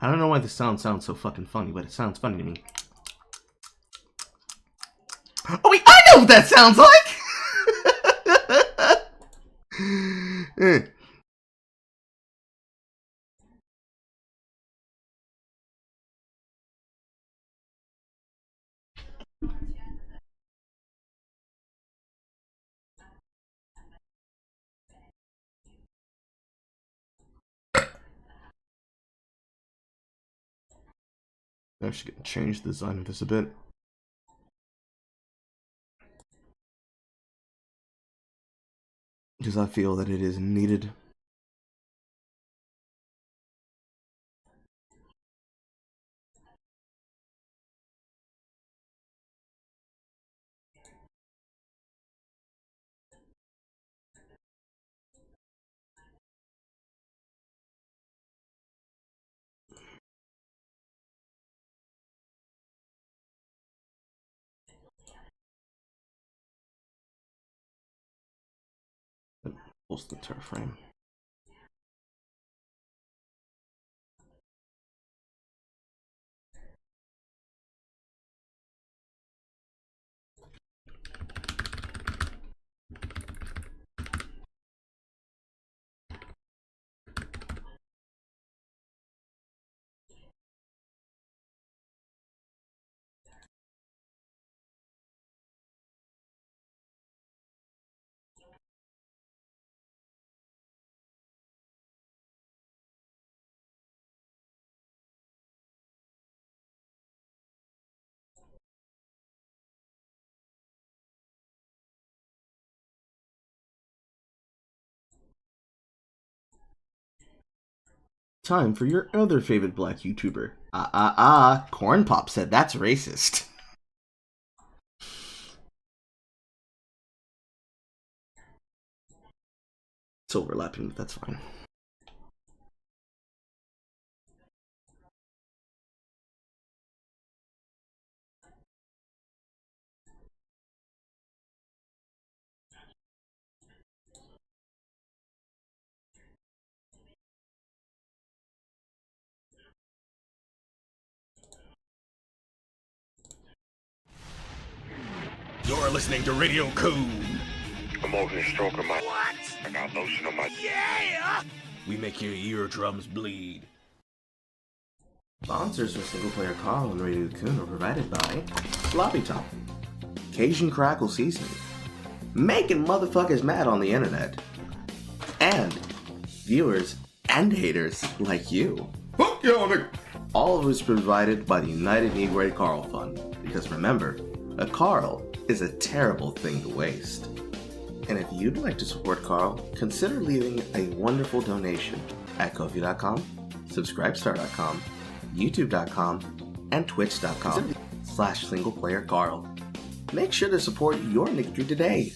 I don't know why this sounds so fucking funny, but it sounds funny to me. Oh wait, I know what that sounds like! I'm actually going to change the design of this a bit. Because I feel that it is needed. Post the turf frame. Time for your other favorite black YouTuber. Corn Pop said that's racist. It's overlapping, but that's fine. You're listening to Radio Coon. I'm over here stroking my... What? I got lotion on my... Yeah! We make your eardrums bleed. Sponsors for SinglePlayerCarl and Radio Coon are provided by Sloppy Top, Cajun Crackle Seasoning, making motherfuckers mad on the internet, and viewers and haters like you. Fuck y'all, nigga! All of it's provided by the United Negro Carl Fund, because remember, a Carl is a terrible thing to waste. And if you'd like to support Carl, consider leaving a wonderful donation at Ko-fi.com, Subscribestar.com, YouTube.com, and Twitch.com/SinglePlayerCarl. Make sure to support your nicketry today,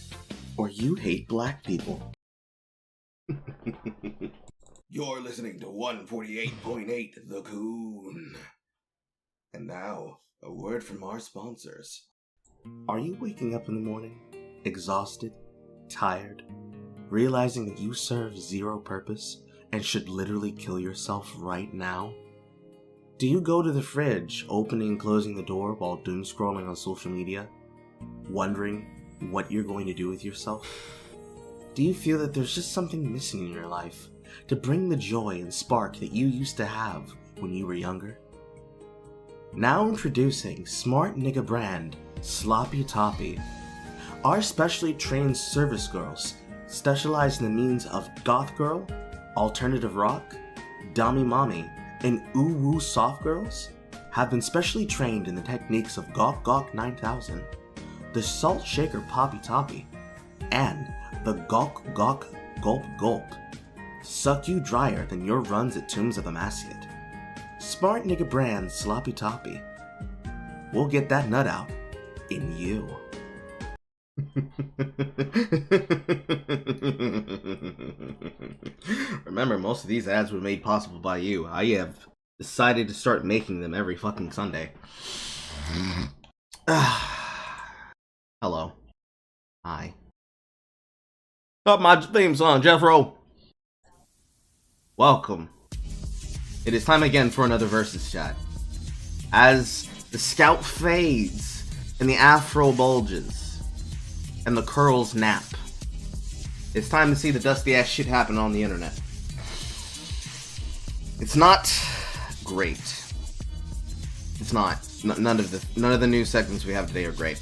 or you hate black people. You're listening to 148.8 The Coon. And now, a word from our sponsors. Are you waking up in the morning, exhausted, tired, realizing that you serve zero purpose and should literally kill yourself right now? Do you go to the fridge, opening and closing the door while doom scrolling on social media, wondering what you're going to do with yourself? Do you feel that there's just something missing in your life to bring the joy and spark that you used to have when you were younger? Now introducing Smart Nigga brand Sloppy Toppy. Our specially trained service girls specialize in the means of goth girl, alternative rock, dummy mommy, and ooh-woo soft girls have been specially trained in the techniques of Gawk Gawk 9000, the Salt Shaker Poppy Toppy, and the Gawk Gawk Gulp Gulp. Suck you drier than your runs at Tombs of Amaciate. Smart Nigga brand Sloppy Toppy. We'll get that nut out in you. Remember, most of these ads were made possible by you. I have decided to start making them every fucking Sunday. Hello. Hi. Stop my theme song, Jeffro. Welcome It is time again for another versus chat. As the scout fades, and the afro bulges, and the curls nap, it's time to see the dusty ass shit happen on the internet. It's not great. It's not. None of the news segments we have today are great.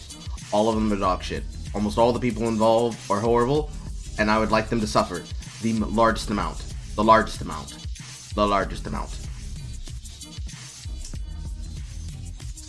All of them are dog shit. Almost all the people involved are horrible, and I would like them to suffer the largest amount. The largest amount. The largest amount.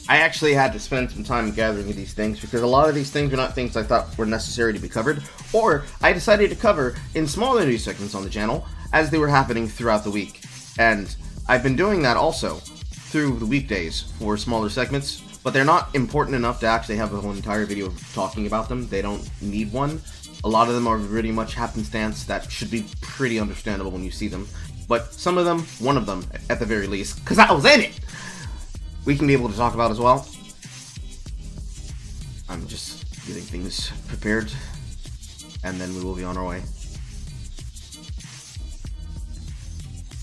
I actually had to spend some time gathering these things because a lot of these things are not things I thought were necessary to be covered, or I decided to cover in smaller news segments on the channel as they were happening throughout the week. And I've been doing that also through the weekdays for smaller segments, but they're not important enough to actually have a whole entire video talking about them. They don't need one. A lot of them are pretty much happenstance that should be pretty understandable when you see them. But some of them, one of them at the very least, because I was in it, we can be able to talk about as well. I'm just getting things prepared, and then we will be on our way.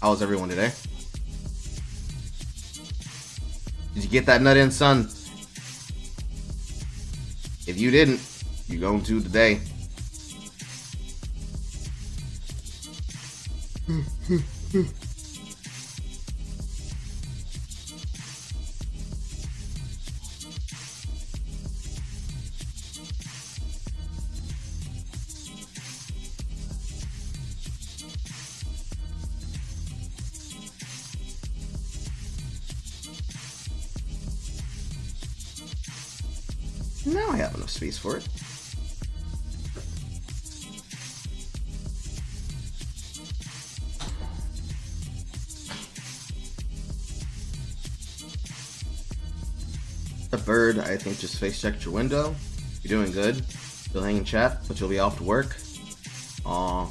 How was everyone today? Did you get that nut in, son? If you didn't, you're going to today. Now I have enough space for it. The bird, I think, just face checked your window. You're doing good. You'll hang in chat, but you'll be off to work. Aw,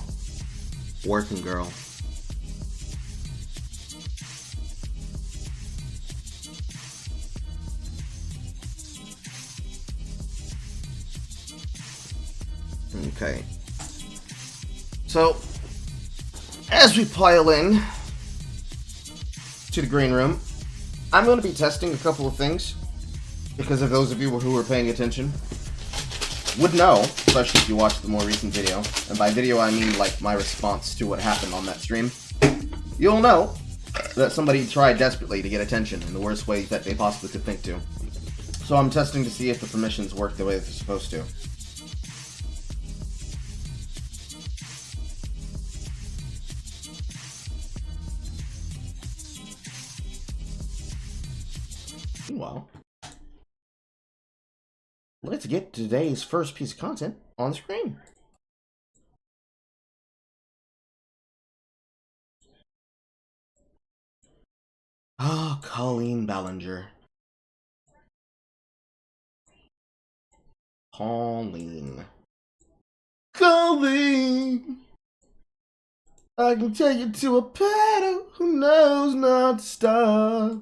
working girl. Okay. So, as we pile in to the green room, I'm going to be testing a couple of things, because if those of you who are paying attention would know, especially if you watched the more recent video, and by video I mean like my response to what happened on that stream, you'll know that somebody tried desperately to get attention in the worst way that they possibly could think to. So I'm testing to see if the permissions work the way that they're supposed to. Meanwhile, let's get today's first piece of content on the screen. Ah, Colleen Ballinger. Colleen. I can take you to a paddle who knows not to stop.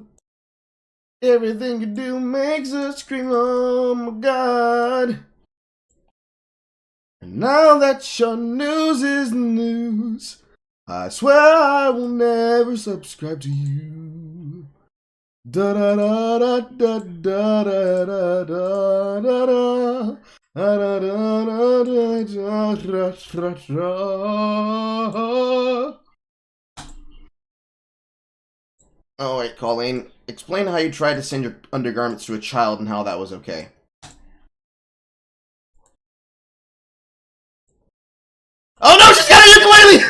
Everything you do makes us scream, oh my god. And now that your news is news, I swear I will never subscribe to you. Da da da da da da da da da da da. Oh wait, Colleen, explain how you tried to send your undergarments to a child and how that was okay. Oh no, she's got a ukulele!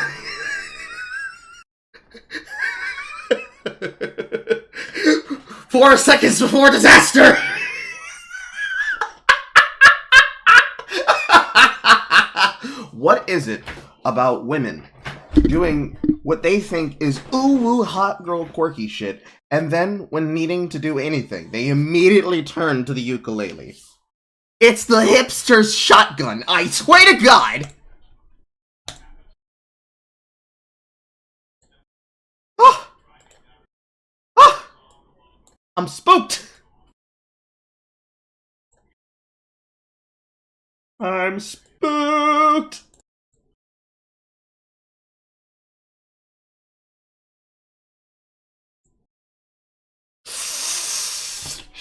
4 seconds before disaster! What is it about women doing what they think is ooh-woo hot girl quirky shit, and then when needing to do anything, they immediately turn to the ukulele? It's the hipster's shotgun, I swear to God! Oh! Oh! I'm spooked! I'm spooked!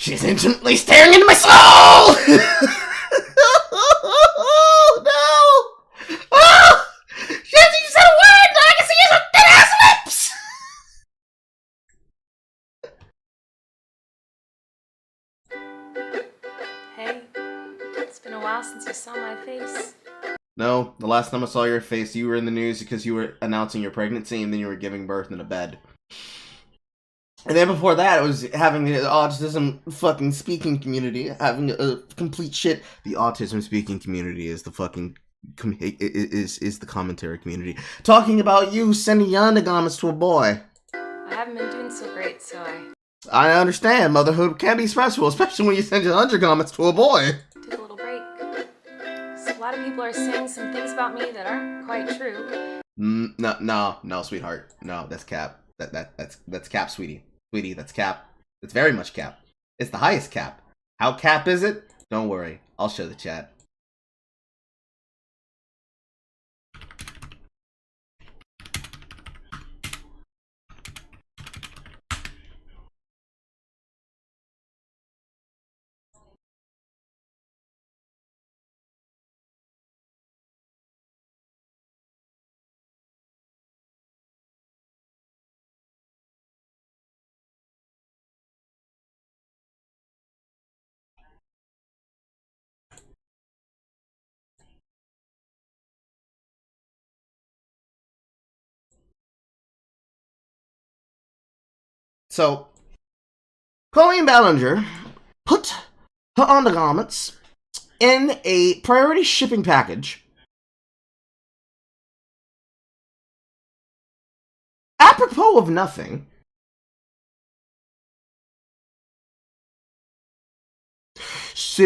She's intimately staring into my soul! Oh, no! Oh! She hasn't even said a word, and I can see his thin-ass lips! Hey, it's been a while since you saw my face. No, the last time I saw your face, you were in the news because you were announcing your pregnancy and then you were giving birth in a bed. And then before that, it was having the autism fucking speaking community, having a complete shit. The autism speaking community is the fucking, is the commentary community. Talking about you sending your undergarments to a boy. I haven't been doing so great, so I understand, motherhood can be stressful, especially when you send your undergarments to a boy. took a little break. So a lot of people are saying some things about me that aren't quite true. No, sweetheart. No, that's cap. That's cap, sweetie. Sweetie, that's cap. It's very much cap. It's the highest cap. How cap is it? Don't worry. I'll show the chat. So, Colleen Ballinger put her undergarments in a priority shipping package apropos of nothing. So,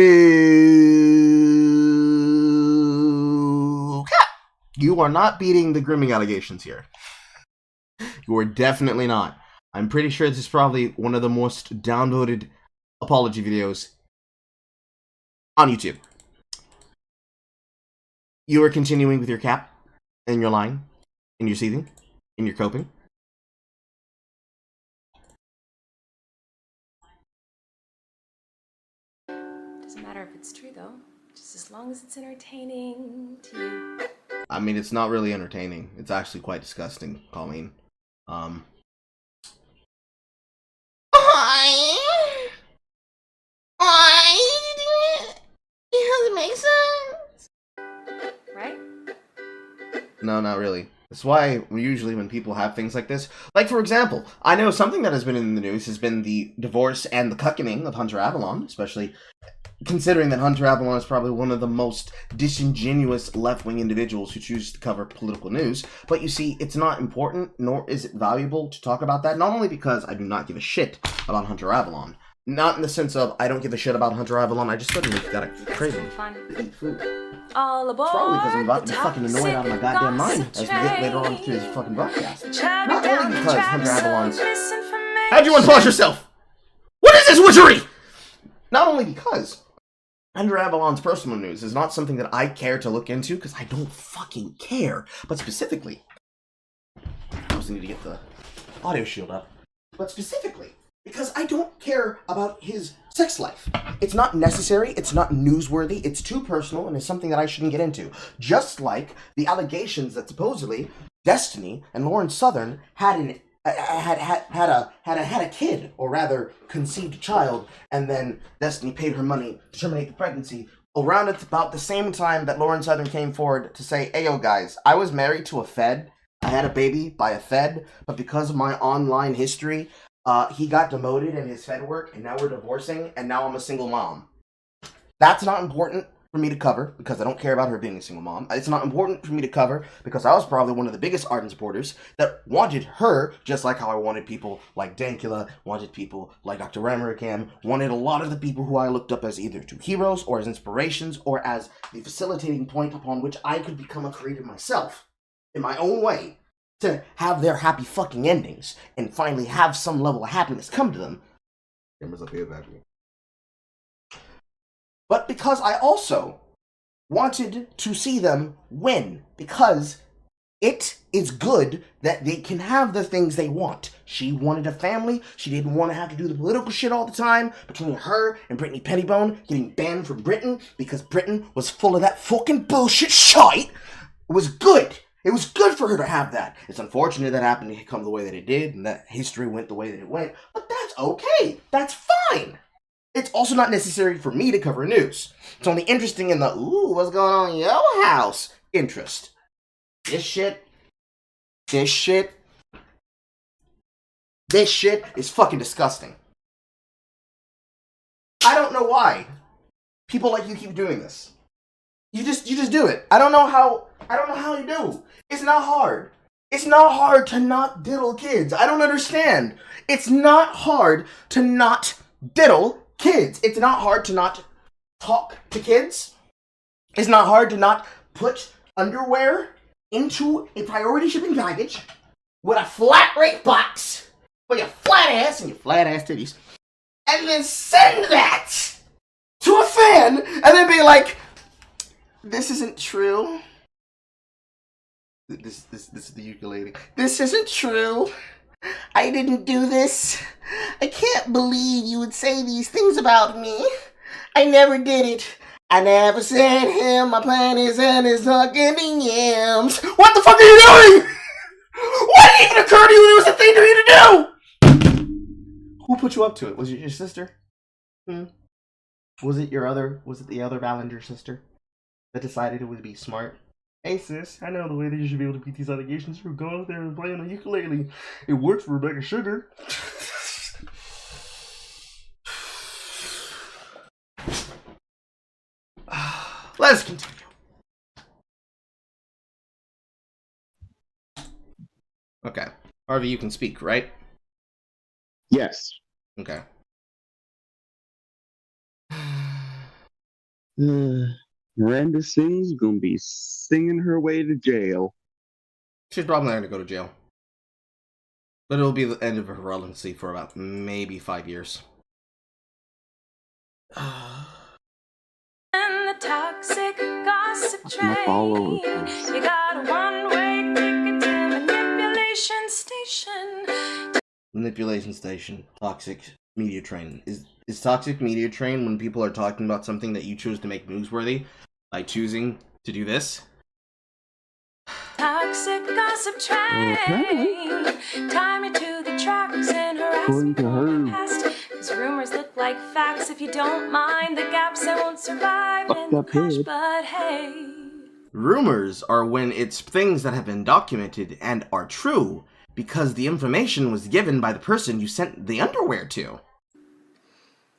Cat, you are not beating the grooming allegations here. You are definitely not. I'm pretty sure this is probably one of the most downvoted apology videos on YouTube. You are continuing with your cap, and your lying, and your seething, and your coping. Doesn't matter if it's true, though. Just as long as it's entertaining to you. I mean, it's not really entertaining. It's actually quite disgusting, Colleen. Does it make sense? Right? No, not really. That's why usually when people have things like this, like for example, I know something that has been in the news has been the divorce and the cucking of Hunter Avalon, especially considering that Hunter Avalon is probably one of the most disingenuous left-wing individuals who chooses to cover political news. But you see, it's not important, nor is it valuable to talk about that, not only because I do not give a shit about Hunter Avalon, not in the sense of I don't give a shit about Hunter Avalon, I just suddenly got a crazy to eat food. All aboard. It's probably because I'm about to be fucking annoyed out of my goddamn mind as we get later on through this fucking broadcast. Not only because Hunter Avalon's... How'd you unpause yourself? What is this witchery? Not only because Hunter Avalon's personal news is not something that I care to look into, because I don't fucking care, but specifically... I also need to get the audio shield up. But specifically, because I don't care about his sex life. It's not necessary, it's not newsworthy, it's too personal, and it's something that I shouldn't get into. Just like the allegations that supposedly Destiny and Lauren Southern had a kid, or rather conceived a child, and then Destiny paid her money to terminate the pregnancy around at about the same time that Lauren Southern came forward to say, "Hey, yo, guys, I was married to a Fed. I had a baby by a Fed, but because of my online history, he got demoted in his Fed work, and now we're divorcing, and now I'm a single mom." That's not important for me to cover, because I don't care about her being a single mom. It's not important for me to cover, because I was probably one of the biggest ardent supporters that wanted her, just like how I wanted people like Dankula, wanted people like Dr. Ramarikam, wanted a lot of the people who I looked up as either to heroes, or as inspirations, or as the facilitating point upon which I could become a creator myself, in my own way, to have their happy fucking endings, and finally have some level of happiness come to them. Cameras up here, back here. But because I also wanted to see them win, because It is good that they can have the things they want. She wanted a family. She didn't want to have to do the political shit all the time between her and Brittany Pettibone getting banned from Britain because Britain was full of that fucking bullshit shite. It was good. It was good for her to have that. It's unfortunate that happened to come the way that it did and that history went the way that it went, but that's okay. That's fine. It's also not necessary for me to cover news. It's only interesting in the, ooh, what's going on in your house interest. This shit is fucking disgusting. I don't know why people like you keep doing this. You just do it. I don't know how you do. It's not hard. It's not hard to not diddle kids. I don't understand. It's not hard to not diddle kids. It's not hard to not talk to kids. It's not hard to not put underwear into a priority shipping package with a flat rate box for your flat ass and your flat ass titties, and then send that to a fan, and then be like, "This isn't true. This is the ukulele. This isn't true. I didn't do this. I can't believe you would say these things about me. I never did it. I never said him, my plan is and it's not giving yams." What the fuck are you doing? What did even occur to you it was a thing for you to do? Who put you up to it? Was it your sister? Was it the other Ballinger sister that decided it would be smart? Hey sis, I know the way that you should be able to beat these allegations through going out there and playing a ukulele. It works for Rebecca Sugar. Let's continue. Okay. Harvey, you can speak, right? Yes. Okay. Miranda Sings gonna be singing her way to jail. She's probably not going to go to jail. But it'll be the end of her relevancy for about maybe 5 years. And the toxic gossip train. All over the place. You got a one-way ticket to manipulation station. Manipulation station. Toxic media train. Is toxic media train when people are talking about something that you choose to make newsworthy by choosing to do this? Toxic gossip train. Tie me to the tracks and harass me According to from the her. past. Cause rumors look like facts. If you don't mind the gaps, I won't survive in the up crash. head. But hey, Rumors are when it's things that have been documented and are true because the information was given by the person you sent the underwear to.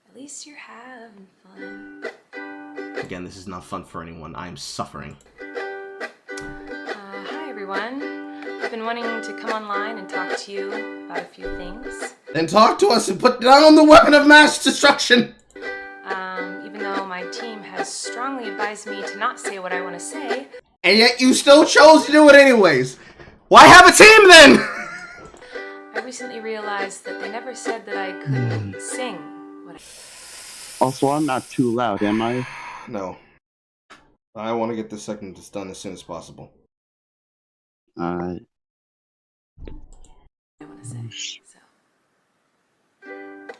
at least you're having fun. Again, this is not fun for anyone. I am suffering. Hi everyone. I've been wanting to come online and talk to you about a few things. Then talk to us and put down the weapon of mass destruction! Even though my team has strongly advised me to not say what I want to say, And yet you still chose to do it anyways! Why have a team then?! I recently realized that they never said that I couldn't sing what I... Also, I'm not too loud, am I? No. I want to get this segment done as soon as possible. want to say. So.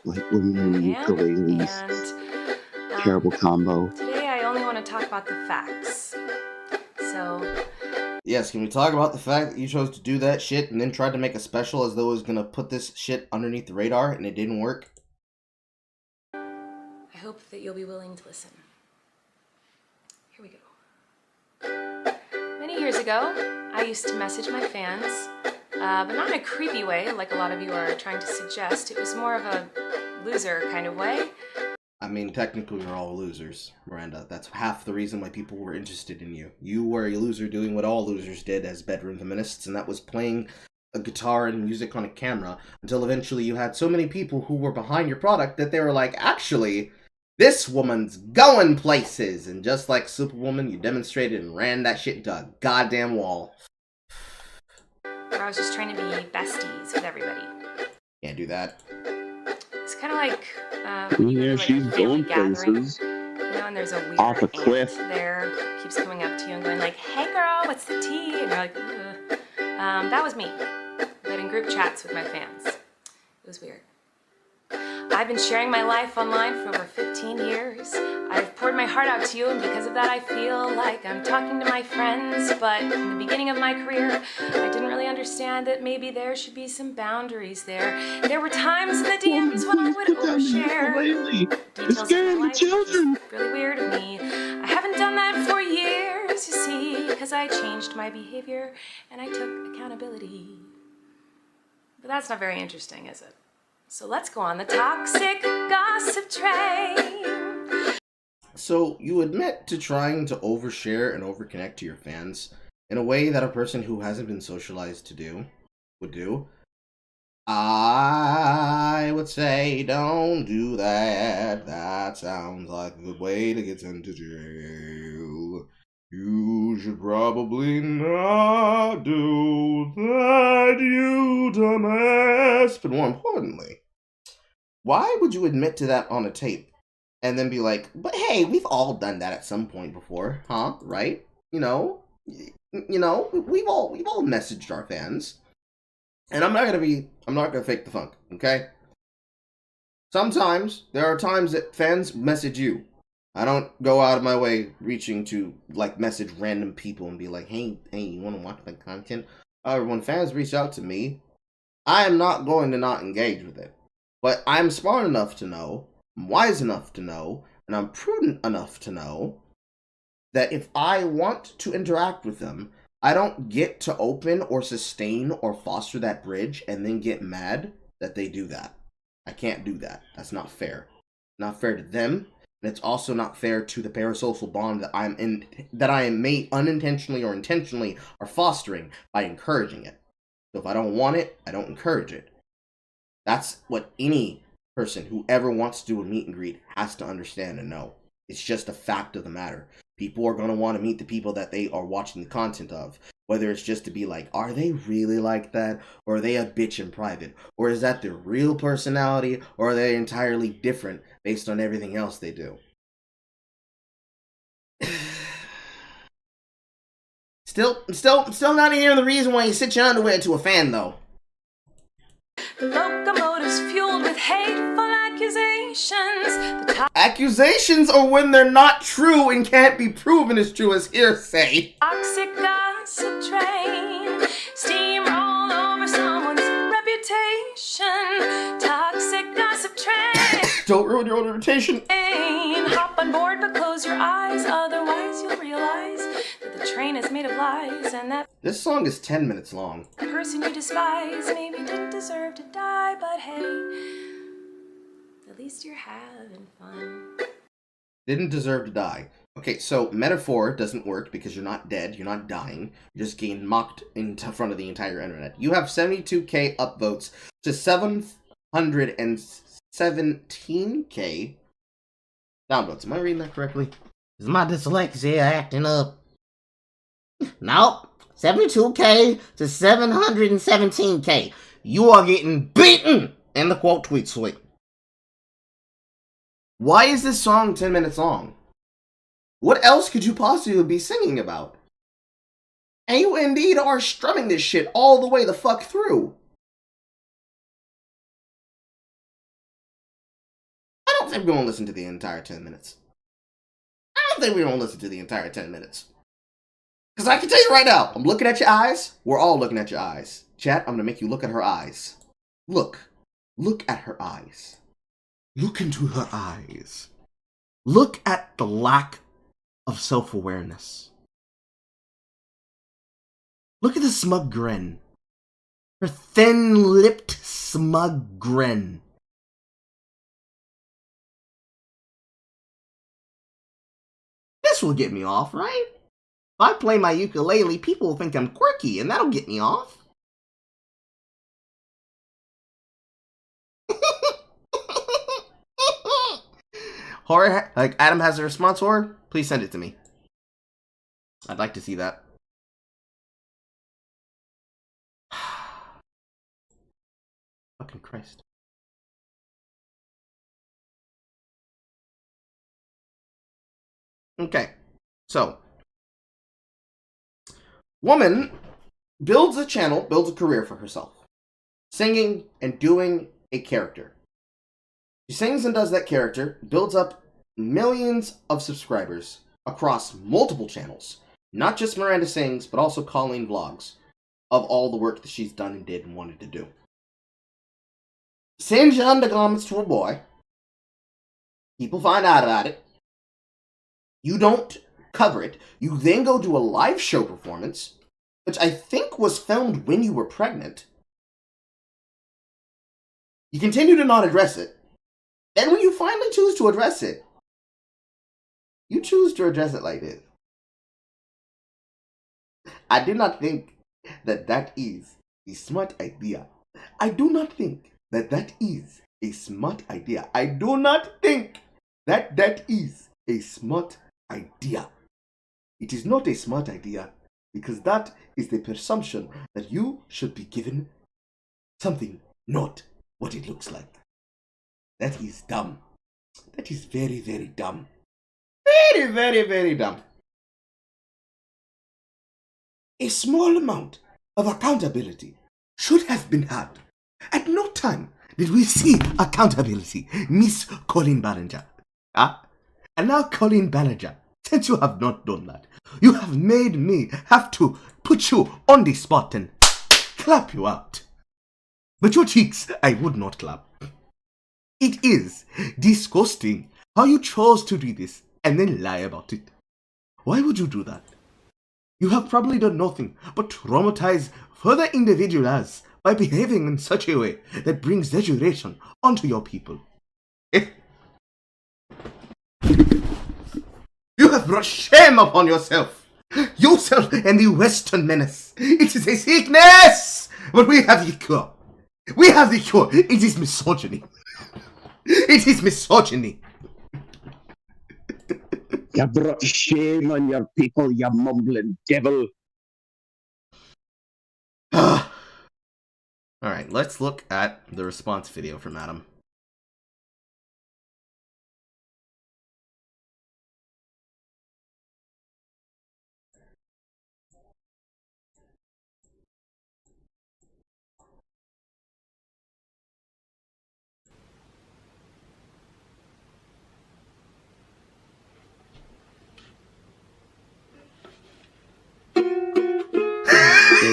Like women and ukuleles. And Terrible combo. today I only want to talk about the facts. So, Yes, can we talk about the fact that you chose to do that shit and then tried to make a special as though it was gonna put this shit underneath the radar and it didn't work? I hope that you'll be willing to listen. Here we go. Many years ago, I used to message my fans, but not in a creepy way like a lot of you are trying to suggest. It was more of a loser kind of way. I mean, technically we're all losers, Miranda. That's half the reason why people were interested in you. You were a loser doing what all losers did as bedroom feminists, and that was playing a guitar and music on a camera, until eventually you had so many people who were behind your product that they were like, actually, this woman's going places! And just like Superwoman, you demonstrated and ran that shit into a goddamn wall. Where I was just trying to be besties with everybody. Can't do that. It's kind of like when you Yeah, go to, like, she's a family going gathering, places. you know, and there's a weird Off a aunt cliff. there, keeps coming up to you and going like, "Hey girl, what's the tea?" And you're like, ugh. That was me, but in group chats with my fans. It was weird. I've been sharing my life online for over 15 years. I've poured my heart out to you, and because of that I feel like I'm talking to my friends, but in the beginning of my career, I didn't really understand that maybe there should be some boundaries there. There were times in the DMs when I would overshare details of my life, which was really weird of me. I haven't done that for years, you see, because I changed my behavior and I took accountability. But that's not very interesting, is it? So let's go on the toxic gossip train. So you admit to trying to overshare and overconnect to your fans in a way that a person who hasn't been socialized to do would do. I would say don't do that. That sounds like a good way to get sent to jail. You should probably not do that, you dumbass. But more importantly, why would you admit to that on a tape and then be like, but hey, we've all done that at some point before, huh? Right? We've all messaged our fans. And I'm not gonna fake the funk, okay? Sometimes there are times that fans message you. I don't go out of my way reaching to like message random people and be like, hey, you want to watch my content? When fans reach out to me, I am not going to not engage with it. But I'm smart enough to know, I'm wise enough to know, and I'm prudent enough to know that if I want to interact with them, I don't get to open or sustain or foster that bridge and then get mad that they do that. I can't do that. That's not fair. Not fair to them, and it's also not fair to the parasocial bond that I am unintentionally or intentionally are fostering by encouraging it. So if I don't want it, I don't encourage it. That's what any person who ever wants to do a meet and greet has to understand and know. It's just a fact of the matter. People are going to want to meet the people that they are watching the content of. Whether it's just to be like, are they really like that? Or are they a bitch in private? Or is that their real personality? Or are they entirely different based on everything else they do? Still not hearing the reason why you sit your underwear to a fan, though. The locomotive's fueled with hateful accusations. Accusations are when they're not true and can't be proven as true as hearsay. Toxic gossip train. Steamroll over someone's reputation. Toxic gossip train. Don't ruin your own reputation. Hop on board but close your eyes, otherwise you'll realize that the train is made of lies and that this song is 10 minutes long. The person you despise maybe didn't deserve to die, but hey, at least you're having fun. Didn't deserve to die. Okay, so metaphor doesn't work because you're not dead, you're not dying. You're just getting mocked in front of the entire internet. You have 72k upvotes to 717k downvotes. Am I reading that correctly? Is my dyslexia acting up? Nope. 72k to 717k. You are getting beaten in the quote tweet suite. Why is this song 10 minutes long? What else could you possibly be singing about? And you indeed are strumming this shit all the way the fuck through. I don't think we're gonna listen to the entire 10 minutes. Because I can tell you right now, I'm looking at your eyes. We're all looking at your eyes. Chat, I'm gonna make you look at her eyes. Look at her eyes. Look into her eyes. Look at the lack of self-awareness. Look at the smug grin. Her thin-lipped smug grin. This will get me off, right? If I play my ukulele, people will think I'm quirky, and that'll get me off. Horror, like Adam has a response horror? Please send it to me. I'd like to see that. Fucking Christ. Okay, so woman builds a channel, builds a career for herself. Singing and doing a character. She sings and does that character, builds up millions of subscribers across multiple channels. Not just Miranda Sings, but also Colleen Vlogs, of all the work that she's done and did and wanted to do. Sends you undergarments to a boy. People find out about it. You don't cover it. You then go do a live show performance, which I think was filmed when you were pregnant. You continue to not address it. Then when you finally choose to address it, you choose to address it like this. I do not think that that is a smart idea. I do not think that that is a smart idea. I do not think that that is a smart idea. It is not a smart idea because that is the presumption that you should be given something not what it looks like. That is dumb. That is very, very dumb. Very, very, very dumb. A small amount of accountability should have been had. At no time did we see accountability, Miss Colleen Ballinger. And now, Colleen Ballinger, since you have not done that, you have made me have to put you on the spot and clap you out. But your cheeks, I would not clap. It is disgusting how you chose to do this and then lie about it. Why would you do that? You have probably done nothing but traumatize further individuals by behaving in such a way that brings degradation onto your people. You have brought shame upon yourself. Yourself and the Western menace. It is a sickness, but we have the cure. We have the cure. It is misogyny. It is misogyny. You brought shame on your people, you mumbling devil. Alright, let's look at the response video from Adam.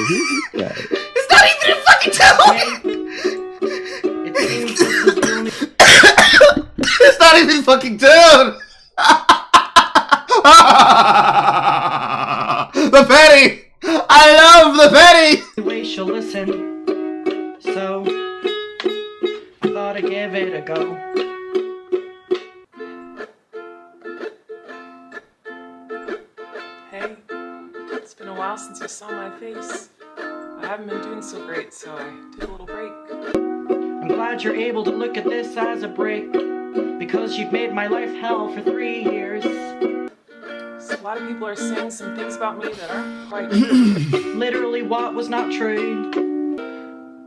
It's not even a fucking tune! It's not even fucking tune! The Betty! I love the Betty! The way she'll listen, so I thought I'd give it a go. Hey, it's been a while since you saw my face. I haven't been doing so great, so I took a little break. I'm glad you're able to look at this as a break, because you've made my life hell for 3 years. So a lot of people are saying some things about me that aren't quite true. Literally what was not true.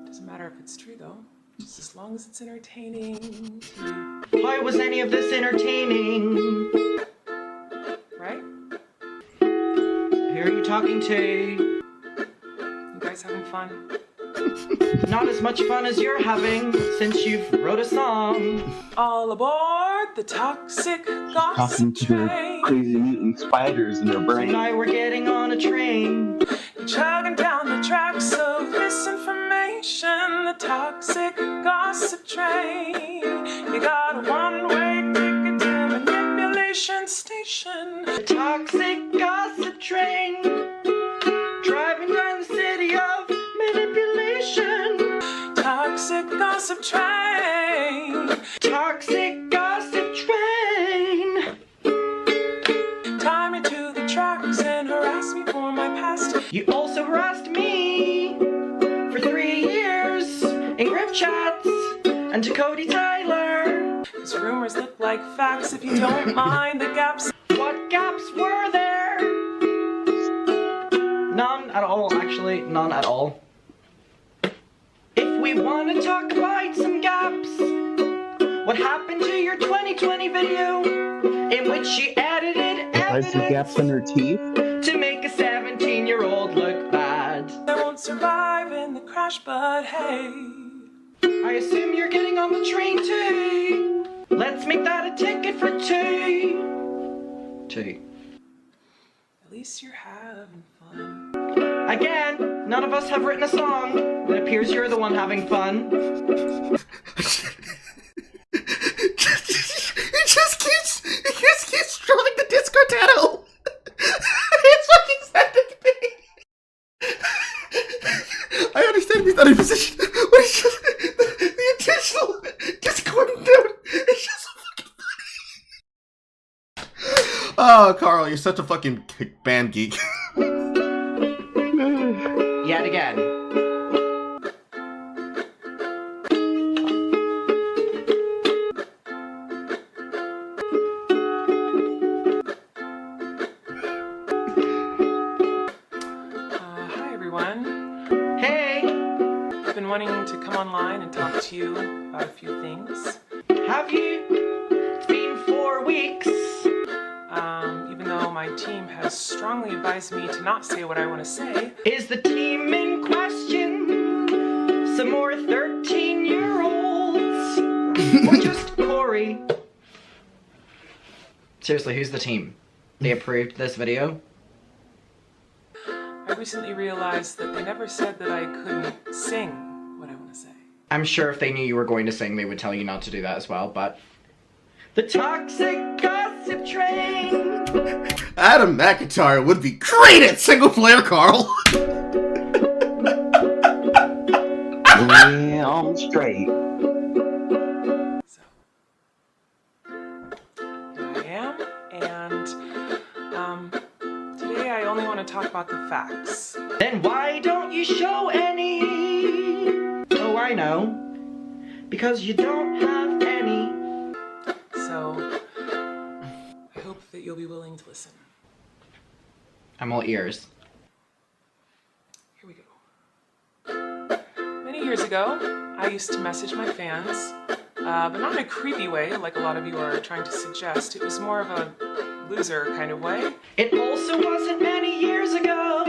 Doesn't matter if it's true though, just as long as it's entertaining to you. Why was any of this entertaining? Right? Who are you talking to? You guys having fun? Not as much fun as you're having since you've wrote a song. All aboard the toxic gossip Talking to their train. crazy mutant spiders in their brain. Tonight we're getting on a train. You're chugging down the tracks of misinformation, the toxic gossip train. You got a one-way ticket to manipulation station. The toxic gossip train. Driving down the city of manipulation. Toxic gossip train. Toxic gossip train. Tie me to the tracks and harass me for my past. You also harassed me for 3 years in group chats and to Cody Tyler. These rumors look like facts if you don't mind the gaps. What gaps were there? None at all, actually, none at all. If we want to talk about some gaps, what happened to your 2020 video in which she edited Why is the gaps in her teeth? to make a 17-year-old look bad? I won't survive in the crash, but hey. I assume you're getting on the train too. Let's make that a ticket for two. Two. At least you're having fun. Again, none of us have written a song. It appears you're the one having fun. He just keeps strolling the discordato. It's fucking sending me. I understand he's not in position, but it's just the intentional discordant note. It's just so fucking funny. Oh, Carl, you're such a fucking band geek. Yet again. Hi everyone. Hey! I've been wanting to come online and talk to you about a few things. Have you? It's been 4 weeks. Even though my team has strongly advised me to not say what I want to say. Is the team in question some more 13-year-olds? Or just Corey? Seriously, who's the team? They approved this video? I recently realized that they never said that I couldn't sing what I want to say. I'm sure if they knew you were going to sing, they would tell you not to do that as well, but... The toxic gossip train! Adam McIntyre would be great at SinglePlayerCarl. Yeah, I'm straight. So, here I am, and today I only want to talk about the facts. Then why don't you show any? Oh, I know. Because you don't have any. So, I hope that you'll be willing to listen. I'm all ears. Here we go. Many years ago, I used to message my fans, but not in a creepy way like a lot of you are trying to suggest. It was more of a loser kind of way. It also wasn't many years ago.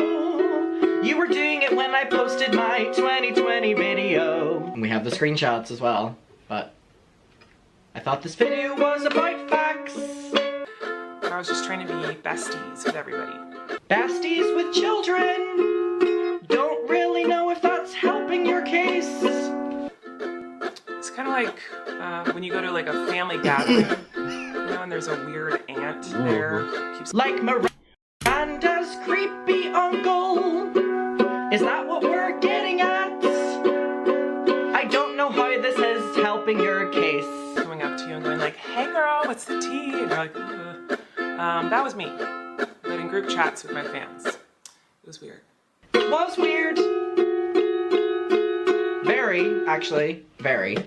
You were doing it when I posted my 2020 video. And we have the screenshots as well, but I thought this video was about facts. I was just trying to be besties with everybody. Besties with children. Don't really know if that's helping your case. It's kind of like when you go to like a family gathering, you know, and there's a weird aunt there. Keeps Like Miranda's creepy uncle. Is that what we're getting at? I don't know how this is helping your case. coming up to you and going like, "Hey girl, what's the tea?" And you're like, "Ugh." That was me, but in group chats with my fans. It was weird. It was weird. Very, actually, very.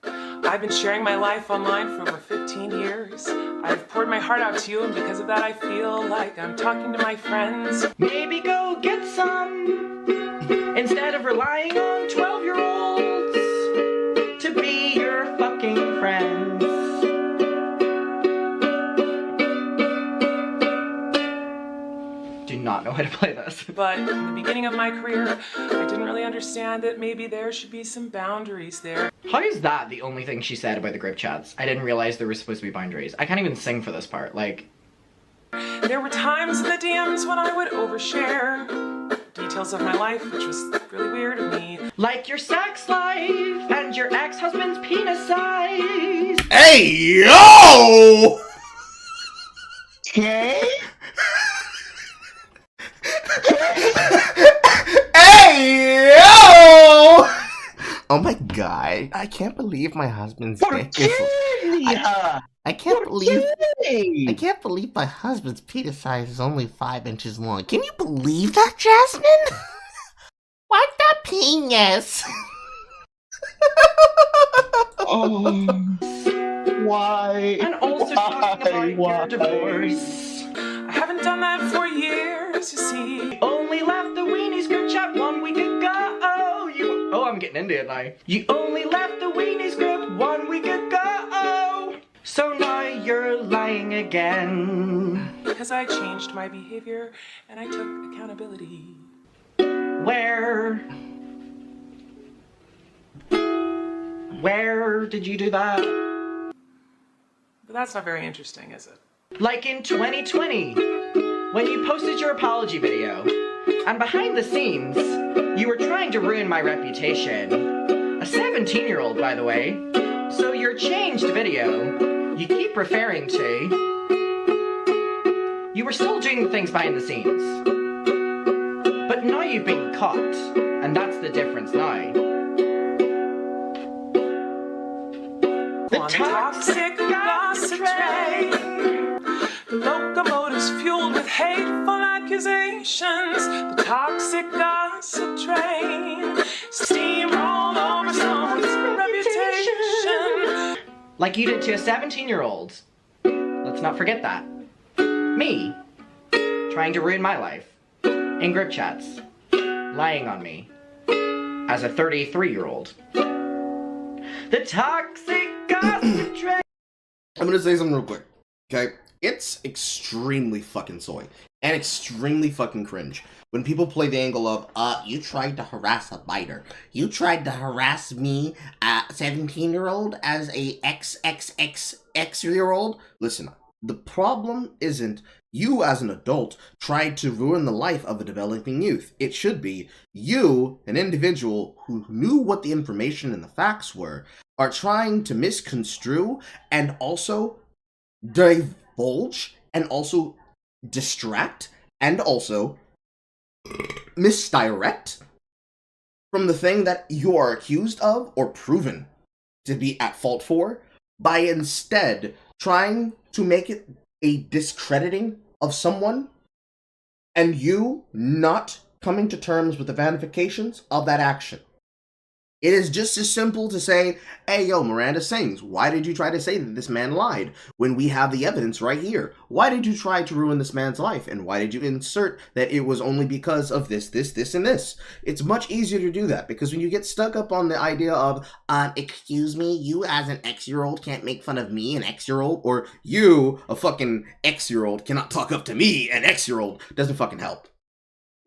I've been sharing my life online for over 15 years. I've poured my heart out to you, and because of that I feel like I'm talking to my friends. Maybe go get some, instead of relying on 12-year-olds to be your fucking friends. Do not know how to play this. But in the beginning of my career, I didn't really understand that maybe there should be some boundaries there. How is that the only thing she said about the group chats? I didn't realize there were supposed to be boundaries. I can't even sing for this part, like... There were times in the DMs when I would overshare details of my life, which was really weird of me. Like your sex life and your ex-husband's penis size. Hey, yo! Okay? Hey, yo! Oh my god, I can't believe my husband's dick is... I can't believe my husband's penis size is only 5 inches long. Can you believe that, Jasmine? What the penis? Oh, why? And also talking about your divorce. I haven't done that for years, you see. Only left the weenies group chat 1 week ago. Oh, I'm getting into it now. You only left the weenies group 1 week ago. So now you're lying again. Because I changed my behavior and I took accountability. Where did you do that? But that's not very interesting, is it? Like in 2020, when you posted your apology video, and behind the scenes, you were trying to ruin my reputation. A 17-year-old, by the way. So your changed video, you keep referring to, you were still doing things behind the scenes. But now you've been caught, and that's the difference now. The toxic gossip train. The locomotive's fueled with hateful accusations. The toxic gossip train. Steamroll over someone's reputation. Like you did to a 17-year-old. Let's not forget that. Me. Trying to ruin my life. In group chats. Lying on me. As a 33-year-old. The toxic gossip train. I'm gonna say something real quick, okay? It's extremely fucking soy and extremely fucking cringe when people play the angle of, you tried to harass a biter. You tried to harass me, 17-year-old, as a XXX-year-old. Listen, the problem isn't you as an adult tried to ruin the life of a developing youth. It should be you, an individual who knew what the information and the facts were, are trying to misconstrue and also divulge and also distract and also misdirect from the thing that you are accused of or proven to be at fault for, by instead trying to make it a discrediting of someone and you not coming to terms with the ramifications of that action. It is just as simple to say, hey, yo, Miranda Sings, why did you try to say that this man lied when we have the evidence right here? Why did you try to ruin this man's life? And why did you insert that it was only because of this, and this? It's much easier to do that, because when you get stuck up on the idea of, excuse me, you as an X-year-old can't make fun of me, an X-year-old, or you, a fucking X-year-old, cannot talk up to me, an X-year-old, doesn't fucking help.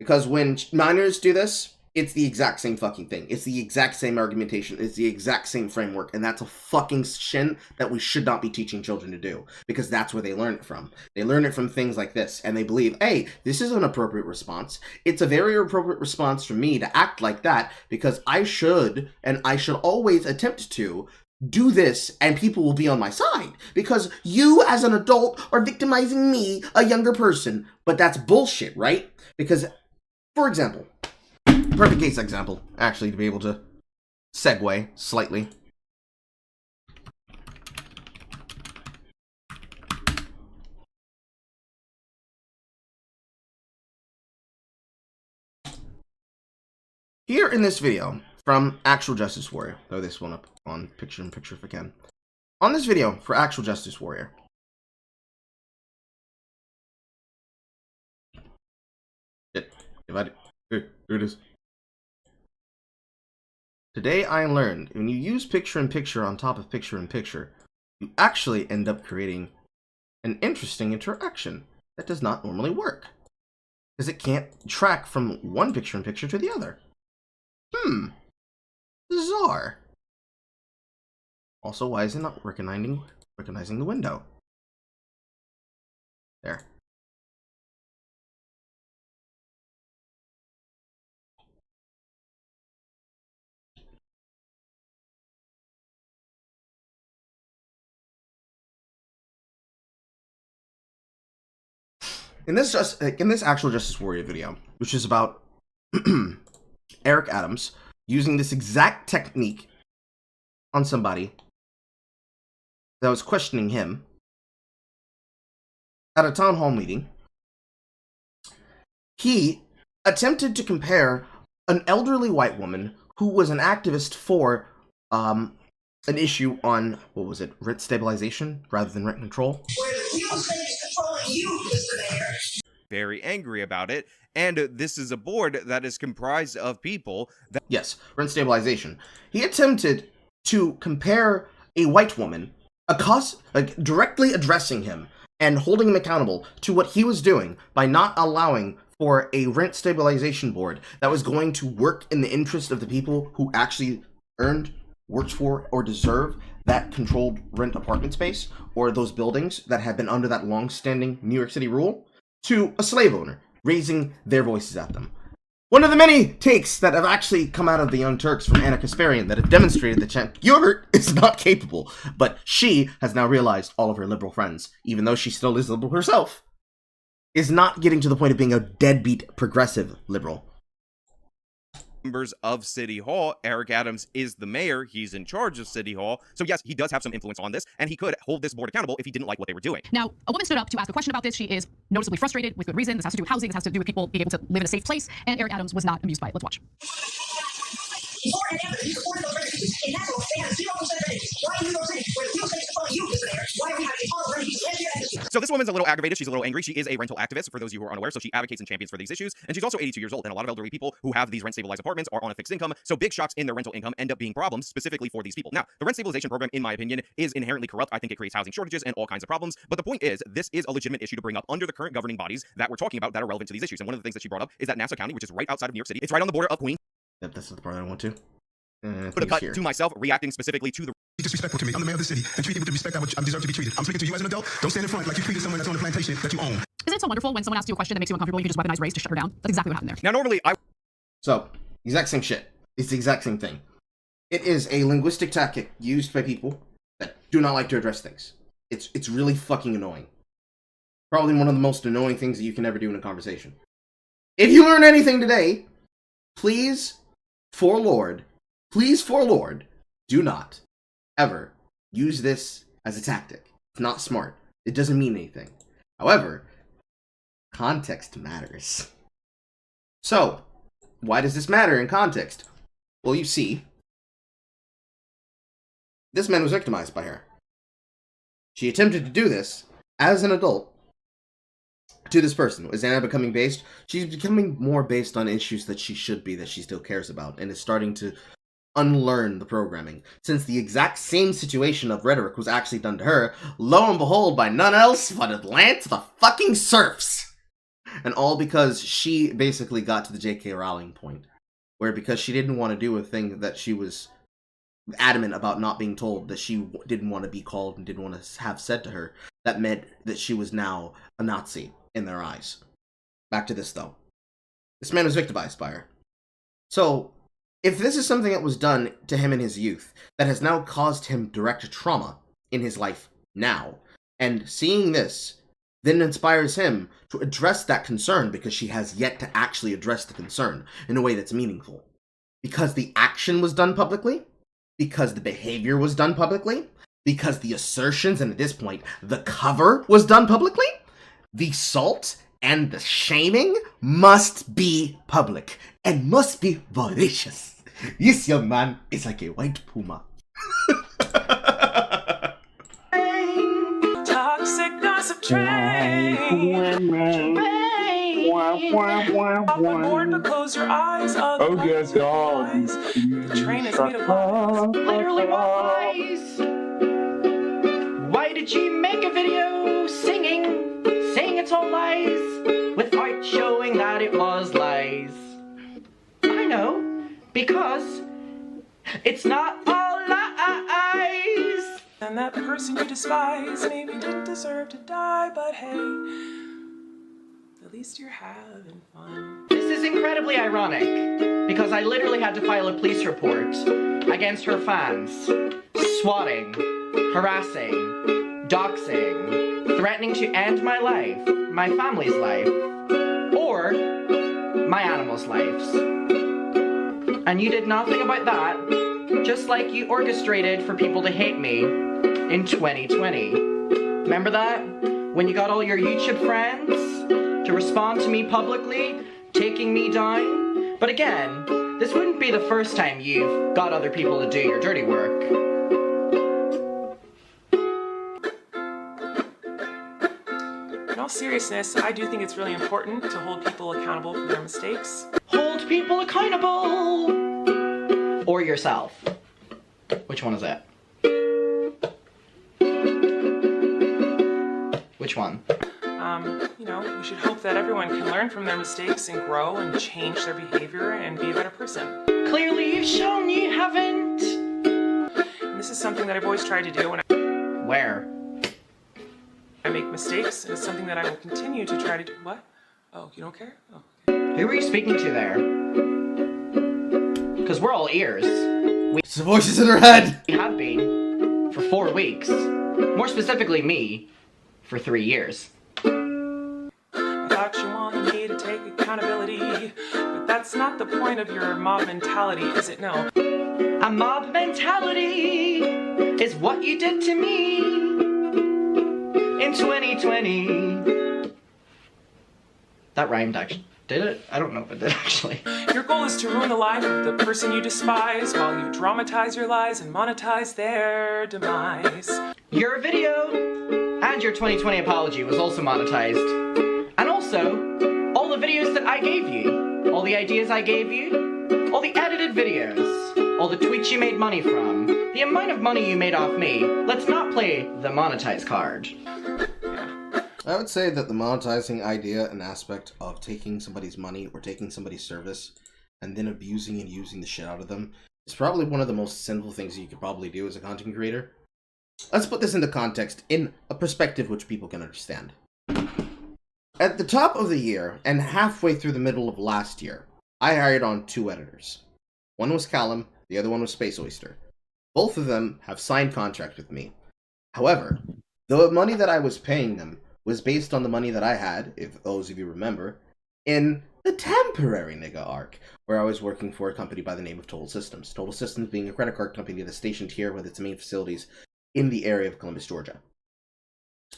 Because when minors do this, it's the exact same fucking thing. It's the exact same argumentation. It's the exact same framework. And that's a fucking sin that we should not be teaching children to do. Because that's where they learn it from. They learn it from things like this. And they believe, hey, this is an appropriate response. It's a very appropriate response for me to act like that. Because I should, and I should always attempt to, do this and people will be on my side. Because you as an adult are victimizing me, a younger person. But that's bullshit, right? Because, for example, perfect case example, actually, to be able to segue slightly. Here in this video from Actual Justice Warrior, throw this one up on picture-in-picture if I can. On this video for Actual Justice Warrior, here it is. Today I learned when you use picture-in-picture on top of picture-in-picture, you actually end up creating an interesting interaction that does not normally work. Because it can't track from one picture-in-picture to the other. Bizarre. Also, why is it not recognizing the window? There. In this Actual Justice Warrior video, which is about Eric Adams using this exact technique on somebody that was questioning him at a town hall meeting, he attempted to compare an elderly white woman who was an activist for an issue on, what was it, rent stabilization rather than rent control. Very angry about it, and this is a board that is comprised of people that— Yes, rent stabilization. He attempted to compare a white woman, directly addressing him and holding him accountable to what he was doing by not allowing for a rent stabilization board that was going to work in the interest of the people who actually earned, worked for, or deserve that controlled rent apartment space, or those buildings that have been under that long-standing New York City rule, to a slave owner, raising their voices at them. One of the many takes that have actually come out of the Young Turks from Anna Kasparian that have demonstrated that Chen Yogurt is not capable, but she has now realized all of her liberal friends, even though she still is liberal herself, is not getting to the point of being a deadbeat progressive liberal. Members of City Hall. Eric Adams is the mayor. He's in charge of City Hall. So yes, he does have some influence on this, and he could hold this board accountable if he didn't like what they were doing. Now, a woman stood up to ask a question about this. She is noticeably frustrated with good reason. This has to do with housing. This has to do with people being able to live in a safe place. And Eric Adams was not amused by it. Let's watch. Before and after, you supported those refugees. In Nashville, they had 0% refugees. Why in New York City, where the people say support you, Mr. Mayor, why are we having all the refugees and your attitude? So this woman's a little aggravated. She's a little angry. She is a rental activist, for those of you who are unaware, so she advocates and champions for these issues. And she's also 82 years old, and a lot of elderly people who have these rent-stabilized apartments are on a fixed income, so big shocks in their rental income end up being problems specifically for these people. Now, the rent stabilization program, in my opinion, is inherently corrupt. I think it creates housing shortages and all kinds of problems. But the point is, this is a legitimate issue to bring up under the current governing bodies that we're talking about that are relevant to these issues. And one of the things that she brought up is that Nassau County, which is right outside of New York City, it's right on the border of Queens. Yep, that's the part I want to. Put a cut to myself, reacting specifically to the disrespectful to me. I'm the mayor of the city, and treat people with the respect I deserve to be treated. I'm speaking to you as an adult. Don't stand in front like you treated someone that's on the plantation that you own. Isn't it so wonderful when someone asks you a question that makes you uncomfortable, you can just weaponize race to shut her down? That's exactly what happened there. Now, normally So, exact same shit. It's the exact same thing. It is a linguistic tactic used by people that do not like to address things. It's really fucking annoying. Probably one of the most annoying things that you can ever do in a conversation. If you learn anything today, please, for Lord, do not ever use this as a tactic. It's not smart. It doesn't mean anything. However, context matters. So, why does this matter in context? Well, you see, this man was victimized by her. She attempted to do this as an adult to this person. Is Anna becoming based? She's becoming more based on issues that she should be, that she still cares about, and is starting to unlearn the programming. Since the exact same situation of rhetoric was actually done to her, lo and behold, by none else but Atlanta the fucking serfs. And all because she basically got to the J.K. Rowling point, where because she didn't want to do a thing that she was adamant about not being told, that she didn't want to be called and didn't want to have said to her, that meant that she was now a Nazi in their eyes. Back to this, though. This man was victimized by her. So, if this is something that was done to him in his youth, that has now caused him direct trauma in his life now, and seeing this then inspires him to address that concern, because she has yet to actually address the concern in a way that's meaningful. Because the action was done publicly, because the behavior was done publicly, because the assertions, and at this point, the cover was done publicly, the salt and the shaming must be public, and must be voracious. This young man is like a white puma. Toxic gossip train. Pop aboard, but close your eyes. Oh, yes, God. The train is made of lies. Literally lies. Why did she make a video saying it's all lies, with art showing that it was lies? I know, because it's not all lies. And that person you despise maybe didn't deserve to die, but hey, at least you're having fun. This is incredibly ironic, because I literally had to file a police report against her fans, swatting, harassing, doxing, threatening to end my life, my family's life, or my animals' lives. And you did nothing about that, just like you orchestrated for people to hate me in 2020. Remember that? When you got all your YouTube friends to respond to me publicly, taking me down? But again, this wouldn't be the first time you've got other people to do your dirty work. In all seriousness, I do think it's really important to hold people accountable for their mistakes. Hold people accountable! Or yourself. Which one is it? Which one? You know, we should hope that everyone can learn from their mistakes and grow and change their behavior and be a better person. Clearly you've shown you haven't. And this is something that I've always tried to do when Where? I make mistakes, and it's something that I will continue to try to do. What? Oh, you don't care? Oh. Who were you speaking to there? Because we're all ears. It's the voices in her head! We have been for 4 weeks. More specifically, me, for 3 years. I thought you wanted me to take accountability, but that's not the point of your mob mentality, is it? No. A mob mentality is what you did to me in 2020. That rhymed, actually. Did it? I don't know if it did, actually. Your goal is to ruin the life of the person you despise while you dramatize your lies and monetize their demise. Your video and your 2020 apology was also monetized. And also, all the videos that I gave you, all the ideas I gave you, all the edited videos, all the tweets you made money from, the amount of money you made off me. Let's not play the monetize card. I would say that the monetizing idea and aspect of taking somebody's money or taking somebody's service and then abusing and using the shit out of them is probably one of the most sinful things you could probably do as a content creator. Let's put this into context in a perspective which people can understand. At the top of the year and halfway through the middle of last year, I hired on 2 editors. One was Callum, the other one was Space Oyster. Both of them have signed contracts with me. However, the money that I was paying them was based on the money that I had, if those of you remember, in the temporary nigga arc, where I was working for a company by the name of Total Systems. Total Systems being a credit card company that's stationed here with its main facilities in the area of Columbus, Georgia.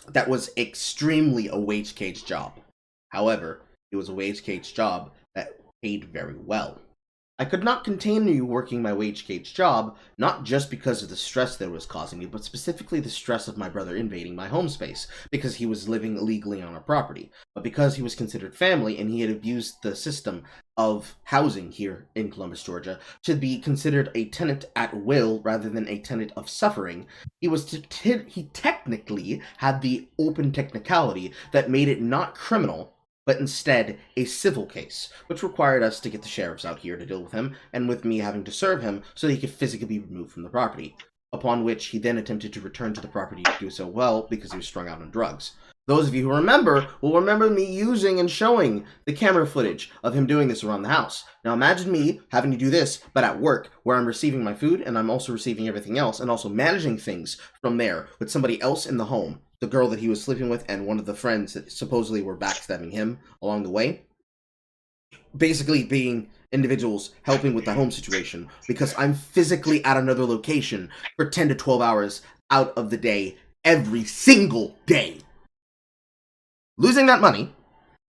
That was extremely a wage cage job. However, it was a wage cage job that paid very well. I could not continue working my wage cage job, not just because of the stress that it was causing me, but specifically the stress of my brother invading my home space, because he was living illegally on our property, but because he was considered family and he had abused the system of housing here in Columbus, Georgia, to be considered a tenant at will rather than a tenant of suffering, he technically had the open technicality that made it not criminal, but instead a civil case, which required us to get the sheriffs out here to deal with him, and with me having to serve him so that he could physically be removed from the property, upon which he then attempted to return to the property to do so well because he was strung out on drugs. Those of you who remember will remember me using and showing the camera footage of him doing this around the house. Now imagine me having to do this, but at work, where I'm receiving my food and I'm also receiving everything else, and also managing things from there with somebody else in the home. The girl that he was sleeping with and one of the friends that supposedly were backstabbing him along the way. Basically being individuals helping with the home situation because I'm physically at another location for 10 to 12 hours out of the day every single day. Losing that money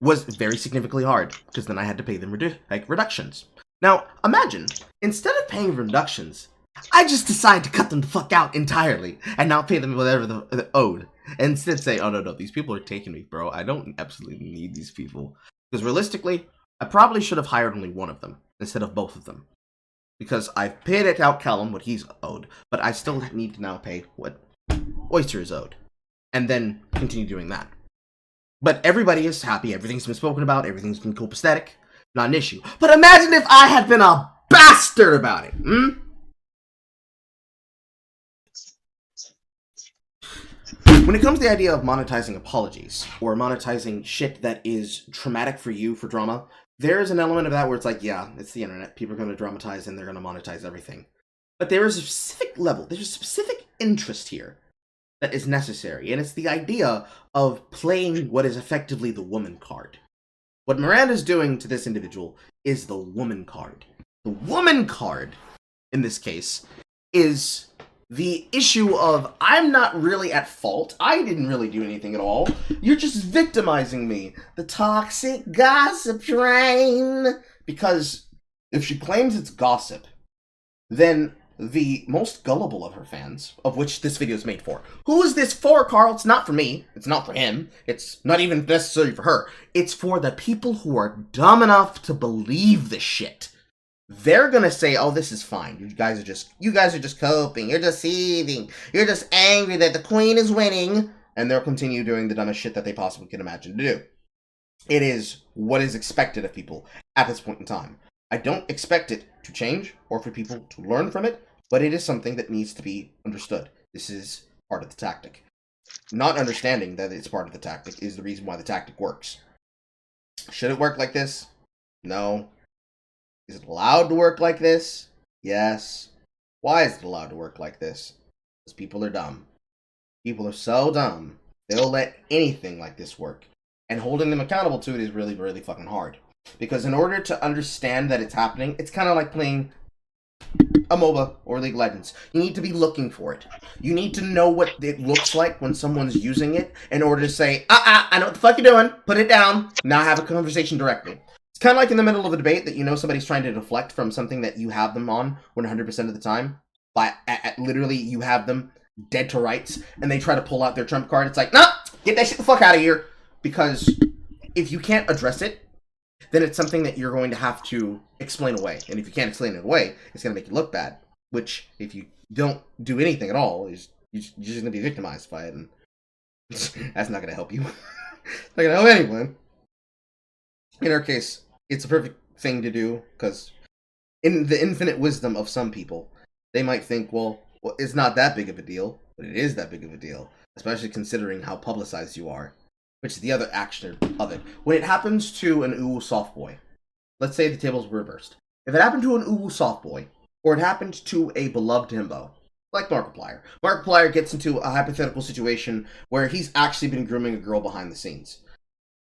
was very significantly hard because then I had to pay them reductions. Now imagine, instead of paying reductions, I just decide to cut them the fuck out entirely and not pay them whatever they're owed. And instead say, oh no, these people are taking me, bro. I don't absolutely need these people. Because realistically, I probably should have hired only one of them instead of both of them. Because I've paid it out Callum what he's owed, but I still need to now pay what Oyster is owed. And then continue doing that. But everybody is happy, everything's been spoken about, everything's been copacetic, not an issue. But imagine if I had been a bastard about it, When it comes to the idea of monetizing apologies, or monetizing shit that is traumatic for you for drama, there is an element of that where it's like, yeah, it's the internet, people are going to dramatize and they're going to monetize everything. But there is a specific level, there's a specific interest here that is necessary, and it's the idea of playing what is effectively the woman card. What Miranda's doing to this individual is the woman card. The woman card, in this case, is the issue of, I'm not really at fault. I didn't really do anything at all. You're just victimizing me. The toxic gossip train. Because if she claims it's gossip, then the most gullible of her fans, of which this video is made for. Who is this for, Carl? It's not for me. It's not for him. It's not even necessarily for her. It's for the people who are dumb enough to believe this shit. They're gonna say, oh, this is fine. You guys are just coping. You're deceiving. You're just angry that the queen is winning. and they'll continue doing the dumbest shit that they possibly can imagine to do. It is what is expected of people at this point in time. I don't expect it to change or for people to learn from it, but it is something that needs to be understood. This is part of the tactic. Not understanding that it's part of the tactic is the reason why the tactic works. Should it work like this? No. Is it allowed to work like this? Yes. Why is it allowed to work like this? Because people are dumb. People are so dumb, they'll let anything like this work. And holding them accountable to it is really, really fucking hard. Because in order to understand that it's happening, it's kind of like playing a MOBA or League of Legends. You need to be looking for it. You need to know what it looks like when someone's using it in order to say, I know what the fuck you're doing, put it down, now have a conversation directly. It's kind of like in the middle of a debate that you know somebody's trying to deflect from something that you have them on 100% of the time. But literally, you have them dead to rights, and they try to pull out their trump card. It's like, nah, get that shit the fuck out of here. Because if you can't address it, then it's something that you're going to have to explain away. And if you can't explain it away, it's going to make you look bad. Which, if you don't do anything at all, you're just going to be victimized by it. And that's not going to help you. It's not going to help anyone. In our case, it's a perfect thing to do, because in the infinite wisdom of some people, they might think, well, it's not that big of a deal, but it is that big of a deal, especially considering how publicized you are, which is the other action of it. When it happens to an uwu soft boy, let's say the tables were reversed. If it happened to an uwu soft boy, or it happened to a beloved himbo, like Markiplier. Markiplier gets into a hypothetical situation where he's actually been grooming a girl behind the scenes.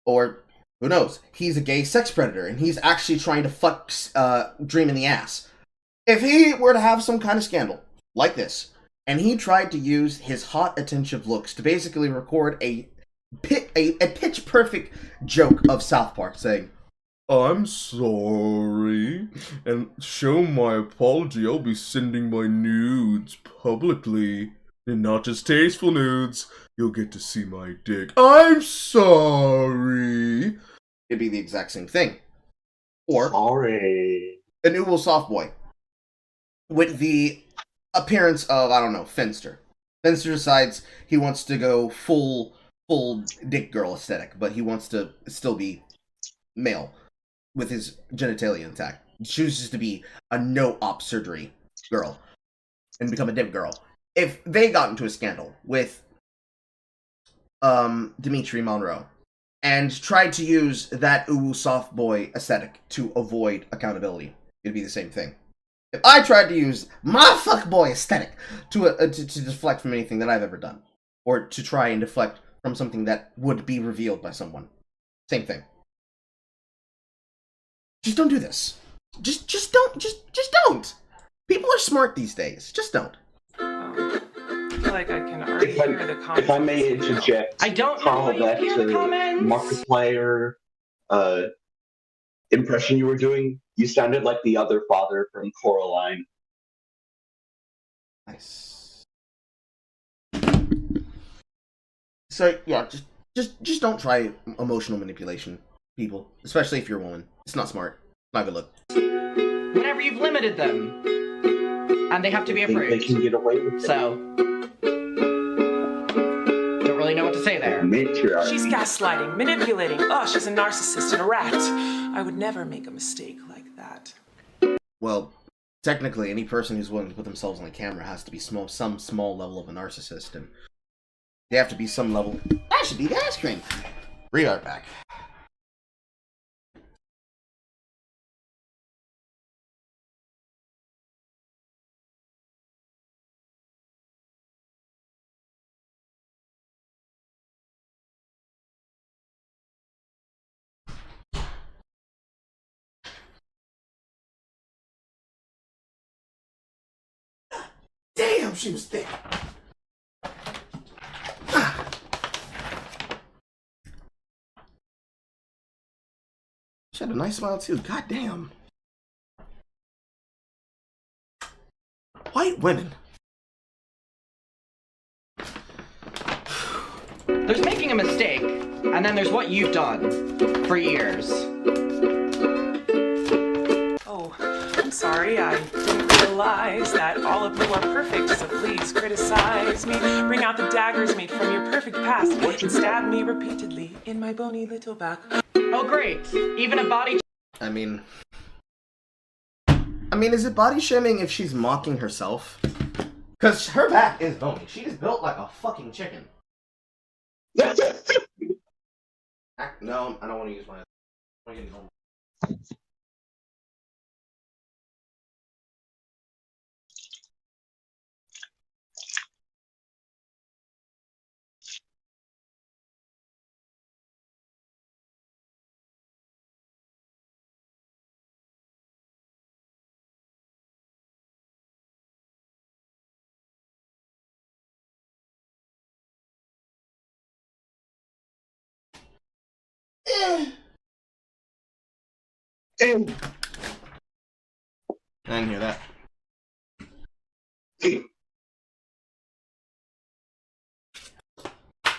Or, who knows, he's a gay sex predator, and he's actually trying to fuck Dream in the ass. If he were to have some kind of scandal, like this, and he tried to use his hot, attentive looks to basically record a pitch-perfect joke of South Park saying, I'm sorry, and show my apology, I'll be sending my nudes publicly, and not just tasteful nudes, you'll get to see my dick. I'm sorry. It'd be the exact same thing. Or, sorry, a new soft boy with the appearance of, I don't know, Finster. Finster decides he wants to go full dick girl aesthetic, but he wants to still be male with his genitalia intact. He chooses to be a no-op surgery girl and become a div girl. If they got into a scandal with Dimitri Monroe and tried to use that uwu soft boy aesthetic to avoid accountability, it'd be the same thing. If I tried to use my fuckboy aesthetic to deflect from anything that I've ever done, or to try and deflect from something that would be revealed by someone, same thing. Just don't do this. Just don't. People are smart these days. Just don't. I feel like I can already hear the comments. If I may interject, I don't know Carl, how you that hear the comments. Markiplier impression you were doing, you sounded like the other father from Coraline. Nice. So yeah, just don't try emotional manipulation, people. Especially if you're a woman. It's not smart. Not good look. Whenever you've limited them, and they have to be approved. They can get away with it. So, don't really know what to say there. She's gaslighting, manipulating. Oh, she's a narcissist and a rat. I would never make a mistake like that. Well, technically, any person who's willing to put themselves on the camera has to be some small level of a narcissist, and they have to be some level. That should be the ice cream. Be right back. Damn, she was thick. She had a nice smile too. God damn. White women. There's making a mistake, and then there's what you've done for years. Oh, I'm sorry, I didn't realize that all of you are perfect, so please criticize me. Bring out the daggers made from your perfect past and stab me repeatedly in my bony little back. Oh great, even a body... I mean, is it body shaming if she's mocking herself? Because her back is bony. She is built like a fucking chicken. No, I don't want to use my... I didn't hear that.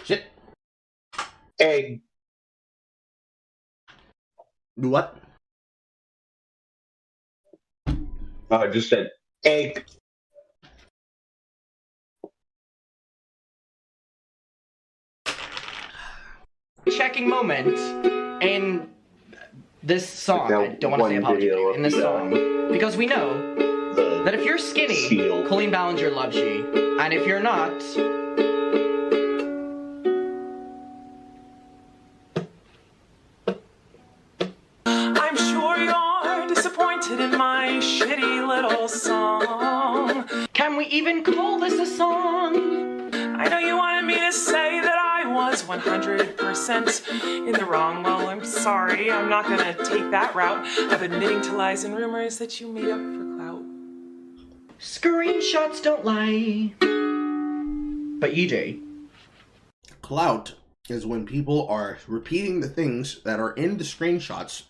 Shit. Egg. What? Oh, I just said egg. Checking moment in this song. I don't want to say apology in this song, because we know that if you're skinny, Colleen Ballinger loves you, and if you're not, I'm sure you're disappointed in my shitty little song. Can we even call this a song? I know you wanted me to say that I was 100% in the wrong. Well, I'm sorry. I'm not gonna take that route of admitting to lies and rumors that you made up for clout. Screenshots don't lie. But you do. Clout is when people are repeating the things that are in the screenshots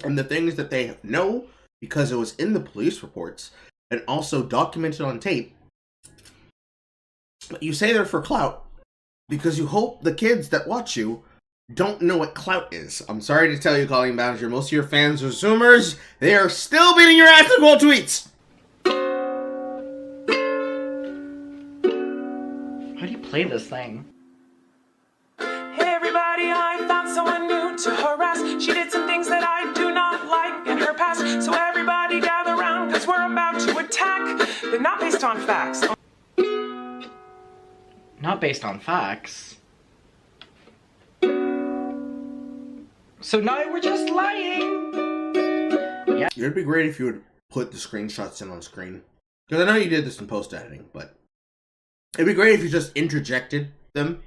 and the things that they know because it was in the police reports and also documented on tape. You say they're for clout because you hope the kids that watch you don't know what clout is. I'm sorry to tell you, Colleen Ballinger, most of your fans are Zoomers. They are still beating your ass to quote tweets. How do you play this thing? Hey everybody, I found someone new to harass. She did some things that I do not like in her past. So everybody gather round, cause we're about to attack. But not based on facts. Not based on facts. So now we're just lying. Yeah. It'd be great if you would put the screenshots in on screen. Because I know you did this in post-editing, but it'd be great if you just interjected them.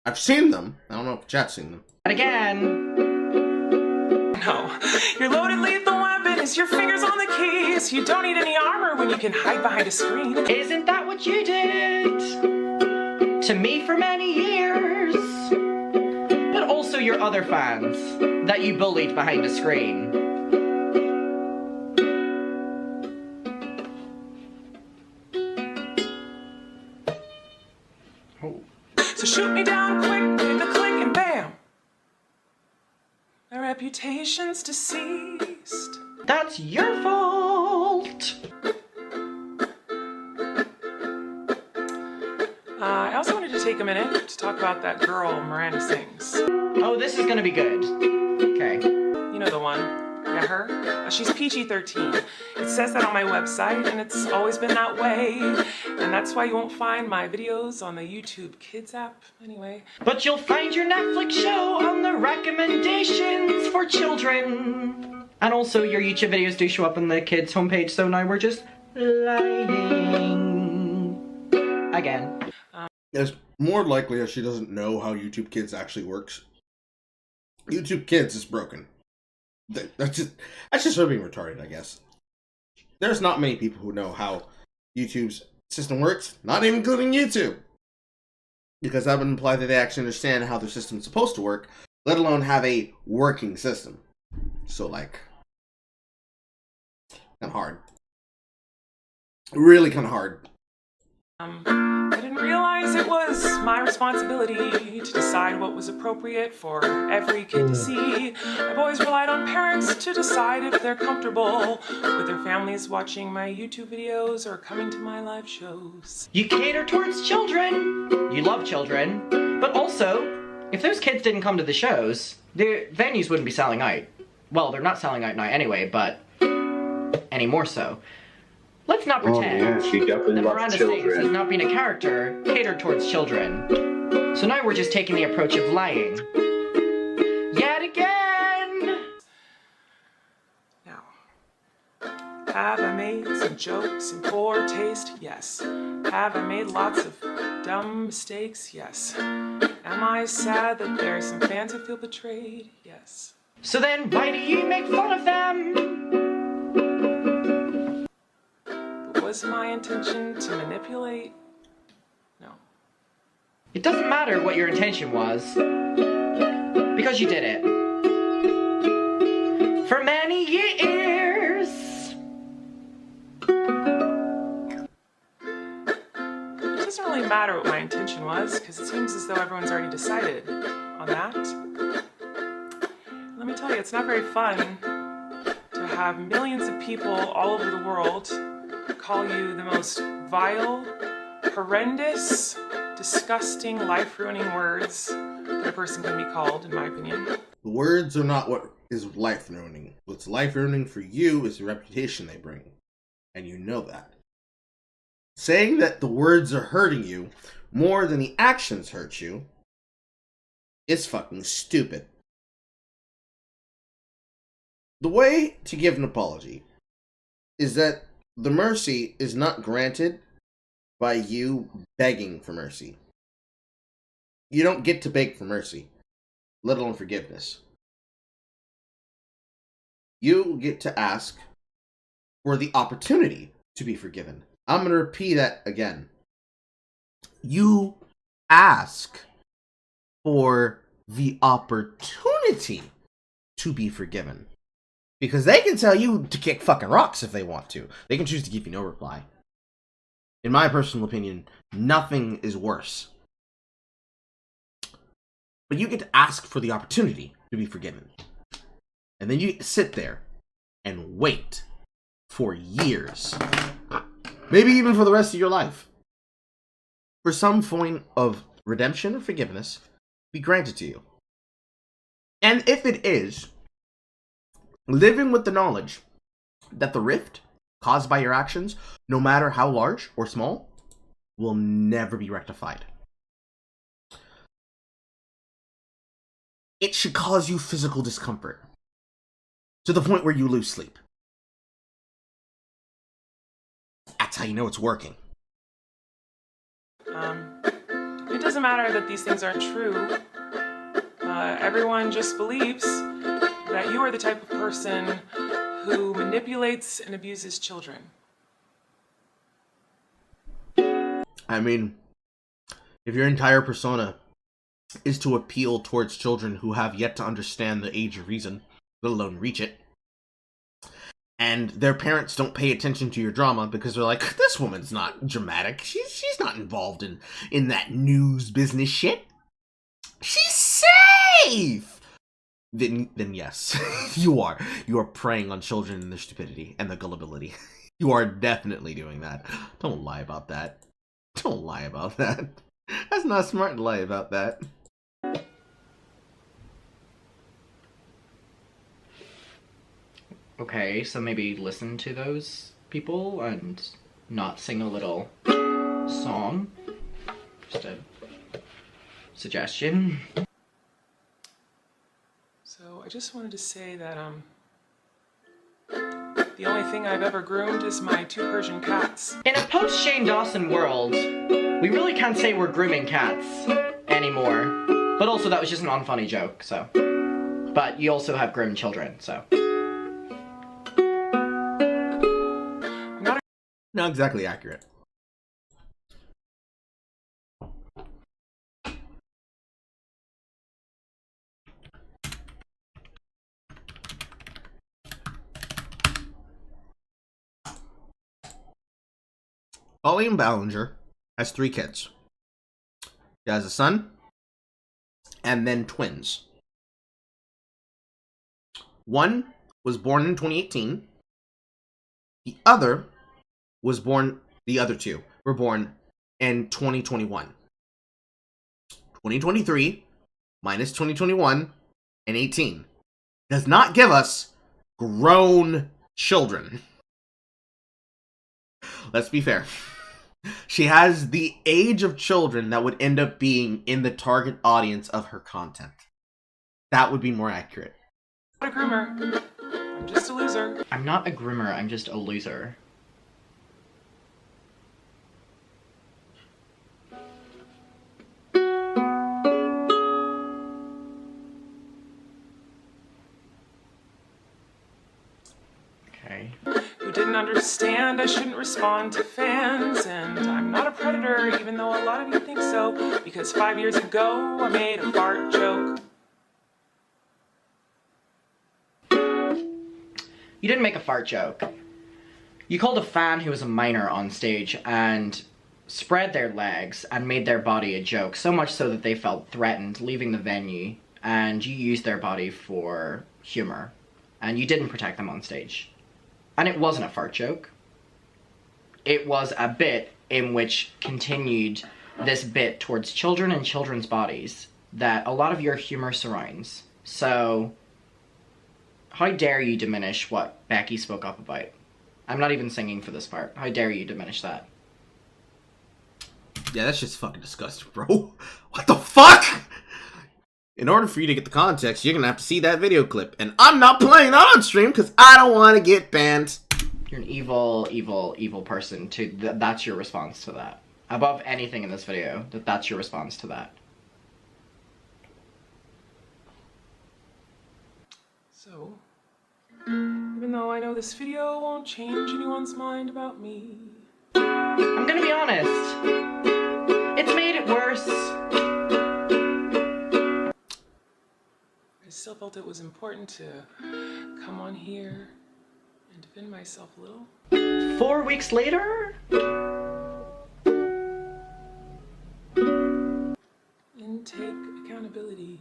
I've seen them. I don't know if chat's seen them. And again. No, your loaded lethal weapon is your fingers on the keys. You don't need any armor when you can hide behind a screen. Isn't that what you did to me for many years? But also your other fans that you bullied behind a screen. So shoot me down quick, hit the click and bam. My reputation's deceased. That's your fault. I also wanted to take a minute to talk about that girl Miranda sings. Oh, this is gonna be good. Okay. You know the one. Yeah, her. She's PG-13. It says that on my website, and it's always been that way. And that's why you won't find my videos on the YouTube Kids app, anyway. But you'll find your Netflix show on the recommendations for children. And also your YouTube videos do show up on the kids homepage, so now we're just lying. Again. It's more likely that she doesn't know how YouTube Kids actually works. YouTube Kids is broken. That's just her being retarded, I guess. There's not many people who know how YouTube's system works, not even including YouTube. Because that would imply that they actually understand how their system's supposed to work, let alone have a working system. So, like, kind of hard. Really kind of hard. I didn't realize it it was my responsibility to decide what was appropriate for every kid to see. I've always relied on parents to decide if they're comfortable with their families watching my YouTube videos or coming to my live shows. You cater towards children. You love children. But also, if those kids didn't come to the shows, the venues wouldn't be selling out. Well, they're not selling out now anyway, but any more so. Let's not pretend yeah, she definitely that loves Miranda children. Sings has not been a character catered towards children. So now we're just taking the approach of lying. Yet again! Now, have I made some jokes in poor taste? Yes. Have I made lots of dumb mistakes? Yes. Am I sad that there are some fans who feel betrayed? Yes. So then, why do you make fun of them? Was my intention to manipulate? No. It doesn't matter what your intention was, because you did it. For many years. It doesn't really matter what my intention was, because it seems as though everyone's already decided on that. Let me tell you, it's not very fun to have millions of people all over the world call you the most vile, horrendous, disgusting, life-ruining words that a person can be called, in my opinion. The words are not what is life-ruining. What's life-ruining for you is the reputation they bring. And you know that. Saying that the words are hurting you more than the actions hurt you is fucking stupid. The way to give an apology is that the mercy is not granted by you begging for mercy. You don't get to beg for mercy, let alone forgiveness. You get to ask for the opportunity to be forgiven. I'm going to repeat that again. You ask for the opportunity to be forgiven. Because they can tell you to kick fucking rocks if they want to. They can choose to give you no reply. In my personal opinion, nothing is worse. But you get to ask for the opportunity to be forgiven. And then you sit there and wait for years. Maybe even for the rest of your life. For some point of redemption or forgiveness to be granted to you. And if it is, living with the knowledge that the rift caused by your actions, no matter how large or small, will never be rectified. It should cause you physical discomfort to the point where you lose sleep. That's how you know it's working. It doesn't matter that these things aren't true. Everyone just believes that you are the type of person who manipulates and abuses children. I mean, if your entire persona is to appeal towards children who have yet to understand the age of reason, let alone reach it, and their parents don't pay attention to your drama because they're like, this woman's not dramatic, she's not involved in that news business shit, she's safe, then yes, you are preying on children and their stupidity and their gullibility. You are definitely doing that. Don't lie about that. Don't lie about that. That's not smart to lie about that. Okay, so maybe listen to those people and not sing a little song. Just a suggestion. So I just wanted to say that the only thing I've ever groomed is my 2 Persian cats. In a post-Shane Dawson world, we really can't say we're grooming cats anymore. But also that was just an unfunny joke, so. But you also have groomed children, so. Not exactly accurate. Colleen Ballinger has 3 kids. She has a son, and then twins. One was born in 2018. The other the other two were born in 2021. 2023 minus 2021 and 18 does not give us grown children. Let's be fair. She has the age of children that would end up being in the target audience of her content. That would be more accurate. I'm not a groomer. I'm just a loser. I'm not a groomer, I'm just a loser. Okay. Who didn't understand I shouldn't respond to fans, and I'm not a predator even though a lot of you think so, because 5 years ago I made a fart joke. You didn't make a fart joke. You called a fan who was a minor on stage and spread their legs and made their body a joke, so much so that they felt threatened leaving the venue, and you used their body for humor, and you didn't protect them on stage. And it wasn't a fart joke. It was a bit in which continued this bit towards children and children's bodies that a lot of your humor surrounds. So, how dare you diminish what Becky spoke up about? I'm not even singing for this part. How dare you diminish that? Yeah, that's just fucking disgusting, bro. What the fuck? In order for you to get the context, you're gonna have to see that video clip. And I'm not playing that on stream because I don't want to get banned. You're an evil, evil, evil person. That's your response to that. Above anything in this video, that's your response to that. So, even though I know this video won't change anyone's mind about me, I'm gonna be honest. It's made it worse. I still felt it was important to come on here and defend myself a little. 4 weeks later? And take accountability.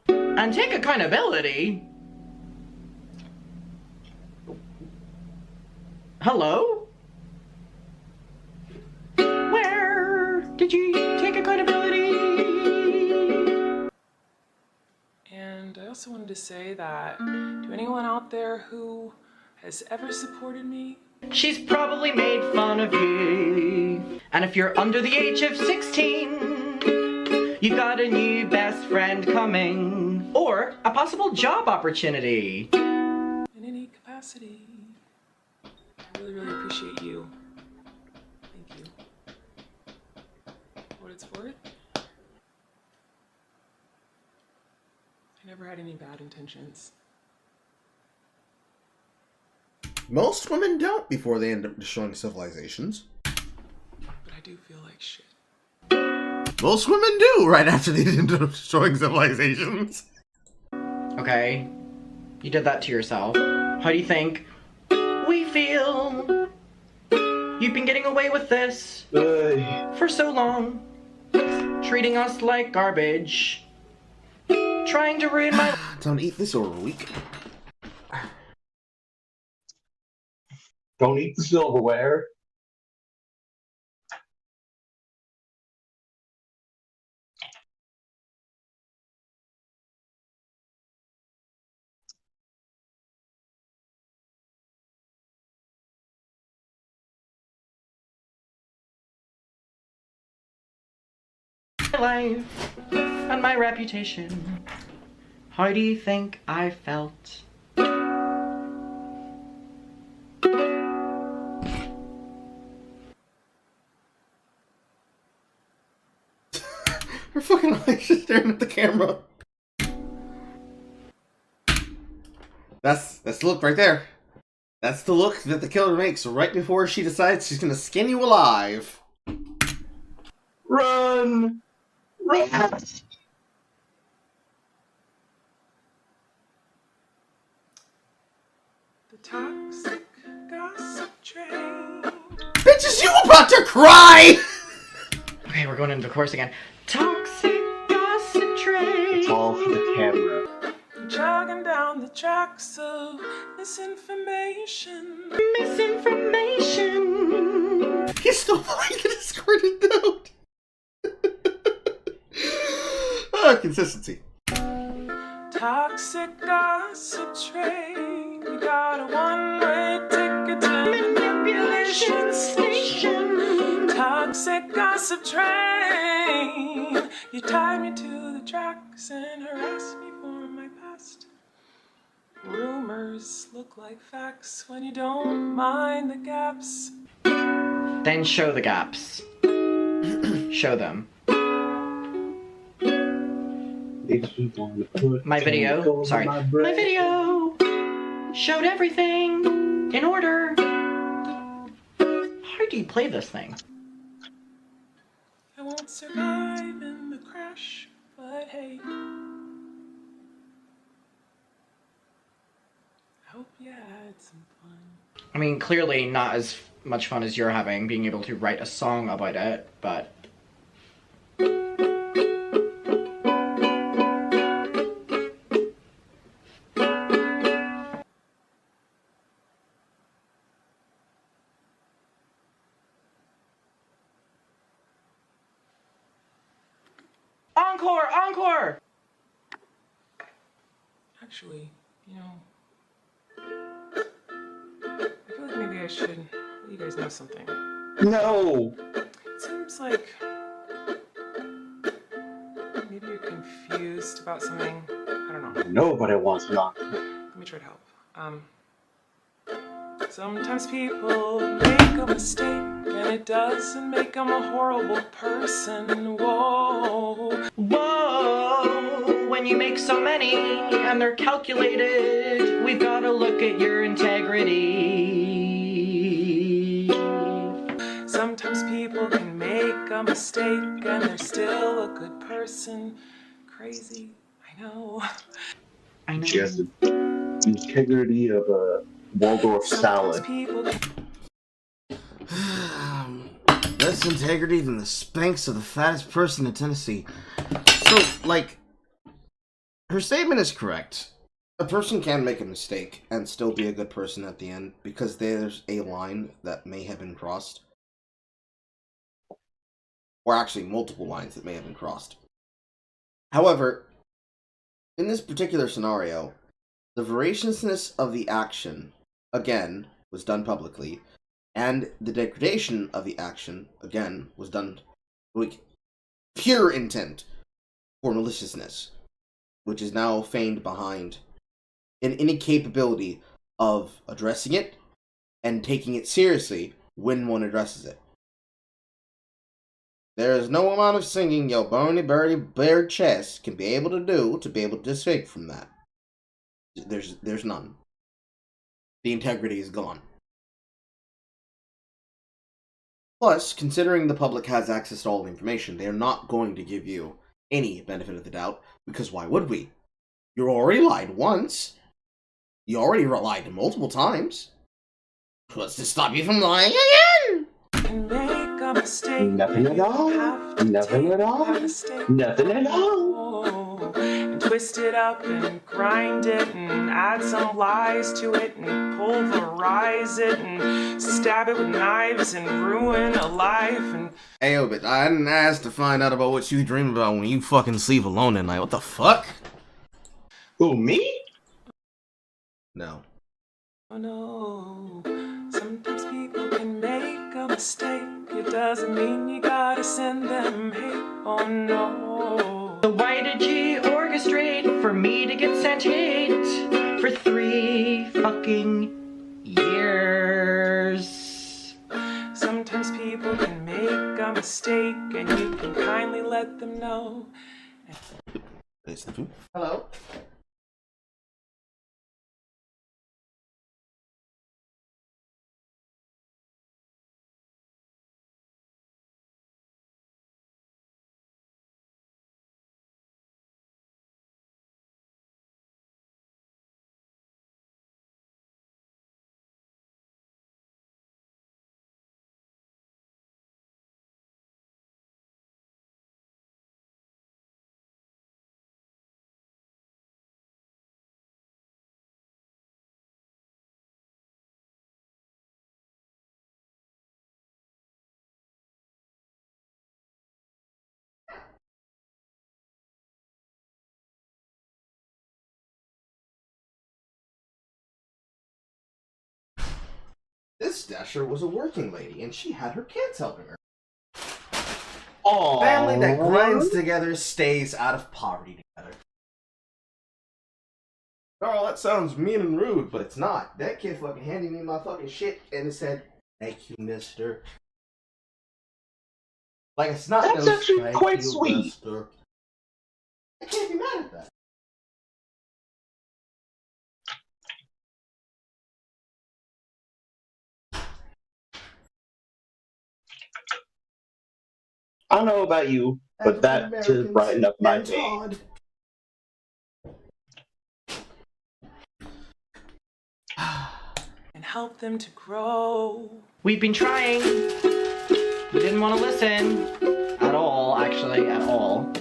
And take accountability? Hello? Where did you take accountability? And I also wanted to say that to anyone out there who has ever supported me, She's probably made fun of you. And if you're under the age of 16, you've got a new best friend coming. Or a possible job opportunity. in any capacity, I really, really appreciate you. Thank you. For what it's worth, I never had any bad intentions. Most women don't before they end up destroying civilizations. But I do feel like shit. Most women do right after they end up destroying civilizations. Okay, you did that to yourself. How do you think we feel? You've been getting away with this for so long, treating us like garbage, trying to ruin my... Don't eat this over a week. Don't eat the silverware. life and my reputation. How do you think I felt? Her fucking eyes just staring at the camera. That's the look right there. That's the look that the killer makes right before she decides she's gonna skin you alive. Run! Run! The toxic gossip train. Bitch, is you about to cry? Okay, we're going into the chorus again. Toxic gossip train. It's all for the camera. Jogging down the tracks of misinformation. Misinformation. He's still playing the discordant note. Consistency. Toxic gossip train. You got a one-way ticket to manipulation station. Toxic gossip train. You tied me to the tracks and harassed me for my past. Rumors look like facts when you don't mind the gaps. Then show the gaps. Show them. My video, sorry. My video showed everything in order. How do you play this thing? I won't survive in the crash, but hey. I hope you had some fun. I mean, clearly not as much fun as you're having, being able to write a song about it, but... Encore! Encore! Actually, you know, I feel like maybe I should let you guys know something. No! It seems like maybe you're confused about something. I don't know. Nobody wants not. Let me try to help. Sometimes people make a mistake and it doesn't make them a horrible person. Whoa. Whoa, when you make so many and they're calculated, we've got to look at your integrity. Sometimes people can make a mistake and they're still a good person. Crazy, I know. I know. She has the integrity of a Waldorf salad. Less integrity than the Spanx of the fattest person in Tennessee. So, like, her statement is correct. A person can make a mistake and still be a good person at the end because there's a line that may have been crossed. Or actually, multiple lines that may have been crossed. However, in this particular scenario, the voraciousness of the action, again, was done publicly, and the degradation of the action, again, was done with pure intent for maliciousness, which is now feigned behind an incapability of addressing it and taking it seriously when one addresses it. There is no amount of singing your bony, birdie, bare chest can be able to do to be able to escape from that. There's none. The integrity is gone. Plus, considering the public has access to all the information, they are not going to give you any benefit of the doubt, because why would we? You already lied once. You already lied multiple times. What's to stop you from lying again? Make a mistake. Nothing at all. Nothing at all. Nothing at all. And twist it up and grind it and add some lies to it and pulverize it and stab it with knives and ruin a life and... Ayo, but I didn't ask to find out about what you dream about when you fucking sleep alone at night. What the fuck? Who, me? No. Oh no, sometimes people can make a mistake. It doesn't mean you gotta send them hate. Oh no. So why did you orchestrate for me to get sent hate for 3 fucking years? Sometimes people can make a mistake and you can kindly let them know. Hello? This Dasher was a working lady, and she had her kids helping her. Oh, Family that grinds together stays out of poverty together. Carl, that sounds mean and rude, but it's not. That kid fucking handed me my fucking shit and said, "Thank you, mister." Like, it's not. That's no, actually quite sweet. Mister. I can't be mad at that. I don't know about you, but that just brightened up my day. And help them to grow. We've been trying. You didn't want to listen. At all, actually, at all.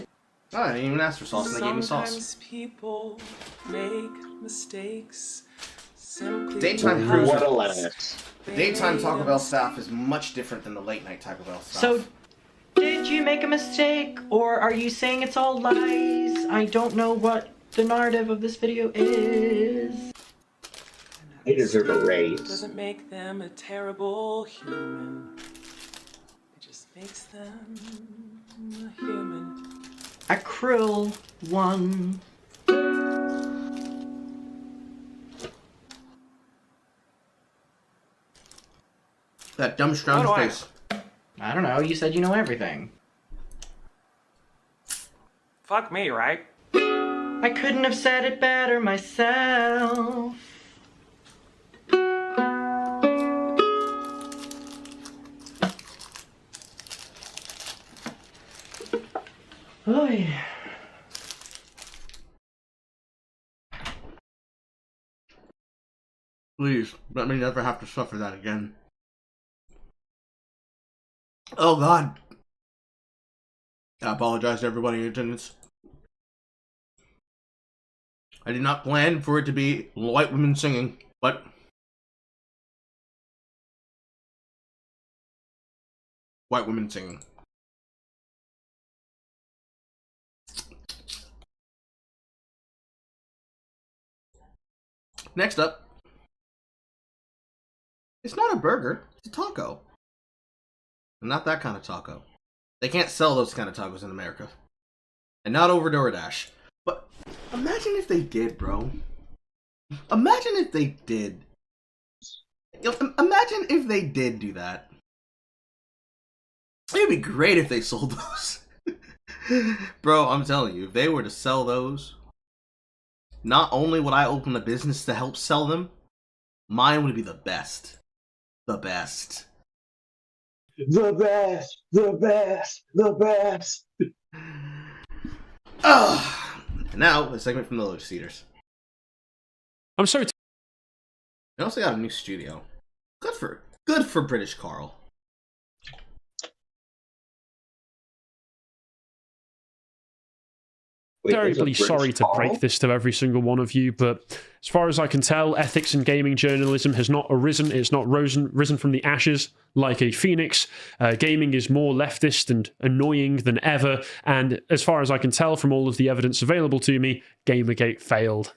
I didn't even ask for sauce, and they gave me sauce. Sometimes people make mistakes. Simply Daytime What a cruiser. laugh. The daytime Taco Bell staff is much different than the late night Taco Bell staff. So, did you make a mistake, or are you saying it's all lies? I don't know what the narrative of this video is. They deserve a raise. doesn't make them a terrible human. It just makes them a human. A cruel one. That dumb scrounge How do I- face. I don't know, you said you know everything. Fuck me, right? I couldn't have said it better myself. Oy. Please, let me never have to suffer that again. Oh God. I apologize to everybody in attendance. I did not plan for it to be white women singing, but white women singing. Next up, it's not a burger, it's a taco. And not that kind of taco. They can't sell those kind of tacos in America. And not over DoorDash. But imagine if they did, bro. Imagine if they did. Imagine if they did do that. It'd be great if they sold those. Bro, I'm telling you, if they were to sell those, not only would I open a business to help sell them, mine would be the best. The best. The best, the best, the best. And now, a segment from the Lotus Eaters. I'm sorry. They also got a new studio. Good for British Carl. Terribly sorry to break this to every single one of you, but as far as I can tell, ethics in gaming journalism has not arisen. It's not risen from the ashes like a phoenix. Gaming is more leftist and annoying than ever. And as far as I can tell from all of the evidence available to me, Gamergate failed.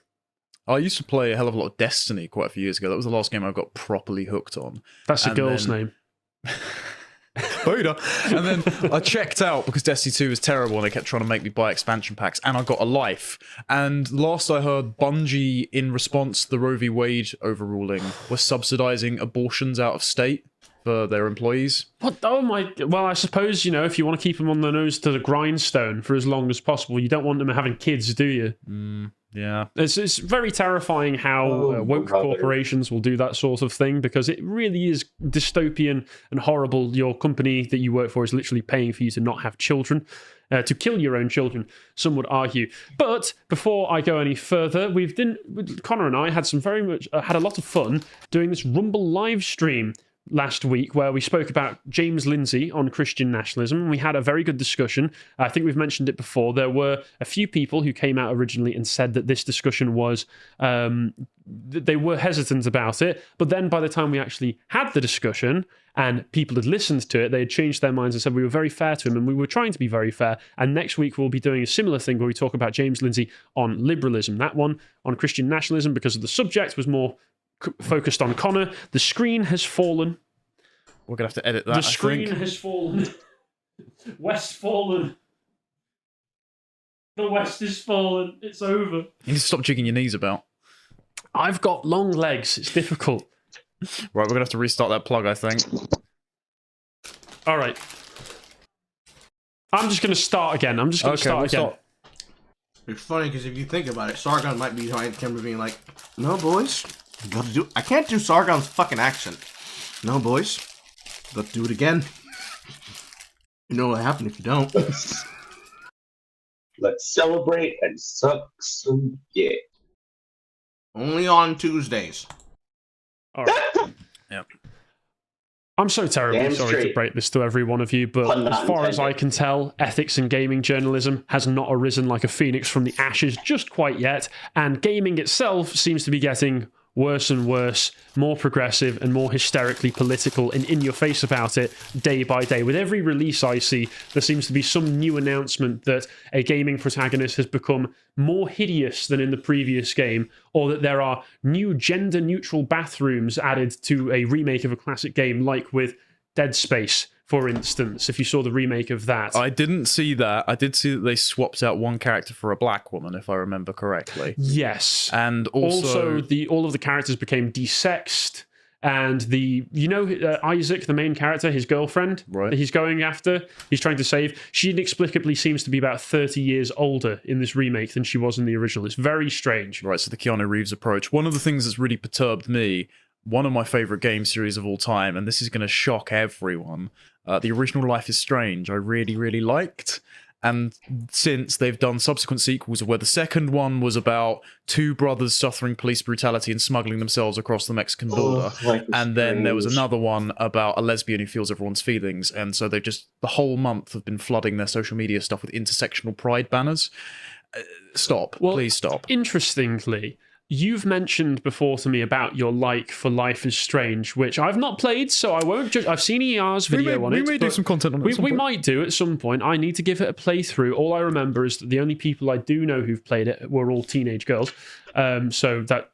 I used to play a hell of a lot of Destiny quite a few years ago. That was the last game I got properly hooked on. That's a girl's name. Buddha. And then I checked out because Destiny 2 was terrible and they kept trying to make me buy expansion packs, and I got a life. And last I heard, Bungie, in response to the Roe v. Wade overruling, was subsidizing abortions out of state for their employees. What? Oh my... Well, I suppose, you know, if you want to keep them on the nose to the grindstone for as long as possible, you don't want them having kids, do you? Yeah. It's very terrifying how woke corporations will do that sort of thing, because it really is dystopian and horrible. Your company that you work for is literally paying for you to not have children, to kill your own children, some would argue. But before I go any further, Connor and I had had a lot of fun doing this Rumble live stream last week where we spoke about James Lindsay on Christian nationalism, and we had a very good discussion. I think we've mentioned it before. There were a few people who came out originally and said that this discussion was they were hesitant about it, but then by the time we actually had the discussion and people had listened to it, they had changed their minds and said we were very fair to him, and we were trying to be very fair. And next week we'll be doing a similar thing where we talk about James Lindsay on liberalism. That one on Christian nationalism, because of the subject, was more focused on Connor. The screen has fallen. We're going to have to edit that, The screen has fallen. West fallen. The West is fallen. It's over. You need to stop jigging your knees about. I've got long legs. It's difficult. Right, we're going to have to restart that plug, I think. All right. I'm just going to start again. I'm just going to start again. It's funny because if you think about it, Sargon might be behind the camera being like, "No, boys, you gotta do. I can't do Sargon's fucking accent. No, boys, let's do it again. You know what'll happen if you don't." Let's celebrate and suck some dick. Only on Tuesdays. All right. Yep. I'm so terribly sorry to break this to every one of you, but as far as I can tell, ethics in gaming journalism has not arisen like a phoenix from the ashes just quite yet, and gaming itself seems to be getting worse and worse, more progressive and more hysterically political and in your face about it day by day. With every release I see, there seems to be some new announcement that a gaming protagonist has become more hideous than in the previous game, or that there are new gender-neutral bathrooms added to a remake of a classic game, like with Dead Space, for instance, if you saw the remake of that. I didn't see that. I did see that they swapped out one character for a black woman, if I remember correctly. Yes. And also all of the characters became desexed, and Isaac, the main character, his girlfriend that he's going after, he's trying to save, she inexplicably seems to be about 30 years older in this remake than she was in the original. It's very strange. Right, so the Keanu Reeves approach. One of the things that's really perturbed me, one of my favourite game series of all time, and this is going to shock everyone, the original Life is Strange, I really, really liked. And since they've done subsequent sequels where the second one was about two brothers suffering police brutality and smuggling themselves across the Mexican border. And then there was another one about a lesbian who feels everyone's feelings. And so they've just, the whole month, have been flooding their social media stuff with intersectional pride banners. Stop. Please stop. Interestingly, you've mentioned before to me about your like for Life is Strange, which I've not played, so I won't judge. I've seen ER's video on it. We may do some content on it. We might do at some point. I need to give it a playthrough. All I remember is that the only people I do know who've played it were all teenage girls. So that,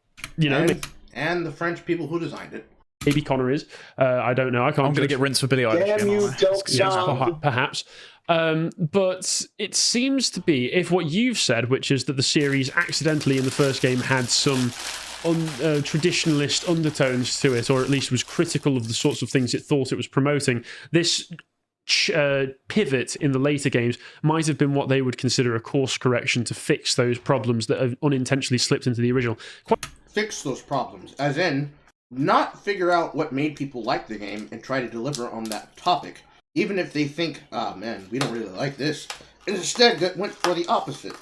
And the French people who designed it. Maybe Connor is. I don't know. I can't. I'm going to get rinsed for Billie Eilish. Perhaps. But it seems to be, if what you've said, which is that the series accidentally in the first game had some traditionalist undertones to it, or at least was critical of the sorts of things it thought it was promoting, this pivot in the later games might have been what they would consider a course correction to fix those problems that have unintentionally slipped into the original. Fix those problems, as in, not figure out what made people like the game and try to deliver on that topic. Even if they think, oh man, we don't really like this. And instead, went for the opposite.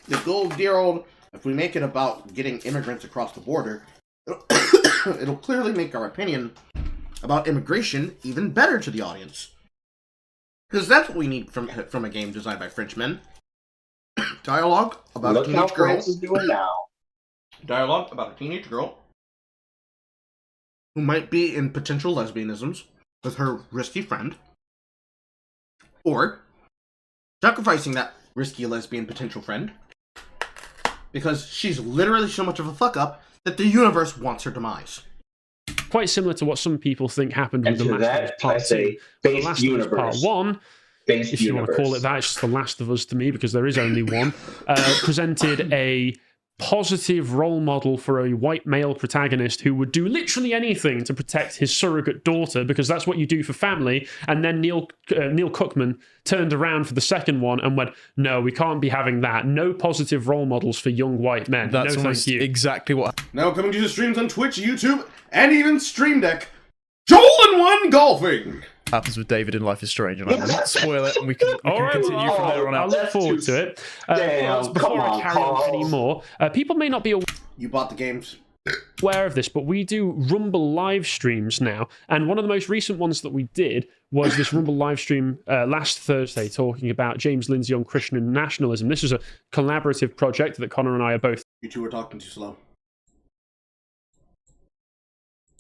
The good dear old, if we make it about getting immigrants across the border, it'll clearly make our opinion about immigration even better to the audience. Because that's what we need from a game designed by Frenchmen. Dialogue about a teenage girl. France is doing now. Dialogue about a teenage girl who might be in potential lesbianisms with her risky friend, or sacrificing that risky lesbian potential friend because she's literally so much of a fuck up that the universe wants her demise. Quite similar to what some people think happened with The Last of Us Part 2. The Last of Us Part 1, if you want to call it that, it's just The Last of Us to me because there is only one, presented a positive role model for a white male protagonist who would do literally anything to protect his surrogate daughter, because that's what you do for family. And then Neil Cookman turned around for the second one and went, no, we can't be having that. No positive role models for young white men. That's no, thank you. Exactly what... Now coming to your streams on Twitch, YouTube, and even Stream Deck, Joel and One Golfing! Happens with David in Life is Strange, and I will not spoil it, and we can continue from there on out. I look forward to it. Before I carry on anymore, people may not be aware. You bought the games. Aware of this, but we do Rumble live streams now, and one of the most recent ones that we did was this Rumble live stream last Thursday talking about James Lindsay on Christian nationalism. This was a collaborative project that Connor and I are both... You two are talking too slow.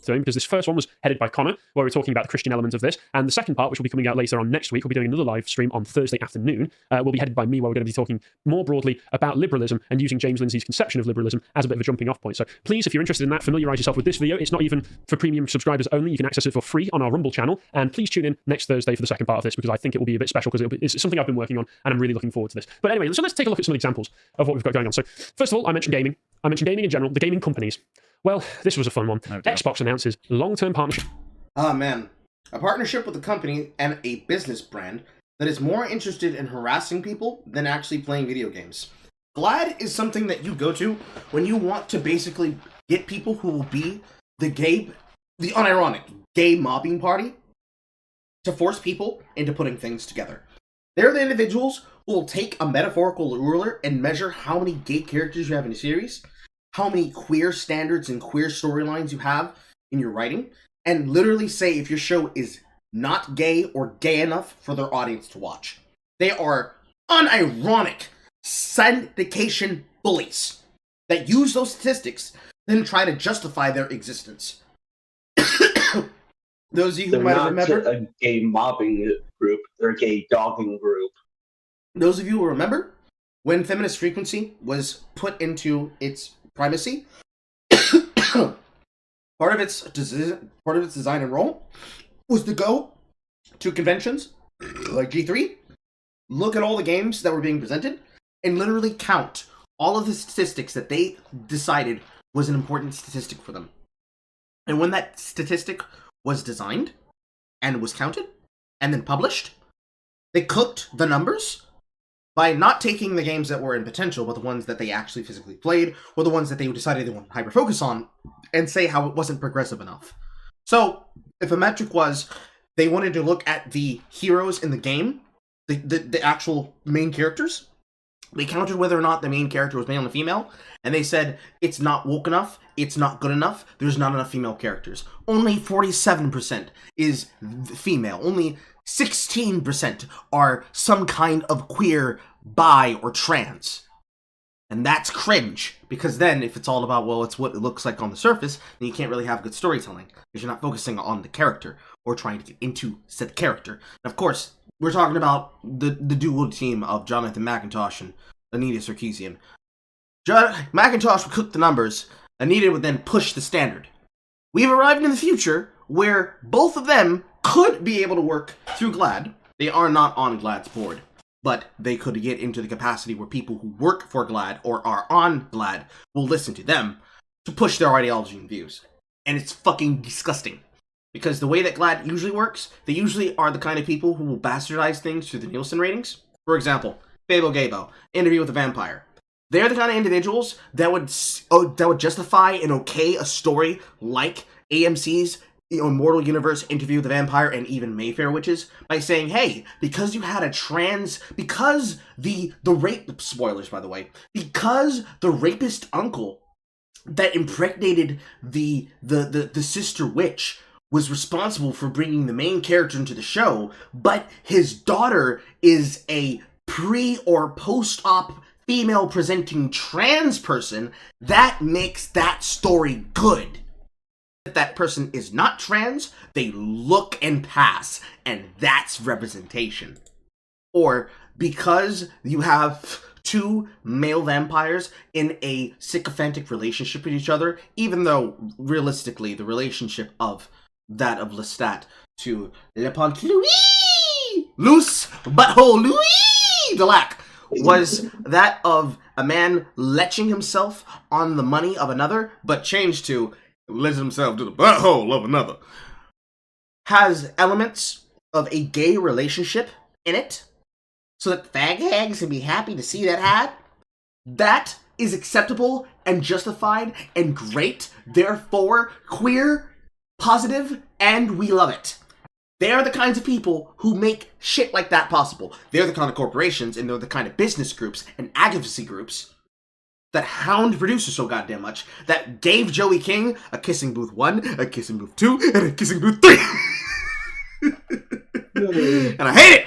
doing, because this first one was headed by Connor, where we're talking about the Christian element of this, and the second part, which will be coming out later on next week, we'll be doing another live stream on Thursday afternoon, will be headed by me, where we're going to be talking more broadly about liberalism and using James Lindsay's conception of liberalism as a bit of a jumping off point. So please, if you're interested in that, familiarise yourself with this video. It's not even for premium subscribers only. You can access it for free on our Rumble channel, and please tune in next Thursday for the second part of this, because I think it will be a bit special, because it's something I've been working on, and I'm really looking forward to this. But anyway, so let's take a look at some examples of what we've got going on. So first of all, I mentioned gaming. I mentioned gaming in general, the gaming companies. Well, this was a fun one. Xbox announces long-term partnership. Ah, man. A partnership with a company and a business brand that is more interested in harassing people than actually playing video games. Glad is something that you go to when you want to basically get people who will be the unironic gay mobbing party to force people into putting things together. They're the individuals who will take a metaphorical ruler and measure how many gay characters you have in a series, how many queer standards and queer storylines you have in your writing, and literally say if your show is not gay or gay enough for their audience to watch. They are unironic syndication bullies that use those statistics then try to justify their existence. Those of you who might have remembered, a gay mobbing group, they're a gay dogging group. Those of you who remember when feminist frequency was put into its primacy, part of its design and role was to go to conventions like G3, look at all the games that were being presented, and literally count all of the statistics that they decided was an important statistic for them. And when that statistic was designed and was counted and then published, they cooked the numbers by not taking the games that were in potential, but the ones that they actually physically played, or the ones that they decided they wanted to hyper-focus on, and say how it wasn't progressive enough. So, if a metric was, they wanted to look at the heroes in the game, the actual main characters, they counted whether or not the main character was male or female, and they said, it's not woke enough, it's not good enough, there's not enough female characters. Only 47% is female, only 16% are some kind of queer, bi, or trans. And that's cringe, because then if it's all about, well, it's what it looks like on the surface, then you can't really have good storytelling, because you're not focusing on the character, or trying to get into said character. And of course, we're talking about the duo team of Jonathan McIntosh and Anita Sarkeesian. McIntosh would cook the numbers, Anita would then push the standard. We've arrived in the future where both of them could be able to work through GLAAD. They are not on GLAAD's board, but they could get into the capacity where people who work for GLAAD or are on GLAAD will listen to them to push their ideology and views. And it's fucking disgusting. Because the way that GLAAD usually works, they usually are the kind of people who will bastardize things through the Nielsen ratings. For example, Fabo Gabo, Interview with a Vampire. They're the kind of individuals that would justify and okay a story like AMC's Immortal Universe, Interview with the Vampire, and even Mayfair Witches by saying, hey, because you had a trans, because the rape, spoilers by the way, because the rapist uncle that impregnated the sister witch was responsible for bringing the main character into the show, but his daughter is a pre or post-op female presenting trans person, that makes that story good. If that person is not trans, they look and pass, and that's representation. Or because you have two male vampires in a sycophantic relationship with each other, even though realistically the relationship of that of Lestat to Le Pont Louis, loose butthole Louis Delac, was that of a man leching himself on the money of another, but changed to lets himself to the butthole of another, has elements of a gay relationship in it, so that fag hags can be happy to see that ad. That is acceptable and justified and great, therefore queer, positive, and we love it. They are the kinds of people who make shit like that possible. They're the kind of corporations, and they're the kind of business groups and advocacy groups that hound producers so goddamn much that gave Joey King a Kissing Booth 1, a Kissing Booth 2, and a Kissing Booth 3. And I hate it!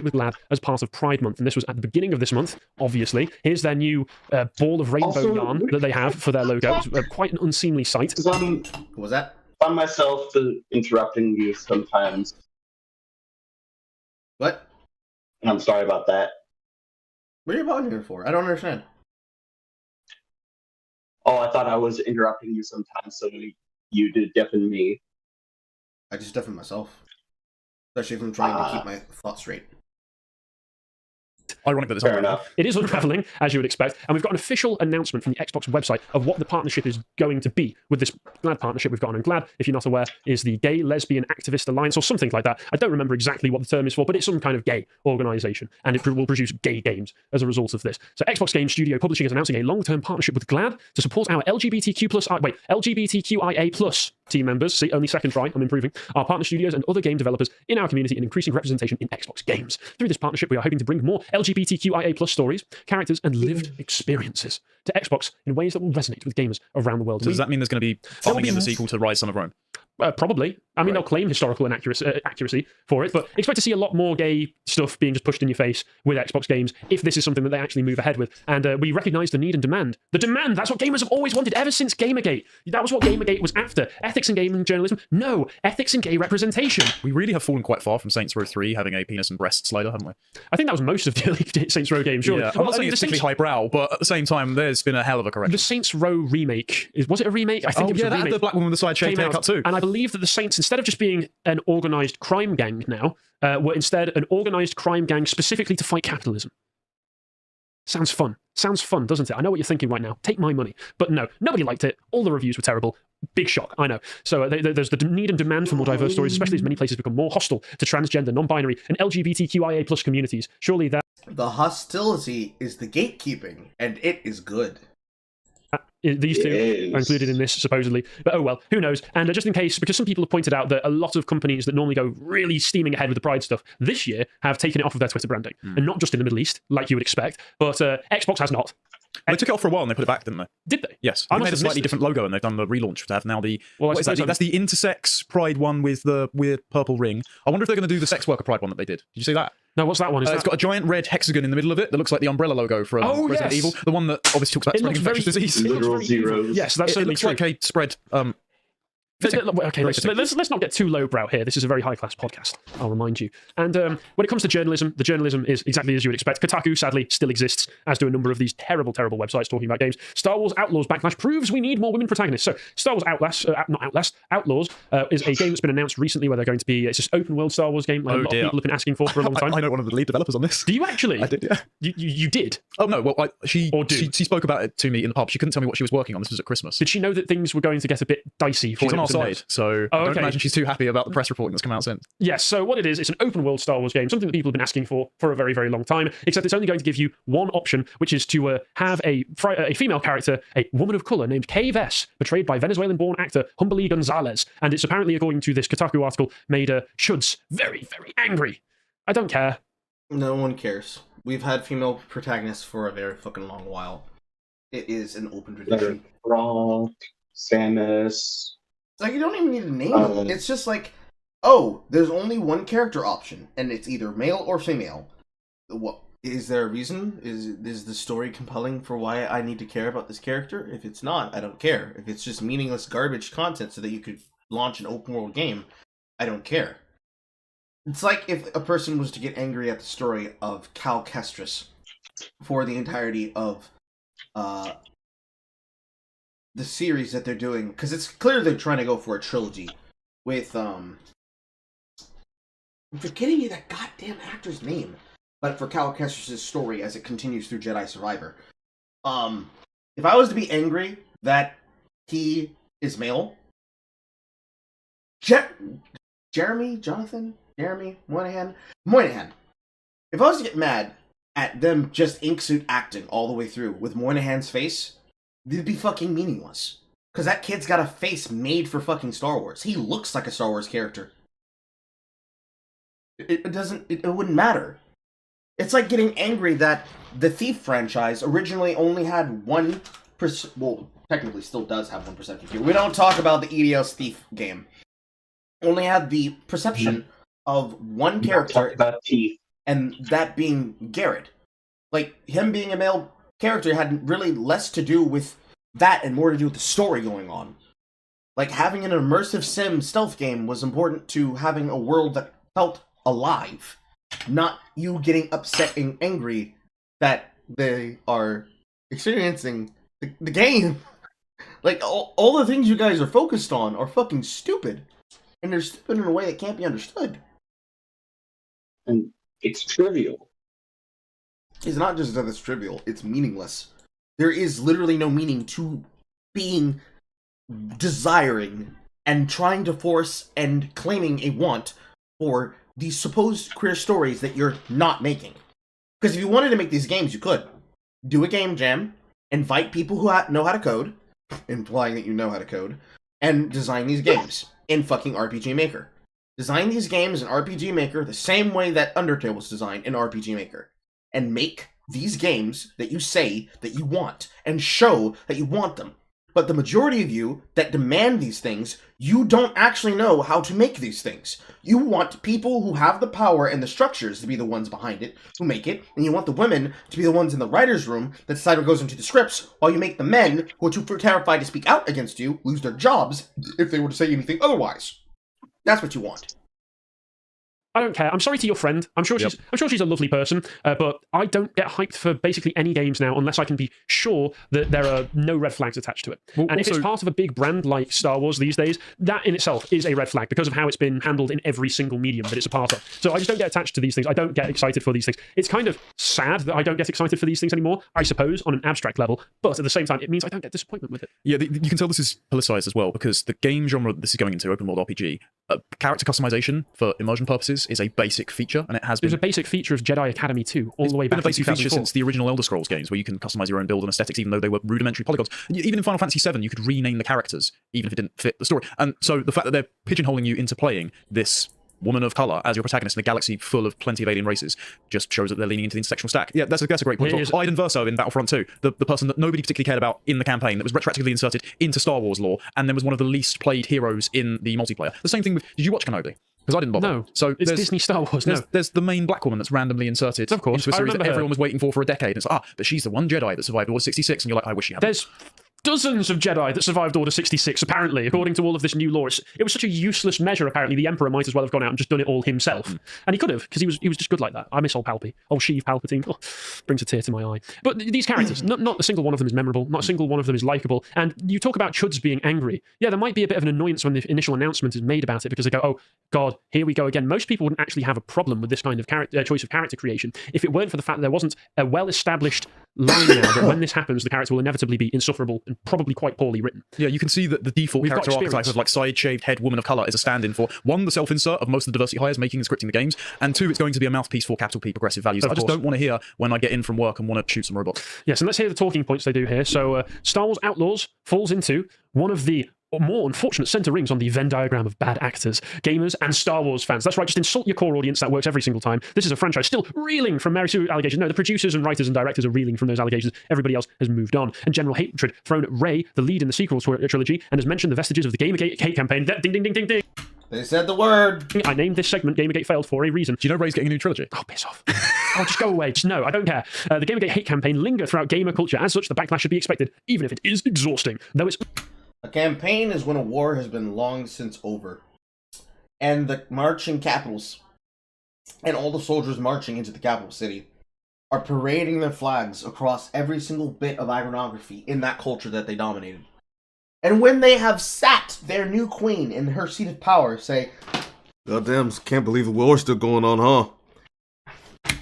With GLAAD as part of Pride Month, and this was at the beginning of this month, obviously. Here's their new ball of rainbow yarn that they have for their logo. It's quite an unseemly sight. What was that? find myself interrupting you sometimes. What? And I'm sorry about that. What are you volunteering for? I don't understand. Oh, I thought I was interrupting you sometimes, so you did deafen me. I just deafen myself. Especially if I'm trying to keep my thoughts straight. Ironic that it's Fair enough. It is unraveling, as you would expect, and we've got an official announcement from the Xbox website of what the partnership is going to be with this GLAAD partnership we've got on. And GLAAD, if you're not aware, is the Gay Lesbian Activist Alliance, or something like that. I don't remember exactly what the term is for, but it's some kind of gay organisation, and it will produce gay games as a result of this. So Xbox Game Studio Publishing is announcing a long-term partnership with GLAAD to support our LGBTQIA plus team members. See, only second try, I'm improving. Our partner studios and other game developers in our community in increasing representation in Xbox games. Through this partnership, we are hoping to bring more LGBTQIA plus stories, characters, and lived experiences to Xbox in ways that will resonate with gamers around the world. Does that mean there's going to be farming in the sequel to Rise Son of Rome? Probably. I mean, they'll claim historical accuracy for it, but expect to see a lot more gay stuff being just pushed in your face with Xbox games if this is something that they actually move ahead with. And we recognise the need and demand. The demand! That's what gamers have always wanted ever since Gamergate. That was what Gamergate was after. Ethics in gaming journalism? No. Ethics in gay representation. We really have fallen quite far from Saints Row 3 having a penis and breast slider, haven't we? I think that was most of the early Saints Row games, surely. Yeah, I'm not saying it's particularly highbrow, but at the same time, there's been a hell of a correction. The Saints Row remake, was it a remake? I think it was a remake. That had the black woman with the side shaved haircut too. And I believe that the Saints, instead of just being an organised crime gang now, were instead an organised crime gang specifically to fight capitalism. Sounds fun. Sounds fun, doesn't it? I know what you're thinking right now. Take my money. But no, nobody liked it. All the reviews were terrible. Big shock, I know. So there's the need and demand for more diverse stories, especially as many places become more hostile to transgender, non-binary, and LGBTQIA plus communities. Surely that... The hostility is the gatekeeping, and it is good. These two are included in this, supposedly. But oh well, who knows? And just in case, because some people have pointed out that a lot of companies that normally go really steaming ahead with the Pride stuff this year have taken it off of their Twitter branding. And not just in the Middle East, like you would expect, but Xbox has not. They took it off for a while and they put it back, didn't they? Did they? Yes. They made a slightly different logo and they've done the relaunch to have now the... Well, what is that? That's the intersex Pride one with the weird purple ring. I wonder if they're going to do the sex worker Pride one that they did. Did you see that? No, what's that one? It's got a giant red hexagon in the middle of it that looks like the umbrella logo from Resident Evil. The one that obviously talks about spreading infectious disease. Literal zeros. Yes, that's certainly true. It looks like a spread... Okay, let's not get too lowbrow here. This is a very high-class podcast, I'll remind you. And when it comes to journalism, the journalism is exactly as you would expect. Kotaku, sadly, still exists, as do a number of these terrible, terrible websites talking about games. Star Wars Outlaws Backlash proves we need more women protagonists. So, Star Wars Outlaws is a game that's been announced recently where they're going to be... It's this open-world Star Wars game like a lot of people have been asking for a long time. I know one of the lead developers on this. Do you actually? I did, yeah. You did? Oh, no, well, she spoke about it to me in the pub. She couldn't tell me what she was working on. This was at Christmas. Did she know that things were going to get a bit dicey? She's on our side, so... I don't imagine she's too happy about the press reporting that's come out since. Yes, so what it is, it's an open world Star Wars game, something that people have been asking for a very, very long time, except it's only going to give you one option, which is to have a female character, a woman of colour named Kay Vess, portrayed by Venezuelan-born actor Humberly Gonzalez. And it's apparently, according to this Kotaku article, made Shuds very, very angry. I don't care. No one cares. We've had female protagonists for a very fucking long while. It is an open tradition. Wrong. Samus... Like, you don't even need to name them. It's just like, oh, there's only one character option, and it's either male or female. What is there a reason? Is the story compelling for why I need to care about this character? If it's not, I don't care. If it's just meaningless garbage content so that you could launch an open world game, I don't care. It's like if a person was to get angry at the story of Cal Kestis for the entirety of the series that they're doing, because it's clear they're trying to go for a trilogy with I'm forgetting that goddamn actor's name, but for Cal Kestis' story as it continues through Jedi Survivor. If I was to be angry that he is male, Jeremy Moynihan. If I was to get mad at them just inksuit acting all the way through with Moynihan's face, it'd be fucking meaningless. Because that kid's got a face made for fucking Star Wars. He looks like a Star Wars character. It wouldn't matter. It's like getting angry that the Thief franchise originally only had 1%, well, technically still does have 1%. We don't talk about the EDO's Thief game. Only had the perception of one character, and that being Garrett. Like, him being a male character had really less to do with that and more to do with the story going on. Like, having an immersive sim stealth game was important to having a world that felt alive. Not you getting upset and angry that they are experiencing the game. Like, all the things you guys are focused on are fucking stupid. And they're stupid in a way that can't be understood. And it's trivial. It's not just that it's trivial, it's meaningless. There is literally no meaning to being desiring and trying to force and claiming a want for these supposed queer stories that you're not making. Because if you wanted to make these games, you could. Do a game jam, invite people who know how to code, implying that you know how to code, and design these games in fucking RPG Maker. Design these games in RPG Maker the same way that Undertale was designed in RPG Maker. And make these games that you say that you want, and show that you want them. But the majority of you that demand these things, you don't actually know how to make these things. You want people who have the power and the structures to be the ones behind it, who make it, and you want the women to be the ones in the writer's room that decide what goes into the scripts, while you make the men, who are too terrified to speak out against you, lose their jobs if they were to say anything otherwise. That's what you want. I don't care. I'm sorry to your friend. I'm sure she's a lovely person, but I don't get hyped for basically any games now unless I can be sure that there are no red flags attached to it. Well, and also, if it's part of a big brand like Star Wars these days, that in itself is a red flag because of how it's been handled in every single medium that it's a part of. So I just don't get attached to these things. I don't get excited for these things. It's kind of sad that I don't get excited for these things anymore, I suppose, on an abstract level, but at the same time, it means I don't get disappointment with it. Yeah, you can tell this is politicized as well because the game genre this is going into, open world RPG, character customization for immersion purposes is a basic feature, and it has been. It was a basic feature of Jedi Academy 2, all the way back to 2004. It's been a basic feature since the original Elder Scrolls games, where you can customize your own build and aesthetics, even though they were rudimentary polygons. Even in Final Fantasy VII, you could rename the characters, even if it didn't fit the story. And so the fact that they're pigeonholing you into playing this woman of color as your protagonist in a galaxy full of plenty of alien races just shows that they're leaning into the intersectional stack. Yeah, that's a great point. Iden Verso in Battlefront 2, the person that nobody particularly cared about in the campaign, that was retroactively inserted into Star Wars lore, and then was one of the least played heroes in the multiplayer. The same thing with, did you watch Kenobi? Because I didn't bother. No, so it's Disney Star Wars. No, there's the main black woman that's randomly inserted of course, into a series that everyone was waiting for a decade. And it's but she's the one Jedi that survived Order 66, and you're like, I wish she hadn't. There's dozens of Jedi that survived Order 66, apparently, according to all of this new lore. It was such a useless measure, apparently. The Emperor might as well have gone out and just done it all himself. And he could have, because he was just good like that. I miss old Palpy. Old Sheev Palpatine. Oh, brings a tear to my eye. But these characters, not a single one of them is memorable. Not a single one of them is likeable. And you talk about chuds being angry. Yeah, there might be a bit of an annoyance when the initial announcement is made about it, because they go, oh, God, here we go again. Most people wouldn't actually have a problem with this kind of choice of character creation if it weren't for the fact that there wasn't a well-established line now that when this happens, the character will inevitably be insufferable and probably quite poorly written. Yeah, you can see that the default character archetype of like side-shaved head woman of colour is a stand-in for, one, the self-insert of most of the diversity hires making and scripting the games, and two, it's going to be a mouthpiece for capital P progressive values that I just don't want to hear when I get in from work and want to shoot some robots. Yes, and let's hear the talking points they do here. So Star Wars Outlaws falls into one of the more unfortunate centre rings on the Venn diagram of bad actors, gamers, and Star Wars fans. That's right, just insult your core audience. That works every single time. This is a franchise still reeling from Mary Sue allegations. No, the producers and writers and directors are reeling from those allegations. Everybody else has moved on. And general hatred thrown at Rey, the lead in the sequel trilogy, and has mentioned the vestiges of the Gamergate hate campaign. Ding, ding, ding, ding, ding. They said the word. I named this segment Gamergate Failed for a reason. Do you know Rey's getting a new trilogy? Oh, piss off. Oh, just go away. Just no, I don't care. The Gamergate hate campaign linger throughout gamer culture. As such, the backlash should be expected, even if it is exhausting. Though it's... A campaign is when a war has been long since over, and the marching capitals, and all the soldiers marching into the capital city, are parading their flags across every single bit of iconography in that culture that they dominated. And when they have sat their new queen in her seat of power, say, "Goddamn, can't believe the war's still going on, huh?"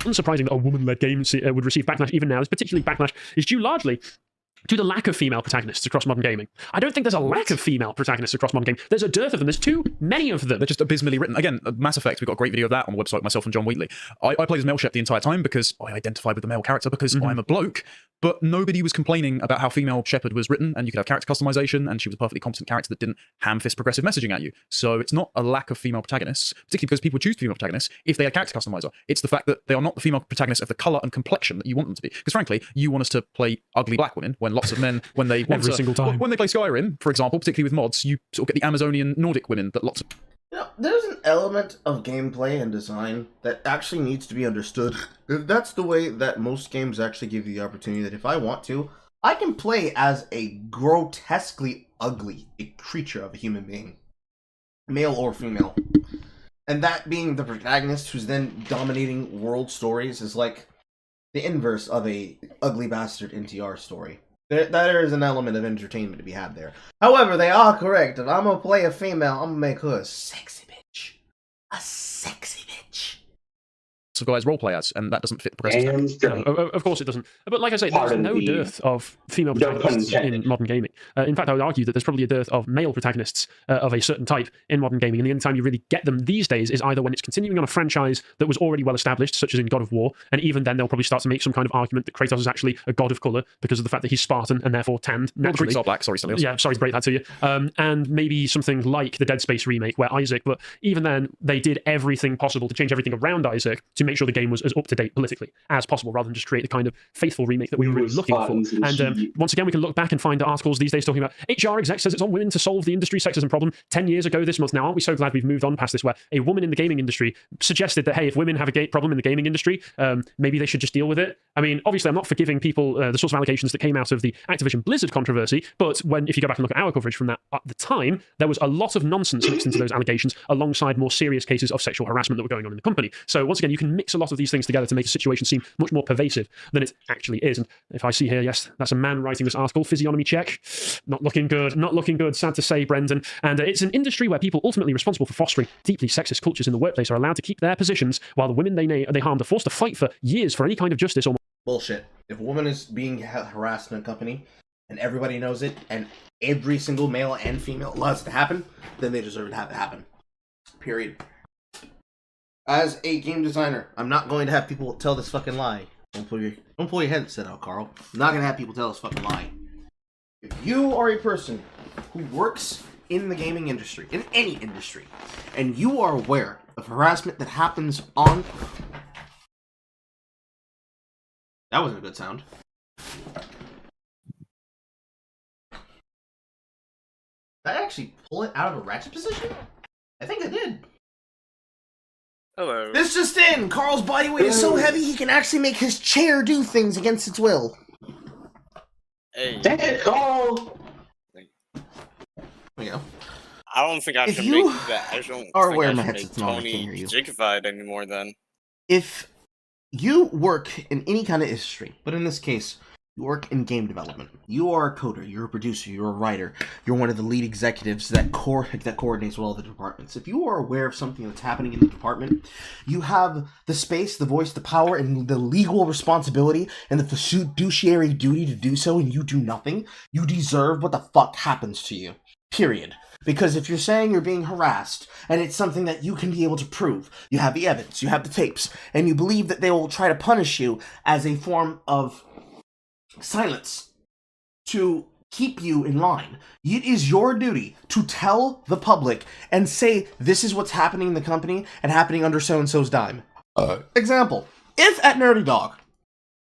Unsurprising that a woman-led game would receive backlash even now. This particularly backlash is due largely to the lack of female protagonists across modern gaming. I don't think there's a lack of female protagonists across modern gaming. There's a dearth of them. There's too many of them. They're just abysmally written. Again, Mass Effect, we've got a great video of that on the website, myself and John Wheatley. I played as male Shep the entire time because I identified with the male character because I'm a bloke, but nobody was complaining about how female Shepard was written, and you could have character customization, and she was a perfectly competent character that didn't ham-fist progressive messaging at you. So it's not a lack of female protagonists, particularly because people choose female protagonists if they had character customizer. It's the fact that they are not the female protagonists of the colour and complexion that you want them to be. Because frankly, you want us to play ugly black women when lots of men, when they every single time. When they play Skyrim, for example, particularly with mods, you sort of get the Amazonian Nordic women that lots of... You know, there's an element of gameplay and design that actually needs to be understood. That's the way that most games actually give you the opportunity that if I want to, I can play as a grotesquely ugly creature of a human being, male or female. And that being the protagonist who's then dominating world stories is like the inverse of a ugly bastard NTR story. There is an element of entertainment to be had there. However, they are correct. If I'm gonna play a female, I'm gonna make her a sexy bitch. A sexy bitch. Of guys role players, and that doesn't fit the present. Of course it doesn't. But like I say, there's no dearth of female protagonists in modern gaming. In fact, I would argue that there's probably a dearth of male protagonists of a certain type in modern gaming, and the only time you really get them these days is either when it's continuing on a franchise that was already well established, such as in God of War, and even then they'll probably start to make some kind of argument that Kratos is actually a god of colour because of the fact that he's Spartan and therefore tanned naturally. The Greeks are black, sorry, something else. Yeah, sorry to break that to you. And maybe something like the Dead Space remake where Isaac, but even then they did everything possible to change everything around Isaac to make sure the game was as up to date politically as possible, rather than just create the kind of faithful remake that we were really looking for. And once again, we can look back and find articles these days talking about HR exec says it's on women to solve the industry sexism problem 10 years ago this month. Now, aren't we so glad we've moved on past this, where a woman in the gaming industry suggested that, hey, if women have a gay problem in the gaming industry, maybe they should just deal with it. I mean, obviously, I'm not forgiving people the sorts of allegations that came out of the Activision Blizzard controversy, but if you go back and look at our coverage from that at the time, there was a lot of nonsense mixed into those allegations alongside more serious cases of sexual harassment that were going on in the company. So once again, you can mix a lot of these things together to make a situation seem much more pervasive than it actually is. And if I see here, yes, that's a man writing this article, physiognomy check. Not looking good, not looking good, sad to say, Brendan. And it's an industry where people ultimately responsible for fostering deeply sexist cultures in the workplace are allowed to keep their positions, while the women they harmed are forced to fight for years for any kind of justice or bullshit. If a woman is being harassed in a company, and everybody knows it, and every single male and female allows it to happen, then they deserve it to have it happen. Period. As a game designer, I'm not going to have people tell this fucking lie. Don't pull your headset out, Carl. I'm not going to have people tell this fucking lie. If you are a person who works in the gaming industry, in any industry, and you are aware of harassment that happens on... That wasn't a good sound. Did I actually pull it out of a ratchet position? I think I did. Hello. This just in! Carl's body weight is so heavy he can actually make his chair do things against its will. Hey. Dang it, Carl! There we go. I don't think I If should you make that. I don't are think aware I my should headset's make not, I can't Tony hear you. jigified anymore then. If you work in any kind of industry, but in this case, you work in game development, you are a coder, you're a producer, you're a writer, you're one of the lead executives that coordinates with all the departments. If you are aware of something that's happening in the department, you have the space, the voice, the power, and the legal responsibility and the fiduciary duty to do so, and you do nothing, you deserve what the fuck happens to you. Period. Because if you're saying you're being harassed, and it's something that you can be able to prove, you have the evidence, you have the tapes, and you believe that they will try to punish you as a form of silence to keep you in line, it is your duty to tell the public and say, this is what's happening in the company and happening under so-and-so's dime. Example, if at Nerdy Dog,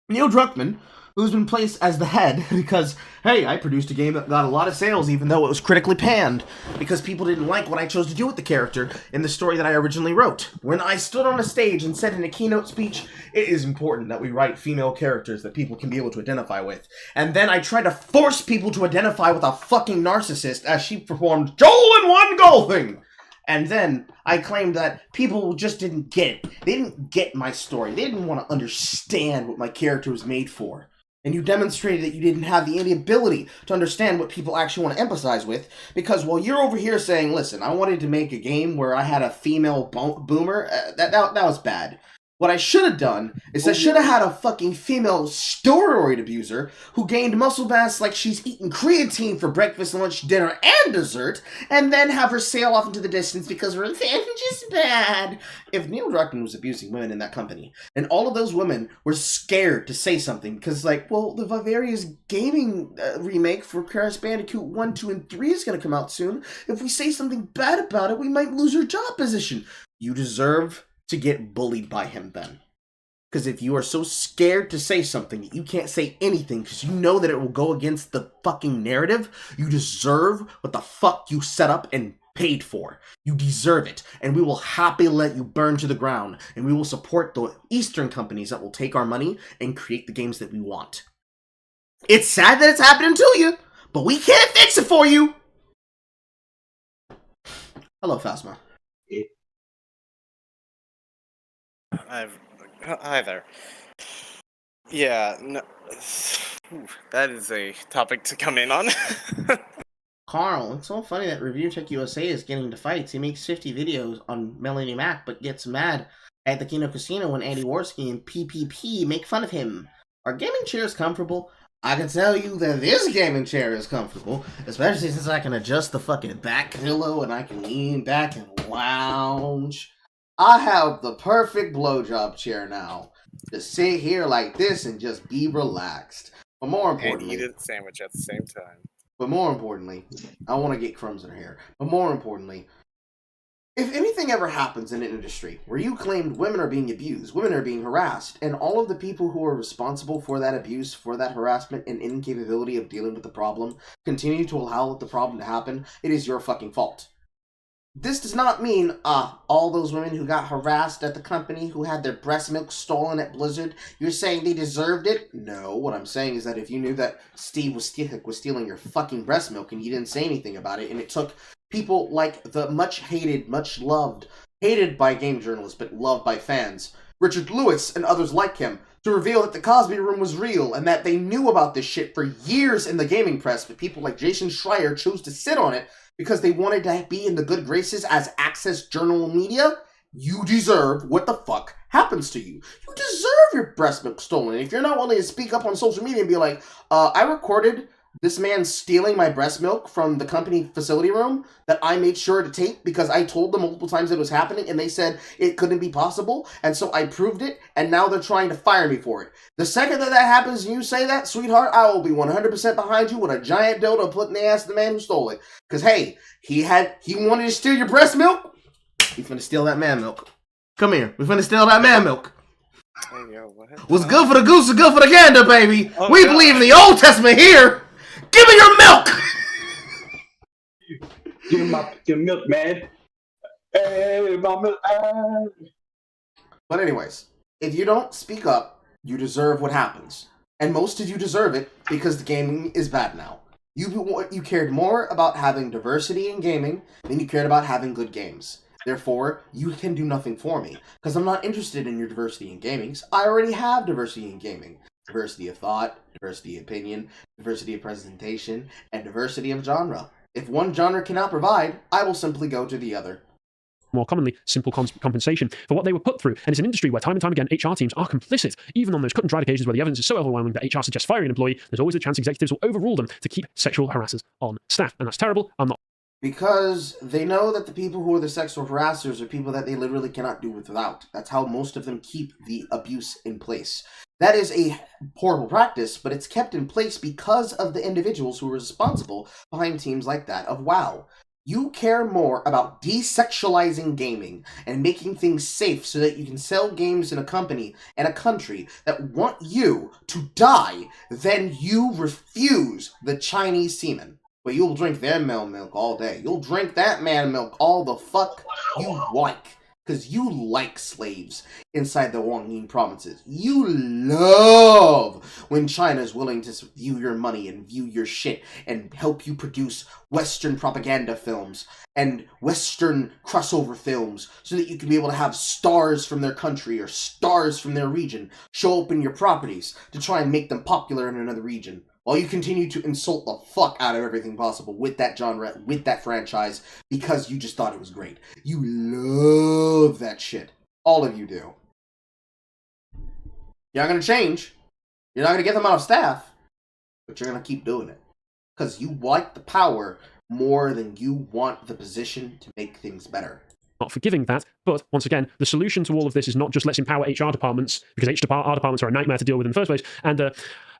Neil Druckmann, who's been placed as the head because, hey, I produced a game that got a lot of sales even though it was critically panned because people didn't like what I chose to do with the character in the story that I originally wrote. When I stood on a stage and said in a keynote speech, it is important that we write female characters that people can be able to identify with. And then I tried to force people to identify with a fucking narcissist as she performed Joel in one golfing! And then I claimed that people just didn't get it. They didn't get my story. They didn't want to understand what my character was made for. And you demonstrated that you didn't have the ability to understand what people actually want to empathize with, because while you're over here saying, listen, I wanted to make a game where I had a female boomer, that was bad. What I should have done is I should have had a fucking female steroid abuser who gained muscle mass like she's eating creatine for breakfast, lunch, dinner, and dessert, and then have her sail off into the distance because revenge is bad. If Neil Druckmann was abusing women in that company, and all of those women were scared to say something because, like, well, the Vivarius gaming remake for Crash Bandicoot 1, 2, and 3 is going to come out soon. If we say something bad about it, we might lose our job position. You deserve to get bullied by him then. Because if you are so scared to say something, you can't say anything because you know that it will go against the fucking narrative, you deserve what the fuck you set up and paid for. You deserve it. And we will happily let you burn to the ground. And we will support the Eastern companies that will take our money and create the games that we want. It's sad that it's happening to you, but we can't fix it for you. Hello, Phasma. Hi there. Yeah, no, that is a topic to come in on. Carl, it's so funny that Review Tech USA is getting into fights. He makes 50 videos on Melanie Mac, but gets mad at the Kino Casino when Andy Warski and PPP make fun of him. Are gaming chairs comfortable? I can tell you that this gaming chair is comfortable, especially since I can adjust the fucking back pillow and I can lean back and lounge. I have the perfect blowjob chair now. Just sit here like this and just be relaxed. But more importantly, and eat a sandwich at the same time. But more importantly, I want to get crumbs in her hair. But more importantly, if anything ever happens in an industry where you claimed women are being abused, women are being harassed, and all of the people who are responsible for that abuse, for that harassment, and incapability of dealing with the problem continue to allow the problem to happen, it is your fucking fault. This does not mean, all those women who got harassed at the company, who had their breast milk stolen at Blizzard, you're saying they deserved it? No, what I'm saying is that if you knew that Steve was stealing your fucking breast milk and you didn't say anything about it, and it took people like the much hated, much loved, hated by game journalists, but loved by fans, Richard Lewis and others like him, to reveal that the Cosby Room was real and that they knew about this shit for years in the gaming press, but people like Jason Schreier chose to sit on it because they wanted to be in the good graces as access journal media, you deserve what the fuck happens to you. You deserve your breast milk stolen. If you're not willing to speak up on social media and be like, I recorded this man stealing my breast milk from the company facility room that I made sure to tape because I told them multiple times it was happening and they said it couldn't be possible, and so I proved it, and now they're trying to fire me for it. The second that happens and you say that, sweetheart, I will be 100% behind you with a giant dildo put in the ass of the man who stole it. Because, hey, he wanted to steal your breast milk? We finna steal that man milk. Come here. We finna steal that man milk. Hey, yo, what? What's good for the goose is good for the gander, baby. Oh, we God. believe in the Old Testament here. Give me your milk! Give me my milk, man. Hey, my milk. But anyways, if you don't speak up, you deserve what happens. And most of you deserve it because the gaming is bad now. You cared more about having diversity in gaming than you cared about having good games. Therefore, you can do nothing for me, because I'm not interested in your diversity in gaming. I already have diversity in gaming. Diversity of thought, diversity of opinion, diversity of presentation, and diversity of genre. If one genre cannot provide, I will simply go to the other. More commonly, simple compensation for what they were put through. And it's an industry where time and time again, HR teams are complicit. Even on those cut and dried occasions where the evidence is so overwhelming that HR suggests firing an employee, there's always a chance executives will overrule them to keep sexual harassers on staff. And that's terrible. I'm not. Because they know that the people who are the sexual harassers are people that they literally cannot do without. That's how most of them keep the abuse in place. That is a horrible practice, but it's kept in place because of the individuals who are responsible behind teams like that of WoW. You care more about desexualizing gaming and making things safe so that you can sell games in a company and a country that want you to die than you refuse the Chinese semen. But you'll drink their male milk all day. You'll drink that man milk all the fuck you like. Because you like slaves inside the Guangyin provinces. You love when China's willing to view your money and view your shit and help you produce Western propaganda films and Western crossover films so that you can be able to have stars from their country or stars from their region show up in your properties to try and make them popular in another region. While you continue to insult the fuck out of everything possible with that genre, with that franchise, because you just thought it was great. You love that shit. All of you do. You're not going to change. You're not going to get them out of staff. But you're going to keep doing it. Because you like the power more than you want the position to make things better. Not forgiving that, but once again, the solution to all of this is not just let's empower HR departments, because HR departments are a nightmare to deal with in the first place, and a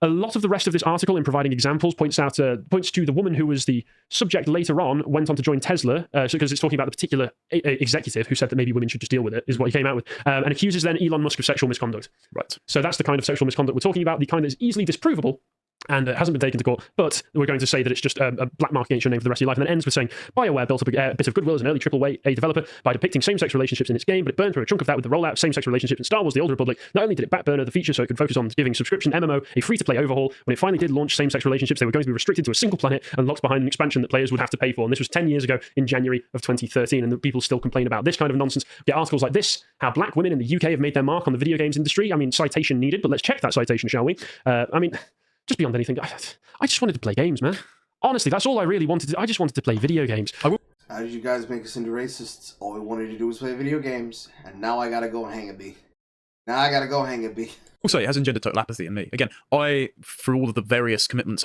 lot of the rest of this article in providing examples points to the woman who was the subject later on, went on to join Tesla, because it's talking about the particular executive who said that maybe women should just deal with it, is what he came out with, and accuses then Elon Musk of sexual misconduct. Right. So that's the kind of sexual misconduct we're talking about, the kind that is easily disprovable, and it hasn't been taken to court, but we're going to say that it's just a black mark against your name for the rest of your life. And then ends with saying, BioWare built up a bit of goodwill as an early AAA developer by depicting same-sex relationships in its game, but it burned through a chunk of that with the rollout of same-sex relationships in Star Wars The Old Republic. Not only did it backburner the feature so it could focus on giving subscription MMO a free-to-play overhaul, when it finally did launch same-sex relationships, they were going to be restricted to a single planet and locked behind an expansion that players would have to pay for. And this was 10 years ago in January of 2013, and the people still complain about this kind of nonsense. Get articles like this, how black women in the UK have made their mark on the video games industry. I mean, citation needed, but let's check that citation, shall we? Just beyond anything, I just wanted to play games, man. Honestly, that's all I really wanted to. I just wanted to play video games. How did you guys make us into racists? All we wanted to do was play video games, and now I gotta go and hang a bee. Also, it has engendered total apathy in me. Again, through all of the various commitments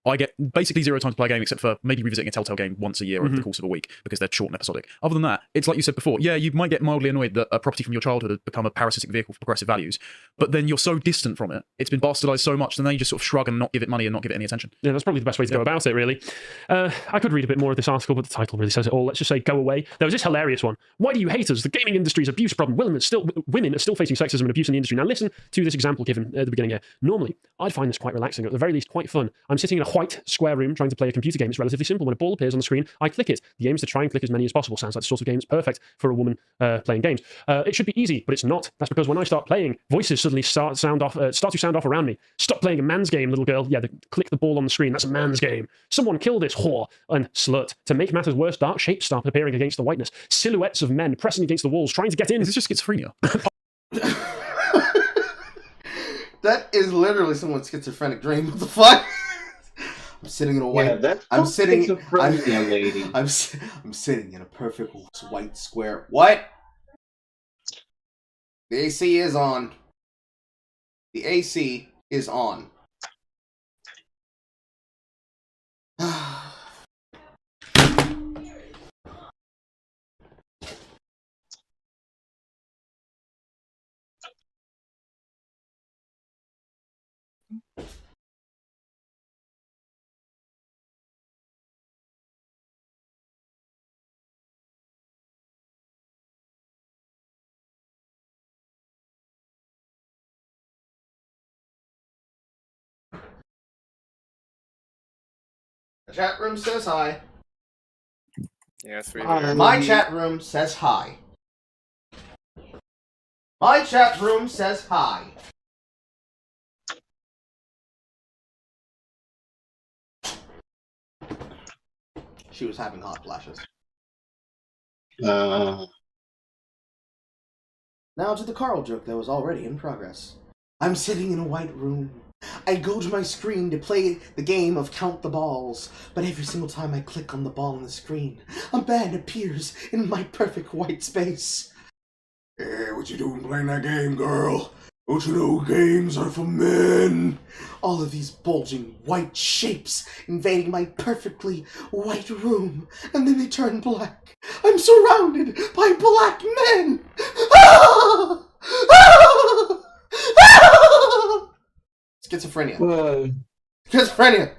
I get basically 0 time to play a game, except for maybe revisiting a Telltale game once a year over the course of a week, because they're short and episodic. Other than that, it's like you said before, yeah, you might get mildly annoyed that a property from your childhood has become a parasitic vehicle for progressive values, but then you're so distant from it, it's been bastardized so much, and then you just sort of shrug and not give it money and not give it any attention. Yeah, that's probably the best way to go about it, really. I could read a bit more of this article, but the title really says it all. Let's just say, go away. There was this hilarious one. Why do you hate us? The gaming industry's abuse problem. Women are still facing sexism and abuse in the industry. Now listen to this example given at the beginning here. Normally, I'd find this quite relaxing, or at the very least quite fun. I'm sitting in a white square room trying to play a computer game. It's relatively simple. When a ball appears on the screen, I click it. The aim is to try and click as many as possible. Sounds like the sort of game that's perfect for a woman playing games. It should be easy, but it's not. That's because when I start playing, voices suddenly start to sound off around me. Stop playing a man's game, little girl. Yeah, click the ball on the screen. That's a man's game. Someone kill this whore and slut. To make matters worse, dark shapes start appearing against the whiteness. Silhouettes of men pressing against the walls, trying to get in. Is this just schizophrenia? That is literally someone's schizophrenic dream. What the fuck? I'm sitting in a white. Yeah, I'm sitting in a perfect white square. What? The AC is on. The AC is on. The chat room says hi. Yes, we do. My chat room says hi. My chat room says hi. She was having hot flashes. Now to the Carl joke that was already in progress. I'm sitting in a white room. I go to my screen to play the game of Count the Balls, but every single time I click on the ball on the screen, a man appears in my perfect white space. Hey, what you doing playing that game, girl? Don't you know games are for men? All of these bulging white shapes invading my perfectly white room, and then they turn black. I'm surrounded by black men! Ah! Ah! Ah! Schizophrenia. Schizophrenia!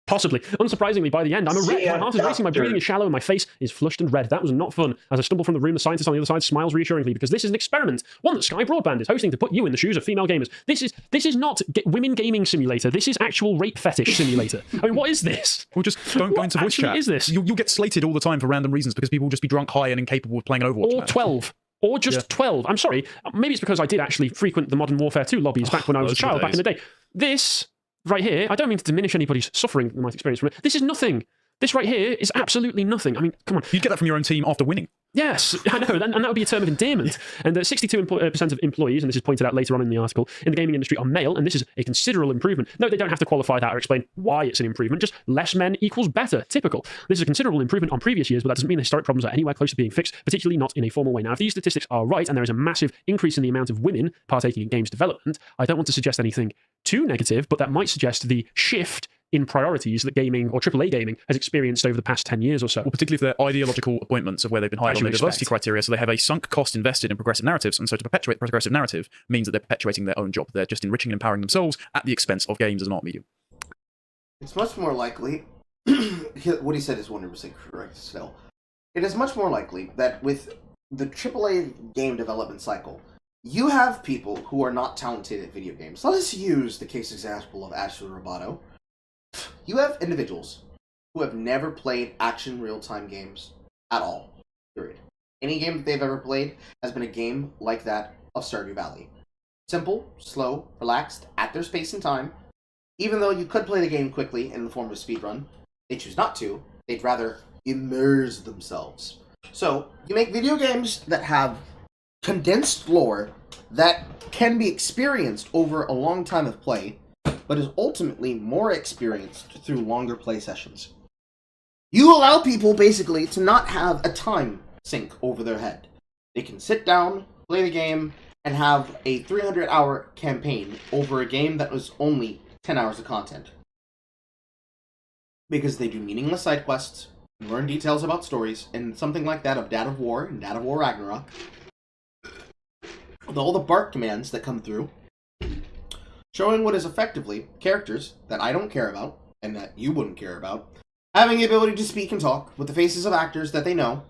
Possibly. Unsurprisingly, by the end, I'm a wreck. My heart is racing, my breathing is shallow, and my face is flushed and red. That was not fun. As I stumble from the room, the scientist on the other side smiles reassuringly, because this is an experiment, one that Sky Broadband is hosting to put you in the shoes of female gamers. This is not women gaming simulator. This is actual rape fetish simulator. I mean, what is this? Well, just don't go into voice chat. What is this? You'll get slated all the time for random reasons because people will just be drunk, high, and incapable of playing an Overwatch. Or 12. Or just 12. I'm sorry. Maybe it's because I did actually frequent the Modern Warfare 2 lobbies back when I was a child, back in the day. This right here, I don't mean to diminish anybody's suffering that might experience from it. This is nothing. This right here is absolutely nothing. I mean, come on. You'd get that from your own team after winning. Yes, I know, and that would be a term of endearment. And 62% of employees, and this is pointed out later on in the article, in the gaming industry are male, and this is a considerable improvement. No, they don't have to qualify that or explain why it's an improvement, just less men equals better, typical. This is a considerable improvement on previous years, but that doesn't mean the historic problems are anywhere close to being fixed, particularly not in a formal way. Now, if these statistics are right, and there is a massive increase in the amount of women partaking in games development, I don't want to suggest anything too negative, but that might suggest the shift in priorities that gaming, or AAA gaming, has experienced over the past 10 years or so. Well, particularly if they're ideological appointments of where they've been hired on their diversity criteria, so they have a sunk cost invested in progressive narratives, and so to perpetuate the progressive narrative means that they're perpetuating their own job. They're just enriching and empowering themselves at the expense of games as an art medium. It's much more likely, what he said is 100% correct still. It is much more likely that with the AAA game development cycle, You have people who are not talented at video games. Let us use the case example of Ashley Roboto. You have individuals who have never played action real-time games at all. Period. Any game that they've ever played has been a game like that of Stardew Valley. Simple, slow, relaxed, at their space and time. Even though you could play the game quickly in the form of speedrun, they choose not to. They'd rather immerse themselves. So, you make video games that have condensed lore that can be experienced over a long time of play, but is ultimately more experienced through longer play sessions. You allow people, basically, to not have a time sink over their head. They can sit down, play the game, and have a 300-hour campaign over a game that was only 10 hours of content. Because they do meaningless side quests, learn details about stories, and something like that of Dad of War and Dad of War Ragnarok, with all the bark commands that come through, showing what is effectively characters that I don't care about, and that you wouldn't care about, having the ability to speak and talk with the faces of actors that they know,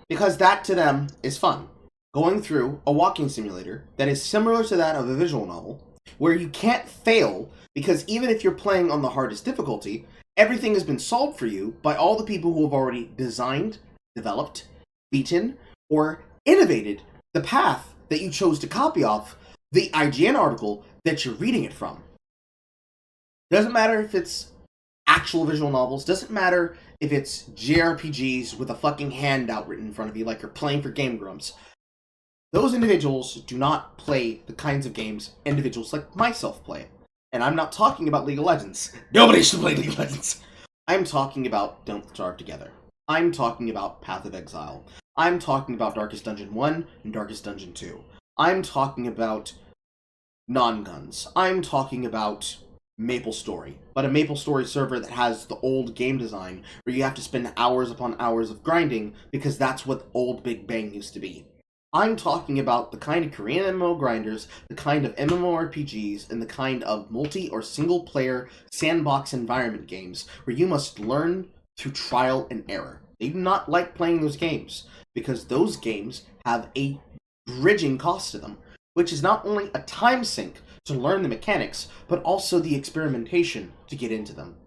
because that to them is fun. Going through a walking simulator that is similar to that of a visual novel, where you can't fail, because even if you're playing on the hardest difficulty, everything has been solved for you by all the people who have already designed, developed, beaten, or innovated the path that you chose to copy off the IGN article that you're reading it from. Doesn't matter if it's actual visual novels, doesn't matter if it's JRPGs with a fucking handout written in front of you like you're playing for Game Grumps. Those individuals do not play the kinds of games individuals like myself play. And I'm not talking about League of Legends. Nobody should play League of Legends. I'm talking about Don't Starve Together. I'm talking about Path of Exile. I'm talking about Darkest Dungeon 1 and Darkest Dungeon 2. I'm talking about Non-Guns. I'm talking about MapleStory, but a MapleStory server that has the old game design where you have to spend hours upon hours of grinding because that's what old Big Bang used to be. I'm talking about the kind of Korean MMO grinders, the kind of MMORPGs, and the kind of multi- or single-player sandbox environment games where you must learn through trial and error. They do not like playing those games because those games have a bridging cost to them, which is not only a time sink to learn the mechanics, but also the experimentation to get into them.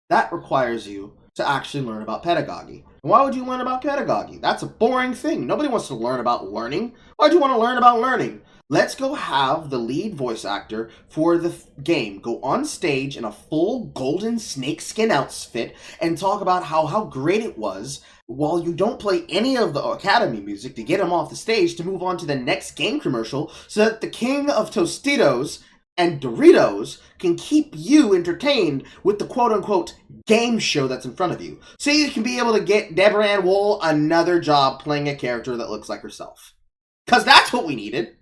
That requires you to actually learn about pedagogy. And why would you learn about pedagogy? That's a boring thing. Nobody wants to learn about learning. Why do you want to learn about learning? Let's go have the lead voice actor for the game go on stage in a full golden snakeskin outfit and talk about how great it was while you don't play any of the Academy music to get him off the stage to move on to the next game commercial so that the king of Tostitos and Doritos can keep you entertained with the quote-unquote game show that's in front of you. So you can be able to get Deborah Ann Wool another job playing a character that looks like herself. Because that's what we needed.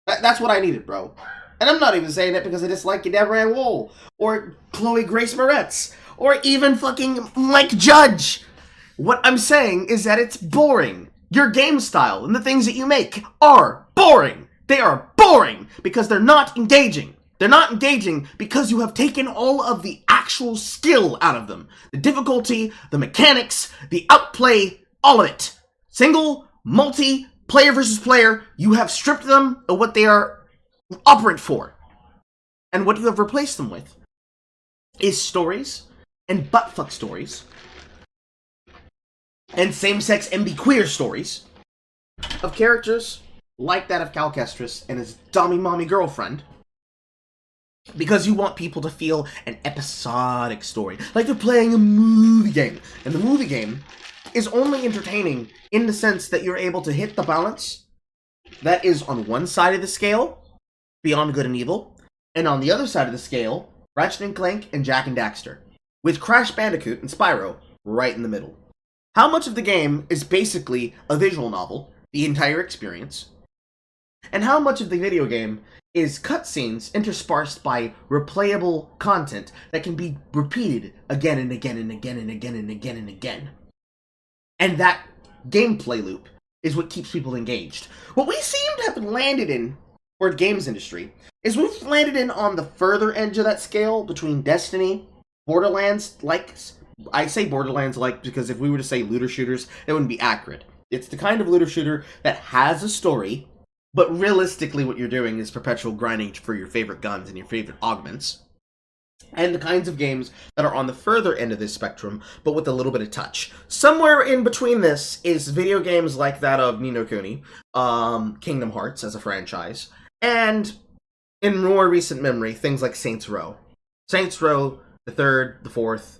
That's what I needed, bro. And I'm not even saying it because I dislike Deborah Ann Wool, or Chloe Grace Moretz, or even fucking Mike Judge. What I'm saying is that it's boring. Your game style and the things that you make are boring. They are boring because they're not engaging. They're not engaging because you have taken all of the actual skill out of them. The difficulty, the mechanics, the outplay, all of it. Single, multi, player versus player, you have stripped them of what they are operant for. And what you have replaced them with is stories and buttfuck stories and same-sex MB queer stories of characters like that of Cal Kestis and his dummy mommy girlfriend, because you want people to feel an episodic story, like they're playing a movie game. And the movie game is only entertaining in the sense that you're able to hit the balance that is on one side of the scale, Beyond Good and Evil, and on the other side of the scale, Ratchet & Clank and Jak and Daxter, with Crash Bandicoot and Spyro right in the middle. How much of the game is basically a visual novel, the entire experience, and how much of the video game is cutscenes interspersed by replayable content that can be repeated again and again and again and again and again and again. And that gameplay loop is what keeps people engaged. What we seem to have landed in, for the games industry, is we've landed in on the further edge of that scale between Destiny, Borderlands-like. I say Borderlands-like because if we were to say looter shooters, it wouldn't be accurate. It's the kind of looter shooter that has a story, But realistically, what you're doing is perpetual grinding for your favorite guns and your favorite augments. And the kinds of games that are on the further end of this spectrum, but with a little bit of touch. Somewhere in between this is video games like that of Ni no Kuni, Kingdom Hearts as a franchise, and in more recent memory, things like Saints Row. Saints Row, the 3rd, the 4th,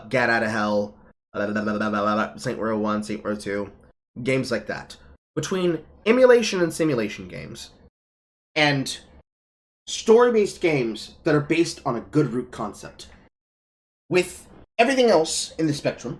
Get Out of Hell, Saints Row 1, Saints Row 2, games like that. Between emulation and simulation games, and story-based games that are based on a good root concept, with everything else in the spectrum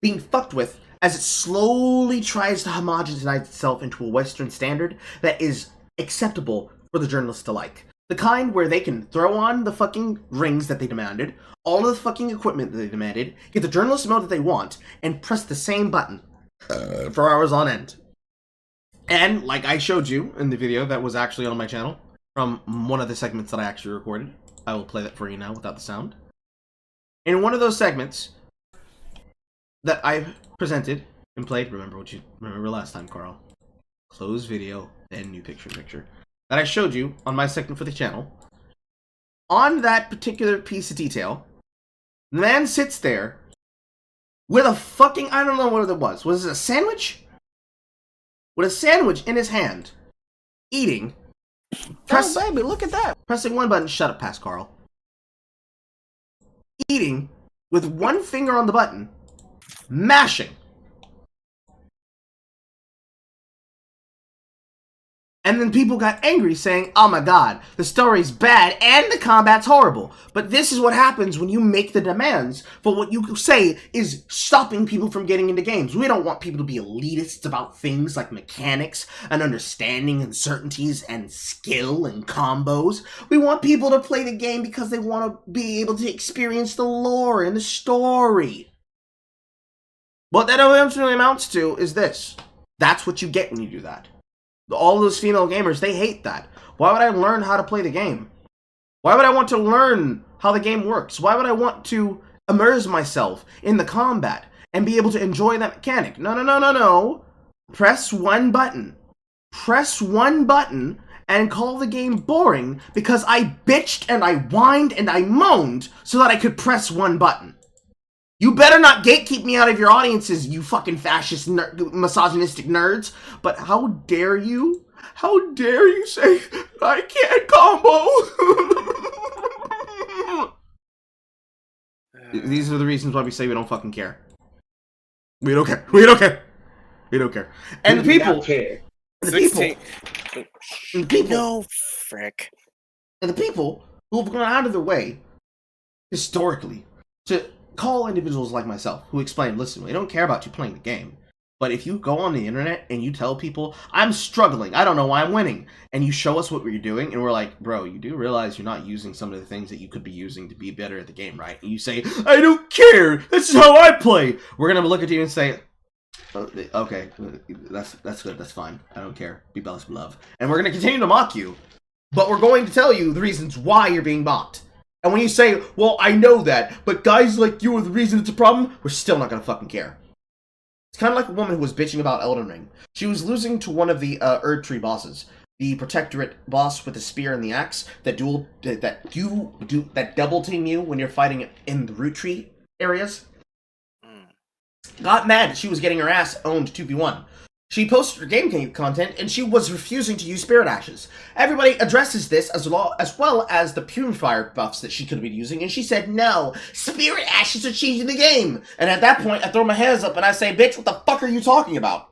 being fucked with as it slowly tries to homogenize itself into a Western standard that is acceptable for the journalists to like. The kind where they can throw on the fucking rings that they demanded, all of the fucking equipment that they demanded, get the journalist mode that they want, and press the same button for hours on end. And, like I showed you in the video that was actually on my channel, from one of the segments that I actually recorded. I will play that for you now without the sound. In one of those segments that I've presented and played, remember last time, Carl. Close video, then new picture that I showed you on my segment for the channel. On that particular piece of detail, the man sits there with a fucking, I don't know what it was. Was it a sandwich? With a sandwich in his hand, eating. Oh, baby, look at that. Pressing one button. Shut up, past Carl. Eating with one finger on the button. Mashing. And then people got angry saying, oh my god, the story's bad and the combat's horrible. But this is what happens when you make the demands for what you say is stopping people from getting into games. We don't want people to be elitists about things like mechanics and understanding and certainties and skill and combos. We want people to play the game because they want to be able to experience the lore and the story. What that eventually amounts to is this. That's what you get when you do that. All those female gamers, they hate that. Why would I learn how to play the game? Why would I want to learn how the game works? Why would I want to immerse myself in the combat and be able to enjoy that mechanic? No. Press one button. Press one button and call the game boring because I bitched and I whined and I moaned so that I could press one button. You better not gatekeep me out of your audiences, you fucking fascist, misogynistic nerds. But how dare you? How dare you say I can't combo? These are the reasons why we say we don't fucking care. We don't care. We don't care. We don't care. And the people. The people. No, frick. And the people who have gone out of their way, historically, to call individuals like myself who explain, listen, we don't care about you playing the game, but if you go on the internet and you tell people, I'm struggling, I don't know why I'm winning, and you show us what we're doing, and we're like, bro, you do realize you're not using some of the things that you could be using to be better at the game, right? And you say, I don't care, this is how I play. We're gonna look at you and say, okay, that's good, that's fine, I don't care, be blessed, love. And we're gonna continue to mock you, but we're going to tell you the reasons why you're being mocked. And when you say, well, I know that, but guys like you are the reason it's a problem, we're still not gonna fucking care. It's kind of like a woman who was bitching about Elden Ring. She was losing to one of the Erd Tree bosses. The Protectorate boss with the spear and the axe that double team you when you're fighting in the Root Tree areas. Got mad she was getting her ass owned 2v1. She posted her game content, and she was refusing to use Spirit Ashes. Everybody addresses this as well as the Purifier buffs that she could have been using, and she said, no, Spirit Ashes are cheating the game. And at that point, I throw my hands up and I say, bitch, what the fuck are you talking about?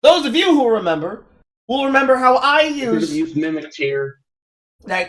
Those of you who remember will remember how I used Mimic Tier.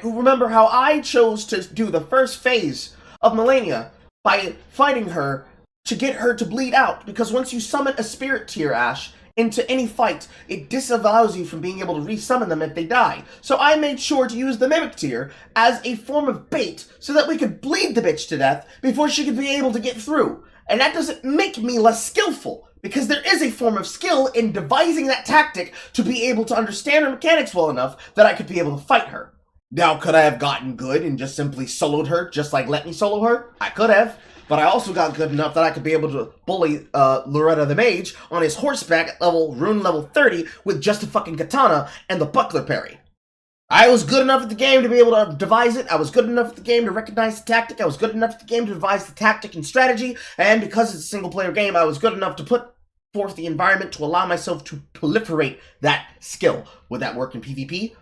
Who remember how I chose to do the first phase of Melania by fighting her to get her to bleed out, because once you summon a Spirit Tier Ash into any fight, it disallows you from being able to resummon them if they die. So I made sure to use the Mimic Tier as a form of bait so that we could bleed the bitch to death before she could be able to get through. And that doesn't make me less skillful, because there is a form of skill in devising that tactic to be able to understand her mechanics well enough that I could be able to fight her. Now, could I have gotten good and just simply soloed her just like Let Me Solo her? I could have. but I also got good enough that I could be able to bully Loretta the Mage on his horseback at rune level 30 with just a fucking katana and the buckler parry. I was good enough at the game to be able to devise it. I was good enough at the game to recognize the tactic. I was good enough at the game to devise the tactic and strategy. And because it's a single-player game, I was good enough to put forth the environment to allow myself to proliferate that skill. Would that work in PvP?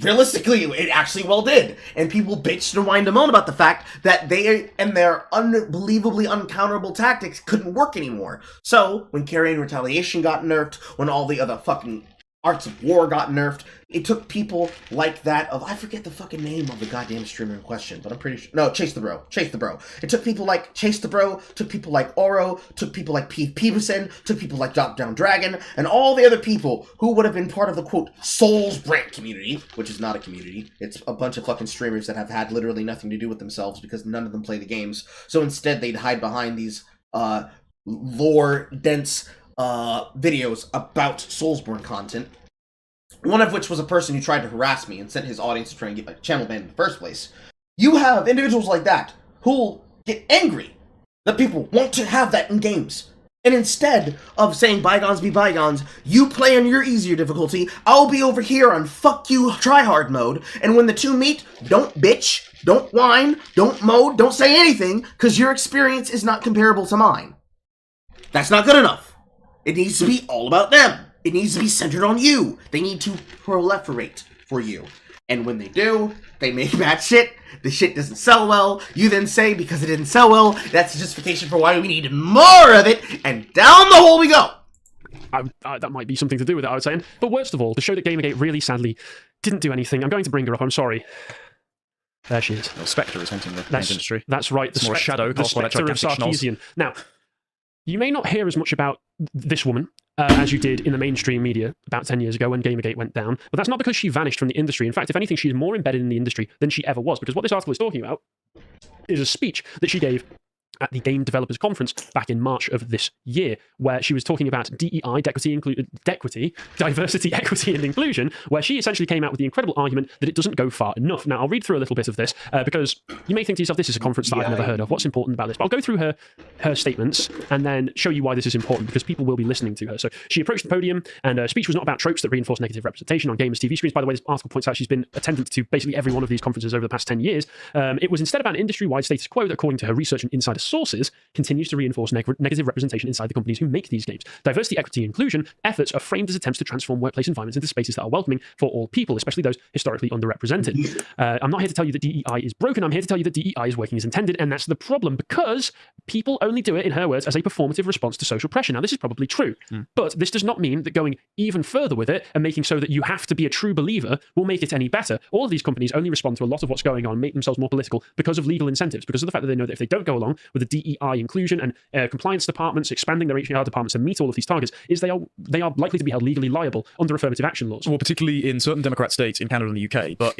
Realistically, it actually well did. And people bitched and whined and moaned about the fact that they and their unbelievably uncounterable tactics couldn't work anymore. So, when Carrion Retaliation got nerfed, when all the other fucking Arts of War got nerfed, it took people like that of, I forget the fucking name of the goddamn streamer in question, but I'm pretty sure, no, Chase the Bro. It took people like Chase the Bro, took people like Oro, took people like Peterson, took people like Drop Down Dragon, and all the other people who would have been part of the, quote, Souls Brand community, which is not a community. It's a bunch of fucking streamers that have had literally nothing to do with themselves because none of them play the games. So instead they'd hide behind these lore-dense videos about Soulsborne content, one of which was a person who tried to harass me and sent his audience to try and get my channel banned in the first place. You have individuals like that who'll get angry that people want to have that in games. And instead of saying bygones be bygones, you play on your easier difficulty, I'll be over here on fuck you tryhard mode, and when the two meet, don't bitch, don't whine, don't moan, don't say anything, because your experience is not comparable to mine. That's not good enough. It needs to be all about them. It needs to be centered on you. They need to proliferate for you. And when they do, they make bad shit. The shit doesn't sell well. You then say, because it didn't sell well, that's a justification for why we need more of it, and down the hole we go. That might be something to do with it, I would say. But worst of all, the show that Gamergate really sadly didn't do anything. I'm going to bring her up, I'm sorry. There she is. Well, Spectre is haunting the games industry. That's right. It's more a shadow. The Spectre of Sarkeesian. Now, you may not hear as much about this woman as you did in the mainstream media about 10 years ago when Gamergate went down, but that's not because she vanished from the industry. In fact, if anything, she's more embedded in the industry than she ever was, because what this article is talking about is a speech that she gave at the Game Developers Conference back in March of this year, where she was talking about DEI, diversity, equity, and inclusion, where she essentially came out with the incredible argument that it doesn't go far enough. Now, I'll read through a little bit of this, because you may think to yourself, this is a conference that I've never heard of. What's important about this? But I'll go through her statements and then show you why this is important, because people will be listening to her. So she approached the podium, and her speech was not about tropes that reinforce negative representation on gamers' TV screens. By the way, this article points out she's been attendant to basically every one of these conferences over the past 10 years. It was instead about an industry-wide status quo that, according to her research and insider sources, continues to reinforce negative representation inside the companies who make these games. Diversity, equity, and inclusion efforts are framed as attempts to transform workplace environments into spaces that are welcoming for all people, especially those historically underrepresented. I'm not here to tell you that DEI is broken. I'm here to tell you that DEI is working as intended, and that's the problem, because people only do it, in her words, as a performative response to social pressure. Now, this is probably true, but this does not mean that going even further with it and making so that you have to be a true believer will make it any better. All of these companies only respond to a lot of what's going on, make themselves more political because of legal incentives, because of the fact that they know that if they don't go along with the DEI inclusion and compliance departments, expanding their HR departments and meet all of these targets, is they are likely to be held legally liable under affirmative action laws. Well, particularly in certain Democrat states in Canada and the UK, but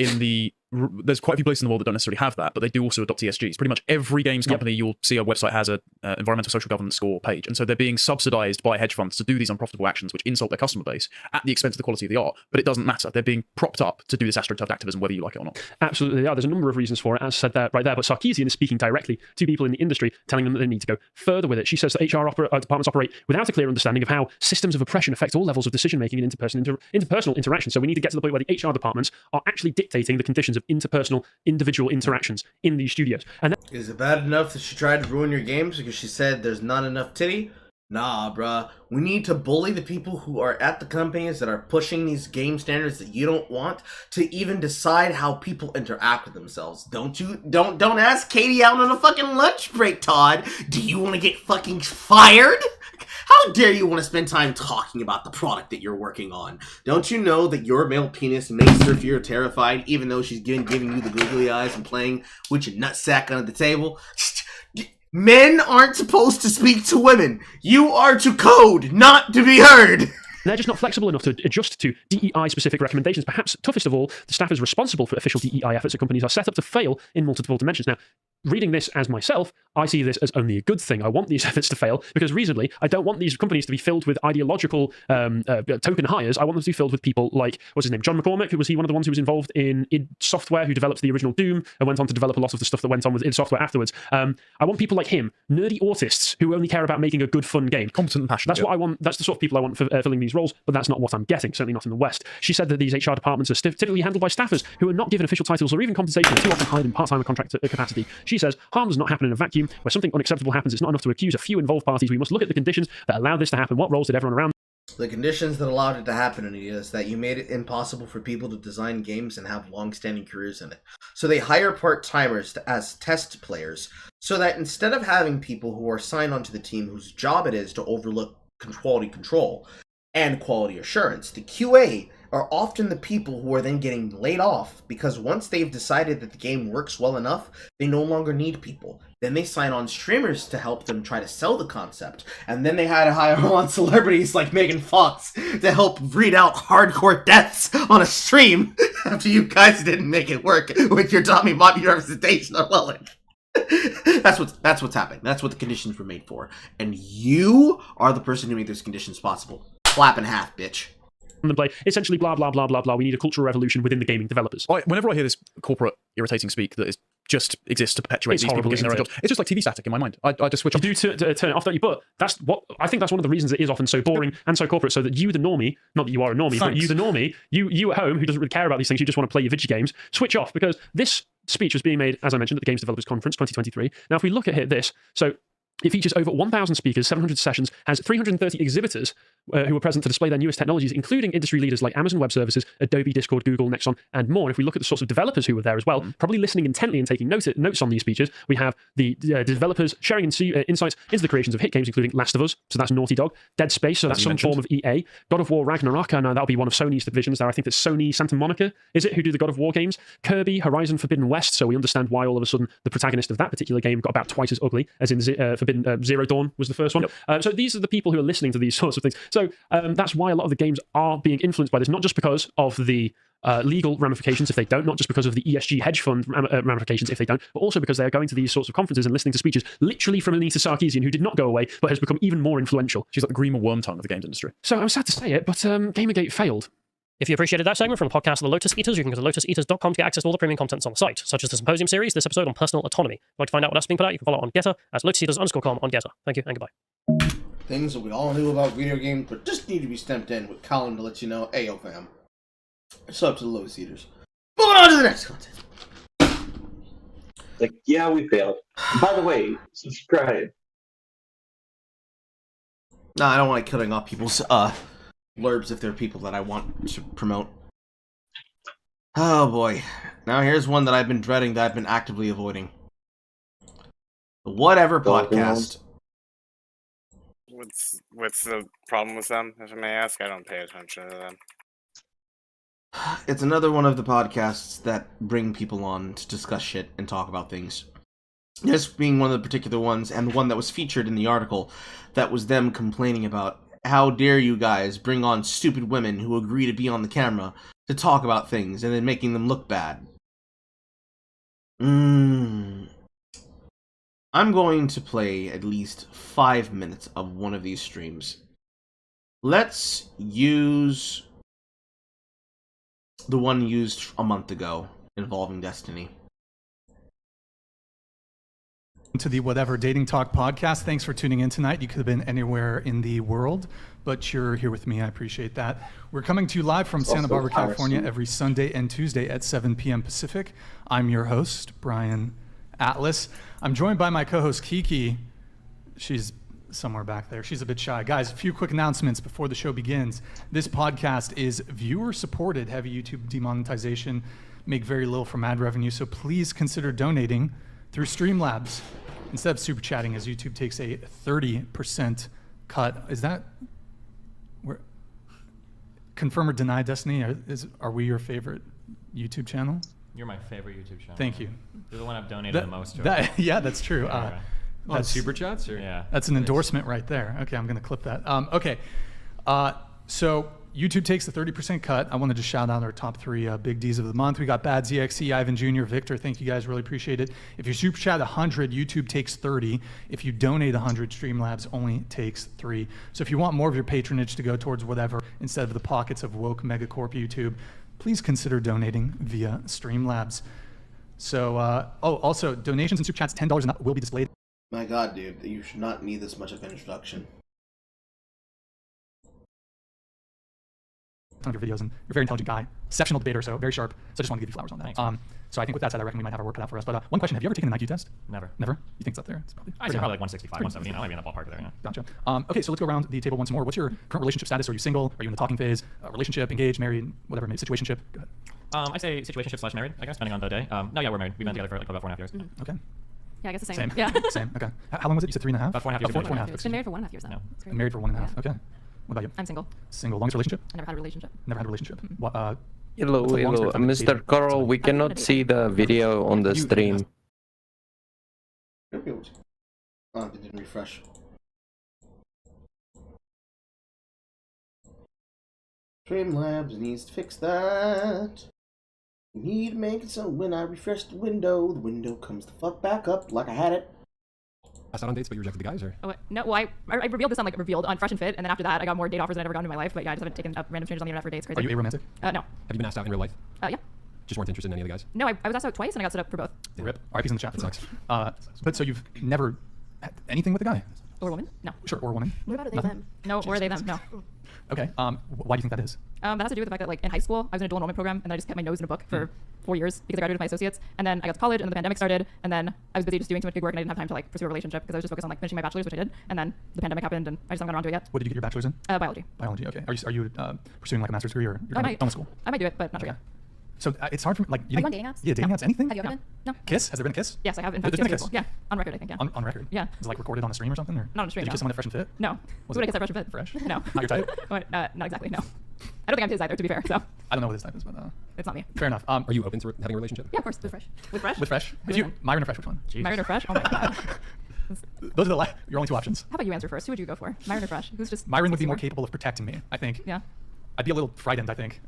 there's quite a few places in the world that don't necessarily have that, but they do also adopt ESGs. Pretty much every games company you'll see a website has a environmental social governance score page, and so they're being subsidized by hedge funds to do these unprofitable actions which insult their customer base at the expense of the quality of the art, but it doesn't matter. They're being propped up to do this astroturf activism whether you like it or not. Absolutely, they are. There's a number of reasons for it, as said there, right there, but Sarkeesian is speaking directly to people in the industry, telling them that they need to go further with it. She says that HR departments operate without a clear understanding of how systems of oppression affect all levels of decision-making and interpersonal interaction. So we need to get to the point where the HR departments are actually dictating the conditions of interpersonal, individual interactions in these studios. And is it bad enough that she tried to ruin your games because she said there's not enough titty? Nah, bruh. We need to bully the people who are at the companies that are pushing these game standards that you don't want to even decide how people interact with themselves. Don't ask Katie out on a fucking lunch break, Todd. Do you want to get fucking fired? How dare you want to spend time talking about the product that you're working on? Don't you know that your male penis makes her feel terrified, even though she's giving you the googly eyes and playing with your nutsack under the table? Men aren't supposed to speak to women. You are to code, not to be heard. They're just not flexible enough to adjust to DEI-specific recommendations. Perhaps toughest of all, the staffers responsible for official DEI efforts at companies are set up to fail in multiple dimensions. Now, reading this as myself, I see this as only a good thing. I want these efforts to fail because reasonably, I don't want these companies to be filled with ideological token hires. I want them to be filled with people like, what's his name, John McCormack, who was he one of the ones who was involved in id Software, who developed the original Doom and went on to develop a lot of the stuff that went on with id Software afterwards. I want people like him, nerdy autists who only care about making a good, fun game. Competent and passionate. That's what I want. That's the sort of people I want for filling these roles, but that's not what I'm getting, certainly not in the West. She said that these HR departments are typically handled by staffers who are not given official titles or even compensation and too often hired in part-time contract capacity. She says, harm does not happen in a vacuum. Where something unacceptable happens, it's not enough to accuse a few involved parties. We must look at the conditions that allowed this to happen. What roles did everyone around? The conditions that allowed it to happen, Anita, is that you made it impossible for people to design games and have long-standing careers in it. So they hire part-timers as test players, so that instead of having people who are signed onto the team whose job it is to overlook quality control and quality assurance, the QA are often the people who are then getting laid off because once they've decided that the game works well enough, they no longer need people. Then they sign on streamers to help them try to sell the concept. And then they had to hire on celebrities like Megan Fox to help read out hardcore deaths on a stream after you guys didn't make it work with your Tommy Bobby representation of Welland. That's what's happening. That's what the conditions were made for. And you are the person who made those conditions possible. Clap in half, bitch. Them play essentially blah blah blah blah blah. We need a cultural revolution within the gaming developers. Whenever I hear this corporate irritating speak that is just exists to perpetuate these people getting their jobs, it's just like TV static in my mind. I just switch off. You do turn it off, don't you? But that's what I think. That's one of the reasons it is often so boring and so corporate. So that you, the normie, not that you are a normie, but you, the normie, you at home who doesn't really care about these things, you just want to play your video games, switch off, because this speech was being made, as I mentioned, at the Games Developers Conference 2023. Now, if we look at this, so it features over 1,000 speakers, 700 sessions, has 330 exhibitors who are present to display their newest technologies, including industry leaders like Amazon Web Services, Adobe, Discord, Google, Nexon, and more. And if we look at the sorts of developers who were there as well, probably listening intently and taking notes on these speeches, we have the developers sharing insights into the creations of hit games, including Last of Us, so that's Naughty Dog, Dead Space, so that's some form of EA, God of War Ragnarok, and that'll be one of Sony's divisions there. I think that's Sony Santa Monica, is it, who do the God of War games? Kirby, Horizon Forbidden West, so we understand why all of a sudden the protagonist of that particular game got about twice as ugly as in Zero Dawn was the first one. Yep. So these are the people who are listening to these sorts of things. So that's why a lot of the games are being influenced by this, not just because of the legal ramifications if they don't, not just because of the ESG hedge fund ramifications if they don't, but also because they are going to these sorts of conferences and listening to speeches literally from Anita Sarkeesian, who did not go away, but has become even more influential. She's like the Grima Wormtongue of the games industry. So I'm sad to say it, but Gamergate failed. If you appreciated that segment from the podcast of the Lotus Eaters, you can go to lotuseaters.com to get access to all the premium contents on the site, such as the Symposium series, this episode on personal autonomy. If you'd like to find out what else is being put out, you can follow on Getter at lotuseaters_com on Getter. Thank you and goodbye. Things that we all knew about video games, but just need to be stamped in with Colin to let you know, hey, yo, fam. It's up to the Lotus Eaters. Moving on to the next content. Like, yeah, we failed. By the way, subscribe. No, I don't like cutting off people's blurbs if they're people that I want to promote. Oh boy. Now here's one that I've been dreading, that I've been actively avoiding. The Whatever podcast. What's the problem with them, if I may ask? I don't pay attention to them. It's another one of the podcasts that bring people on to discuss shit and talk about things. This being one of the particular ones, and the one that was featured in the article, that was them complaining about, how dare you guys bring on stupid women who agree to be on the camera to talk about things and then making them look bad. I'm going to play at least 5 minutes of one of these streams. Let's use the one used a month ago involving Destiny. To the Whatever Dating Talk podcast. Thanks for tuning in tonight. You could have been anywhere in the world, but you're here with me. I appreciate that. We're coming to you live from Santa Barbara, California, every Sunday and Tuesday at 7 p.m. Pacific. I'm your host, Brian Atlas. I'm joined by my co-host, Kiki. She's somewhere back there. She's a bit shy. Guys, a few quick announcements before the show begins. This podcast is viewer-supported, heavy YouTube demonetization, make very little from ad revenue, so please consider donating through Streamlabs instead of super chatting, as YouTube takes a 30% cut. Is that confirm or deny, Destiny? Are we your favorite YouTube channel? You're my favorite YouTube channel. Thank you. You're the one I've donated the most to. Yeah, that's true. That's super chats, or yeah, that's an endorsement right there. Okay, I'm going to clip that. Okay, so YouTube takes the 30% cut. I wanted to shout out our top 3 big Ds of the month. We got Bad ZXC, Ivan Jr., Victor. Thank you guys, really appreciate it. If you super chat 100, YouTube takes 30. If you donate 100, Streamlabs only takes 3. So if you want more of your patronage to go towards whatever instead of the pockets of woke megacorp YouTube, please consider donating via Streamlabs. So, also donations and super chats $10 and up will be displayed. My God, dude, you should not need this much of an introduction. Of your videos, and you're a very intelligent guy, exceptional debater, so very sharp. So I just want to give you flowers on that. Thanks. So I think with that said, I reckon we might have our work cut out for us. But one question: have you ever taken an IQ test? Never. Never? You think it's up there? It's probably I say probably like 165, 170. I might be in that ballpark there. Yeah. Gotcha. Okay, so let's go around the table once more. What's your current relationship status? Are you single? Are you in the talking phase? Relationship, engaged, married, whatever, maybe situationship? Go ahead. I'd say situationship / married, I guess, depending on the day. No, yeah, we're married. We've been together for like about 4.5 years. Mm-hmm. Okay. Yeah, I guess the same. Same. Yeah. Same. Okay. How long was it? You said 3.5? About 4.5 years. Oh, 4.5. It's been married for 1.5 years now. No. Married for 1.5. Yeah. Okay. What about you? I'm single. Single. Longest relationship? I never had a relationship. Never had a relationship. What? Hello, hello, Mr. Carl. We cannot see the video on the stream. Oh, it didn't refresh. Streamlabs needs to fix that. We need to make it so when I refresh the window comes the fuck back up like I had it. Passed out on dates, but you rejected the guys, or? Oh, no, well, I revealed this on revealed on Fresh and Fit, and then after that, I got more date offers than I'd ever gotten in my life. But yeah, I just haven't taken up random strangers on the internet for dates. Crazy. Are you aromantic? No. Have you been asked out in real life? Yeah. Just weren't interested in any of the guys? No, I was asked out twice, and I got set up for both. Rip. RIP's in the chat. That sucks. But so you've never had anything with a guy? Or a woman? No. Sure, or a woman. What about they them? No, or they them? No. Okay. Why do you think that is? That has to do with the fact that, like, in high school, I was in a dual enrollment program, and I just kept my nose in a book for 4 years because I graduated with my associates. And then I got to college, and then the pandemic started, and then I was busy just doing too much gig work, and I didn't have time to like pursue a relationship because I was just focused on like finishing my bachelor's, which I did. And then the pandemic happened, and I just haven't gotten around to it yet. What did you get your bachelor's in? Biology. Biology. Okay. Are you pursuing like a master's degree, or you're done with school? I might do it, but not sure yet. So it's hard for like. Are you on dating apps? Yeah, dating apps. Anything? Have you ever been? No. Kiss? Has there been a kiss? Yes, I have. In There's fact, been a kiss. Yeah, on record, I think. Yeah. On record. Yeah. Is it like recorded on a stream or something? Or not on a stream. Did you kiss someone at Fresh and Fit? No. Was Who would I it kiss at Fresh and Fit? Fresh? No. Not your type? Not exactly. No. I don't think I'm his either, to be fair. So. I don't know what his type is, but it's not me. Fair enough. Are you open to having a relationship? Yeah, of course. With Fresh. With Fresh. With Fresh. If you Myron or Fresh, which one? Myron or Fresh? Oh my god. Those are your only two options. How about you answer first? Who would you go for? Myron or Fresh? Who's just Myron would be more capable of protecting me, I think. Yeah. I'd be a little frightened, I think.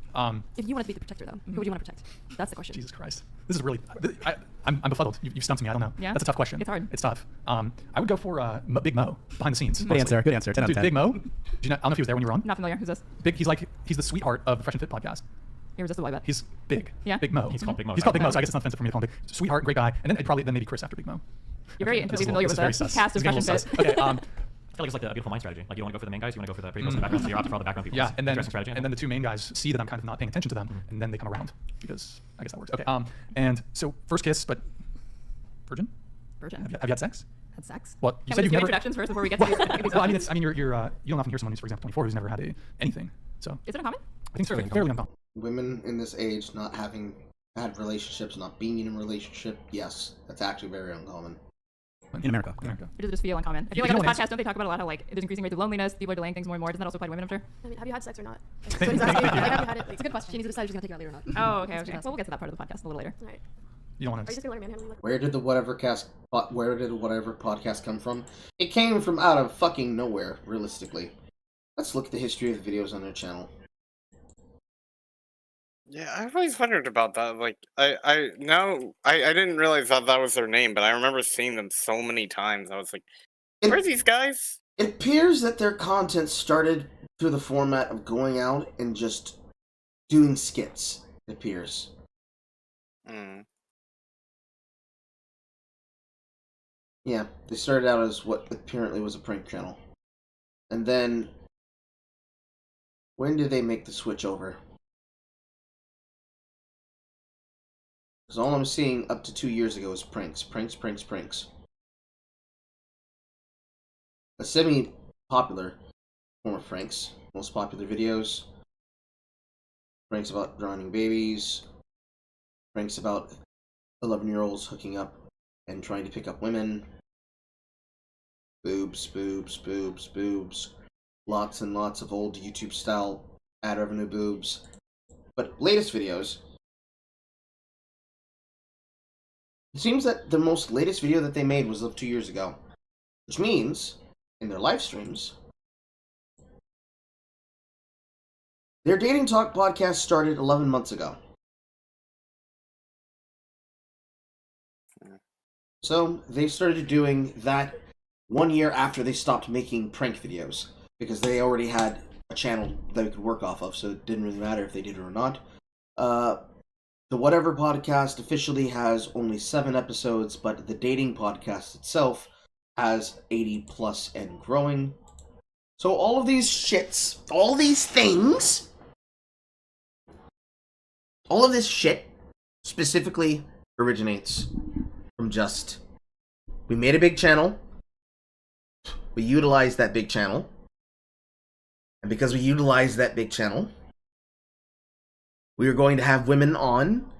If you want to be the protector, though, who would you want to protect? That's the question. Jesus Christ. This is really... I'm befuddled. You've stumped me. I don't know. Yeah? That's a tough question. It's hard. It's tough. I would go for Big Mo, behind the scenes. Good answer. Good answer. 10 out of 10. Dude, Big Mo, I don't know if he was there when you were on. Not familiar. Who's this? He's the sweetheart of the Fresh and Fit podcast. Irresistible, I bet. He's big. Yeah? Big Mo. He's called Big Mo. He's called Big Mo, so I guess it's not offensive for me to call him big. Sweetheart, great guy. And then maybe Chris after Big Mo. You're very intimately familiar with the cast of Fresh and Fit. Okay, I feel like it's like a beautiful mind strategy. Like you want to go for the main guys, you want to go for the pretty close to the background, so you're opting for all the background people. Yeah, and then strategy. And then the two main guys see that I'm kind of not paying attention to them, and then they come around because I guess that works. Okay. And so first kiss, but virgin. Virgin. Have you had sex? Had sex? What? You Can said we you've do never. introductions first before we get to these? Well, I mean, you don't often hear someone who's, for example, 24 who's never had anything. So. Is it uncommon? I think it's fairly uncommon. Women in this age not having had relationships, not being in a relationship, yes, that's actually very uncommon. In America. Or does it just feel uncommon? I feel like on this podcast, don't they talk about a lot how like there's increasing rates of loneliness, people are delaying things more and more. Doesn't that also apply to women, I'm sure? I mean, have you had sex or not? Thank you. Have you had it? It's a good question. She needs to decide if she's gonna take it out later or not. Oh, okay. Well, we'll get to that part of the podcast a little later. All right. You don't want Are you just gonna let your manhandling? Where did the whatever podcast come from? It came from out of fucking nowhere, realistically. Let's look at the history of the videos on their channel. Yeah, I've always wondered about that. Like, I didn't realize that was their name, but I remember seeing them so many times. I was like, where are these guys? It appears that their content started through the format of going out and just doing skits, it appears. Yeah, they started out as what apparently was a prank channel. And then, when did they make the switch over? Because all I'm seeing up to 2 years ago is pranks. A semi-popular form of pranks. Most popular videos. Pranks about drowning babies. Pranks about 11-year-olds hooking up and trying to pick up women. Boobs. Lots and lots of old YouTube-style ad revenue boobs. But latest videos... It seems that the most latest video that they made was of 2 years ago. Which means, in their live streams, Their Dating Talk podcast started 11 months ago. So they started doing that 1 year after they stopped making prank videos, because they already had a channel that they could work off of, so it didn't really matter if they did it or not. The Whatever podcast officially has only 7 episodes, but the Dating podcast itself has 80 plus and growing. So all of these shits, all these things, all of this shit specifically originates from just, we made a big channel, we utilized that big channel, and because we utilized that big channel, we are going to have women on,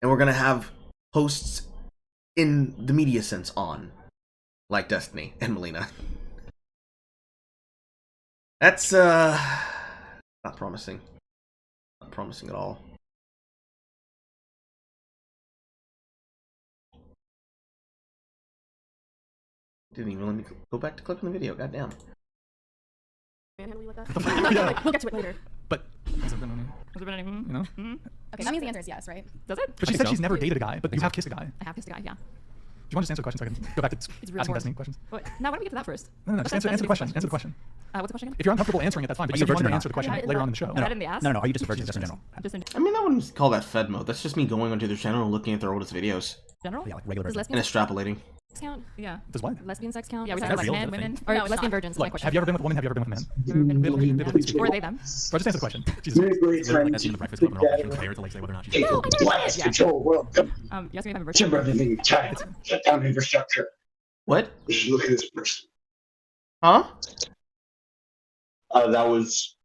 and we're going to have hosts in the media sense on, like Destiny and Melina. That's, not promising. Not promising at all. Didn't even let me go back to clicking the video, goddamn. Manhandle you like that? We'll get to it later. But has there been any? Has there been any? You know? Okay, that means the answer is yes, right? Does it? But she said she's never dated a guy, but you have kissed a guy. I have kissed a guy, yeah. Do you want to just answer the question so I can go back to It's really asking hard. Destiny questions? Wait, now why don't we get to that first? No, just answer the question. Answer the question. What's the question again? If you're uncomfortable answering it, that's fine. But you said you wanted to answer the question later on in the show. Is that in the ass? No, are you just a virgin just in general? I mean, I wouldn't call that Fed mode. That's just me going onto their channel and looking at their oldest videos. General? Yeah, like regular Does virgin. And extrapolating. sex count? Yeah. Does what? Lesbian sex count? Yeah, we Is talk that about like men, women, or no, lesbian virgins. Look, have you ever been with a woman? Have you ever been with a man? Biblically speaking. Or are they them? Or just answer the question. Jesus. Like that scene in the Breakfast Club, and they're all fair to like say whether or not she's. Blast control world. You asked me if I'm a virgin. Timber living time. Shut down infrastructure. What? Look at this person. Huh? That was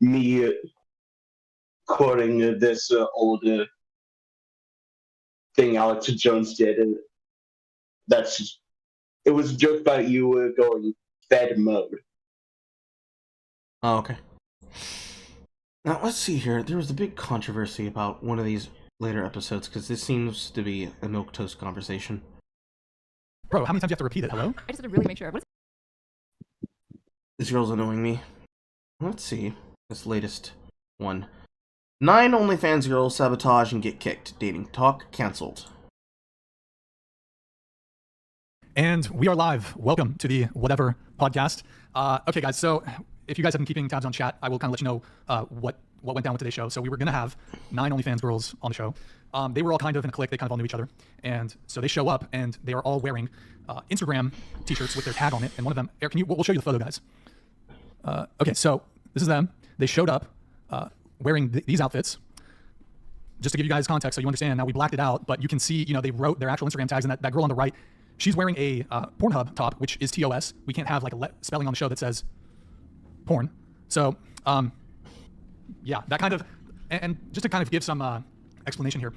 me quoting this old thing Alex Jones did, and that's just, it was a joke about you going Fed mode. Oh, okay. Now, let's see here. There was a big controversy about one of these later episodes, because this seems to be a milquetoast conversation. Bro, how many times do you have to repeat it? Hello? I just had to really make sure. What is This girl's annoying me. Let's see. This latest one. 9 OnlyFans girls sabotage and get kicked. Dating Talk cancelled. And we are live. Welcome to the Whatever podcast. Okay, guys, so if you guys have been keeping tabs on chat, I will kind of let you know what went down with today's show. So we were going to have 9 OnlyFans girls on the show. They were all kind of in a clique. They kind of all knew each other. And so they show up, and they are all wearing Instagram t-shirts with their tag on it. And one of them, Eric, we'll show you the photo, guys. Okay, so this is them. They showed up wearing these outfits. Just to give you guys context so you understand, now we blacked it out, but you can see, they wrote their actual Instagram tags, and that girl on the right, she's wearing a Pornhub top, which is TOS. We can't have like a spelling on the show that says porn. So, yeah, that kind of, and just to kind of give some explanation here,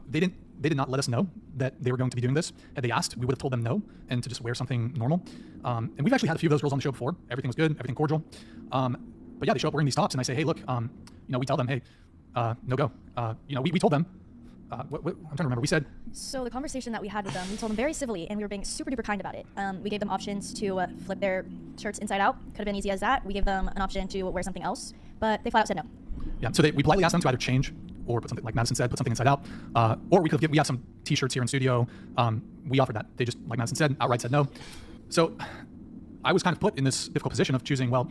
they did not let us know that they were going to be doing this. Had they asked, we would have told them no, and to just wear something normal. And we've actually had a few of those girls on the show before. Everything was good, everything cordial. But yeah, they show up wearing these tops, and I say, hey, look, we tell them, hey, no go. We told them, I'm trying to remember, we said. So the conversation that we had with them, we told them very civilly, and we were being super duper kind about it. We gave them options to flip their shirts inside out. Could have been easy as that. We gave them an option to wear something else, but they flat out said no. Yeah, so we politely asked them to either change or put something, like Madison said, put something inside out. Or we have some t-shirts here in studio. We offered that. They just, like Madison said, outright said no. So I was kind of put in this difficult position of choosing, well,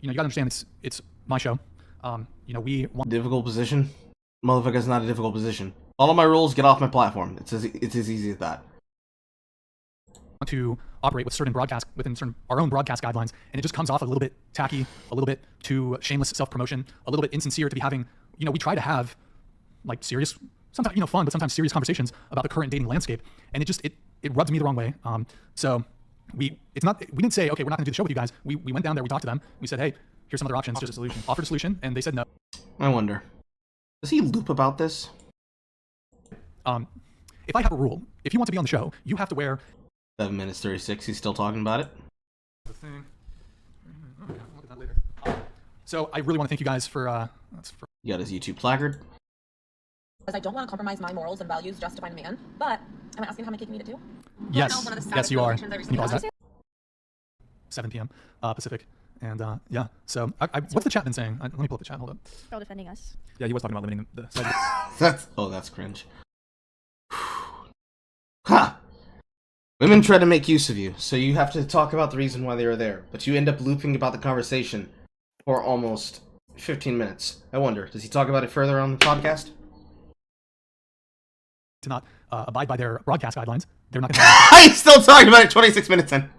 you gotta understand it's my show. We want difficult position? Motherfucker's not a difficult position. Follow my rules, get off my platform. It's as easy as that. To operate with within our own broadcast guidelines, and it just comes off a little bit tacky, a little bit too shameless self-promotion, a little bit insincere to be having, we try to have like serious, sometimes, fun, but sometimes serious conversations about the current dating landscape. And it rubs me the wrong way. So we didn't say, okay, we're not gonna do the show with you guys. We went down there, we talked to them, we said, hey, here's some other options, offered a solution, and they said no. I wonder, does he loop about this? If I have a rule, if you want to be on the show, you have to wear 7 minutes 36, he's still talking about it. The thing. Look at that later. So I really want to thank you guys for You got his YouTube placard. Because I don't want to compromise my morals and values just to find a man, but am I asking how many kicking me to do? Yes, you are. Can you pause that? 7 p.m. Pacific, And yeah, so what's the chat been saying? Let me pull up the chat. Hold up. They're all defending us. Yeah, he was talking about limiting the That's cringe. Ha! Women try to make use of you, so you have to talk about the reason why they were there, but you end up looping about the conversation for almost 15 minutes. I wonder, does he talk about it further on the podcast? To not abide by their broadcast guidelines, they're not going to... He's still talking about it 26 minutes in.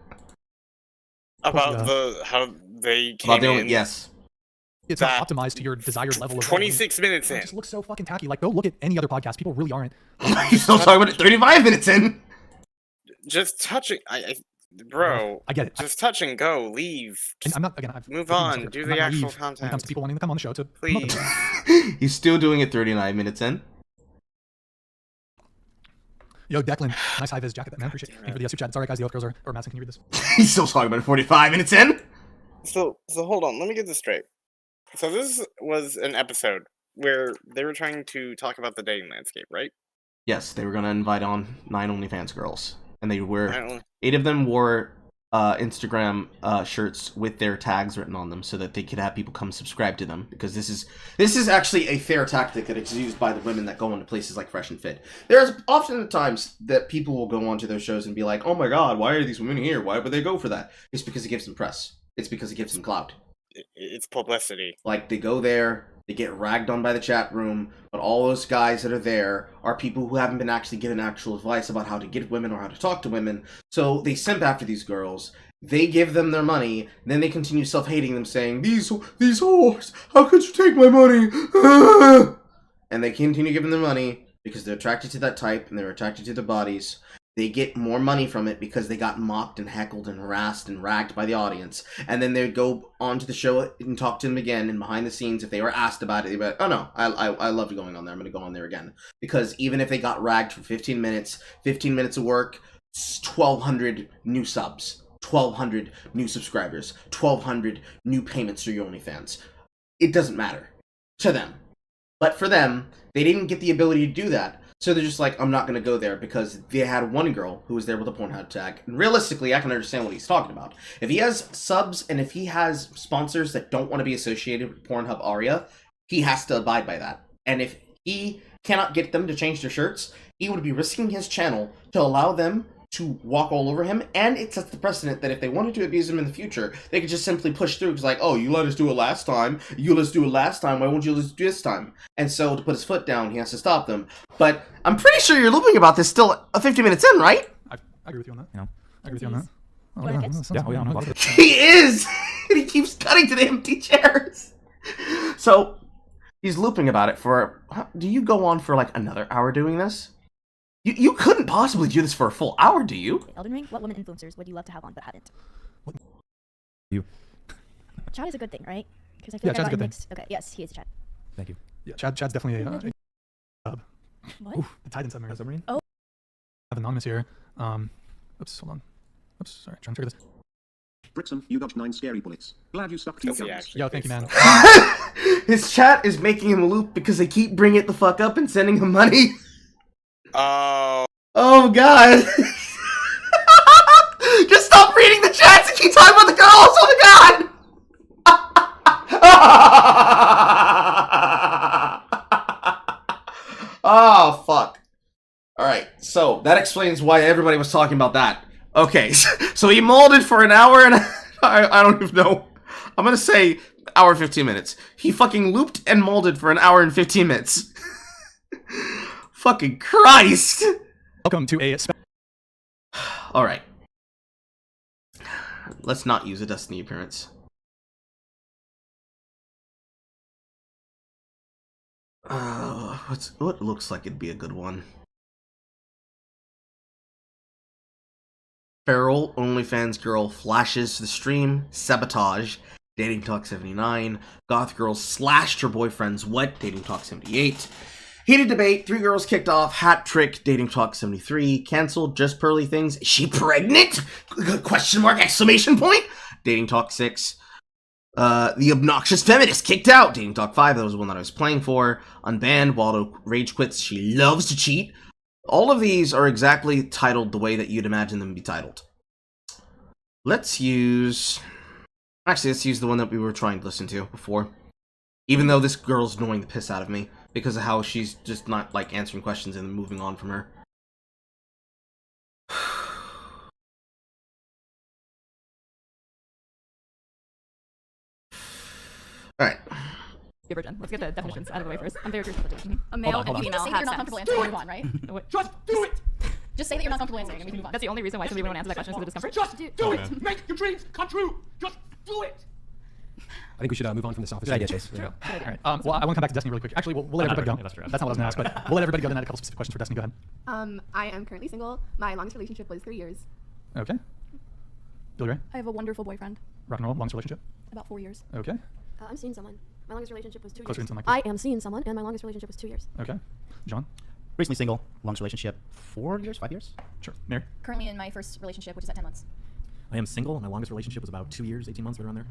About how they came in. Yes. It's not optimized to your desired level of... 26 minutes in. It just looks so fucking tacky. Like, go look at any other podcast. People really aren't. He's still talking about it 35 minutes in. Just touching, bro. I get it. Just touch and go. Leave. I'm not again. Move on. Do the actual content. When it comes to people wanting to come on the show to please. He's still doing it 39 minutes in. Yo, Declan, nice high-vis jacket, man. Appreciate it. Thank you for the super chat. It's all right, guys. The elf girls or Madison, can you read this? He's still talking about it 45 minutes in. So hold on. Let me get this straight. So this was an episode where they were trying to talk about the dating landscape, right? Yes, they were going to invite on 9 OnlyFans girls. And they were 8 of them wore Instagram shirts with their tags written on them so that they could have people come subscribe to them, because this is actually a fair tactic that is used by the women that go into places like Fresh and Fit. There's often times that people will go onto their shows and be like, oh my god, why are these women here? Why would they go for that? It's because it gives them press. It's because it gives them clout. It's publicity. Like, they go there, they get ragged on by the chat room, but all those guys that are there are people who haven't been actually given actual advice about how to get women or how to talk to women. So they simp after these girls, they give them their money, then they continue self-hating them, saying, these whores, how could you take my money? And they continue giving them money because they're attracted to that type and they're attracted to their bodies. They get more money from it because they got mocked and heckled and harassed and ragged by the audience. And then they'd go onto the show and talk to them again. And behind the scenes, if they were asked about it, they'd be like, oh no, I loved going on there. I'm going to go on there again. Because even if they got ragged for 15 minutes of work, 1,200 new subs, 1,200 new subscribers, 1,200 new payments through your OnlyFans. It doesn't matter to them. But for them, they didn't get the ability to do that. So they're just like, I'm not going to go there, because they had one girl who was there with a Pornhub tag. And realistically, I can understand what he's talking about. If he has subs and if he has sponsors that don't want to be associated with Pornhub Aria, he has to abide by that. And if he cannot get them to change their shirts, he would be risking his channel to allow them to walk all over him, and it sets the precedent that if they wanted to abuse him in the future, they could just simply push through, because like, oh, you let us do it last time, why won't you let us do this time? And so to put his foot down, he has to stop them. But I'm pretty sure you're looping about this still 50 minutes in, right? I agree with you on that. You know, I agree with you on that. Oh, yeah, he is! He keeps cutting to the empty chairs. So, he's looping about it for, do you go on for like another hour doing this? You couldn't possibly do this for a full hour, do you? Elden Ring, what women influencers would you love to have on but haven't? You. Chat is a good thing, right? Because I feel like Chad's I a good got thing. mixed. Okay, yes, he is Chad. Thank you. Yeah, Chad's definitely a What? Ooh, the Titan submarine. Oh. I have anonymous here. Oops, hold on. Oops, sorry, trying to trigger this. Brixham, you dodged 9 scary bullets. Glad you stuck to your guns. Yo, thank you, man. His chat is making him loop because they keep bringing it the fuck up and sending him money. Oh god. Just stop reading the chats and keep talking about the girls. Oh my god. Oh fuck. Alright, so that explains why everybody was talking about that. Okay, so he molded for an hour and I don't even know. I'm gonna say hour 15 minutes. He fucking looped and molded for an hour and 15 minutes. Fucking Christ! Welcome to a... Alright. Let's not use a Destiny appearance. What looks like it'd be a good one? Feral OnlyFans girl flashes the stream, sabotage, Dating Talk 79, goth girl slashed her boyfriend's what, Dating Talk 78, heated debate, 3 girls kicked off, hat trick, Dating Talk 73, canceled, just pearly things, is she pregnant? Question mark, exclamation point, Dating Talk 6, the obnoxious feminist kicked out, Dating Talk 5, that was the one that I was playing for, unbanned, Waldo rage quits, she loves to cheat. All of these are exactly titled the way that you'd imagine them to be titled. Let's use Actually, let's use the one that we were trying to listen to before. Even though this girl's annoying the piss out of me because of how she's just not like answering questions and moving on from her. Alright. Give Virgin. Let's get the definitions out of the way first. I'm very curious about the A male and and female female have you're not sex. comfortable answering and move on, right? Just do it! Just say that you're not comfortable answering and we can move on. That's the only reason why somebody would want to answer that question is for the discomfort. Just do it! Make your dreams come true! Just do it! I think we should move on from this office. Good idea, Chase. All right. Well, I want to come back to Destiny really quick. Actually, we'll let everybody go. That's true. That's not what I was going to ask, but we'll let everybody go. Then I had a couple specific questions for Destiny. Go ahead. I am currently single. My longest relationship was 3 years. Okay. Billy Ray? I have a wonderful boyfriend. Rock and roll, longest relationship? About 4 years. Okay. I'm seeing someone. My longest relationship was 2 Closer years. into the mic, I am seeing someone, and my longest relationship was 2 years. Okay. John? Recently single, longest relationship, 4 years, 5 years? Sure. Mary? Currently in my first relationship, which is at 10 months. I am single. My longest relationship was about 2 years, 18 months, right around there.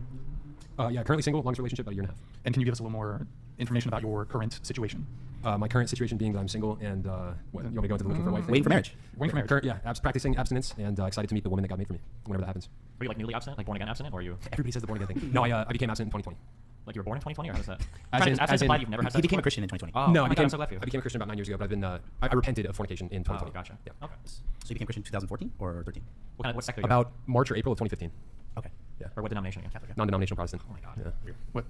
Yeah, currently single, longest relationship, about a year and a half. And can you give us a little more information about your current situation? My current situation being that I'm single and, what, you want me to go into the looking for a wife thing? Waiting for marriage. Waiting for marriage. Yeah, practicing abstinence and excited to meet the woman that God made for me, whenever that happens. Are you like newly abstinent, like born again abstinent, or are you? Everybody says the born again thing. No, I became abstinent in 2020. Like you were born in 2020, or how does that? As in, you've never had he became a Christian in 2020. Oh, no, I became, so glad for you. I became a Christian about 9 years ago, but I've been, I repented of fornication in 2020. Oh, gotcha. Yeah. Okay. So you became Christian in 2014 or 13? What sect are you? About March or April of 2015. Okay. Yeah. Or what denomination are you? Catholic? Non-denominational Protestant. Oh my god. Yeah. What?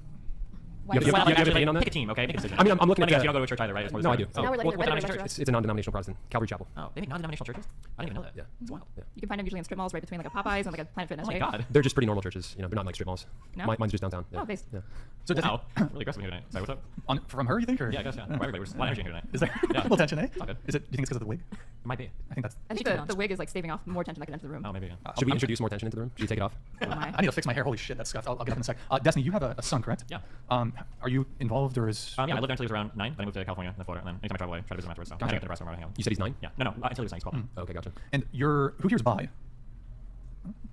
You have an opinion on that? Pick a team, okay? Make a decision. I mean, I'm looking at you don't go to a church either, right? No, I do. So now we're like what in a regular denomination church? It's a non-denominational Protestant. Calvary Chapel. Oh, they make non-denominational churches? I didn't even know that. Yeah. It's wild. Yeah. You can find them usually in strip malls right between like a Popeyes and like a Planet Fitness. Oh my right? god. They're just pretty normal churches. You know, they're not like strip malls. No? Mine's just downtown. Yeah. Oh, thanks. Yeah. So Wow. Really aggressive here tonight. Sorry, what's up? From her, you think? Or? Yeah, I guess, yeah. For everybody, we're just a lot of energy in here tonight. Is there Yeah. a little tension, eh? It's all good. Is it? Do you think it's because of the wig? Might be. I think that's. I think the wig is like staving off more tension that can enter the room. Oh, maybe. Yeah. Should we introduce more tension into the room? Should you take it off? I need to fix my hair. Holy shit, that's scuffed. I'll get up in a sec. Destiny, you have a son, correct? Yeah. Are you involved or is? Yeah, I lived there until he was around 9. Then I moved to California, then Florida, and then anytime I travel away, try to visit him afterwards. So Gotcha. I get to Nebraska where I hang out. You said he's 9? Yeah. No, until he was 9, he's 12. Okay, gotcha. And who here's bi?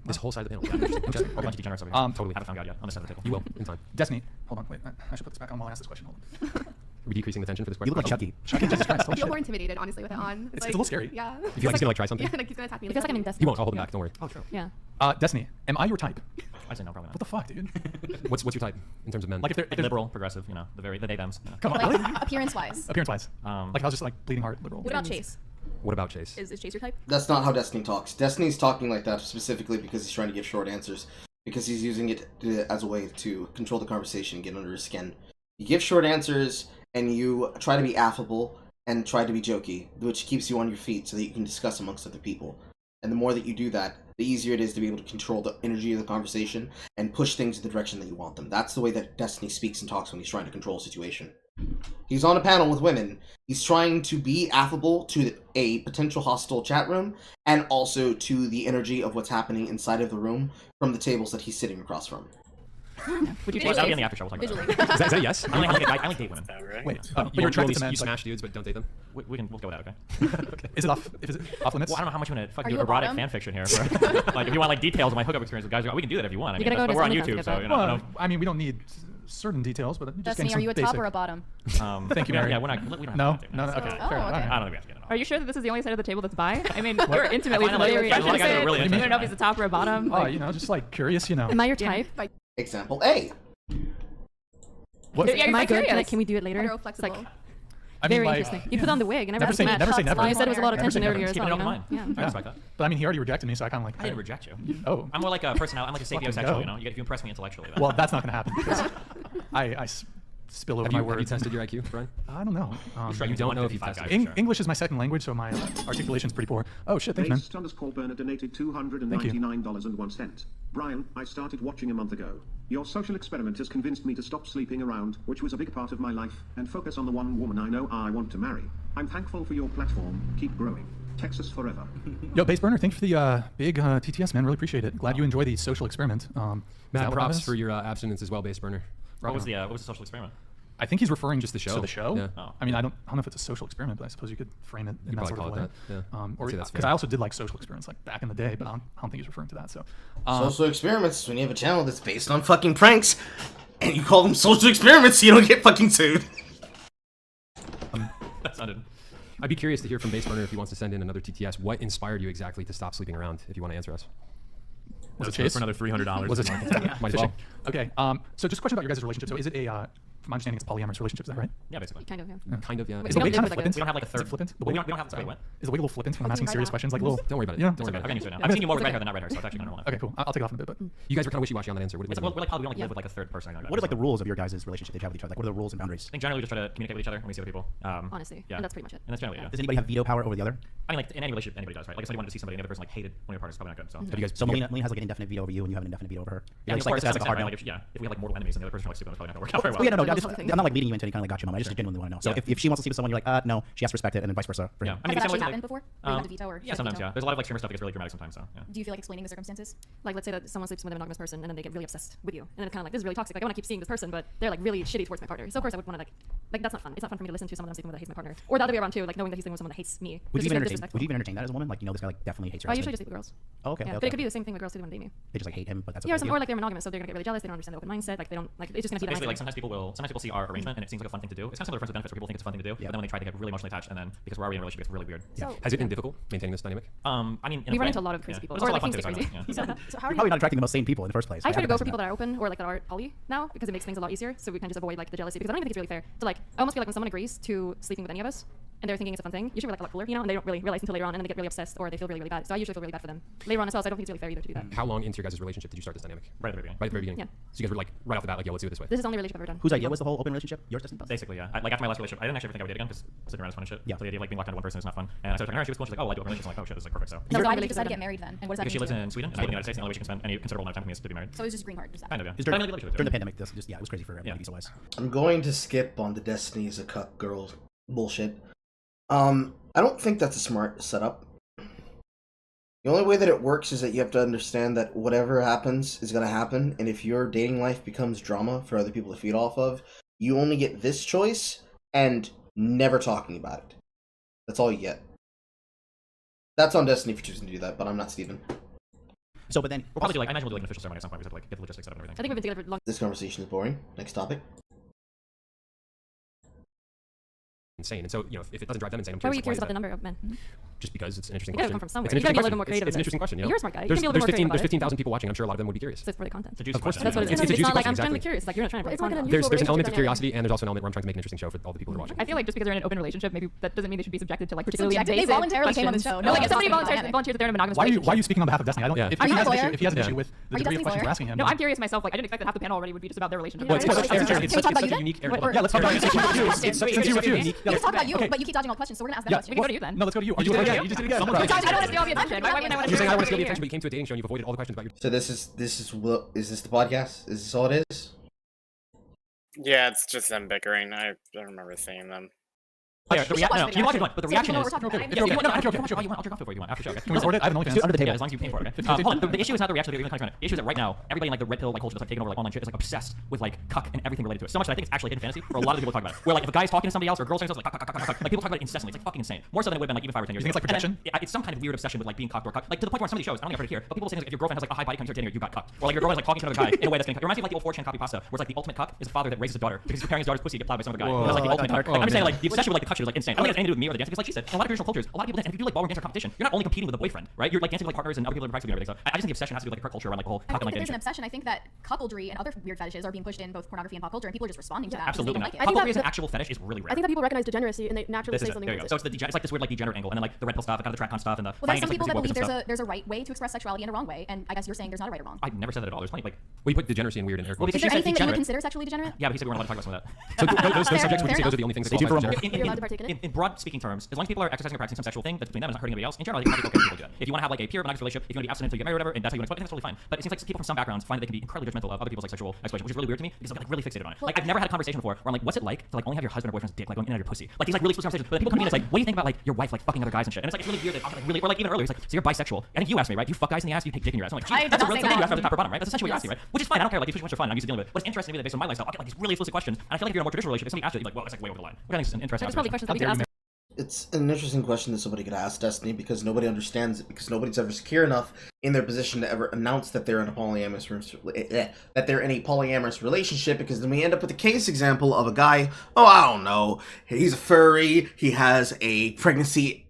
This whole side of the panel. Yeah. Okay. We're a bunch of degenerates over here. Totally. Haven't found God yet. On this side of the table. You will, in time. Destiny, hold on, wait. I should put this back on while I ask this question. Hold on. Are we decreasing the tension for this You question? look like Chucky. Chucky, Jesus Christ, I holy feel shit. more intimidated, honestly, with it on. It's a little scary. Yeah. You feel like he's gonna like try something? Yeah, like he's gonna attack me. It feels like I'm in Destiny. You won't. I'll hold him back. Don't worry. Oh, true. Yeah. Destiny, am I your type? I'd say no, probably not. What the fuck, dude? What's your type in terms of men? Like if they're Like liberal, progressive, you know, the they thems. You know. Come on, Like, really? appearance-wise. Appearance-wise. Like if I was just like bleeding heart liberal. What about Chase? What about Chase? Is Chase your type? That's not how Destiny talks. Destiny's talking like that specifically because he's trying to give short answers. Because he's using it as a way to control the conversation and get under his skin. You give short answers, and you try to be affable, and try to be jokey, which keeps you on your feet so that you can discuss amongst other people. And the more that you do that, the easier it is to be able to control the energy of the conversation and push things in the direction that you want them. That's the way that Destiny speaks and talks when he's trying to control a situation. He's on a panel with women. He's trying to be affable to a potential hostile chat room and also to the energy of what's happening inside of the room from the tables that he's sitting across from. Would you Well, that'll be in the after show. We'll talk about that. Is that yes? I only date women. Wait, But you're attracted to men. You smash dudes, but don't date them. We'll go with that, okay? Okay. Is it off limits? Well, I don't know how much you want to fucking Are do you a erotic bottom? fan fiction here. Like, if you want like details of my hookup experience with guys, we can do that if you want. I You mean, gotta go but to we're on SinglePlayerCarl to YouTube, get so that. you know. Well, I mean, we don't need certain details, but just Destiny, getting are you a some top basic. or a bottom? Thank you, Mary. Yeah, we don't No, have to. no, okay. Oh, Fair enough. okay. All right. I don't think we have to get it. Are you sure that this is the only side of the table that's bi? I mean, you're intimately I find familiar with a lot of guys are really You into don't know if he's a top or a bottom. Oh, you know, just like curious, you know. Am I your type? Example A. What? Yeah, Am I good? curious. Can we do it later? Hetero-flexible. Like, I mean, very like, interesting. You put on the wig. I never Never asked say Matt. never. You said it was a lot of Never say tension never. earlier as Keep well. it You open know? mind. Yeah. I respect that. But I mean, he already rejected me, so I kind of like. I didn't reject you. Oh. I'm more like a personality. I'm like a Fucking sapiosexual. go. You know, if you impress me intellectually. Then. Well, that's not going to happen. Because I spill over my Have you words. tested your IQ, Brian? I don't know. You don't know if you've tested it. English is my second language, so my articulation's pretty poor. Oh shit, thanks, man. Based_Burner donated $299.01. Brian, I started watching a month ago. Your social experiment has convinced me to stop sleeping around, which was a big part of my life, and focus on the one woman I know I want to marry. I'm thankful for your platform. Keep growing. Texas forever. Yo, Base Burner, thanks for the big TTS, man. Really appreciate it. Glad you enjoy the social experiment. Matt, props for your abstinence as well, Base Burner. What was the social experiment? I think he's referring Just the show. to the show. Yeah. Oh. I mean, I don't know if it's a social experiment, but I suppose you could frame it in You that could sort of probably way. call it that, yeah. Or I'd say that's because fair. I also did like social experiments like back in the day, but I don't think he's referring to that. So Social experiments, when you have a channel that's based on fucking pranks, and you call them social experiments so you don't get fucking sued. That sounded. I'd be curious to hear from Base Burner if he wants to send in another TTS. What inspired you exactly to stop sleeping around? If you want to answer us. Was it So Chase? for another $300. Was it? Yeah. Might as well. Okay. So just a question about your guys' relationship. So is it from my understanding, it's a polyamorous relationship. Is that right? Yeah, basically. Kind of, yeah. Kind of, yeah. Is the way kind of flippant? We don't have like a Is third. it flippant? We don't have. Wait, what? Is the way a little flippant when I'm asking serious questions? Like a little. Don't worry about it. Yeah. Don't worry about I'm it. getting used to it now. I've seen you more with red hair than not red hair, so it's actually kind of normal. Okay, cool. I'll take it off in a bit. But You guys were kind of wishy-washy on that answer. What, It's like, we're like probably we don't live with like a third person. What are like the rules of your guys' relationship that you have with each other? Like, what are the rules and boundaries? I think generally we just try to communicate with each other when we see other people. Honestly, yeah, and that's pretty much it. And that's generally it. Does anybody have veto power over the other? I mean, like in any relationship, anybody does, right? Like if somebody wanted to see somebody and the other person like hated one of your partners, it's probably not good. So Have you guys? So Melina has like an indefinite veto over you, and you have an indefinite veto over her. yeah, It's of course, that's that's like a hard no. like if we have like mortal enemies and the other person like stupid, it's probably not gonna work out very well. Well, yeah, no, I'm not like leading you into any kind of like gotcha moment. I just genuinely want to know. So if she wants to sleep with someone, you're like, no, she has to respect it, and then vice versa. For Yeah, him. I mean, Has that if actually someone happened before? Where you had to veto or yeah, sometimes yeah. There's a lot of like streamer stuff that gets really dramatic sometimes. So yeah. Do you feel like explaining the circumstances? Like, let's say that someone sleeps with a monogamous person, and then they get really obsessed with you, and then it's kind of like, this is really toxic. Like, I want to keep seeing this person, but they're like really shitty towards my partner. So of course I would want to like that's not fun. It's not fun for me to listen to someone I'm sleeping with that hates my partner, or the other way around too. Like knowing that he's sleeping with someone that hates me. Would you Just even feels entertain? Would you even entertain that as a woman? Like, this guy like definitely hates her. I usually husband. just sleep with girls. Oh, okay. Yeah, Okay. but it could be the same thing with girls too when they date me. They just like hate him, but that's Yeah, okay. or like they're monogamous, so they're gonna get really jealous. They don't understand the open mindset. Like they don't like it's just gonna feed Basically, my like sometimes people see our arrangement and it seems like a fun thing to do. It's kind of similar to friends with benefits where people think it's a fun thing to do, but then when they try to get really emotionally attached, and then because we're already in a relationship, it's really weird. So- Has it been difficult maintaining this dynamic? I mean, we run into a lot of crazy people, or like things get crazy. So how are you? Probably not attracting the most sane people in the first place. I try to go for people that are open or like that are poly now because it makes things a lot easier. So we can just avoid like the jealousy because I don't even think it's really fair. So like I almost feel like when someone agrees to sleeping with any of us and they're thinking it's a fun thing, usually we're like a lot cooler, and they don't really realize until later on, and then they get really obsessed or they feel really bad. So I usually feel really bad for them later on as well. So I don't think it's really fair either to do that. How long into your guys' relationship did you start this dynamic? Right at the beginning. Right at the very beginning. Yeah. So you guys were like right off the bat, like, yo, let's do it this way. This is the only relationship I've ever done. Whose idea was the whole open relationship? Yours, Dustin? Basically, yeah. Like after my last relationship, I didn't actually think I would date again because sitting around is fun and shit. Yeah. So the idea of like being locked into one person is not fun. And I started talking to her, and she was cool. She's like, oh, I do open relationships. I'm like, oh shit, this is like perfect. So. So why did you decide to get married then? And what does that Because she mean? lives in Sweden and I live in the United States, and the only way she can spend any considerable amount of time with me is to be married. So it was just green card. Is that? Kind of, yeah. During the pandemic, this it was crazy for everybody visa-wise. I'm going to skip on the Destiny's a cuck girl bullshit. I don't think that's a smart setup. The only way that it works is that you have to understand that whatever happens is going to happen, and if your dating life becomes drama for other people to feed off of, you only get this choice and never talking about it. That's all you get. That's on Destiny for choosing to do that, but I'm not Steven. So, but then we'll probably do like I imagine we'll do like an official ceremony at some point. We have to like get the logistics set up and everything. I think we've been together for long. This conversation is boring. Next topic. Insane. And so, if it doesn't drive them insane, I'm Why were curious. you curious about the number of men? Just because it's an interesting You gotta question. come from somewhere. It's an You gotta be a interesting little bit more question. creative It's an than interesting this. question. You're a smart guy. You There's can be a little bit more creative there's about it. 15,000 people watching. I'm sure a lot of them would be curious. So it's for the content. Of course, That's what it is. it's a It's juicy not like question, I'm trying to exactly. be curious. Like you're not trying to. It's like an There's unusual an element of relationship curiosity, and there's also an element where I'm trying to make an interesting show for all the people who are watching. I feel like just because they're in an open relationship, maybe that doesn't mean they should be subjected to like particularly Subjected? They invasive voluntarily came on the questions. show. No, like if somebody Talking about volunteers that they're in a monogamous Why relationship. are you speaking on behalf of Destiny? I don't. Yeah. If he has an Yeah. issue with the degree of questions you're asking him. No, I'm curious myself. Like I didn't expect that half the panel already would be just about their relationship. Well, it's such a unique area. Yeah, let's talk about you. It's such a refuse. You just talk about you, but you keep dodging all questions, so we're gonna ask them questions. We can go to you then. No, let's go to you. You did it again. I don't want to steal all the attention. Why wouldn't I want to? You're saying I don't want to steal the attention, but you came to a dating show and you've avoided all the questions about your. So this is the podcast? Is this all it is? Yeah, it's just them bickering. I don't remember seeing them. Oh, yeah, you watch it, but the reaction is. I'll jerk off before you want after show. Okay? Can we record it? I have an OnlyFans. Under the table. Yeah, as long as you pay for it. Okay? Hold on. The issue is not the reaction. The issue is that right now everybody in like the red pill like culture that's like taking over like online shit is like obsessed with like cuck and everything related to it. So much that I think it's actually hidden fantasy for a lot of people to talk about it. Where like if a guy's talking to somebody else or a girl's talking to somebody else, like people talk about it incessantly. It's like fucking insane. More so than it would have been like even 5 or 10 years You think ago. it's like projection? It's some kind of weird obsession with like being cucked or cucked. Like to the point where some of these shows, I don't think I've heard it here, but people say things like if your girlfriend has like a high body count, you're you got cucked. Or like your girlfriend's like talking to another guy in a way that's getting cucked. It reminds me of like the old 4chan copy pasta, where it's like the ultimate cuck is a father that raises a daughter because he's preparing his daughter's pussy to get plowed by some other guy. That's like the ultimate cuck. I'm just saying like the obsession with like the cuck shit is like insane. I don't think it has anything to do with me or the dance because like she said, in a lot of traditional cultures, a lot of people dance. And if you do like ballroom dance or competition, you're not only competing with a boyfriend, right? You're like dancing with like partners and other people in practice and everything. So I just think the obsession has to do with like the culture around like the whole I cuck and don't like think there's dating an obsession. I think that cuckoldry and other weird fetishes are being pushed in both pornography and pop culture, and people are just responding to that. Absolutely because not. they don't like Cuckoldry as an actual fetish is really rare. I think that people recognize degeneracy and they naturally This say is it. something There you like go. this. So it's like this weird like degenerate angle, and then like the red pill stuff, and kind of the track on stuff, and the Well, there's some finding people that like, believe stuff. there's a right way to express sexuality and a wrong way, and I guess you're saying there's not a right or wrong. I never said that at all. There's plenty like. Well, you put degeneracy and weird in air quotes. Is there anything that you would consider sexually degenerate? Yeah, but he said we weren't allowed to talk about some of that. So those subjects, would you say those are the only things that qualify as degenerate? You're allowed to partake in it? In broad speaking terms, as long as people are exercising or practicing some sexual thing that's between them and not hurting anybody else, in general, I think okay people do that. If you want to have like a pure monogamous relationship, if you want to be abstinent until you get married or whatever, and that's how you want to explain, I think that's totally fine. But it seems like people from some backgrounds find that they can be incredibly judgmental of other people's like sexual exploration, which is really weird to me because I'm like really fixated on it. Like I've never had a conversation before where I'm like, what's it like to like only have your husband or boyfriend's dick like going in and out of your pussy? Like these like really exclusive conversations. But then people come to me and it's like, what do you think about like your wife like fucking other guys and shit? And it's like it's really weird that like really or like even earlier, it's like, so you're bisexual. I think you asked me, right? Do you fuck guys in the ass? Do you take dick in your ass? I'm like, geez, that's a real thing to do after the top or bottom, right? That's essentially what you're asking, right? Which is fine. I don't care. Like these questions are fun. I'm used to dealing with it. But it's interesting to me that based on my lifestyle, I'll get like these really exclusive questions. And I feel like if you're in a more traditional relationship, if somebody asks you, like, well, it's like way over the line. Which I think is an interesting. There's probably questions that we How could dare ask. It's an interesting question that somebody could ask Destiny, because nobody understands it, because nobody's ever secure enough in their position to ever announce that they're in a polyamorous relationship, because then we end up with a case example of a guy, oh, I don't know, he's a furry, he has a pregnancy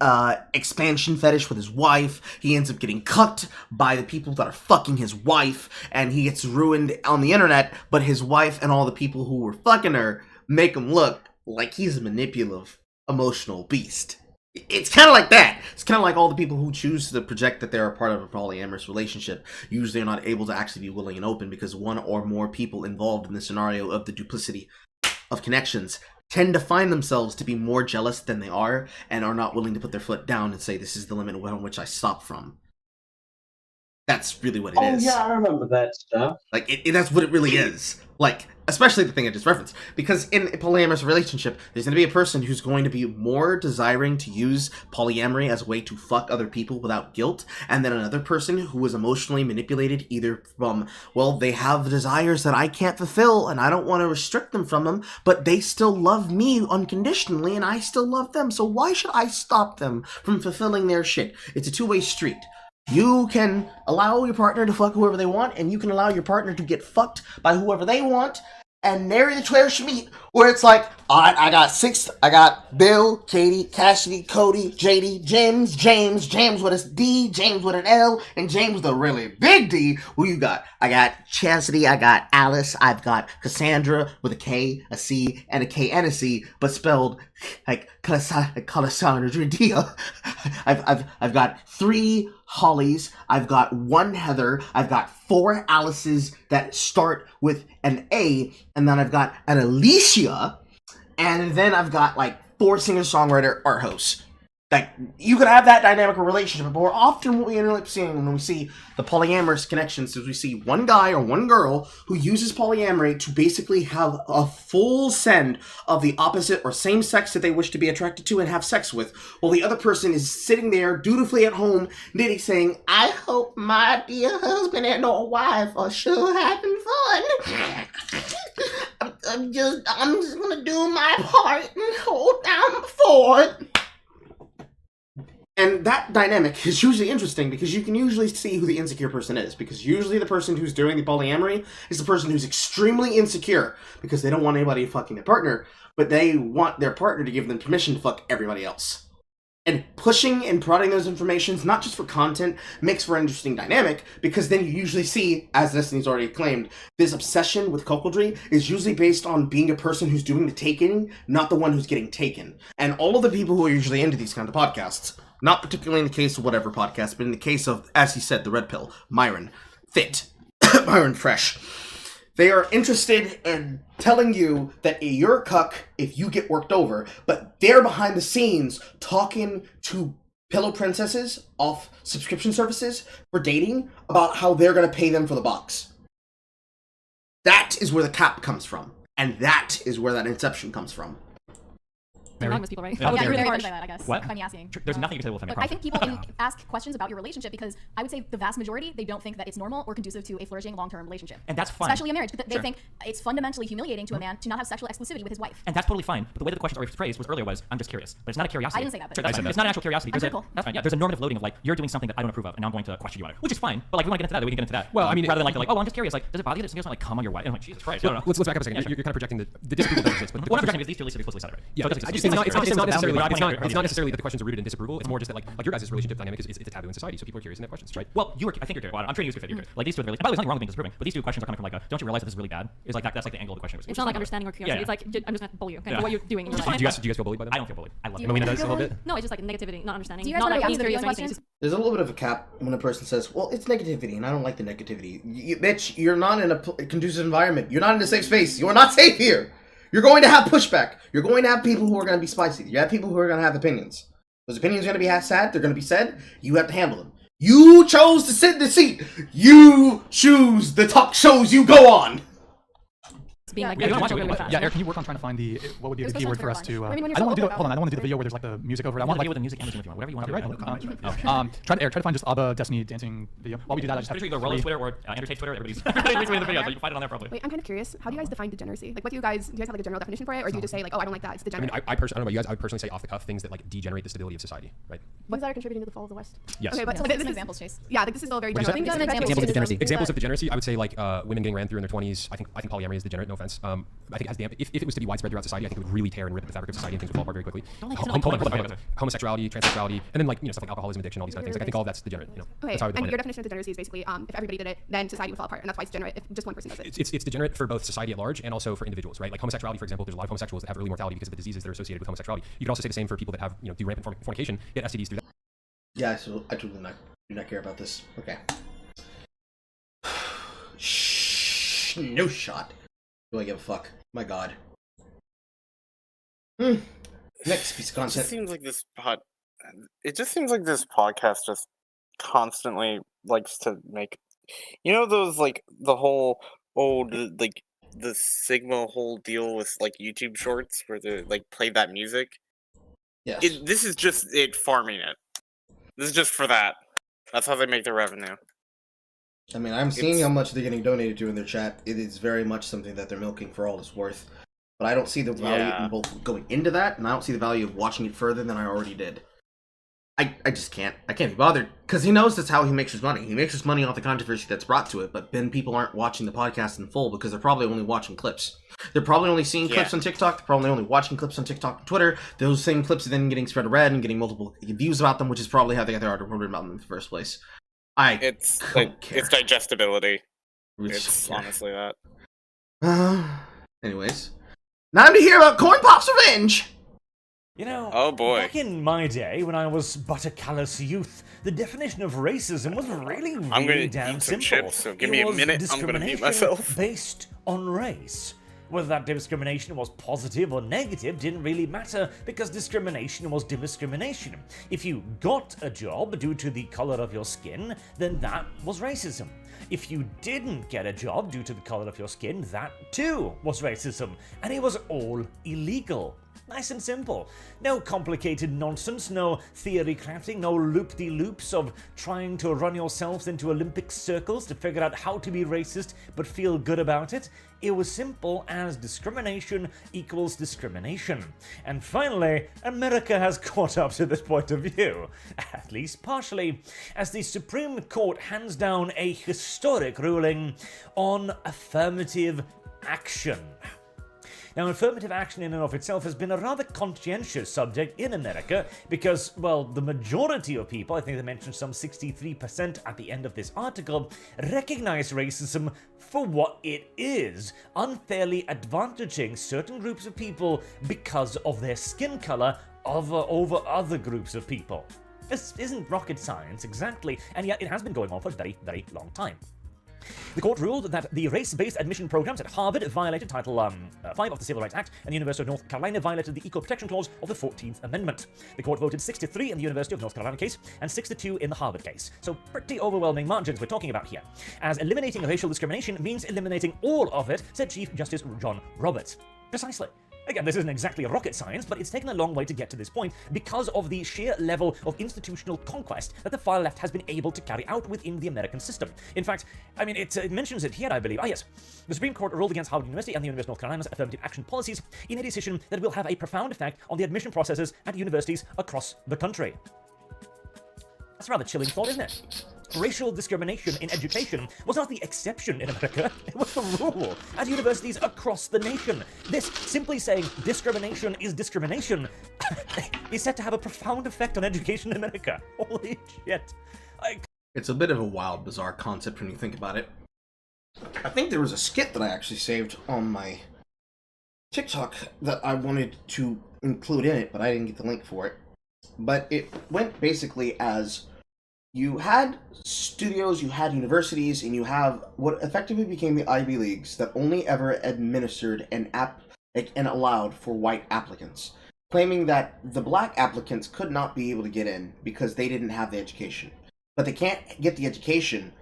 expansion fetish with his wife, he ends up getting cucked by the people that are fucking his wife, and he gets ruined on the internet, but his wife and all the people who were fucking her make him look like he's a manipulative, emotional beast. It's kind of like that. It's kind of like all the people who choose to project that they're a part of a polyamorous relationship usually are not able to actually be willing and open, because one or more people involved in the scenario of the duplicity of connections tend to find themselves to be more jealous than they are, and are not willing to put their foot down and say, this is the limit on which I stop from. That's really what it is. Oh yeah, I remember that stuff. Like, that's what it really is. Like, especially the thing I just referenced. Because in a polyamorous relationship, there's going to be a person who's going to be more desiring to use polyamory as a way to fuck other people without guilt, and then another person who is emotionally manipulated either from, well, they have desires that I can't fulfill, and I don't want to restrict them from them, but they still love me unconditionally, and I still love them, so why should I stop them from fulfilling their shit? It's a two-way street. You can allow your partner to fuck whoever they want, and you can allow your partner to get fucked by whoever they want, and there the Twitter should meet, where it's like, alright, I got Bill, Katie, Cassidy, Cody, JD, James with a D, James with an L, and James with a really big D. Who you got? I got Chastity, I got Alice, I've got Cassandra with a K, a C, and a K and a C, but spelled like Cassandra Dia. I've got 3 Hollies, I've got 1 Heather, I've got 4 Alices that start with an A, and then I've got an Alicia, and then I've got like 4 singer-songwriter art hosts. Like, you could have that dynamic relationship, but more often what we end up seeing when we see the polyamorous connections is we see one guy or one girl who uses polyamory to basically have a full send of the opposite or same sex that they wish to be attracted to and have sex with, while the other person is sitting there dutifully at home knitting, saying, I hope my dear husband and or wife are sure having fun. I'm just gonna do my part and hold down the fort. And that dynamic is usually interesting, because you can usually see who the insecure person is, because usually the person who's doing the polyamory is the person who's extremely insecure, because they don't want anybody fucking their partner, but they want their partner to give them permission to fuck everybody else. And pushing and prodding those informations, not just for content, makes for an interesting dynamic, because then you usually see, as Destiny's already claimed, this obsession with cuckoldry is usually based on being a person who's doing the taking, not the one who's getting taken. And all of the people who are usually into these kind of podcasts, not particularly in the case of whatever podcast, but in the case of, as he said, the Red Pill, Myron, Fit, Myron Fresh, they are interested in telling you that you're a cuck if you get worked over, but they're behind the scenes talking to pillow princesses off subscription services for dating about how they're going to pay them for the box. That is where the cap comes from, and that is where that inception comes from. Anonymous people, right? Yeah, Yeah, you're really harsh. By that, I guess. What? If I'm asking. There's nothing you can say with Look, feminine I think people ask questions about your relationship because I would say the vast majority, they don't think that it's normal or conducive to a flourishing long-term relationship. And that's fine. Especially a marriage. But they Sure. think it's fundamentally humiliating to a man to not have sexual exclusivity with his wife. And that's totally fine. But the way that the questions are phrased was earlier was, I'm just curious. But it's not a curiosity. I didn't say that, but- Sure, that's I said fine. that. It's not an actual curiosity. I'm There's critical. that's fine. Yeah, there's a normative loading of like, you're doing something that I don't approve of, and now I'm going to question you on it, which is fine. But like, we want to get into that, we can get into that. Well, I mean, rather than like, oh, well, I'm just curious. Like, does it bother you that somebody like come on your wife? And I'm like, Jesus Christ. I don't know. Let's back up a second. You're kind of projecting the disapproval that exists. But What I'm projecting is these two really explicitly said it. Yeah, So I just think it's not necessarily that the questions are rooted in disapproval. It's more just that like your guys' relationship dynamic is it's a taboo in society, so people are curious and have questions, right? Well, I think you're good. I'm treating you as good. Like these two are really. By the way, there's nothing wrong with being disapproving, but these two questions are coming from like, don't you realize that this is really bad? Is like that's like the angle of the question. It's not like understanding or curiosity. Yeah. It's like, I'm just going to bully you. For what you're doing in your life. Do you guys feel bullied by them? I don't feel bullied. I love Do it. you Melina feel does a little bullied? bit. No, it's just like negativity, not understanding. Do you guys not wanna like being answer the curious or viewing anything. question? There's a little bit of a cap when a person says, well, it's negativity, and I don't like the negativity. Bitch, you're not in a conducive environment. You're not in a safe space. You're not safe here. You're going to have pushback. You're going to have people who are going to be spicy. You have people who are going to have opinions. Those opinions are going to be said. They're going to be said. You have to handle them. You chose to sit in the seat. You choose the talk shows you go on. being like, Yeah, really, watch really, really fast. Eric, can you work on trying to find what would be It the was keyword supposed for to us be to? fun. I mean, when I you're don't want to do so the. Hold on, I don't want to do the video where there's like the music over it. I want want to like deal with the music and the music, whatever you want to do. Try to find just ABBA Destiny dancing video. While we do that, I just I'm have sure you go Rollo's Twitter or Andrew Tate's Twitter. Everybody's links in the video, so you can find it on there probably. Wait, I'm kind of curious. How do you guys define degeneracy? Like, what do you guys have like a general definition for it, or do you just say like, oh, I don't like that, it's I mean, degenerate? I personally, I don't know about you guys, I would personally say off the cuff things that like degenerate the stability of society, right? Things that are contributing to the fall of the West. Yes. Okay, but Yeah. so Some this is examples, Chase. Yeah, like this is still very What'd you general. say? Examples of degeneracy. Examples of degeneracy, I would say like women getting ran through in their 20s. I think polyamory is degenerate. No offense. I think it has if it was to be widespread throughout society, I think it would really tear and rip at the fabric of society and things would fall apart very quickly. Homosexuality, transsexuality, and then like stuff like alcoholism, addiction, all these kind of things. Like I think all of that's degenerate. Okay, That's how I would and define your it. definition of degeneracy is basically if everybody did it, then society would fall apart, and that's why it's degenerate if just one person does it. It's degenerate for both society at large and also for individuals, right? Like homosexuality, for example, there's a lot of homosexuals that have early mortality because of the diseases that are associated with homosexuality. You could also say the same for people that have, do rampant fornication, get STDs through that. Yeah, so I do not care about this. Okay. Shh, no shot. Do I give a fuck? My god. Next piece of content. It just seems like this podcast just constantly likes to make, those like the whole old like the Sigma whole deal with like YouTube Shorts where they like play that music. Yes. This is just it farming it. This is just for that. That's how they make their revenue. I mean, I'm seeing how much they're getting donated to in their chat. It is very much something that they're milking for all it's worth. But I don't see the value in both going into that, and I don't see the value of watching it further than I already did. I just can't. I can't be bothered. Because he knows that's how he makes his money. He makes his money off the controversy that's brought to it, but then people aren't watching the podcast in full because they're probably only watching clips. They're probably only seeing clips on TikTok. They're probably only watching clips on TikTok and Twitter. Those same clips are then getting spread around and getting multiple views about them, which is probably how they got their article about them in the first place. It's digestibility. It's honestly that. Anyways. Time to hear about Corn Pop's revenge! Oh boy. Back in my day, when I was but a callous youth, the definition of racism was really I'm gonna damn eat some simple. chips, so give me a minute, I'm gonna mute myself. Based on race. Whether that discrimination was positive or negative didn't really matter because discrimination was discrimination. If you got a job due to the color of your skin, then that was racism. If you didn't get a job due to the color of your skin, that too was racism. And it was all illegal. Nice and simple. No complicated nonsense, no theory crafting, no loop-de-loops of trying to run yourselves into Olympic circles to figure out how to be racist but feel good about it. It was simple as discrimination equals discrimination. And finally, America has caught up to this point of view, at least partially, as the Supreme Court hands down a historic ruling on affirmative action. Now, affirmative action in and of itself has been a rather conscientious subject in America because, well, the majority of people, I think they mentioned some 63% at the end of this article, recognize racism for what it is, unfairly advantaging certain groups of people because of their skin color over other groups of people. This isn't rocket science exactly, and yet it has been going on for a very, very long time. The court ruled that the race-based admission programs at Harvard violated Title 5 of the Civil Rights Act, and the University of North Carolina violated the Equal Protection Clause of the 14th Amendment. The court voted 6-3 in the University of North Carolina case, and 6-2 in the Harvard case. So pretty overwhelming margins we're talking about here. As eliminating racial discrimination means eliminating all of it, said Chief Justice John Roberts. Precisely. Again, this isn't exactly rocket science, but it's taken a long way to get to this point because of the sheer level of institutional conquest that the far left has been able to carry out within the American system. In fact, I mean, it mentions it here, I believe. Ah, yes. The Supreme Court ruled against Harvard University and the University of North Carolina's affirmative action policies in a decision that will have a profound effect on the admission processes at universities across the country. That's a rather chilling thought, isn't it? Racial discrimination in education was not the exception in America, it was the rule at universities across the nation. This simply saying discrimination is discrimination is set to have a profound effect on education in America. Holy shit. It's a bit of a wild, bizarre concept when you think about it. I think there was a skit that I actually saved on my TikTok that I wanted to include in it, but I didn't get the link for it. But it went basically as you had studios, you had universities, and you have what effectively became the Ivy Leagues that only ever administered and allowed for white applicants, claiming that the black applicants could not be able to get in because they didn't have the education. But they can't get the education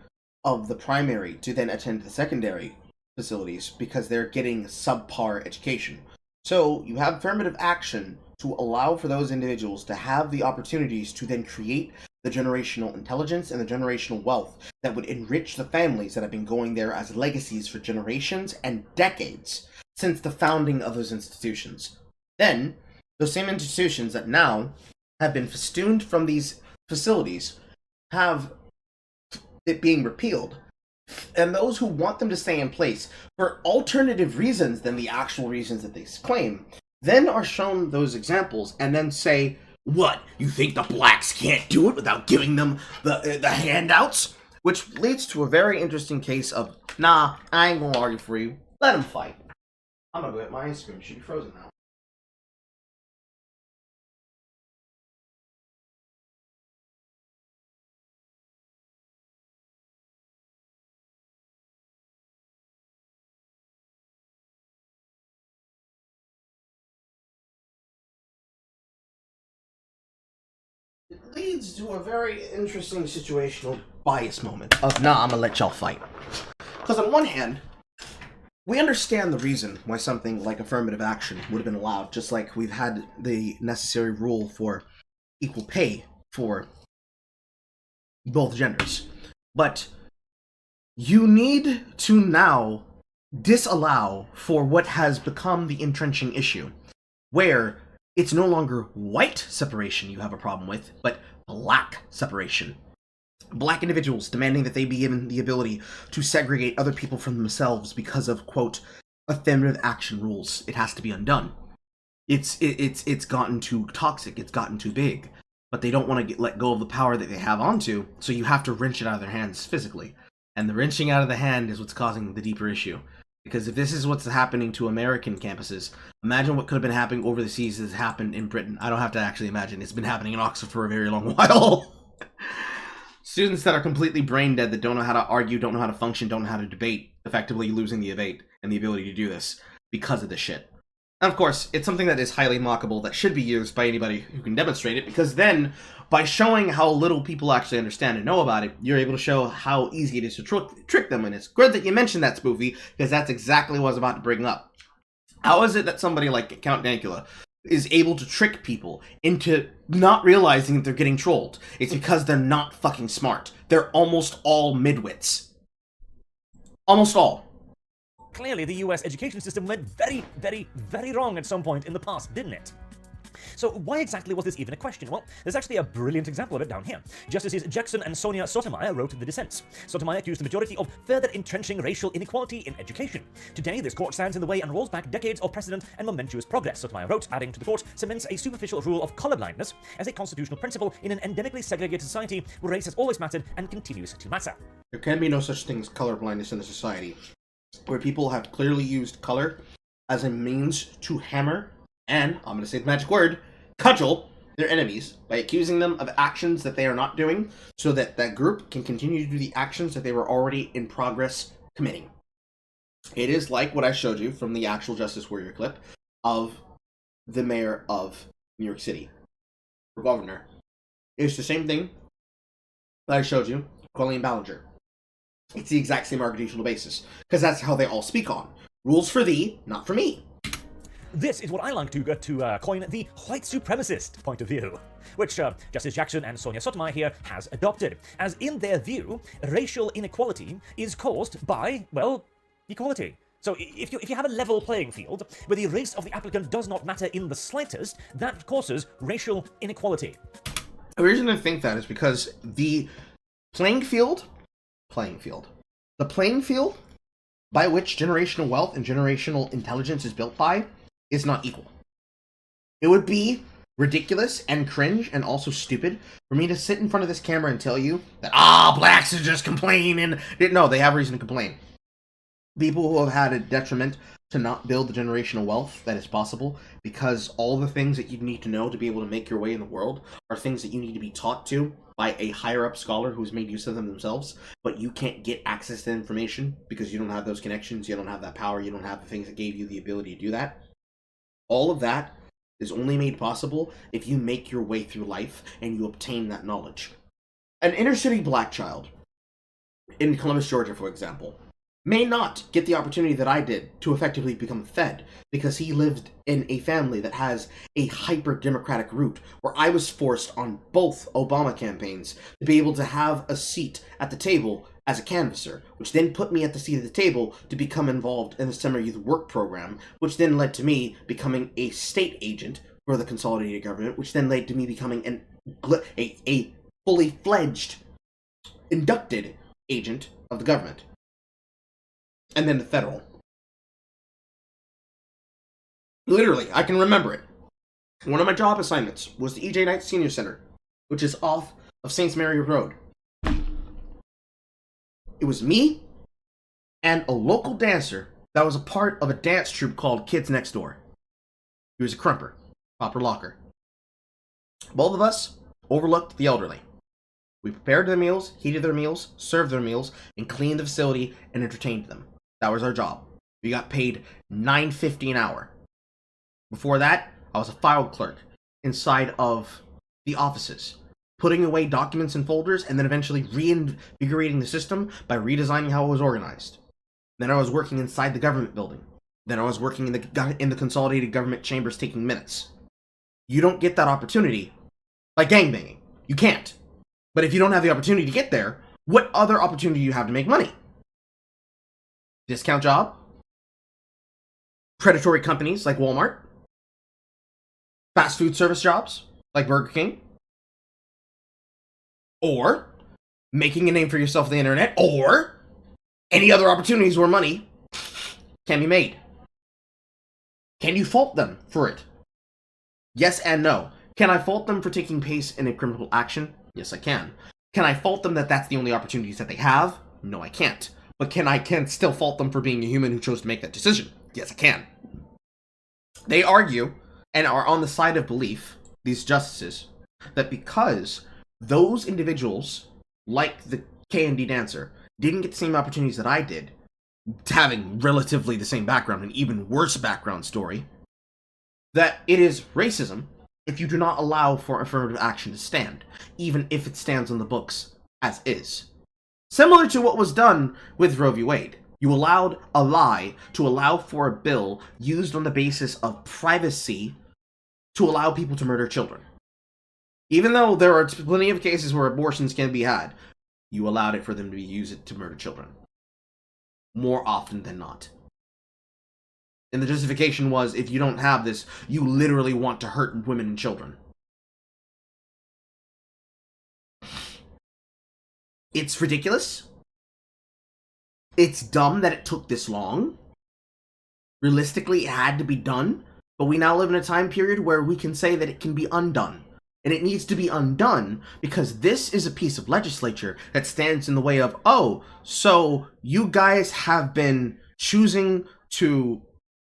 of the primary to then attend the secondary. facilities because they're getting subpar education. So you have affirmative action to allow for those individuals to have the opportunities to then create the generational intelligence and the generational wealth that would enrich the families that have been going there as legacies for generations and decades since the founding of those institutions. Then, those same institutions that now have been festooned from these facilities have it being repealed. And those who want them to stay in place for alternative reasons than the actual reasons that they claim, then are shown those examples and then say, what, you think the blacks can't do it without giving them the handouts? Which leads to a very interesting case of, nah, I ain't gonna argue for you, let them fight. I'm gonna go get my ice cream, it should be frozen now. It leads to a very interesting situational bias moment of, nah, I'm gonna let y'all fight. Because on one hand, we understand the reason why something like affirmative action would have been allowed, just like we've had the necessary rule for equal pay for both genders. But you need to now disallow for what has become the entrenching issue, where it's no longer white separation you have a problem with, but black separation. Black individuals demanding that they be given the ability to segregate other people from themselves because of, quote, affirmative action rules. It has to be undone. It's gotten too toxic, it's gotten too big, but they don't want to let go of the power that they have onto, so you have to wrench it out of their hands physically. And the wrenching out of the hand is what's causing the deeper issue. Because if this is what's happening to American campuses, imagine what could have been happening over the seas has happened in Britain. I don't have to actually imagine. It's been happening in Oxford for a very long while. Students that are completely brain dead, that don't know how to argue, don't know how to function, don't know how to debate, effectively losing the debate and the ability to do this because of this shit. And of course, it's something that is highly mockable that should be used by anybody who can demonstrate it, because then, by showing how little people actually understand and know about it, you're able to show how easy it is to trick them. And it's good that you mentioned that, Spoofy, because that's exactly what I was about to bring up. How is it that somebody like Count Dankula is able to trick people into not realizing that they're getting trolled? It's because they're not fucking smart. They're almost all midwits. Almost all. Clearly, the US education system went very, very, very wrong at some point in the past, didn't it? So why exactly was this even a question? Well, there's actually a brilliant example of it down here. Justices Jackson and Sonia Sotomayor wrote the dissents. Sotomayor accused the majority of further entrenching racial inequality in education. Today, this court stands in the way and rolls back decades of precedent and momentous progress, Sotomayor wrote, adding to the court cements a superficial rule of colorblindness as a constitutional principle in an endemically segregated society where race has always mattered and continues to matter. There can be no such thing as colorblindness in the society, where people have clearly used color as a means to hammer and, I'm going to say the magic word, cudgel their enemies by accusing them of actions that they are not doing, so that that group can continue to do the actions that they were already in progress committing. It is like what I showed you from the actual Justice Warrior clip of the mayor of New York City, or governor. It's the same thing that I showed you, Colleen Ballinger. It's the exact same argumentational basis, because that's how they all speak on. Rules for thee, not for me. This is what I like to coin the white supremacist point of view, which Justice Jackson and Sonia Sotomayor here has adopted, as in their view, racial inequality is caused by, well, equality. So if you have a level playing field where the race of the applicant does not matter in the slightest, that causes racial inequality. The reason I think that is because the playing field by which generational wealth and generational intelligence is built by is not equal. It would be ridiculous and cringe and also stupid for me to sit in front of this camera and tell you that, blacks are just complaining. No, they have reason to complain. People who have had a detriment to not build the generational wealth that is possible, because all the things that you need to know to be able to make your way in the world are things that you need to be taught to by a higher up scholar who's made use of them themselves, but you can't get access to information because you don't have those connections, you don't have that power, you don't have the things that gave you the ability to do that. All of that is only made possible if you make your way through life and you obtain that knowledge. An inner city black child in Columbus, Georgia, for example, may not get the opportunity that I did to effectively become fed because he lived in a family that has a hyper-democratic route where I was forced on both Obama campaigns to be able to have a seat at the table as a canvasser, which then put me at the seat of the table to become involved in the Summer Youth Work Program, which then led to me becoming a state agent for the consolidated government, which then led to me becoming a fully fledged, inducted agent of the government. And then the federal. Literally, I can remember it. One of my job assignments was the E.J. Knight Senior Center, which is off of St. Mary Road. It was me and a local dancer that was a part of a dance troupe called Kids Next Door. He was a crumper, proper locker. Both of us overlooked the elderly. We prepared their meals, heated their meals, served their meals, and cleaned the facility and entertained them. That was our job. We got paid $9.50 an hour. Before that, I was a file clerk inside of the offices, putting away documents in folders and then eventually reinvigorating the system by redesigning how it was organized. Then I was working inside the government building. Then I was working in the consolidated government chambers taking minutes. You don't get that opportunity like gangbanging. You can't. But if you don't have the opportunity to get there, what other opportunity do you have to make money? Discount job? Predatory companies like Walmart? Fast food service jobs like Burger King? Or making a name for yourself on the internet? Or any other opportunities where money can be made? Can you fault them for it? Yes and no. Can I fault them for taking place in a criminal action? Yes, I can. Can I fault them that that's the only opportunities that they have? No, I can't. But can I still fault them for being a human who chose to make that decision? Yes, I can. They argue, and are on the side of belief, these justices, that because those individuals, like the K&D dancer, didn't get the same opportunities that I did, having relatively the same background, and even worse background story, that it is racism if you do not allow for affirmative action to stand, even if it stands on the books as is. Similar to what was done with Roe v. Wade. You allowed a lie to allow for a bill used on the basis of privacy to allow people to murder children. Even though there are plenty of cases where abortions can be had, you allowed it for them to be used to murder children. More often than not. And the justification was, if you don't have this, you literally want to hurt women and children. It's ridiculous. It's dumb that it took this long. Realistically, it had to be done, but we now live in a time period where we can say that it can be undone. And it needs to be undone because this is a piece of legislature that stands in the way of, oh, so you guys have been choosing to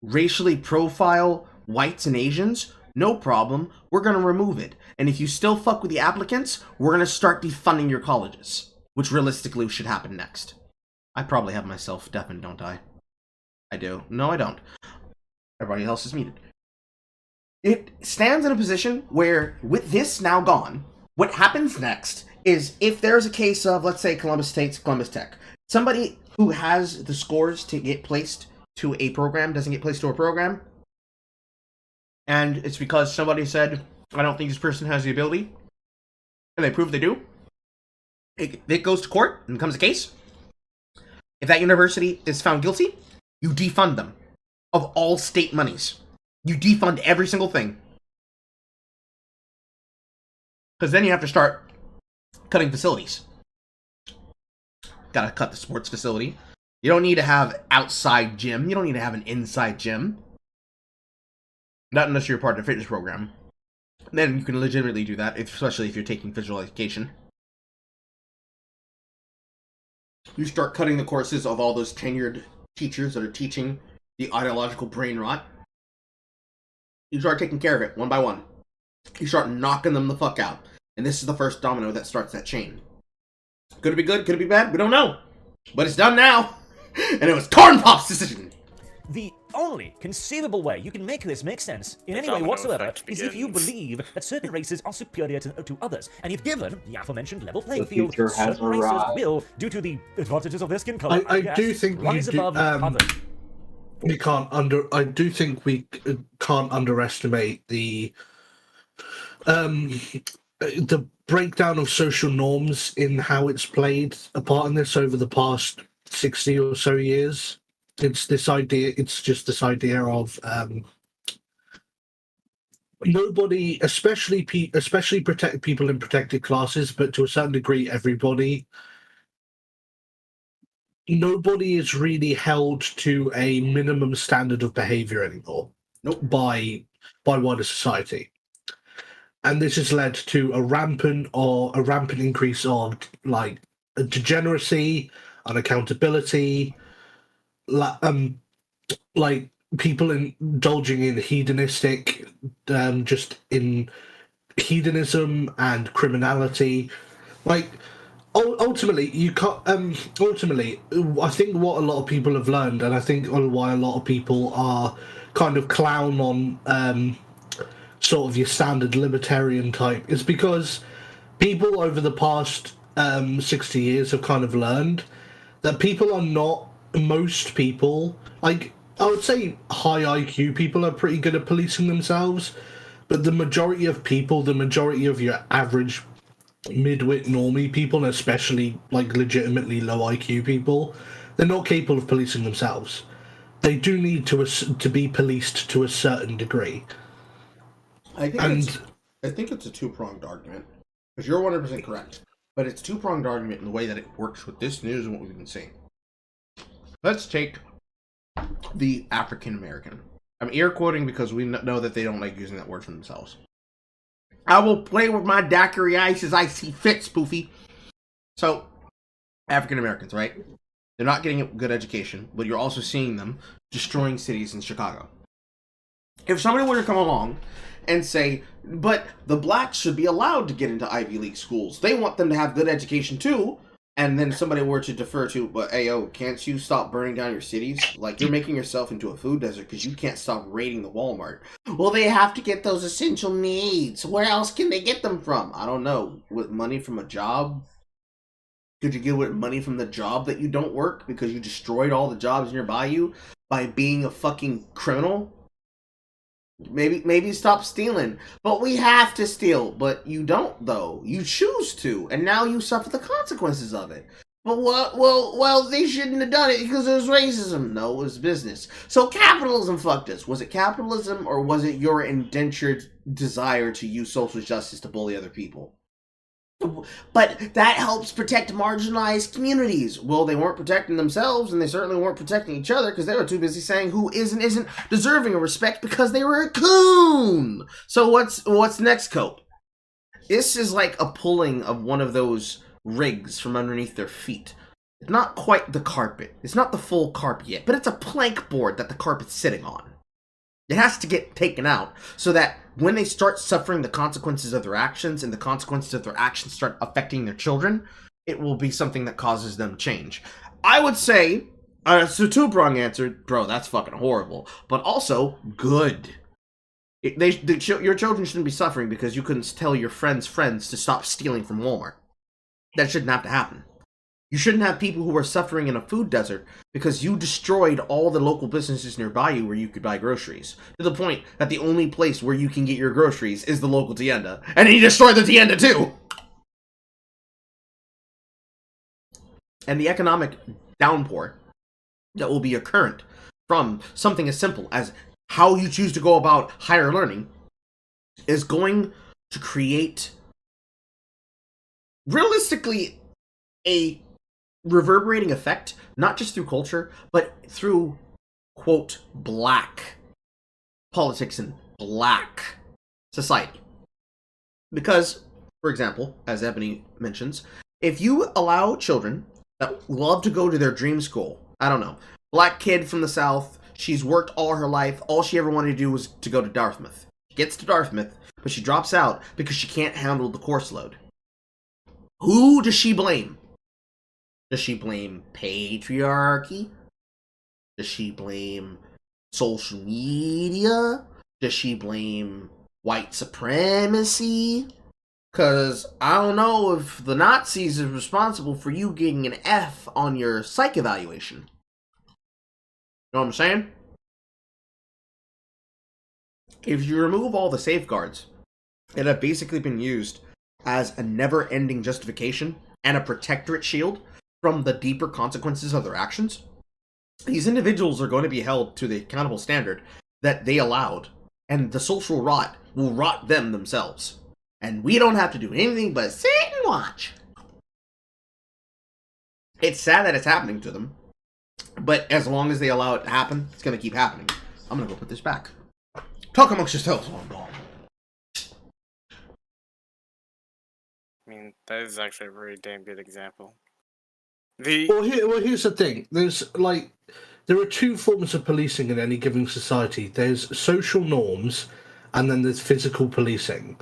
racially profile whites and Asians? No problem. We're going to remove it. And if you still fuck with the applicants, we're going to start defunding your colleges. Which realistically should happen next. I probably have myself deafened, don't I? I do. No, I don't. Everybody else is muted. It stands in a position where, with this now gone, what happens next is if there's a case of, let's say, Columbus State's Columbus Tech, somebody who has the scores to get placed to a program doesn't get placed to a program, and it's because somebody said, I don't think this person has the ability, and they prove they do, it goes to court and becomes a case. If that university is found guilty, you defund them of all state monies. You defund every single thing. Because then you have to start cutting facilities. Gotta cut the sports facility. You don't need to have outside gym. You don't need to have an inside gym. Not unless you're part of a fitness program. Then you can legitimately do that, especially if you're taking physical education. You start cutting the courses of all those tenured teachers that are teaching the ideological brain rot. You start taking care of it, one by one. You start knocking them the fuck out. And this is the first domino that starts that chain. Could it be good? Could it be bad? We don't know. But it's done now. And it was Corn Pop's decision. The only conceivable way you can make this make sense in The any way domino whatsoever effect is if you begins. believe that certain races are superior to others. And if given the aforementioned level playing The field, future has certain races arrived. will, due to the advantages of their skin color, I do think rise above others. I do think we can't underestimate the breakdown of social norms in how it's played a part in this over the past 60 or so years. It's just this idea of nobody, especially protect people in protected classes, but to a certain degree, everybody. Nobody is really held to a minimum standard of behavior anymore. By wider society. And this has led to a rampant increase of like degeneracy, unaccountability, like people indulging in hedonistic, just in hedonism and criminality. Like ultimately, you can't. Ultimately, I think what a lot of people have learned, and I think why a lot of people are kind of clown on sort of your standard libertarian type, is because people over the past 60 years have kind of learned that most people, like I would say high IQ people are pretty good at policing themselves, but the majority of people, the majority of your average midwit normie people, especially like legitimately low IQ people, they're not capable of policing themselves. They do need to be policed to a certain degree. I think it's a two-pronged argument, because you're 100% correct, but it's a two-pronged argument in the way that it works with this news and what we've been seeing. Let's take the African American. I'm air quoting because we know that they don't like using that word for themselves. I will play with my daiquiri ice as I see fit, spoofy. So, African Americans, right? They're not getting a good education, but you're also seeing them destroying cities in Chicago. If somebody were to come along and say, but the blacks should be allowed to get into Ivy League schools, they want them to have good education too, and then somebody were to defer to, but hey, yo, can't you stop burning down your cities? Like, you're making yourself into a food desert because you can't stop raiding the Walmart. Well, they have to get those essential needs. Where else can they get them from? I don't know. With money from a job? Could you get with money from the job that you don't work because you destroyed all the jobs nearby you by being a fucking criminal? Maybe stop stealing. But we have to steal. But you don't, though. You choose to. And now you suffer the consequences of it. But what? Well, they shouldn't have done it because it was racism. No, it was business. So capitalism fucked us. Was it capitalism, or was it your indentured desire to use social justice to bully other people? But that helps protect marginalized communities. Well, they weren't protecting themselves, and they certainly weren't protecting each other because they were too busy saying who is and isn't deserving of respect because they were a coon. So what's next, Cope? This is like a pulling of one of those rigs from underneath their feet. It's not quite the carpet. It's not the full carpet yet, but it's a plank board that the carpet's sitting on. It has to get taken out so that when they start suffering the consequences of their actions and the consequences of their actions start affecting their children, it will be something that causes them change. I would say, so two-prong answer, bro, that's fucking horrible, but also good. Your children shouldn't be suffering because you couldn't tell your friends' friends to stop stealing from Walmart. That shouldn't have to happen. You shouldn't have people who are suffering in a food desert because you destroyed all the local businesses nearby you where you could buy groceries. To the point that the only place where you can get your groceries is the local tienda. And he destroyed the tienda too! And the economic downpour that will be occurrent from something as simple as how you choose to go about higher learning is going to create, realistically, a reverberating effect, not just through culture, but through, quote, black politics and black society. Because, for example, as Ebony mentions, if you allow children that love to go to their dream school, I don't know, black kid from the South, she's worked all her life, all she ever wanted to do was to go to Dartmouth. She gets to Dartmouth, but she drops out because she can't handle the course load. Who does she blame? Does she blame patriarchy? Does she blame social media? Does she blame white supremacy? Because I don't know if the Nazis is responsible for you getting an F on your psych evaluation. You know what I'm saying? If you remove all the safeguards that have basically been used as a never-ending justification and a protectorate shield from the deeper consequences of their actions, these individuals are going to be held to the accountable standard that they allowed, and the social rot will rot them themselves. And we don't have to do anything but sit and watch. It's sad that it's happening to them, but as long as they allow it to happen, it's going to keep happening. I'm going to go put this back. Talk amongst yourselves. I mean, that is actually a very damn good example. Well, here's the thing. There are two forms of policing in any given society. There's social norms, and then there's physical policing.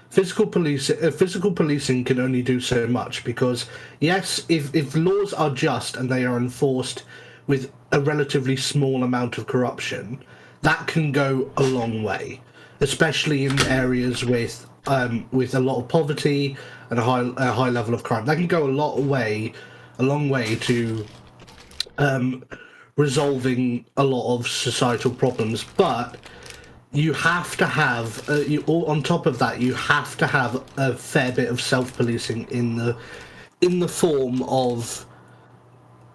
Physical policing can only do so much because, yes, if laws are just and they are enforced with a relatively small amount of corruption, that can go a long way, especially in areas with a lot of poverty and a high level of crime. That can go a long way to resolving a lot of societal problems. But you have to have on top of that, you have to have a fair bit of self-policing in the form of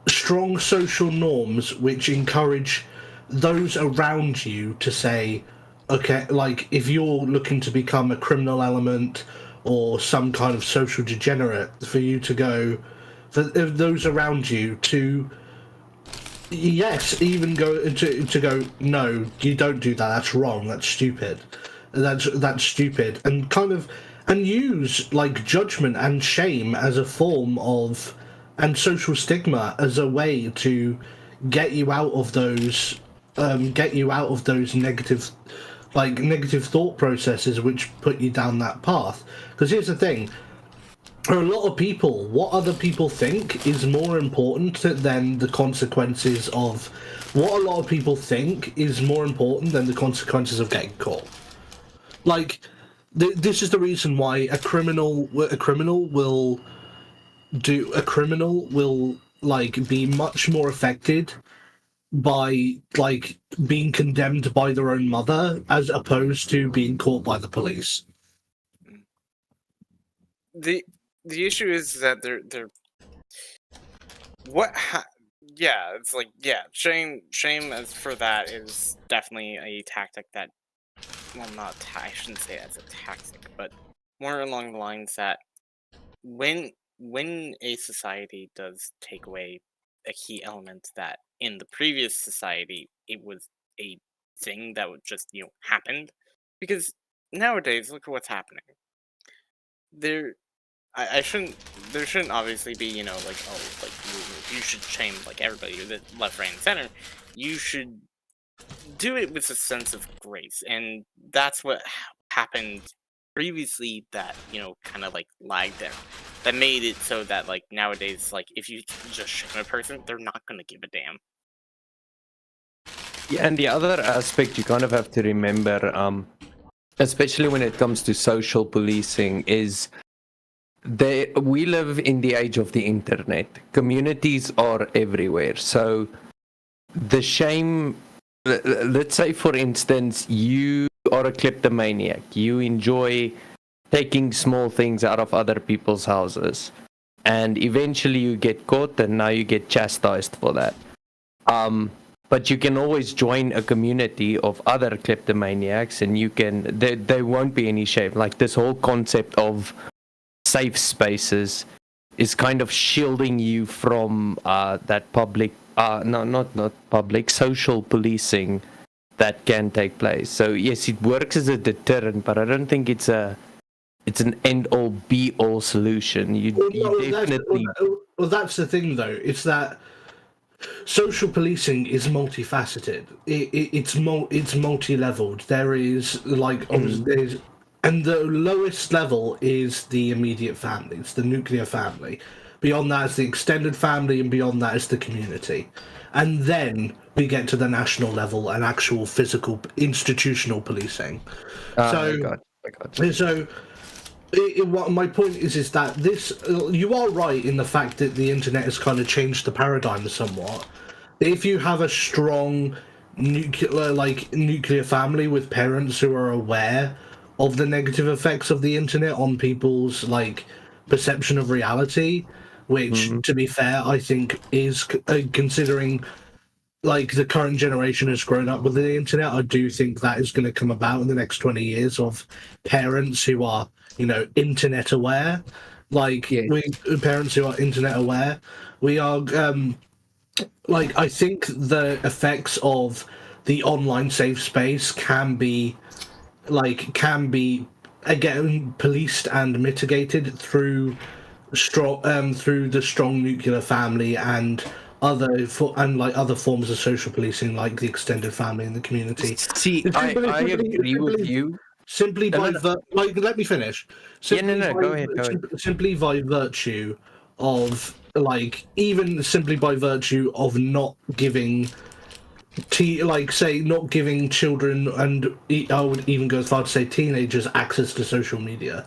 strong social norms which encourage those around you to say, okay, like if you're looking to become a criminal element or some kind of social degenerate, for you to go, for those around you to, yes, even go to go, no, you don't do that, that's wrong, that's stupid, that's stupid, and kind of, and use like judgment and shame as a form of, and social stigma as a way to get you out of those negative thought processes which put you down that path. Because here's the thing, for a lot of people, what other people think is more important than the consequences of what a lot of people think is more important than the consequences of getting caught. Like, this is the reason why a criminal will like be much more affected by like being condemned by their own mother as opposed to being caught by the police. The issue is that they're it's like, yeah, shame as for that is definitely a tactic that, well, I shouldn't say that's a tactic, but more along the lines that when a society does take away a key element that in the previous society it was a thing that would just happened, because nowadays look at what's happening. There shouldn't obviously be you should shame like everybody, the left, right, and center. You should do it with a sense of grace, and that's what happened previously that kind of like lagged there, that made it so that like nowadays, like if you just shame a person, they're not gonna give a damn. Yeah, and the other aspect you kind of have to remember, especially when it comes to social policing, is we live in the age of the internet. Communities are everywhere, so the shame, let's say for instance you are a kleptomaniac, you enjoy taking small things out of other people's houses, and eventually you get caught and now you get chastised for that. But you can always join a community of other kleptomaniacs and you can, there won't be any shame. Like this whole concept of safe spaces is kind of shielding you from that public, not public, social policing that can take place. So yes, it works as a deterrent, but I don't think it's an end-all be-all solution. That's the thing though, it's that social policing is multifaceted. It's multi-leveled. There is like and the lowest level is the immediate family. It's the nuclear family, Beyond that is the extended family, and beyond that is the community. And then we get to the national level and actual physical institutional policing. So what my point is that this, you are right in the fact that the internet has kind of changed the paradigm somewhat. If you have a strong nuclear family with parents who are aware of the negative effects of the internet on people's perception of reality, which to be fair I think is considering the current generation has grown up with the internet, I do think that is going to come about in the next 20 years of parents who are internet aware. Parents who are internet aware, we are I think the effects of the online safe space can be again policed and mitigated through the strong nuclear family and other forms of social policing, like the extended family and the community. I agree with you. Simply by let me finish. Go ahead. Simply by virtue of even simply by virtue of not giving not giving children, and I would even go as far to say teenagers, access to social media.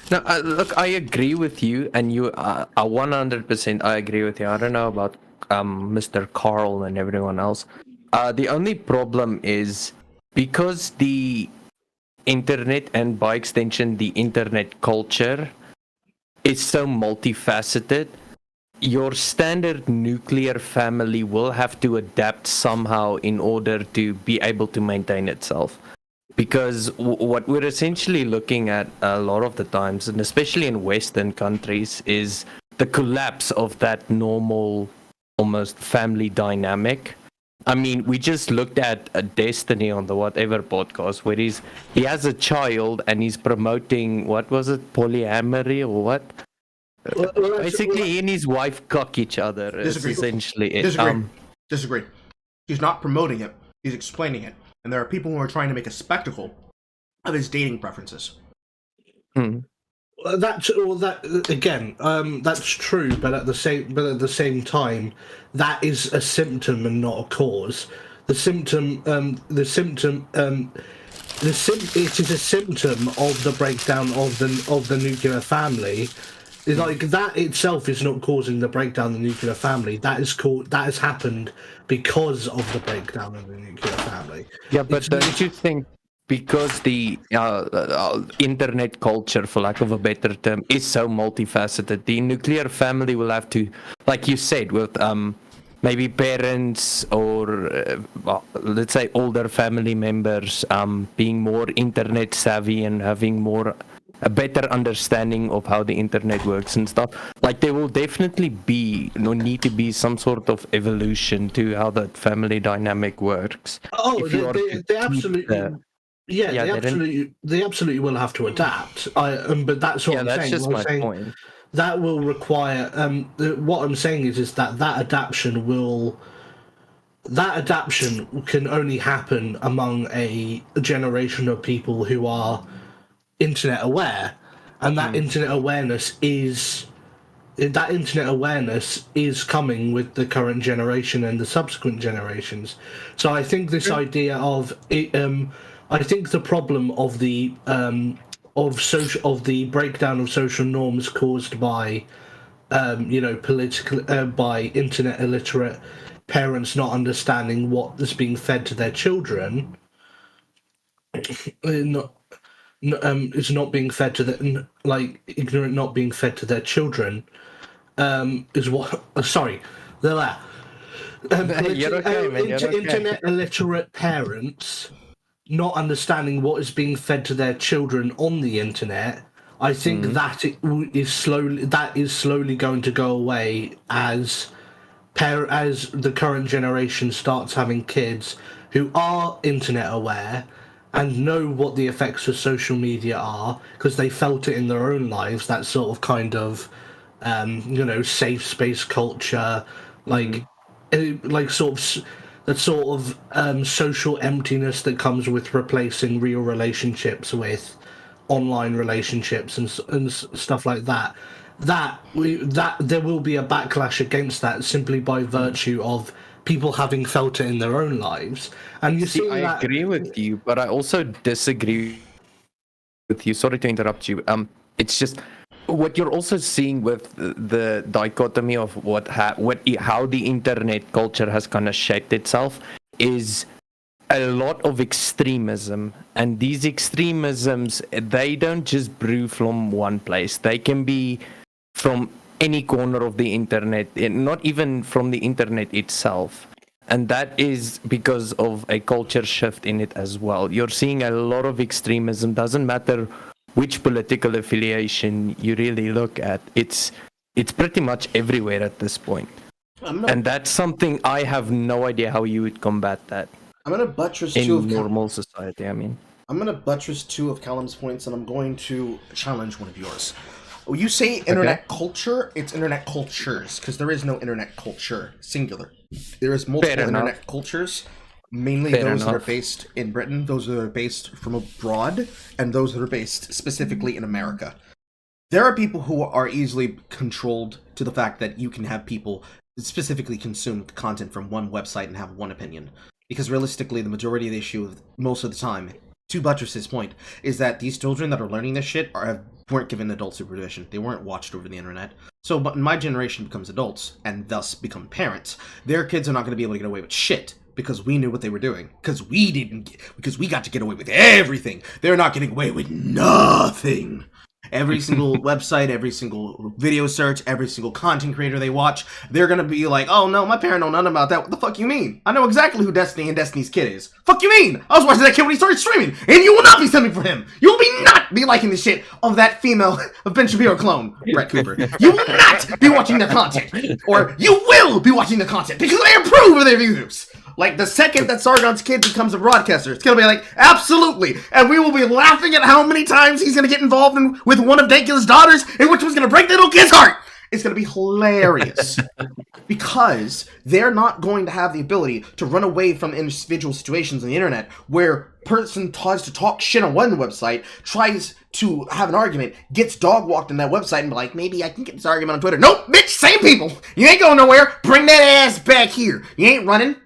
No, look, I agree with you, and you are 100%. I agree with you. I don't know about Mr. Carl and everyone else. The only problem is because the internet, and by extension the internet culture, is so multifaceted, your standard nuclear family will have to adapt somehow in order to be able to maintain itself. Because what we're essentially looking at a lot of the times, and especially in Western countries, is the collapse of that normal, almost family dynamic. I mean, we just looked at Destiny on the whatever podcast, where he has a child and he's promoting, what was it, polyamory or what? Basically, he and his wife cock each other. Disagree. Essentially it. Disagree. He's not promoting it. He's explaining it. And there are people who are trying to make a spectacle of his dating preferences. That's true, but at the same time, that is a symptom and not a cause. It is a symptom of the breakdown of the nuclear family. That itself is not causing the breakdown of the nuclear family. That has happened because of the breakdown of the nuclear family. Yeah, but don't you think because the internet culture, for lack of a better term, is so multifaceted, the nuclear family will have to, like you said, with maybe parents or let's say older family members being more internet savvy and having a better understanding of how the internet works and stuff. There will definitely need to be some sort of evolution to how that family dynamic works. Oh, they absolutely. They absolutely will have to adapt. But that's what I'm saying. That's just my point. That will require. What I'm saying is that adaptation can only happen among a generation of people who are internet aware, and that internet awareness is coming with the current generation and the subsequent generations. So I think this idea of I think the problem of the breakdown of social norms caused by by internet illiterate parents not understanding what is being fed to their children, is not being fed to the ignorant not being fed to their children, is what sorry they're You're okay, man. You're okay. Internet illiterate parents not understanding what is being fed to their children on the internet. I think that is slowly going to go away as the current generation starts having kids who are internet aware and know what the effects of social media are because they felt it in their own lives. That sort of kind of safe space culture, social emptiness that comes with replacing real relationships with online relationships and stuff like that, that there will be a backlash against that simply by virtue of people having felt it in their own lives. And you see, I agree with you, but I also disagree with you. Sorry to interrupt you. It's just what you're also seeing with the dichotomy of how the internet culture has kind of shaped itself is a lot of extremism, and these extremisms, they don't just brew from one place. They can be from any corner of the internet, not even from the internet itself. And that is because of a culture shift in it as well. You're seeing a lot of extremism. Doesn't matter which political affiliation you really look at. It's pretty much everywhere at this point. And that's something I have no idea how you would combat that. I'm going to buttress in two of normal society, I mean. I'm going to buttress two of Callum's points, and I'm going to challenge one of yours. When you say internet culture, it's internet cultures, because there is no internet culture, singular. There is multiple internet cultures, mainly those that are based in Britain, those that are based from abroad, and those that are based specifically in America. There are people who are easily controlled to the fact that you can have people specifically consume content from one website and have one opinion. Because realistically, the majority of the issue, most of the time, to Buttress's point, is that these children that are learning this shit weren't given adult supervision. They weren't watched over the internet. So when my generation becomes adults, and thus become parents, their kids are not going to be able to get away with shit. Because we knew what they were doing. Because we got to get away with everything. They're not getting away with nothing. Every single website, every single video search, every single content creator they watch, they're gonna be like, oh no, my parent know nothing about that. What the fuck you mean? I know exactly who Destiny and Destiny's kid is. Fuck you mean? I was watching that kid when he started streaming, and you will not be sending for him. You will not be liking the shit of that female of Ben Shapiro clone, Brett Cooper. You will not be watching their content. Or you will be watching the content because they approve of their views. Like, the second that Sargon's kid becomes a broadcaster, it's gonna be like, absolutely! And we will be laughing at how many times he's gonna get involved with one of Dankula's daughters, and which was gonna break the little kid's heart! It's gonna be hilarious. Because they're not going to have the ability to run away from individual situations on the internet where person tries to talk shit on one website, tries to have an argument, gets dog walked on that website, and be like, maybe I can get this argument on Twitter. Nope, bitch, same people! You ain't going nowhere! Bring that ass back here! You ain't running!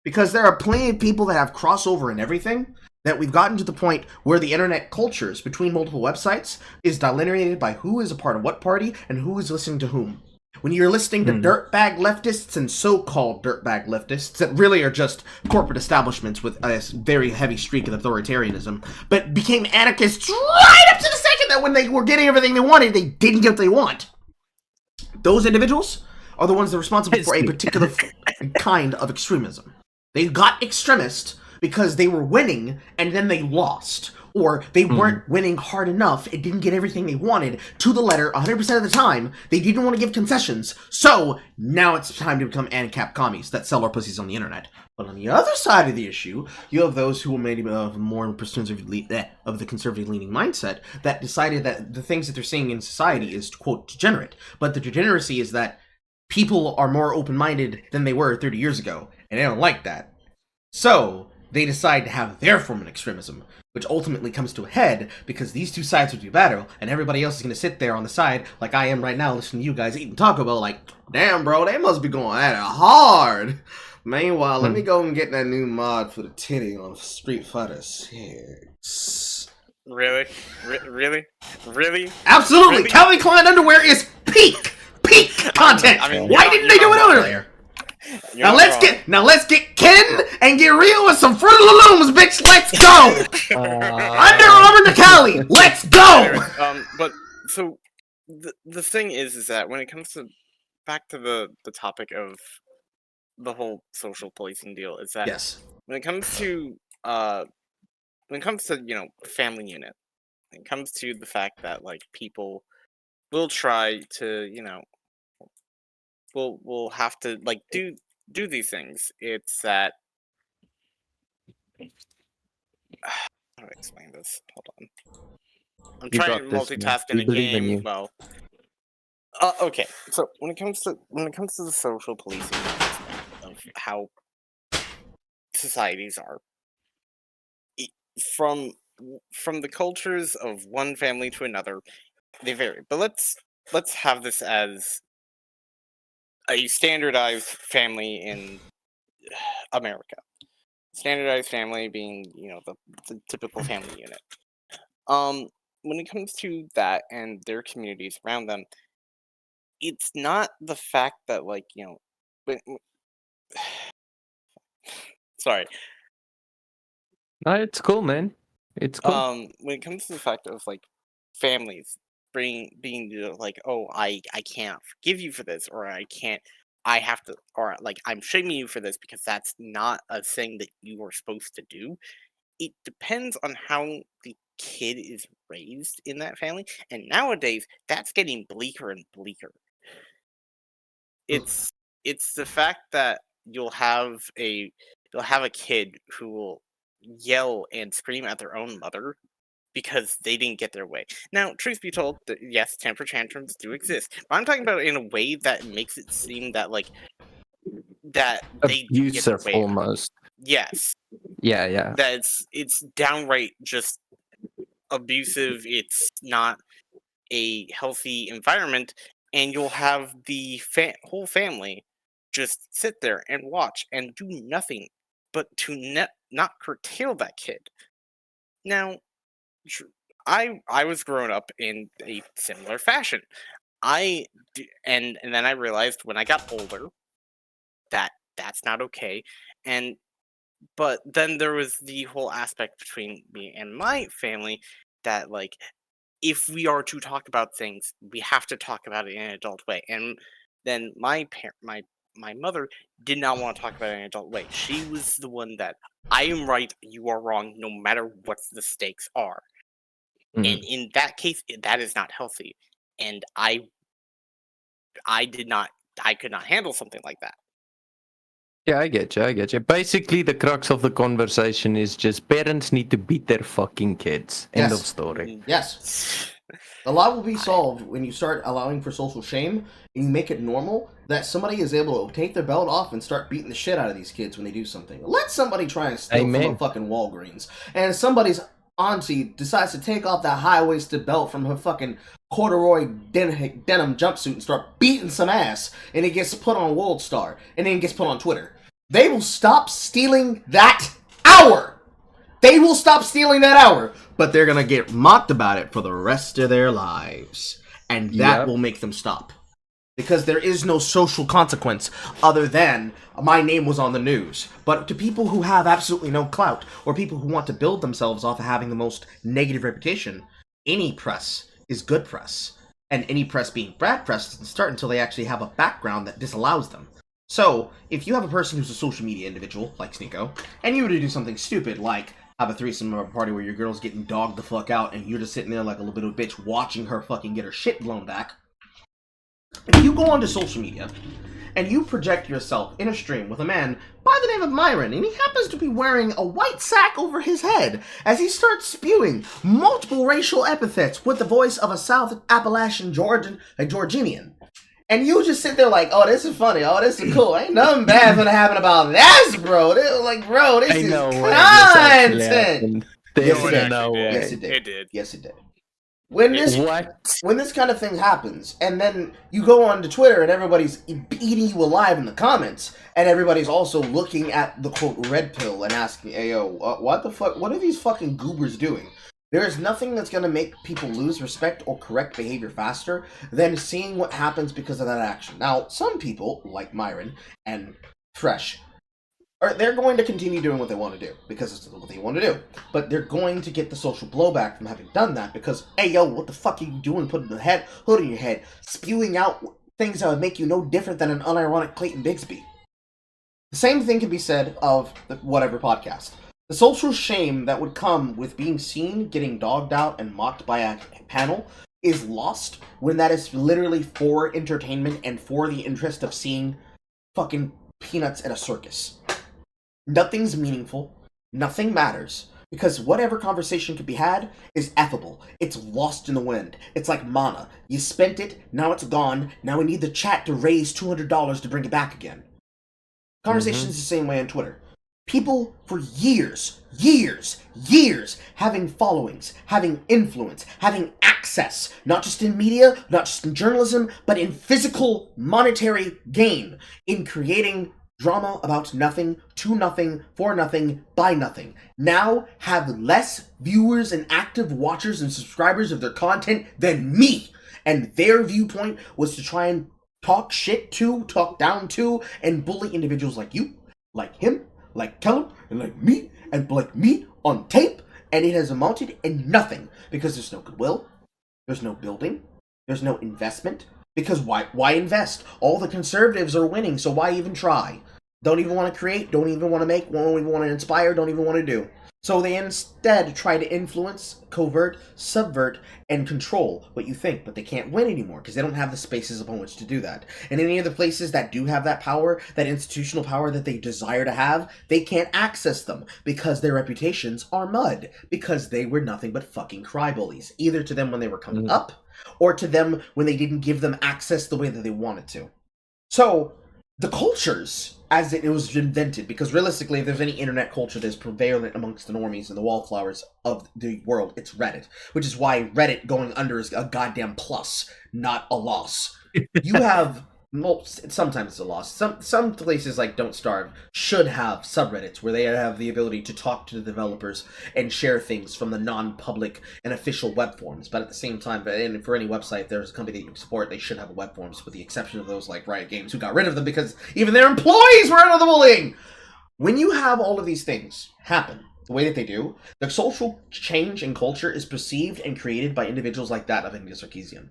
Because there are plenty of people that have crossover and everything, that we've gotten to the point where the internet cultures between multiple websites is delineated by who is a part of what party and who is listening to whom. When you're listening to dirtbag leftists and so-called dirtbag leftists that really are just corporate establishments with a very heavy streak of authoritarianism, but became anarchists right up to the second that when they were getting everything they wanted, they didn't get what they want. Those individuals are the ones that are responsible for a particular kind of extremism. They got extremist because they were winning and then they lost. Or they weren't winning hard enough and didn't get everything they wanted to the letter 100% of the time. They didn't want to give concessions. So now it's time to become ANCAP commies that sell our pussies on the internet. But on the other side of the issue, you have those who are maybe of more conservative of the conservative leaning mindset that decided that the things that they're seeing in society is, quote, degenerate. But the degeneracy is that people are more open-minded than they were 30 years ago. And they don't like that. So, they decide to have their form of extremism, which ultimately comes to a head because these two sides will do battle, and everybody else is going to sit there on the side, like I am right now, listening to you guys eating Taco Bell, like, damn, bro, they must be going at it hard. Meanwhile, let me go and get that new mod for the titty on Street Fighter 6. Really? Really? Absolutely! Really? Calvin Klein underwear is peak content! Why didn't they do it earlier? Now let's get Ken and get real with some Fruit of the Looms, bitch. Let's go. Under Armour Necali. Let's go. But so the thing is that when it comes to back to the topic of the whole social policing deal, is that when it comes to family unit, when it comes to the fact that like people will try to we'll have to like do these things. It's that how do I explain this? Hold on. I'm trying to multitask in a game. Well, okay. So when it comes to the social policing aspect of how societies are, from from the cultures of one family to another, they vary. But let's have this as a standardized family in America. Standardized family being, the typical family unit. When it comes to that and their communities around them, it's not the fact that sorry. No, it's cool, man. It's cool. When it comes to the fact of families being oh, I can't forgive you for this, or I have to, or I'm shaming you for this because that's not a thing that you are supposed to do. It depends on how the kid is raised in that family, and nowadays that's getting bleaker and bleaker. It's the fact that you'll have a kid who will yell and scream at their own mother because they didn't get their way. Now, truth be told, yes, temper tantrums do exist, but I'm talking about it in a way that makes it seem that that they do get their Abusive, way. almost. Yes. Yeah. It's downright just abusive. It's not a healthy environment, and you'll have the whole family just sit there and watch and do nothing but to not curtail that kid. Now, I was growing up in a similar fashion. And then I realized when I got older that that's not okay. But then there was the whole aspect between me and my family that if we are to talk about things, we have to talk about it in an adult way. And then my mother did not want to talk about it in an adult way. She was the one that, I am right, you are wrong, no matter what the stakes are. And in that case, that is not healthy. And I could not handle something like that. Yeah, I get you. Basically, the crux of the conversation is just parents need to beat their fucking kids. End of story. Yes. A lot will be solved when you start allowing for social shame and you make it normal that somebody is able to take their belt off and start beating the shit out of these kids when they do something. Let somebody try and steal from a fucking Walgreens, and somebody's auntie decides to take off that high-waisted belt from her fucking corduroy denim jumpsuit and start beating some ass, and it gets put on World Star, and then it gets put on Twitter. They will stop stealing that hour! They will stop stealing that hour! But they're gonna get mocked about it for the rest of their lives. And that will make them stop. Because there is no social consequence other than my name was on the news. But to people who have absolutely no clout, or people who want to build themselves off of having the most negative reputation, any press is good press. And any press being bad press doesn't start until they actually have a background that disallows them. So, if you have a person who's a social media individual, like Sneeko, and you were to do something stupid, like have a threesome or a party where your girl's getting dogged the fuck out, and you're just sitting there like a little bit of a bitch watching her fucking get her shit blown back, if you go onto social media, and you project yourself in a stream with a man by the name of Myron, and he happens to be wearing a white sack over his head as he starts spewing multiple racial epithets with the voice of a South Appalachian Georgian, and you just sit there like, oh, this is funny, oh, this is cool, ain't nothing bad gonna happen about this, bro. This is content. Yes, it did. Yes, it did. When this kind of thing happens, and then you go on to Twitter and everybody's eating you alive in the comments, and everybody's also looking at the quote red pill and asking, hey yo, what the fuck, what are these fucking goobers doing? There is nothing that's going to make people lose respect or correct behavior faster than seeing what happens because of that action. Now, some people, like Myron and Fresh, they're going to continue doing what they want to do because it's what they want to do. But they're going to get the social blowback from having done that because, hey, yo, what the fuck are you doing putting the hood on your head, spewing out things that would make you no different than an unironic Clayton Bigsby? The same thing can be said of the whatever podcast. The social shame that would come with being seen getting dogged out and mocked by a panel is lost when that is literally for entertainment and for the interest of seeing fucking peanuts at a circus. Nothing's meaningful. Nothing matters. Because whatever conversation could be had is effable. It's lost in the wind. It's like mana. You spent it, now it's gone, now we need the chat to raise $200 to bring it back again. Conversation's the same way on Twitter. People for years, having followings, having influence, having access, not just in media, not just in journalism, but in physical monetary gain, in creating drama about nothing, to nothing, for nothing, by nothing. Now have less viewers and active watchers and subscribers of their content than me. And their viewpoint was to try and talk shit to, talk down to, and bully individuals like you, like him, like Kellum, and like me on tape, and it has amounted in nothing because there's no goodwill, there's no building, there's no investment. Because why invest? All the conservatives are winning, so why even try? Don't even want to create, don't even want to make, don't even want to inspire, don't even want to do. So they instead try to influence, covert, subvert, and control what you think, but they can't win anymore because they don't have the spaces upon which to do that. And any of the places that do have that power, that institutional power that they desire to have, they can't access them because their reputations are mud, because they were nothing but fucking crybullies, either to them when they were coming up, or to them when they didn't give them access the way that they wanted to. So, the cultures, as it was invented, because realistically, if there's any internet culture that's prevalent amongst the normies and the wallflowers of the world, it's Reddit. Which is why Reddit going under is a goddamn plus, not a loss. You have, well, sometimes it's a loss. Some places like Don't Starve should have subreddits where they have the ability to talk to the developers and share things from the non-public and official web forms. But at the same time, and for any website, there's a company that you support, they should have a web forms, with the exception of those like Riot Games who got rid of them because even their employees were under the bullying. When you have all of these things happen the way that they do, the social change in culture is perceived and created by individuals like that of Andy Sarkeesian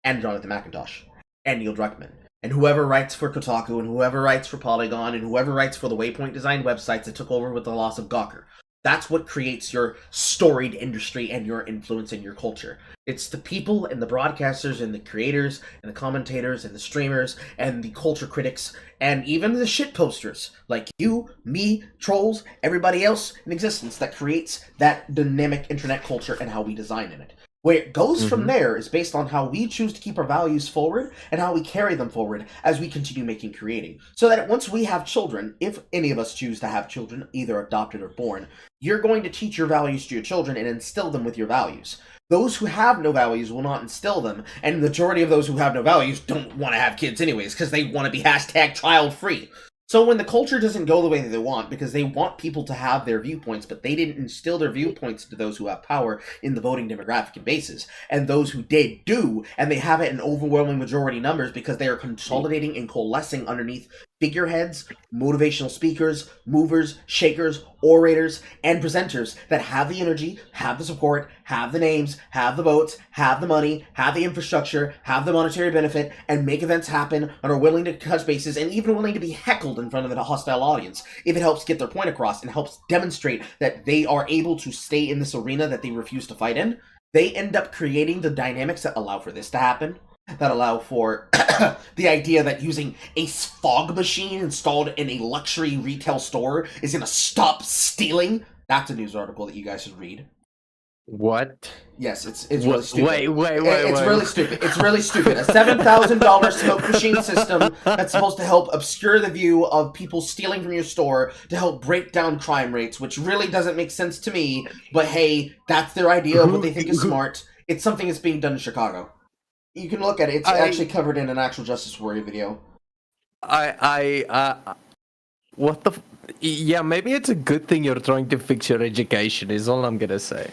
and Jonathan McIntosh and Neil Druckmann. And whoever writes for Kotaku, and whoever writes for Polygon, and whoever writes for the Waypoint Design websites that took over with the loss of Gawker. That's what creates your storied industry and your influence in your culture. It's the people and the broadcasters and the creators and the commentators and the streamers and the culture critics and even the shit posters like you, me, trolls, everybody else in existence that creates that dynamic internet culture and how we design in it. Where it goes from there is based on how we choose to keep our values forward and how we carry them forward as we continue making creating. So that once we have children, if any of us choose to have children, either adopted or born, you're going to teach your values to your children and instill them with your values. Those who have no values will not instill them, and the majority of those who have no values don't want to have kids anyways, because they want to be #child-free. So when the culture doesn't go the way that they want, because they want people to have their viewpoints, but they didn't instill their viewpoints to those who have power in the voting demographic and bases, and those who did do, and they have it in overwhelming majority numbers because they are consolidating and coalescing underneath figureheads, motivational speakers, movers, shakers, orators, and presenters that have the energy, have the support, have the names, have the votes, have the money, have the infrastructure, have the monetary benefit, and make events happen, and are willing to touch bases, and even willing to be heckled in front of a hostile audience if it helps get their point across and helps demonstrate that they are able to stay in this arena that they refuse to fight in. They end up creating the dynamics that allow for this to happen, that allow for the idea that using a fog machine installed in a luxury retail store is going to stop stealing. That's a news article that you guys should read. What? Yes, it's really stupid. Wait. It's really stupid. It's really stupid. A $7,000 smoke machine system that's supposed to help obscure the view of people stealing from your store to help break down crime rates, which really doesn't make sense to me. But hey, that's their idea of what they think is smart. It's something that's being done in Chicago. You can look at it. It's actually covered in an actual Justice Warrior video. What the? Yeah, maybe it's a good thing you're trying to fix your education. Is all I'm gonna say.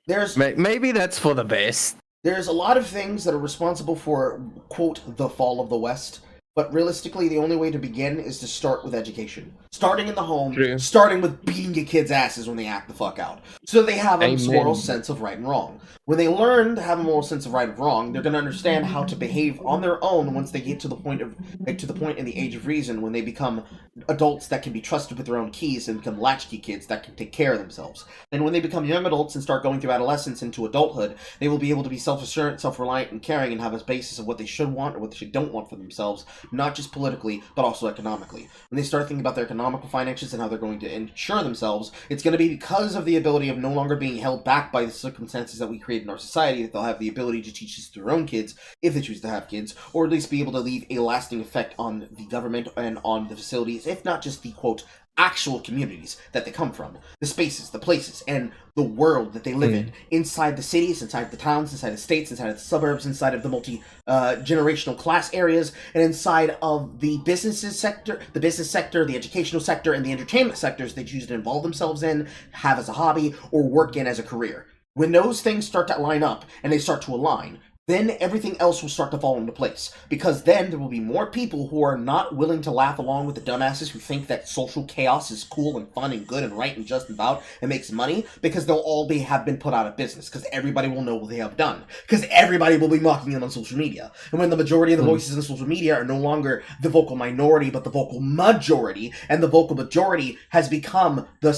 Maybe that's for the best. There's a lot of things that are responsible for, quote, the fall of the West. But realistically, the only way to begin is to start with education. Starting in the home, starting with beating your kids' asses when they act the fuck out. So they have a moral sense of right and wrong. When they learn to have a moral sense of right and wrong, they're going to understand how to behave on their own once they get to the point in the age of reason, when they become adults that can be trusted with their own keys and become latchkey kids that can take care of themselves. And when they become young adults and start going through adolescence into adulthood, they will be able to be self-assured, self-reliant, and caring, and have a basis of what they should want or what they don't want for themselves, not just politically, but also economically. When they start thinking about their economical finances and how they're going to insure themselves, it's going to be because of the ability of no longer being held back by the circumstances that we create in our society that they'll have the ability to teach this to their own kids, if they choose to have kids, or at least be able to leave a lasting effect on the government and on the facilities, if not just the, quote, actual communities that they come from, the spaces, the places, and the world that they live in, inside the cities, inside the towns, inside the states, inside of the suburbs, inside of the multi-generational class areas, and inside of the business sector, the educational sector, and the entertainment sectors they choose to involve themselves in, have as a hobby, or work in as a career. When those things start to line up, and they start to align, then everything else will start to fall into place. Because then there will be more people who are not willing to laugh along with the dumbasses who think that social chaos is cool and fun and good and right and just and valid and makes money, because they'll all have been put out of business, because everybody will know what they have done. Because everybody will be mocking them on social media. And when the majority of the voices in social media are no longer the vocal minority, but the vocal majority, and the vocal majority has become the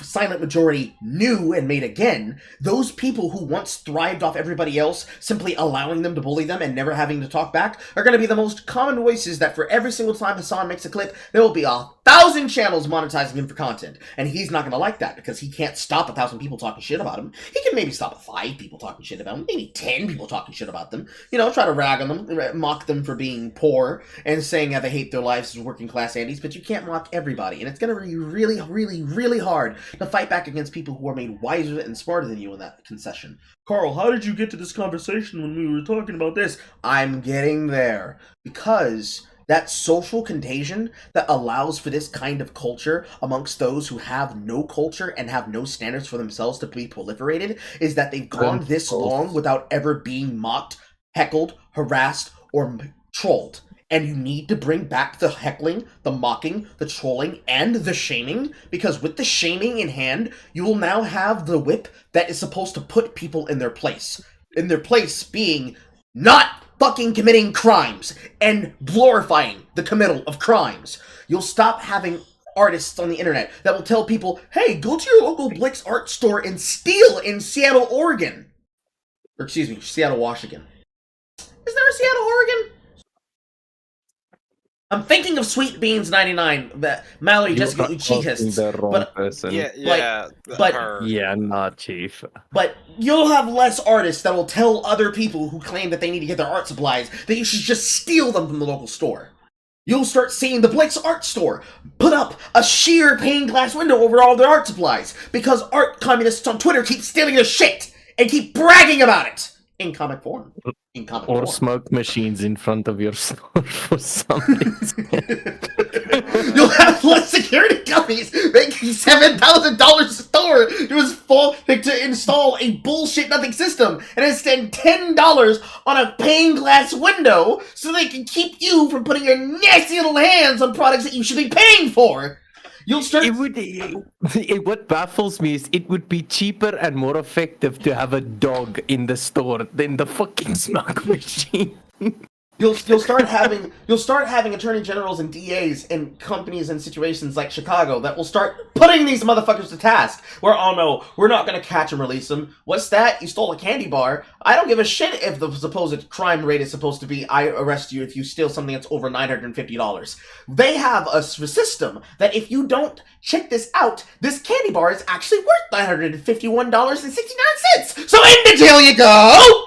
silent majority new and made again, those people who once thrived off everybody else simply allowing them to bully them and never having to talk back are going to be the most common voices that for every single time Hassan makes a clip, there will be 1,000 channels monetizing him for content. And he's not going to like that because he can't stop 1,000 people talking shit about him. He can maybe stop 5 people talking shit about him, maybe 10 people talking shit about them. You know, try to rag on them, mock them for being poor and saying how they hate their lives as working class Andes, but you can't mock everybody. And it's going to be really, really, really hard to fight back against people who are made wiser and smarter than you in that concession. Carl, how did you get to this conversation when we were talking about this? I'm getting there. Because that social contagion that allows for this kind of culture amongst those who have no culture and have no standards for themselves to be proliferated is that they've gone this long without ever being mocked, heckled, harassed, or trolled. And you need to bring back the heckling, the mocking, the trolling, and the shaming, because with the shaming in hand, you will now have the whip that is supposed to put people in their place. In their place being not fucking committing crimes and glorifying the committal of crimes. You'll stop having artists on the internet that will tell people, hey, go to your local Blix art store and steal in Seattle, Oregon. Or excuse me, Seattle, Washington. Is there a Seattle, Oregon? I'm thinking of Sweet Beans 99, that Mallory Jessica Uchihist, not Chief. But you'll have less artists that will tell other people who claim that they need to get their art supplies that you should just steal them from the local store. You'll start seeing the Blix art store put up a sheer pane glass window over all their art supplies because art communists on Twitter keep stealing their shit and keep bragging about it in comic form. Or smoke machines in front of your store for some reason. You'll have less security companies making $7,000 a store to install a bullshit nothing system and instead $10 on a pane glass window so they can keep you from putting your nasty little hands on products that you should be paying for. You'll start. What baffles me is it would be cheaper and more effective to have a dog in the store than the fucking smoke machine. You'll start having attorney generals and DAs in companies and situations like Chicago that will start putting these motherfuckers to task. Where, oh no, we're not gonna catch and release them. What's that? You stole a candy bar. I don't give a shit if the supposed crime rate is supposed to be I arrest you if you steal something that's over $950. They have a system that if you don't check this out, this candy bar is actually worth $951.69. So in the jail you go.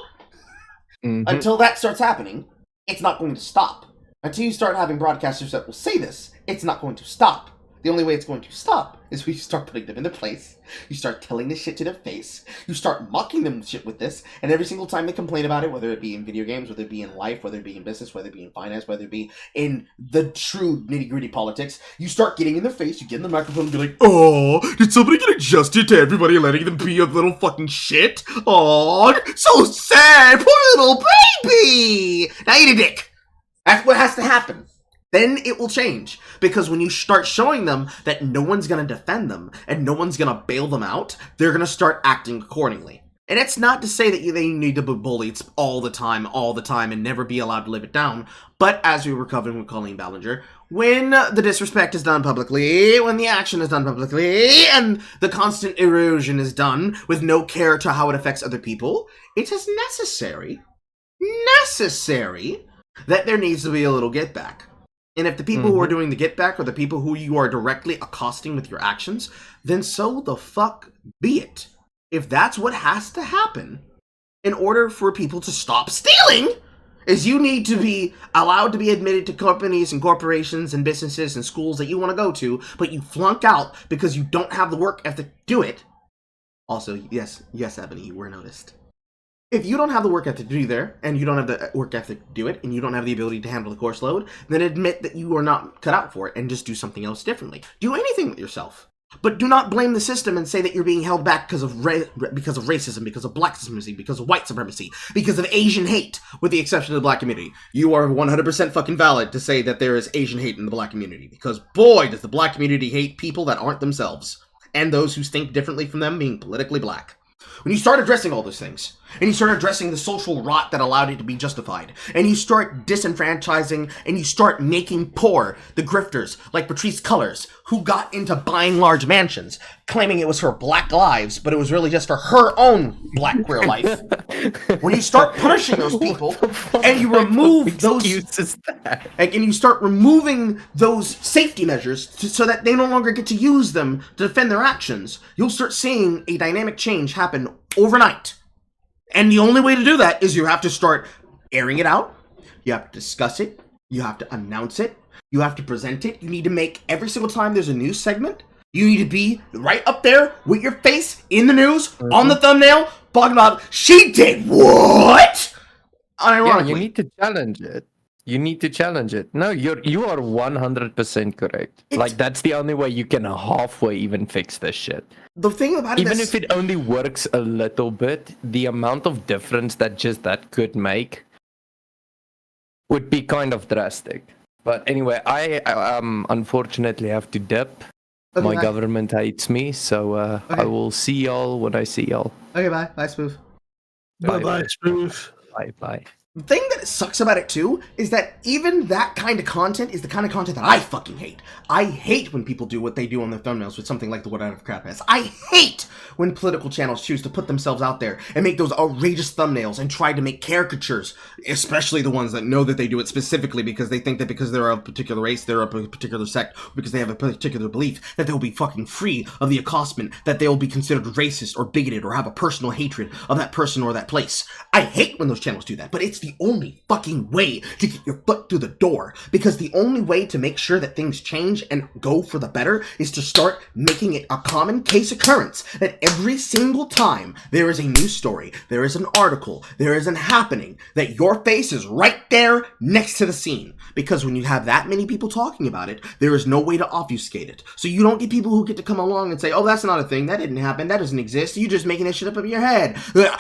Until that starts happening, it's not going to stop. Until you start having broadcasters that will say this, it's not going to stop. The only way it's going to stop is when you start putting them in their place, you start telling this shit to their face, you start mocking them shit with this, and every single time they complain about it, whether it be in video games, whether it be in life, whether it be in business, whether it be in finance, whether it be in the true nitty-gritty politics, you start getting in their face, you get in the microphone and be like, oh, did somebody get adjusted to everybody letting them be a little fucking shit? Oh, so sad, poor little baby! Now eat a dick! That's what has to happen. Then it will change. Because when you start showing them that no one's going to defend them and no one's going to bail them out, they're going to start acting accordingly. And it's not to say that they need to be bullied all the time, and never be allowed to live it down. But as we were covering with Colleen Ballinger, when the disrespect is done publicly, when the action is done publicly, and the constant erosion is done with no care to how it affects other people, it is necessary that there needs to be a little get back. And if the people who are doing the get back are the people who you are directly accosting with your actions, then so the fuck be it. If that's what has to happen in order for people to stop stealing is you need to be allowed to be admitted to companies and corporations and businesses and schools that you want to go to, but you flunk out because you don't have the work ethic to do it. Also, yes, Ebony, you were noticed. If you don't have the work ethic to do there, and you don't have the work ethic to do it, and you don't have the ability to handle the course load, then admit that you are not cut out for it and just do something else differently. Do anything with yourself. But do not blame the system and say that you're being held back because of racism, because of black supremacy, because of white supremacy, because of Asian hate, with the exception of the black community. You are 100% fucking valid to say that there is Asian hate in the black community, because boy, does the black community hate people that aren't themselves, and those who think differently from them being politically black. When you start addressing all those things, and you start addressing the social rot that allowed it to be justified, and you start disenfranchising, and you start making poor the grifters like Patrice Cullors, who got into buying large mansions, claiming it was for black lives, but it was really just for her own black queer life. When you start punishing those people, and you remove those and you start removing those safety measures so that they no longer get to use them to defend their actions, you'll start seeing a dynamic change happen overnight. And the only way to do that is you have to start airing it out, you have to discuss it, you have to announce it, you have to present it. You need to make every single time there's a news segment, you need to be right up there with your face in the news, on the thumbnail, talking about, she did what? Unironically. Yeah, you need to challenge it. You need to challenge it. No, you are 100% correct. Like, that's the only way you can halfway even fix this shit. The thing about it even if it only works a little bit, the amount of difference that that could make would be kind of drastic. But anyway, I unfortunately have to dip. Okay, My bye. government hates me, so I will see y'all when I see y'all. Okay, bye. Bye, Smooth. Bye, Smooth. Bye. The thing that sucks about it too is that even that kind of content is the kind of content that I fucking hate. I hate when people do what they do on their thumbnails with something like the What Out of Crap Ass. I hate when political channels choose to put themselves out there and make those outrageous thumbnails and try to make caricatures, especially the ones that know that they do it specifically because they think that because they're of a particular race, they're of a particular sect, because they have a particular belief, that they'll be fucking free of the accostation, that they'll be considered racist or bigoted or have a personal hatred of that person or that place. I hate when those channels do that, but it's the only fucking way to get your foot through the door, because the only way to make sure that things change and go for the better is to start making it a common case occurrence that every single time there is a news story, there is an article, there is an happening, that your face is right there next to the scene. Because when you have that many people talking about it, there is no way to obfuscate it. So you don't get people who get to come along and say, oh, that's not a thing, that didn't happen, that doesn't exist, you're just making that shit up in your head.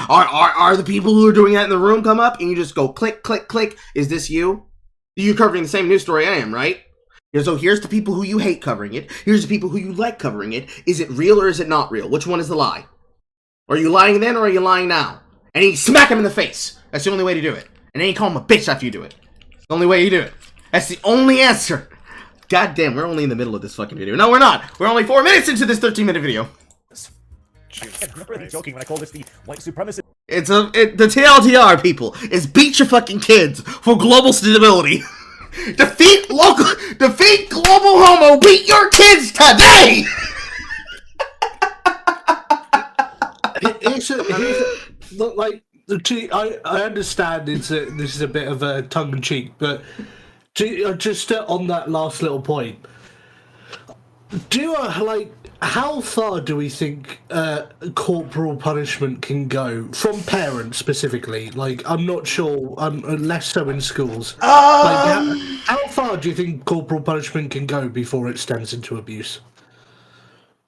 Are the people who are doing that in the room come up and you just go click, click, click, is this you? You're covering the same news story I am, right? So here's the people who you hate covering it, here's the people who you like covering it. Is it real or is it not real? Which one is the lie? Are you lying then or are you lying now? And you smack him in the face. That's the only way to do it. And then you call him a bitch after you do it. It's the only way you do it. That's the only answer. God damn, we're only in the middle of this fucking video. No, we're not. We're only 4 minutes into this 13-minute video. I'm really joking when I call this the white supremacist. The TLDR, people, is beat your fucking kids for global stability. defeat global homo, beat your kids today! I understand this is a bit of a tongue-in-cheek, but just on that last little point, how far do we think corporal punishment can go from parents specifically? I'm not sure, less so in schools. How far do you think corporal punishment can go before it stems into abuse?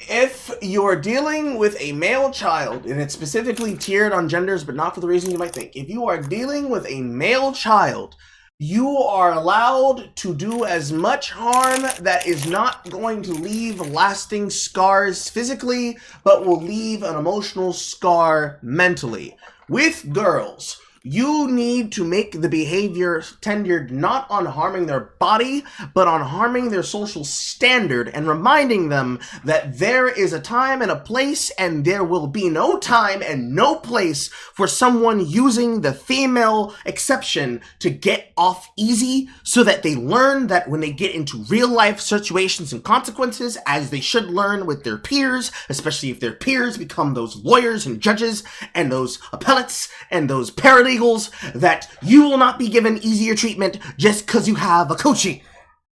If you're dealing with a male child, and it's specifically tiered on genders, but not for the reason you might think. If you are dealing with a male child, you are allowed to do as much harm that is not going to leave lasting scars physically, but will leave an emotional scar mentally. With girls, you need to make the behavior tendered not on harming their body, but on harming their social standard and reminding them that there is a time and a place, and there will be no time and no place for someone using the female exception to get off easy, so that they learn that when they get into real life situations and consequences, as they should learn with their peers, especially if their peers become those lawyers and judges and those appellates and those paralegals illegals that you will not be given easier treatment just because you have a coochie.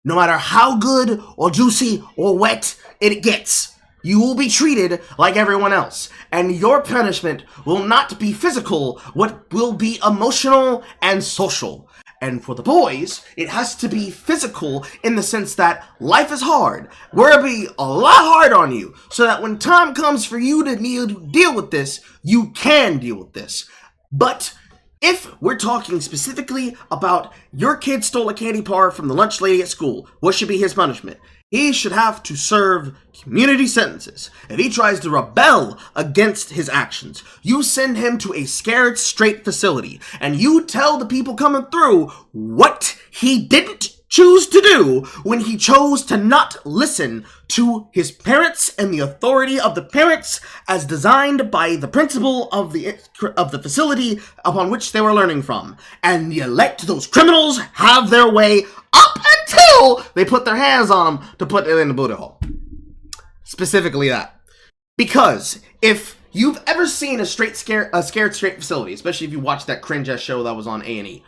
No matter how good or juicy or wet it gets, you will be treated like everyone else. And your punishment will not be physical, what will be emotional and social. And for the boys, it has to be physical in the sense that life is hard. We'll be a lot hard on you, so that when time comes for you to need to deal with this, you can deal with this. But if we're talking specifically about your kid stole a candy bar from the lunch lady at school, what should be his punishment? He should have to serve community sentences. If he tries to rebel against his actions, you send him to a scared straight facility, and you tell the people coming through what he didn't choose to do when he chose to not listen to his parents and the authority of the parents as designed by the principal of the facility upon which they were learning from. And you let those criminals have their way up until they put their hands on them to put it in the booty hole. Specifically that. Because if you've ever seen a scared straight facility, especially if you watched that cringe-ass show that was on A&E,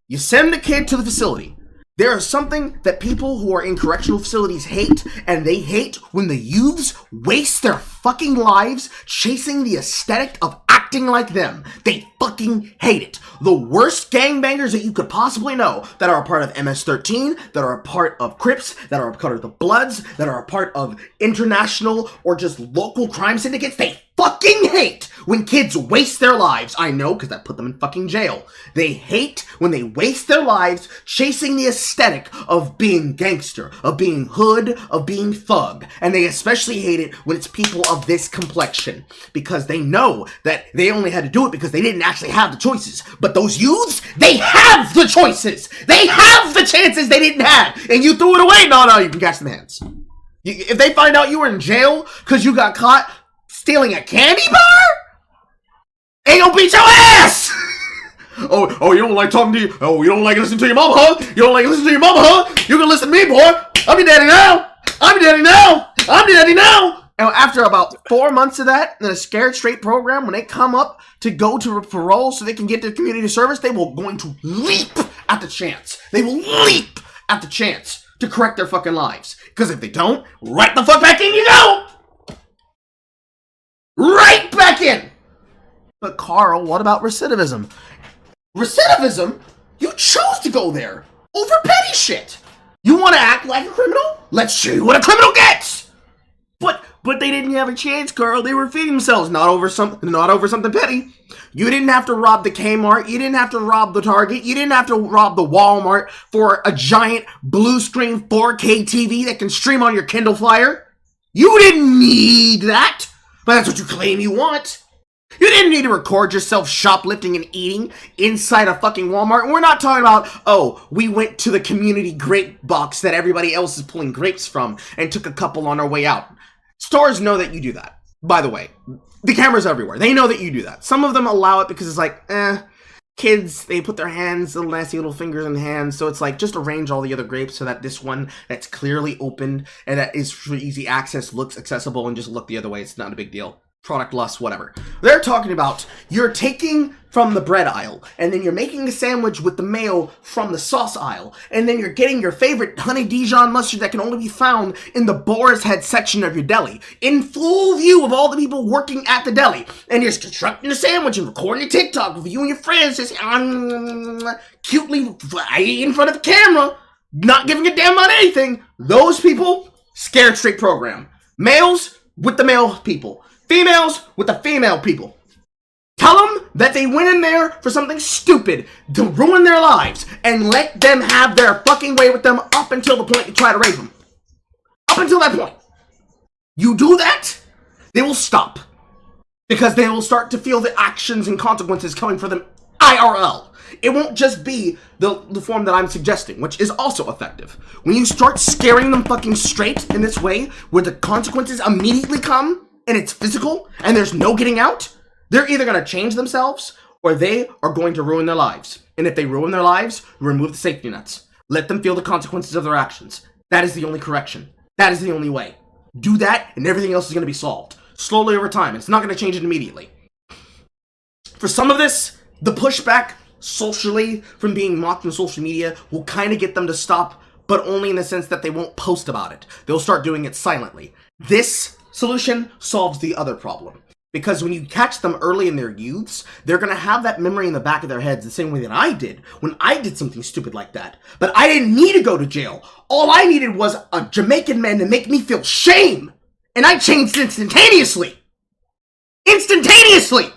you send the kid to the facility. There is something that people who are in correctional facilities hate, and they hate when the youths waste their fucking lives chasing the aesthetic of acting like them. They fucking hate it. The worst gangbangers that you could possibly know that are a part of MS-13, that are a part of Crips, that are a part of the Bloods, that are a part of international or just local crime syndicates, they fucking hate when kids waste their lives. I know, because that put them in fucking jail. They hate when they waste their lives chasing the aesthetic of being gangster, of being hood, of being thug. And they especially hate it when it's people of this complexion, because they know that they only had to do it because they didn't actually have the choices. But those youths, they have the choices. They have the chances they didn't have. And you threw it away. No, you can catch them hands. If they find out you were in jail because you got caught stealing a candy bar, they gonna beat your ass! Oh, you don't like talking to you? Oh, you don't like listening to your mama, huh? You don't like listening to your mama, huh? You can listen to me, boy. I'm your daddy now. I'm your daddy now. I'm your daddy now. And after about 4 months of that, in a scared straight program, when they come up to go to parole so they can get to community service, they will going to leap at the chance. They will leap at the chance to correct their fucking lives. Because if they don't, right the fuck back in you go! Right back in! But Carl, what about recidivism? Recidivism? You chose to go there over petty shit. You want to act like a criminal? Let's show you what a criminal gets. But they didn't have a chance, Carl. They were feeding themselves, not over something petty. You didn't have to rob the Kmart. You didn't have to rob the Target. You didn't have to rob the Walmart for a giant blue screen 4K TV that can stream on your Kindle Fire. You didn't need that. But that's what you claim you want. You didn't need to record yourself shoplifting and eating inside a fucking Walmart. And we're not talking about, oh, we went to the community grape box that everybody else is pulling grapes from and took a couple on our way out. Stores know that you do that. By the way, the cameras everywhere. They know that you do that. Some of them allow it because it's like, kids, they put their hands, little nasty little fingers in hands, so it's like, just arrange all the other grapes so that this one that's clearly opened and that is for easy access looks accessible, and just look the other way. It's not a big deal. Product lust, whatever. They're talking about you're taking from the bread aisle, and then you're making a sandwich with the mayo from the sauce aisle, and then you're getting your favorite honey Dijon mustard that can only be found in the boar's head section of your deli, in full view of all the people working at the deli, and you're constructing a sandwich and recording a TikTok with you and your friends just cutely in front of the camera, not giving a damn about anything. Those people, scared straight program. Males with the male people. Females with the female people. Tell them that they went in there for something stupid to ruin their lives, and let them have their fucking way with them up until the point you try to rape them. Up until that point. You do that, they will stop. Because they will start to feel the actions and consequences coming for them IRL. It won't just be the form that I'm suggesting, which is also effective. When you start scaring them fucking straight in this way, where the consequences immediately come, and it's physical, and there's no getting out, they're either going to change themselves, or they are going to ruin their lives. And if they ruin their lives, remove the safety nets. Let them feel the consequences of their actions. That is the only correction. That is the only way. Do that, and everything else is going to be solved. Slowly over time. It's not going to change it immediately. For some of this, The pushback socially from being mocked on social media will kind of get them to stop, but only in the sense that they won't post about it. They'll start doing it silently. This solution solves the other problem. Because when you catch them early in their youths, they're going to have that memory in the back of their heads the same way that I did when I did something stupid like that. But I didn't need to go to jail. All I needed was a Jamaican man to make me feel shame. And I changed instantaneously. Instantaneously!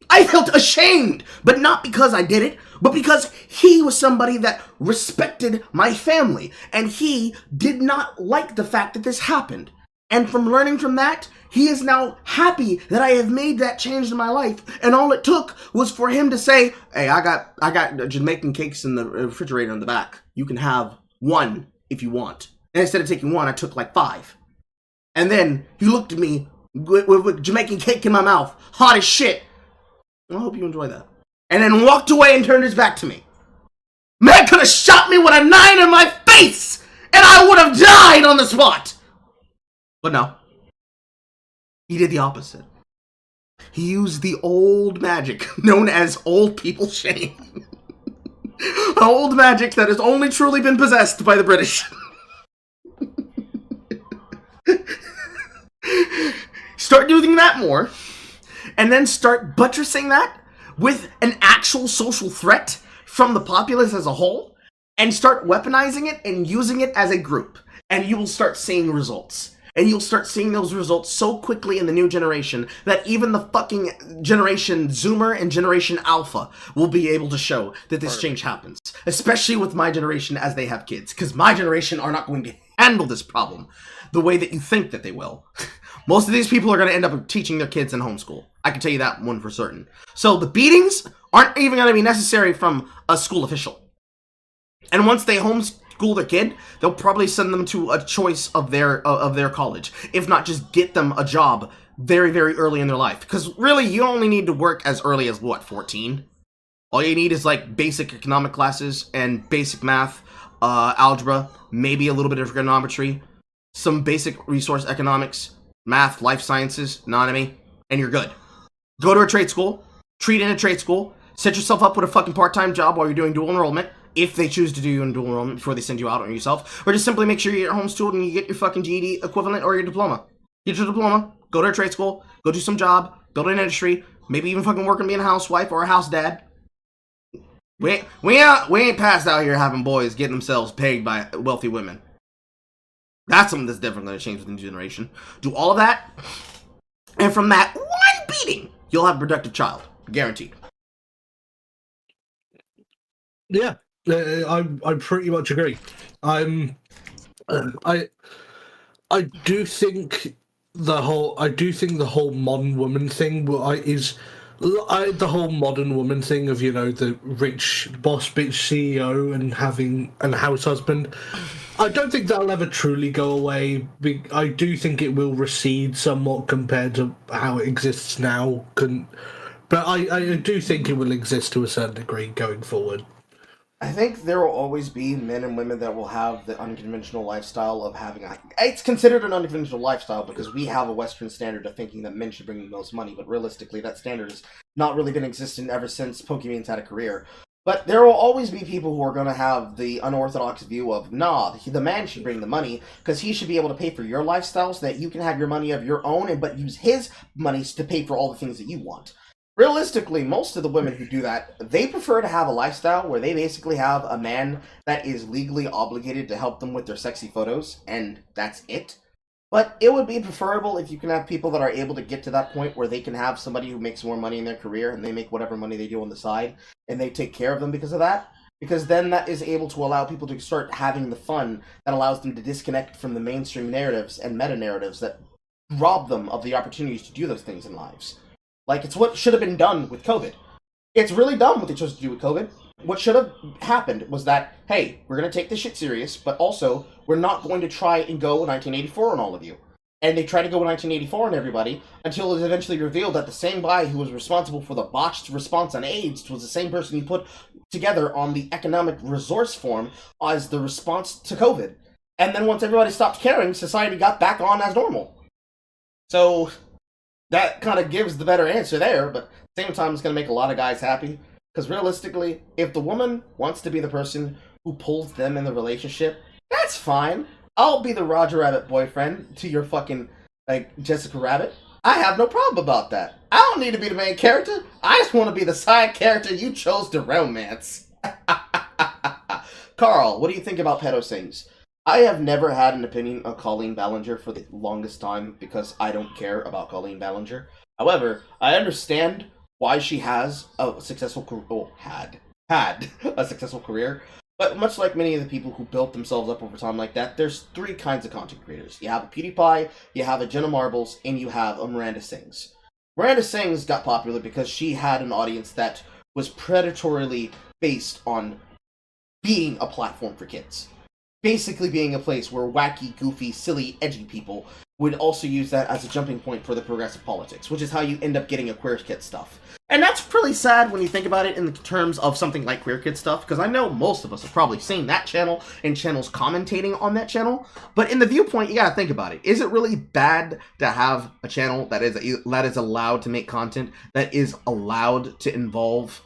I felt ashamed, but not because I did it, but because he was somebody that respected my family, and he did not like the fact that this happened. And from learning from that, he is now happy that I have made that change in my life, and all it took was for him to say, hey, I got Jamaican cakes in the refrigerator in the back. You can have one if you want. And instead of taking one, I took like 5. And then he looked at me with Jamaican cake in my mouth, hot as shit. I hope you enjoy that. And then walked away and turned his back to me. Man could have shot me with a 9 in my face, and I would have died on the spot. But no. He did the opposite. He used the old magic known as old people shame. An old magic that has only truly been possessed by the British. Start using that more. And then start buttressing that with an actual social threat from the populace as a whole, and start weaponizing it and using it as a group. And you will start seeing results. And you'll start seeing those results so quickly in the new generation that even the fucking Generation Zoomer and Generation Alpha will be able to show that this change happens. Especially with my generation as they have kids. Because my generation are not going to handle this problem the way that you think that they will. Most of these people are going to end up teaching their kids in homeschool. I can tell you that one for certain. So the beatings aren't even going to be necessary from a school official. And once they homeschool their kid, they'll probably send them to a choice of their college. If not, just get them a job very, very early in their life. Because really, you only need to work as early as, 14? All you need is, basic economic classes and basic math, algebra, maybe a little bit of trigonometry, some basic resource economics, math, life sciences, anatomy, and you're good. Go to a trade school, treat in a trade school, set yourself up with a fucking part-time job while you're doing dual enrollment, if they choose to do you in dual enrollment before they send you out on yourself, or just simply make sure you're homeschooled and you get your fucking GED equivalent or your diploma. Get your diploma, go to a trade school, go do some job, build an industry, maybe even fucking work on being a housewife or a house dad. We ain't past out here having boys getting themselves paid by wealthy women. That's something that's definitely going to change with the new generation. Do all of that, and from that one beating, you'll have a productive child. Guaranteed. Yeah, I pretty much agree. I do think the whole modern woman thing is the whole modern woman thing of, the rich boss bitch CEO and having a house husband. I don't think that'll ever truly go away. I do think it will recede somewhat compared to how it exists now. But I do think it will exist to a certain degree going forward. I think there will always be men and women that will have the unconventional lifestyle of having it's considered an unconventional lifestyle because we have a Western standard of thinking that men should bring the most money, but realistically that standard has not really been existent ever since Pokemon's had a career. But there will always be people who are going to have the unorthodox view of, nah, the man should bring the money because he should be able to pay for your lifestyle so that you can have your money of your own, but use his money to pay for all the things that you want. Realistically, most of the women who do that, they prefer to have a lifestyle where they basically have a man that is legally obligated to help them with their sexy photos, and that's it. But it would be preferable if you can have people that are able to get to that point where they can have somebody who makes more money in their career, and they make whatever money they do on the side, and they take care of them because of that. Because then that is able to allow people to start having the fun that allows them to disconnect from the mainstream narratives and meta-narratives that rob them of the opportunities to do those things in lives. Like, it's what should have been done with COVID. It's really dumb what they chose to do with COVID. What should have happened was that, hey, we're going to take this shit serious, but also, we're not going to try and go 1984 on all of you. And they tried to go 1984 on everybody, until it was eventually revealed that the same guy who was responsible for the botched response on AIDS was the same person you put together on the economic resource form as the response to COVID. And then once everybody stopped caring, society got back on as normal. So that kind of gives the better answer there, but Same time, it's going to make a lot of guys happy. Because realistically, if the woman wants to be the person who pulls them in the relationship, that's fine. I'll be the Roger Rabbit boyfriend to your fucking, like, Jessica Rabbit. I have no problem about that. I don't need to be the main character. I just want to be the side character you chose to romance. Carl, what do you think about pedo sings? I have never had an opinion of Colleen Ballinger for the longest time because I don't care about Colleen Ballinger. However, I understand why she has a successful had a successful career. But much like many of the people who built themselves up over time like that, there's three kinds of content creators. You have a PewDiePie, you have a Jenna Marbles, and you have a Miranda Sings. Miranda Sings got popular because she had an audience that was predatorily based on being a platform for kids. Basically being a place where wacky, goofy, silly, edgy people would also use that as a jumping point for the progressive politics, which is how you end up getting a Queer Kid stuff. And that's really sad when you think about it in terms of something like Queer Kid stuff, because I know most of us have probably seen that channel and channels commentating on that channel, but in the viewpoint, you gotta think about it. Is it really bad to have a channel that is allowed to make content, that is allowed to involve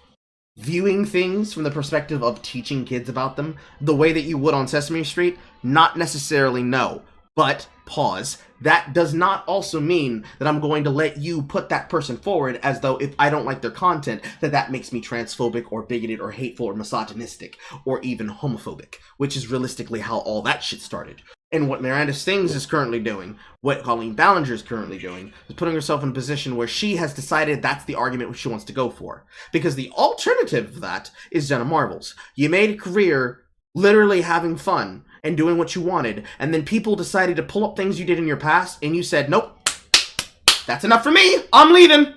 viewing things from the perspective of teaching kids about them the way that you would on Sesame Street? Not necessarily, no. But, pause, that does not also mean that I'm going to let you put that person forward as though if I don't like their content, that makes me transphobic or bigoted or hateful or misogynistic or even homophobic, which is realistically how all that shit started. And what Miranda Sings is currently doing, what Colleen Ballinger is currently doing, is putting herself in a position where she has decided that's the argument she wants to go for. Because the alternative of that is Jenna Marbles. You made a career literally having fun and doing what you wanted, and then people decided to pull up things you did in your past, and you said, nope, that's enough for me, I'm leaving.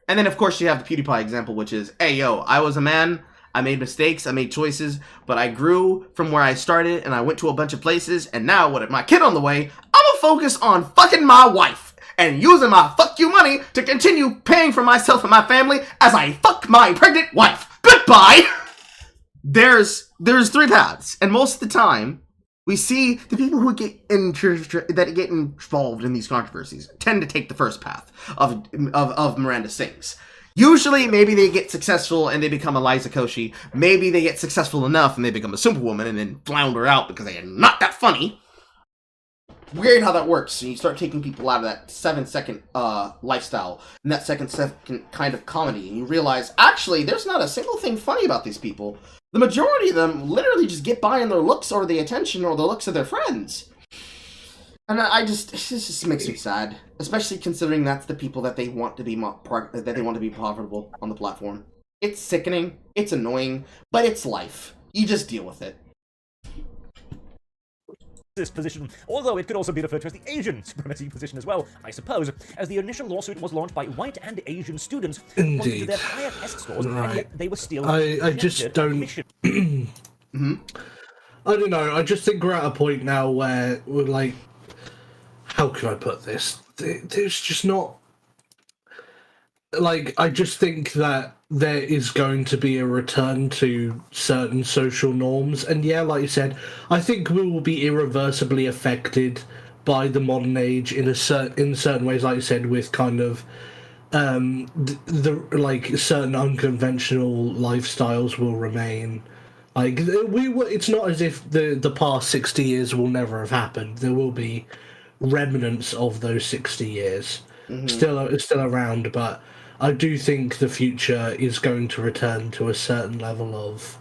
And then, of course, you have the PewDiePie example, which is, hey, yo, I was a man, I made mistakes, I made choices, but I grew from where I started, and I went to a bunch of places, and now, with my kid on the way, I'm gonna focus on fucking my wife, and using my fuck you money to continue paying for myself and my family as I fuck my pregnant wife. Goodbye! There's three paths, and most of the time, we see the people who get involved in these controversies tend to take the first path of Miranda Sings. Usually, maybe they get successful and they become Eliza Koshy. Maybe they get successful enough and they become a superwoman and then flounder out because they are not that funny. Weird how that works. And you start taking people out of that 7-second lifestyle and that second kind of comedy, and you realize, actually, there's not a single thing funny about these people. The majority of them literally just get by in their looks or the attention or the looks of their friends. And it just makes me sad, especially considering that's the people that they want to be profitable on the platform. It's sickening, it's annoying, but it's life. You just deal with it. This position, although it could also be referred to as the Asian supremacy position as well, I suppose, as the initial lawsuit was launched by white and Asian students pointing to their higher test scores, and yet they were still I just don't... I don't know, I just think we're at a point now where we're like, how can I put this? There's just not... Like, I just think that there is going to be a return to certain social norms. And yeah, like you said, I think we will be irreversibly affected by the modern age in certain ways, like you said, with kind of certain unconventional lifestyles will remain. Like, it's not as if the past 60 years will never have happened. There will be remnants of those 60 years still around, but I do think the future is going to return to a certain level of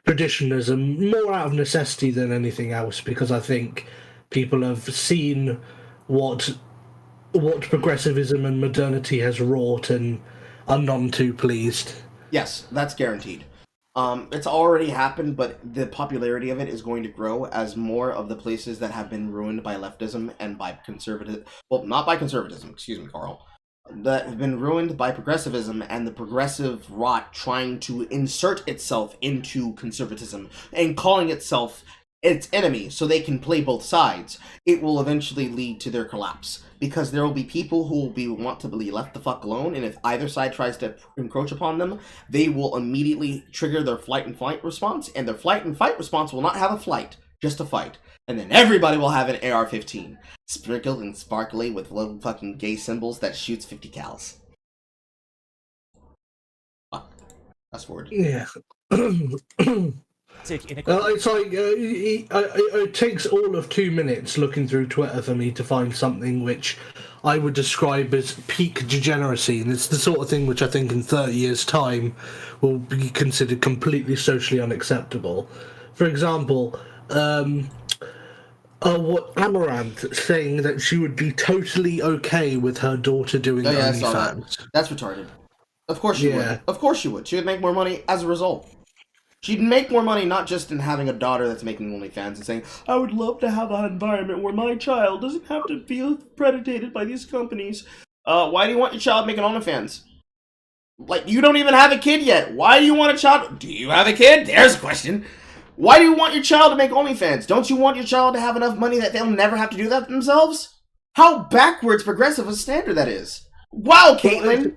traditionalism, more out of necessity than anything else, because I think people have seen what progressivism and modernity has wrought and are none too pleased. Yes, that's guaranteed. It's already happened, but the popularity of it is going to grow as more of the places that have been ruined by leftism and by not by conservatism, excuse me, Carl, that have been ruined by progressivism and the progressive rot trying to insert itself into conservatism and calling itself its enemy so they can play both sides, it will eventually lead to their collapse. Because there will be people who will want to be left the fuck alone, and if either side tries to encroach upon them, they will immediately trigger their flight and fight response, and their flight and fight response will not have a flight, just a fight. And then everybody will have an AR-15, sprinkled and sparkly with little fucking gay symbols that shoots 50 cals. Fast forward. Yeah. It's like it takes all of 2 minutes looking through Twitter for me to find something which I would describe as peak degeneracy, and it's the sort of thing which I think in 30 years' time will be considered completely socially unacceptable. For example, Amaranth saying that she would be totally okay with her daughter doing OnlyFans. That's retarded. Of course she would. Of course she would. She would make more money as a result. She'd make more money not just in having a daughter that's making OnlyFans and saying, I would love to have an environment where my child doesn't have to feel predated by these companies. Why do you want your child making OnlyFans? Like, you don't even have a kid yet. Why do you want a child? Do you have a kid? There's a question. Why do you want your child to make OnlyFans? Don't you want your child to have enough money that they'll never have to do that themselves? How backwards progressive a standard that is. Wow, Caitlin!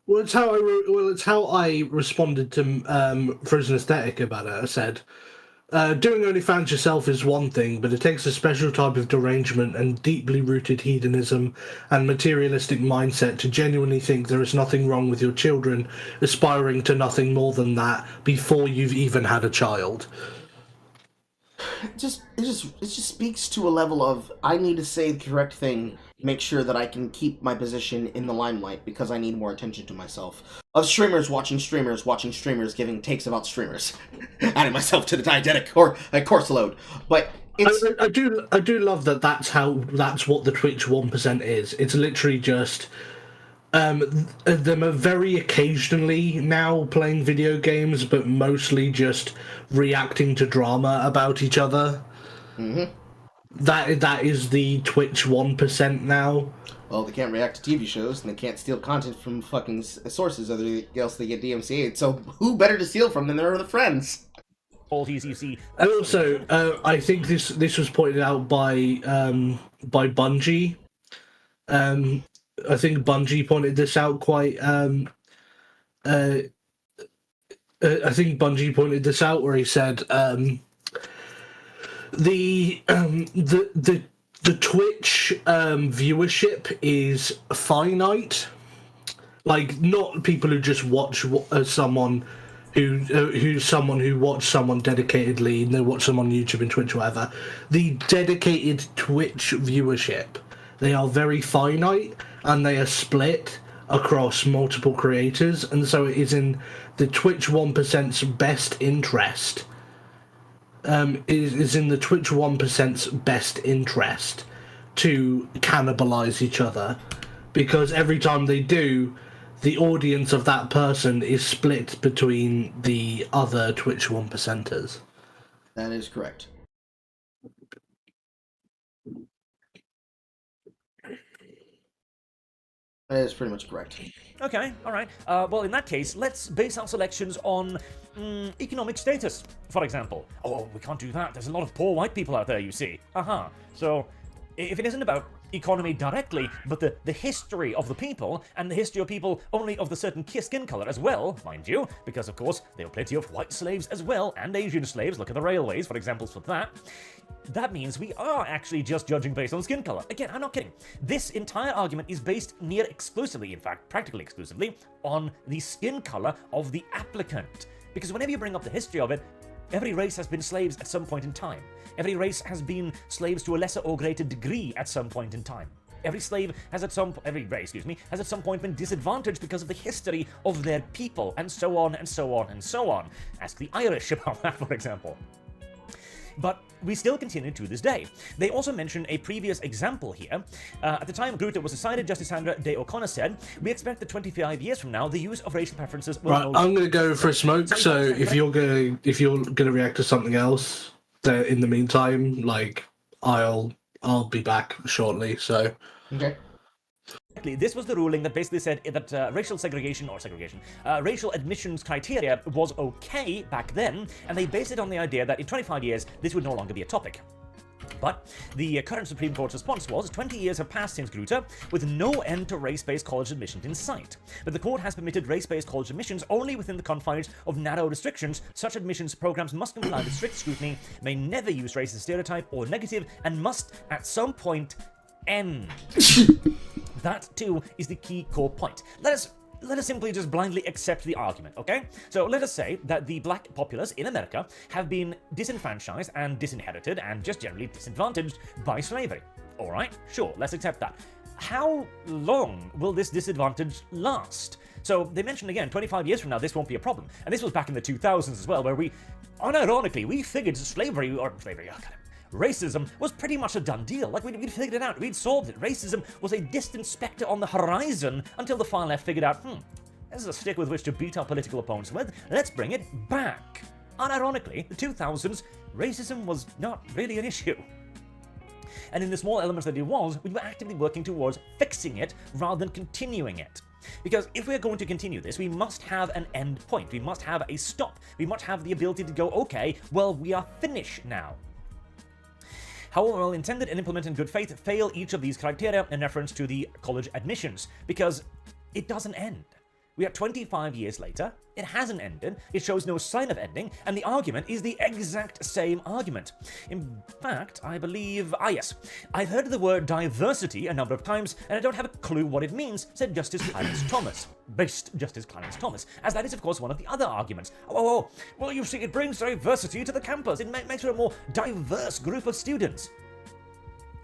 Well, it's how I responded to Frozen Aesthetic about it. I said, doing OnlyFans yourself is one thing, but it takes a special type of derangement and deeply rooted hedonism and materialistic mindset to genuinely think there is nothing wrong with your children aspiring to nothing more than that before you've even had a child. It just speaks to a level of, I need to say the correct thing, make sure that I can keep my position in the limelight because I need more attention to myself. Of streamers watching streamers, giving takes about streamers. Adding myself to the diegetic or course load. But it's... I do love that that's what the Twitch 1% is. It's literally just them are very occasionally now playing video games, but mostly just reacting to drama about each other. Mm-hmm. That is the Twitch 1% now. Well, they can't react to TV shows, and they can't steal content from fucking sources, else they get DMCA'd. So who better to steal from than their other friends? All these you see. And also, I think this was pointed out by Bungie. I think Bungie pointed this out quite. I think Bungie pointed this out where he said the Twitch viewership is finite. Like, not people who just watch someone who's someone who watch someone dedicatedly, and they watch someone on YouTube and Twitch or whatever. The dedicated Twitch viewership, they are very finite, and they are split across multiple creators, and so it is in the Twitch 1%'s best interest. Is in the Twitch 1%'s best interest to cannibalize each other, because every time they do, the audience of that person is split between the other Twitch 1%ers. That is correct. That is pretty much correct. Okay, alright. Well, in that case, let's base our selections on economic status, for example. Oh, we can't do that. There's a lot of poor white people out there, you see. So, if it isn't about economy directly, but the history of the people, and the history of people only of the certain skin color as well, mind you, because, of course, there were plenty of white slaves as well, and Asian slaves. Look at the railways, for examples for that. That means we are actually just judging based on skin color. Again, I'm not kidding. This entire argument is based near exclusively, in fact, practically exclusively, on the skin color of the applicant. Because whenever you bring up the history of it, every race has been slaves at some point in time. Every race has been slaves to a lesser or greater degree at some point in time. Every race has at some point been disadvantaged because of the history of their people, and so on, and so on, and so on. Ask the Irish about that, for example. But we still continue to this day. They also mention a previous example here. At the time Gruta was decided, Justice Sandra Day O'Connor said, "We expect that 25 years from now, the use of racial preferences will..." Right, I'm going to go for a smoke. So if you're gonna react to something else, then in the meantime, like I'll be back shortly. So okay. This was the ruling that basically said that racial racial admissions criteria was okay back then, and they based it on the idea that in 25 years, this would no longer be a topic. But the current Supreme Court's response was, 20 years have passed since Gruta, with no end to race-based college admissions in sight. But the court has permitted race-based college admissions only within the confines of narrow restrictions. Such admissions programs must comply with strict scrutiny, may never use racist stereotype or negative, and must, at some point, end. That, too, is the key core point. Let us let us simply just blindly accept the argument, okay? So let us say that the black populace in America have been disenfranchised and disinherited and just generally disadvantaged by slavery. Alright, sure, let's accept that. How long will this disadvantage last? So they mentioned again, 25 years from now, this won't be a problem. And this was back in the 2000s as well, where unironically, we figured racism was pretty much a done deal. Like, we'd figured it out. We'd solved it. Racism was a distant specter on the horizon until the far left figured out, this is a stick with which to beat our political opponents with. Let's bring it back. Unironically, the 2000s, racism was not really an issue. And in the small elements that it was, we were actively working towards fixing it rather than continuing it. Because if we're going to continue this, we must have an end point. We must have a stop. We must have the ability to go, okay, well, we are finished now. However, well intended and implemented in good faith, fail each of these criteria in reference to the college admissions, because it doesn't end. We are 25 years later, it hasn't ended, it shows no sign of ending, and the argument is the exact same argument. In fact, I believe, yes, I've heard the word diversity a number of times, and I don't have a clue what it means, said Justice Clarence Thomas. Based Justice Clarence Thomas, as that is of course one of the other arguments. Well, you see, it brings diversity to the campus, it makes it a more diverse group of students.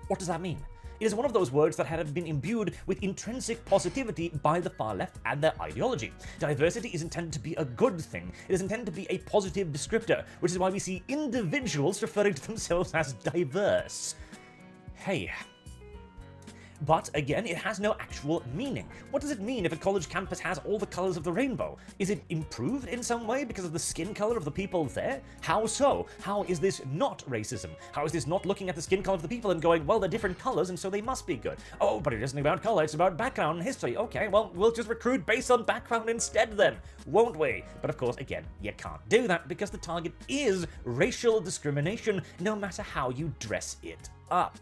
What does that mean? It is one of those words that have been imbued with intrinsic positivity by the far left and their ideology. Diversity is intended to be a good thing. It is intended to be a positive descriptor, which is why we see individuals referring to themselves as diverse. Hey. But again, it has no actual meaning. What does it mean if a college campus has all the colors of the rainbow? Is it improved in some way because of the skin color of the people there? How so? How is this not racism? How is this not looking at the skin color of the people and going, well, they're different colors and so they must be good? Oh, but it isn't about color, it's about background and history. Okay, well, we'll just recruit based on background instead then, won't we? But of course, again, you can't do that because the target is racial discrimination, no matter how you dress it up.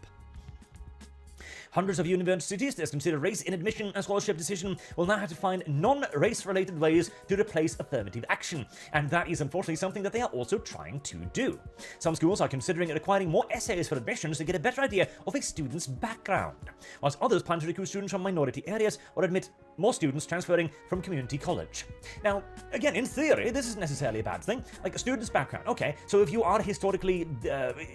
Hundreds of universities that consider race in admission and scholarship decision will now have to find non-race related ways to replace affirmative action, and that is unfortunately something that they are also trying to do. Some schools are considering requiring more essays for admissions to get a better idea of a student's background, whilst others plan to recruit students from minority areas or admit more students transferring from community college. Now, again, in theory, this isn't necessarily a bad thing. Like, a student's background, okay, so if you are historically,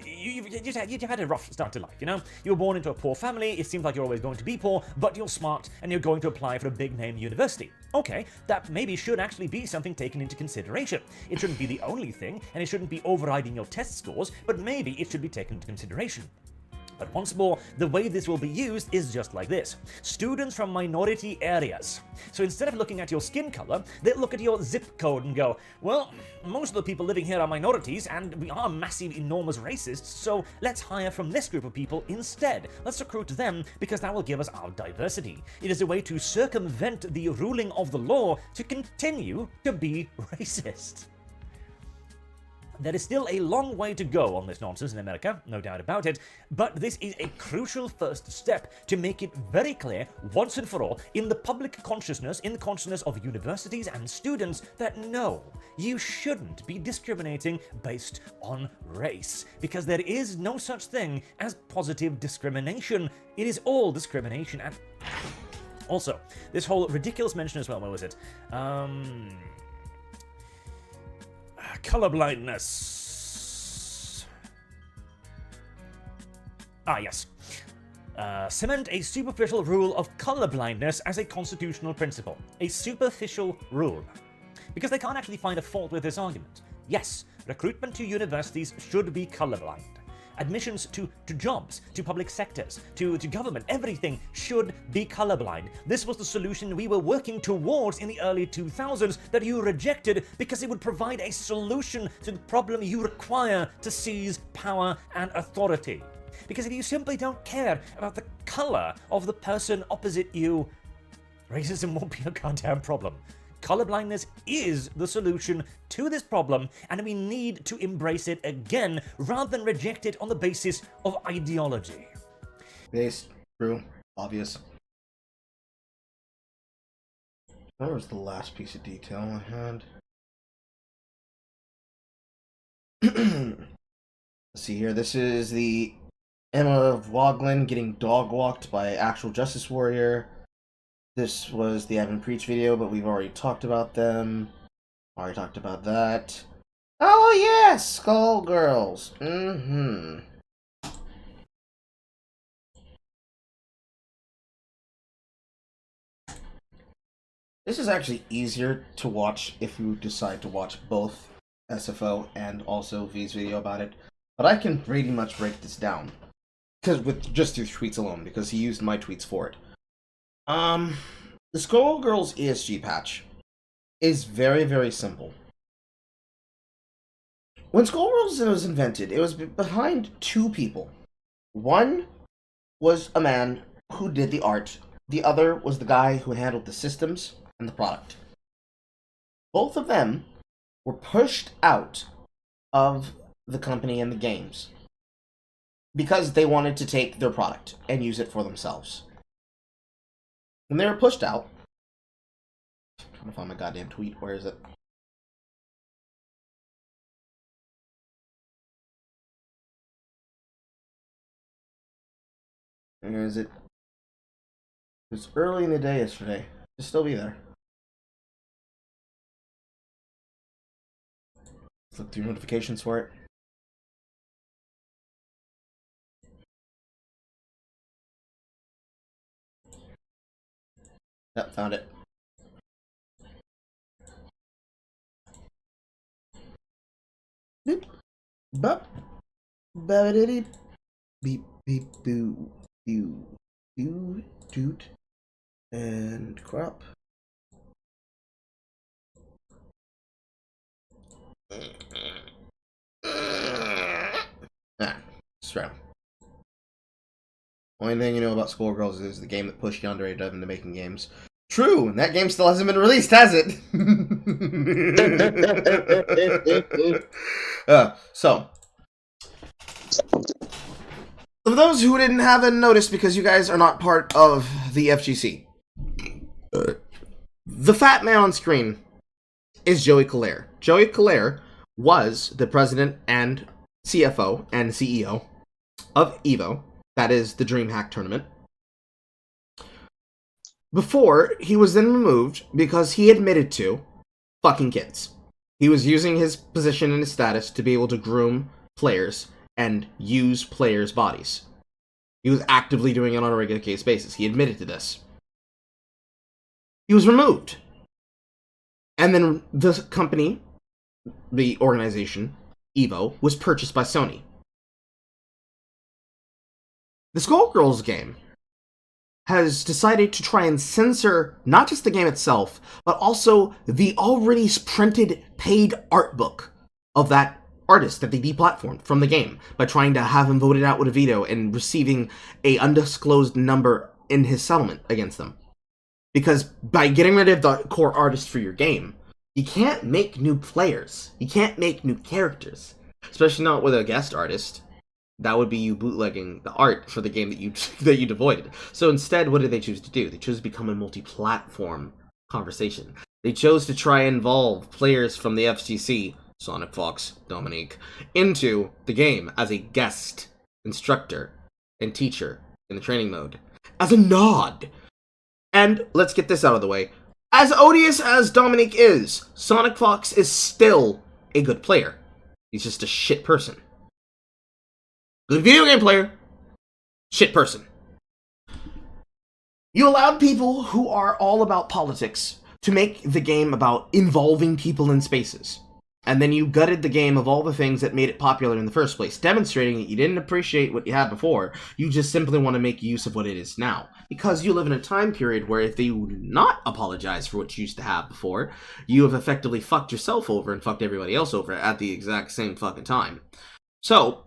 you had a rough start to life, you know? You were born into a poor family, it seems like you're always going to be poor, but you're smart and you're going to apply for a big-name university. Okay, that maybe should actually be something taken into consideration. It shouldn't be the only thing, and it shouldn't be overriding your test scores, but maybe it should be taken into consideration. But once more, the way this will be used is just like this. Students from minority areas. So instead of looking at your skin color, they'll look at your zip code and go, well, most of the people living here are minorities, and we are massive, enormous racists, so let's hire from this group of people instead. Let's recruit them, because that will give us our diversity. It is a way to circumvent the ruling of the law to continue to be racist. There is still a long way to go on this nonsense in America, no doubt about it, but this is a crucial first step to make it very clear, once and for all, in the public consciousness, in the consciousness of universities and students, that no, you shouldn't be discriminating based on race, because there is no such thing as positive discrimination. It is all discrimination. And also, this whole ridiculous mention as well, what was it? Colorblindness. Yes. Cement a superficial rule of colorblindness as a constitutional principle. A superficial rule. Because they can't actually find a fault with this argument. Yes, recruitment to universities should be colorblind. Admissions to jobs, to public sectors, to government, everything should be colorblind. This was the solution we were working towards in the early 2000s that you rejected because it would provide a solution to the problem you require to seize power and authority. Because if you simply don't care about the color of the person opposite you, racism won't be a goddamn problem. Colorblindness is the solution to this problem, and we need to embrace it again, rather than reject it on the basis of ideology. Based, true, obvious. Where was the last piece of detail I had? Let's see here. This is the Emma Voglin getting dog walked by actual Justice Warrior. This was the Advent Preach video, but we've already talked about them. Already talked about that. Oh, yes! Skullgirls. Mm-hmm. This is actually easier to watch if you decide to watch both SFO and also V's video about it. But I can pretty much break this down. With just through tweets alone, because he used my tweets for it. The Skullgirls ESG patch is very, very simple. When Skullgirls was invented, it was behind two people. One was a man who did the art. The other was the guy who handled the systems and the product. Both of them were pushed out of the company and the games because they wanted to take their product and use it for themselves. When they were pushed out, I'm trying to find my goddamn tweet. Where is it? Where is it? It was early in the day yesterday. It'll still be there. Let's look through notifications for it. Yep, found it. Boop. Bop. Ba-da-dee. Beep, beep, boo. Boo. Boo. Doot. And crop. Strap. Only thing you know about Skullgirls is the game that pushed Yandere Dev into making games. True! And that game still hasn't been released, has it? So. For those who didn't have a notice because you guys are not part of the FGC, the fat man on screen is Joey Collier. Joey Collier was the president and CFO and CEO of EVO, that is the DreamHack tournament. Before, he was then removed because he admitted to fucking kids. He was using his position and his status to be able to groom players and use players' bodies. He was actively doing it on a regular case basis. He admitted to this. He was removed. And then the company, the organization, EVO, was purchased by Sony. The Skullgirls game has decided to try and censor not just the game itself, but also the already printed paid art book of that artist that they deplatformed from the game by trying to have him voted out with a veto and receiving a undisclosed number in his settlement against them. Because by getting rid of the core artist for your game, you can't make new players. You can't make new characters. Especially not with a guest artist. That would be you bootlegging the art for the game that you devoided. So instead, what did they choose to do? They chose to become a multi-platform conversation. They chose to try and involve players from the FGC, Sonic Fox, Dominique, into the game as a guest instructor and teacher in the training mode. As a nod. And let's get this out of the way. As odious as Dominique is, Sonic Fox is still a good player. He's just a shit person. Good video game player. Shit person. You allowed people who are all about politics to make the game about involving people in spaces. And then you gutted the game of all the things that made it popular in the first place, demonstrating that you didn't appreciate what you had before. You just simply want to make use of what it is now. Because you live in a time period where if you do not apologize for what you used to have before, you have effectively fucked yourself over and fucked everybody else over at the exact same fucking time. So,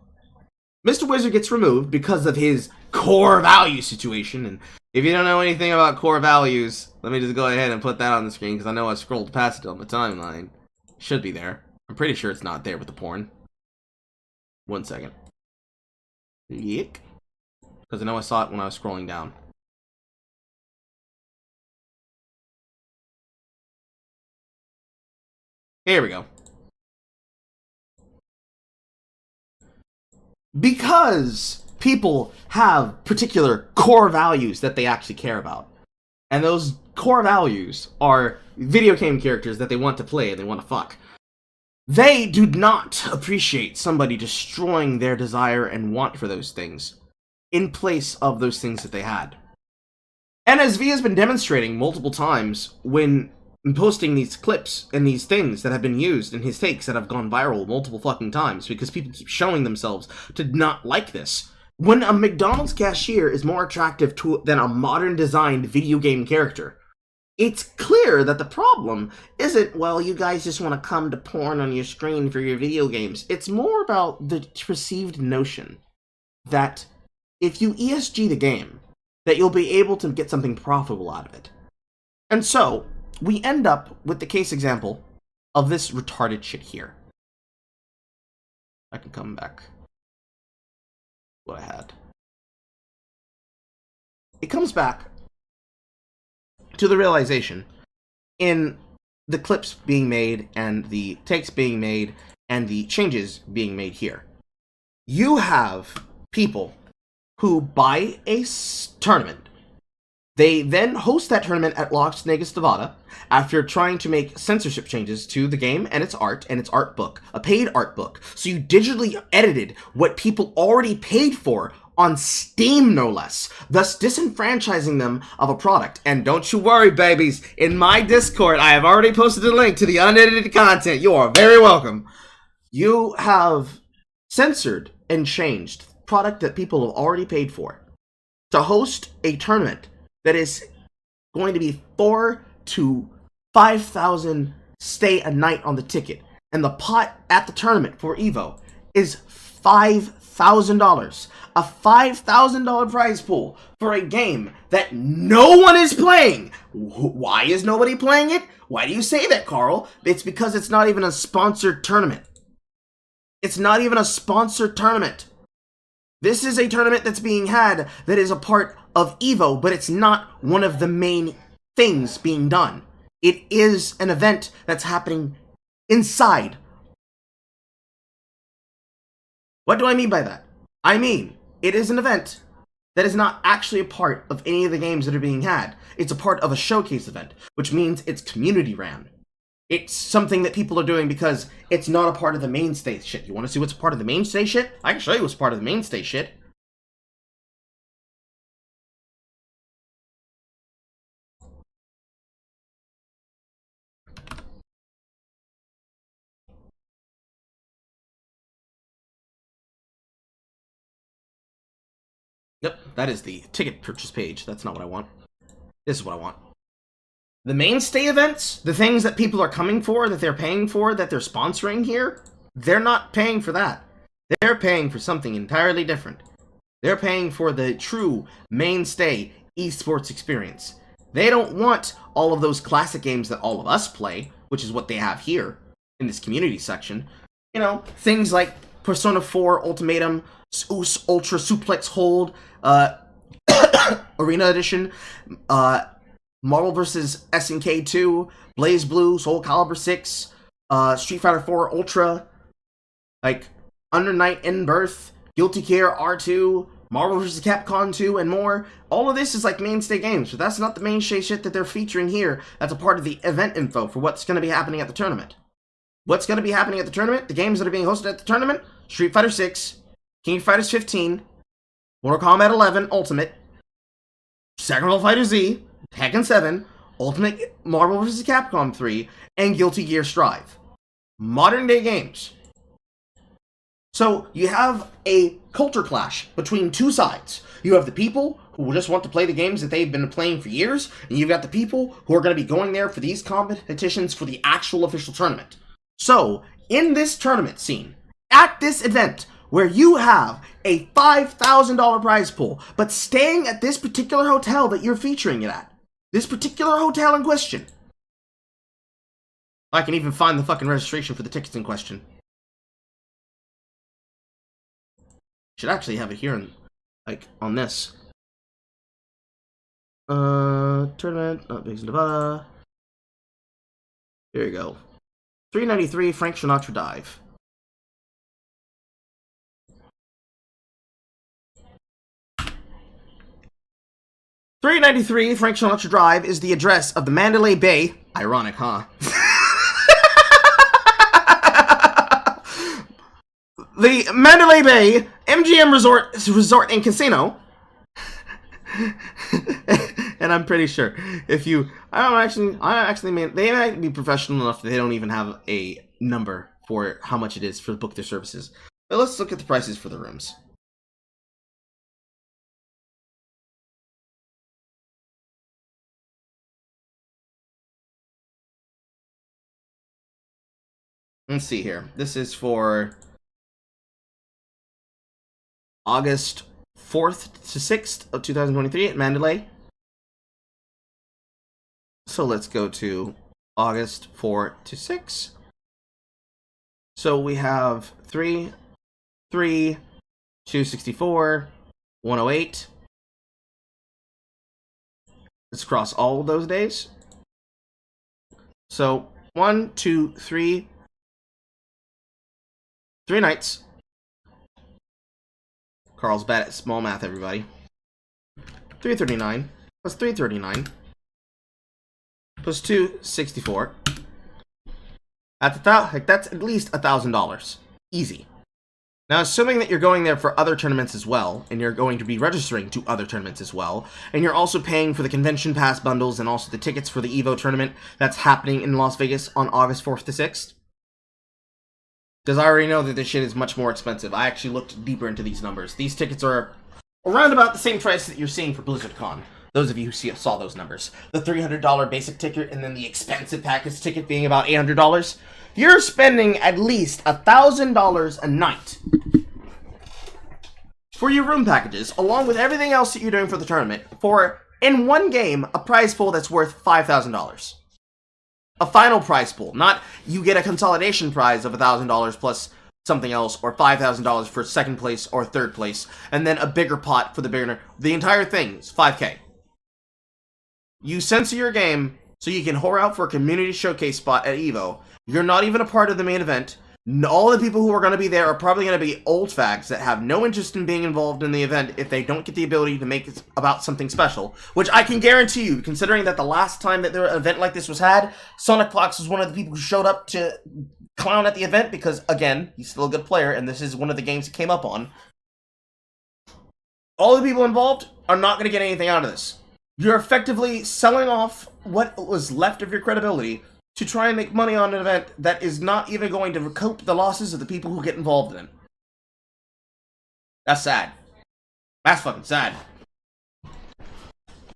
Mr. Wizard gets removed because of his core value situation. And if you don't know anything about core values, let me just go ahead and put that on the screen because I know I scrolled past it on the timeline. Should be there. I'm pretty sure it's not there with the porn. 1 second. Yick. Because I know I saw it when I was scrolling down. Here we go. Because people have particular core values that they actually care about. and those core values are video game characters that they want to play and they want to fuck. They do not appreciate somebody destroying their desire and want for those things in place of those things that they had. And as V has been demonstrating multiple times when posting these clips and these things that have been used in his takes that have gone viral multiple fucking times because people keep showing themselves to not like this. When a McDonald's cashier is more attractive than a modern designed video game character, it's clear that the problem isn't, well, you guys just want to come to porn on your screen for your video games. It's more about the perceived notion that if you ESG the game, that you'll be able to get something profitable out of it. And so, we end up with the case example of this retarded shit here. I can come back. What I had. It comes back to the realization in the clips being made and the takes being made and the changes being made here. You have people who buy a tournament. They then host that tournament at Las Vegas, Nevada, after trying to make censorship changes to the game and its art book, a paid art book. So you digitally edited what people already paid for on Steam, no less, thus disenfranchising them of a product. And don't you worry, babies, in my Discord, I have already posted a link to the unedited content. You are very welcome. You have censored and changed product that people have already paid for to host a tournament that is going to be 4,000 to 5,000 stay a night on the ticket, and the pot at the tournament for Evo is $5,000, a $5,000 prize pool for a game that no one is playing. Why is nobody playing it? Why do you say that, Carl? It's because it's not even a sponsored tournament. It's not even a sponsored tournament. This is a tournament that's being had that is a part of Evo, but it's not one of the main things being done. It is an event that's happening inside. What do I mean by that? I mean, it is an event that is not actually a part of any of the games that are being had. It's a part of a showcase event, which means it's community ran. It's something that people are doing because it's not a part of the mainstay shit. You want to see what's part of the mainstay shit? I can show you what's part of the mainstay shit. Yep, that is the ticket purchase page. That's not what I want. This is what I want. The mainstay events, the things that people are coming for, that they're paying for, that they're sponsoring here, they're not paying for that. They're paying for something entirely different. They're paying for the true mainstay esports experience. They don't want all of those classic games that all of us play, which is what they have here in this community section. You know, things like Persona 4 Ultimatum, Ultra Suplex Hold, Arena Edition, Marvel vs. SNK 2, Blaze Blue, Soul Calibur 6, Street Fighter 4 Ultra, like Under Night in Birth, Guilty Gear R2, Marvel vs. Capcom 2, and more. All of this is like mainstay games, but that's not the mainstay shit that they're featuring here. That's a part of the event info for what's going to be happening at the tournament. What's going to be happening at the tournament? The games that are being hosted at the tournament: Street Fighter 6, King of Fighters 15, Mortal Kombat 11 Ultimate, Sacrifice Fighter Z, Tekken 7, Ultimate Marvel vs. Capcom 3, and Guilty Gear Strive. Modern day games. So you have a culture clash between two sides. You have the people who just want to play the games that they've been playing for years, and you've got the people who are going to be going there for these competitions for the actual official tournament. So, in this tournament scene, at this event, where you have a $5,000 prize pool, but staying at this particular hotel that you're featuring it at, this particular hotel in question. I can even find the fucking registration for the tickets in question. Should actually have it here in, like, on this. Tournament, Vegas, Nevada. Here you go. $393 Frank Sinatra Dive. 393 Frank Sinatra Drive is the address of the Mandalay Bay. Ironic, huh? The Mandalay Bay MGM Resort and Casino. And I'm pretty sure if you, I actually mean, they might be professional enough that they don't even have a number for how much it is for book their services. But let's look at the prices for the rooms. Let's see here. This is for August 4th to 6th of 2023 at Mandalay. So let's go to August 4 to 6. So we have 3, 264, 108. Let's cross all of those days. So 1, 2, 3. 3 nights. Carl's bad at small math, everybody. 339 plus 339 plus 264. That's at least $1,000. Easy. Now, assuming that you're going there for other tournaments as well, and you're going to be registering to other tournaments as well, and you're also paying for the convention pass bundles and also the tickets for the EVO tournament that's happening in Las Vegas on August 4th to 6th. Because I already know that this shit is much more expensive. I actually looked deeper into these numbers. These tickets are around about the same price that you're seeing for BlizzardCon. Those of you who saw those numbers. The $300 basic ticket and then the expensive package ticket being about $800. You're spending at least $1,000 a night for your room packages, along with everything else that you're doing for the tournament, for, in one game, a prize pool that's worth $5,000. A final prize pool, not you get a consolidation prize of $1,000 plus something else, or $5,000 for second place or third place, and then a bigger pot for the beginner. The entire thing is $5K. You censor your game so you can whore out for a community showcase spot at EVO. You're not even a part of the main event. All the people who are going to be there are probably going to be old fags that have no interest in being involved in the event if they don't get the ability to make it about something special. Which I can guarantee you, considering that the last time that an event like this was had, Sonic Fox was one of the people who showed up to clown at the event because, again, he's still a good player and this is one of the games he came up on. All the people involved are not going to get anything out of this. You're effectively selling off what was left of your credibility to try and make money on an event that is not even going to recoup the losses of the people who get involved in it. That's sad. That's fucking sad.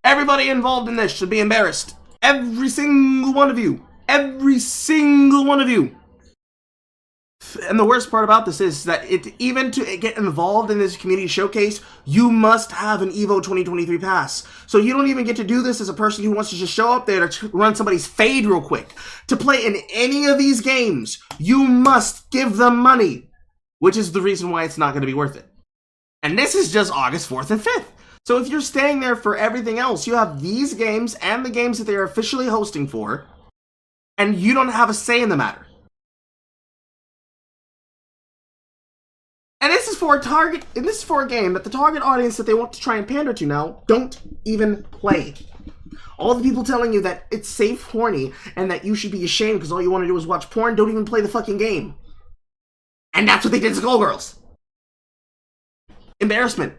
Everybody involved in this should be embarrassed. Every single one of you. Every single one of you. And the worst part about this is that even to get involved in this community showcase, you must have an EVO 2023 pass. So you don't even get to do this as a person who wants to just show up there to run somebody's fade real quick. To play in any of these games, you must give them money. Which is the reason why it's not going to be worth it. And this is just August 4th and 5th. So if you're staying there for everything else, you have these games and the games that they're officially hosting for, and you don't have a say in the matter. And this is for a target, and this is for a game that the target audience that they want to try and pander to now don't even play. All the people telling you that it's safe horny and that you should be ashamed because all you want to do is watch porn don't even play the fucking game. And that's what they did to Skullgirls. Embarrassment.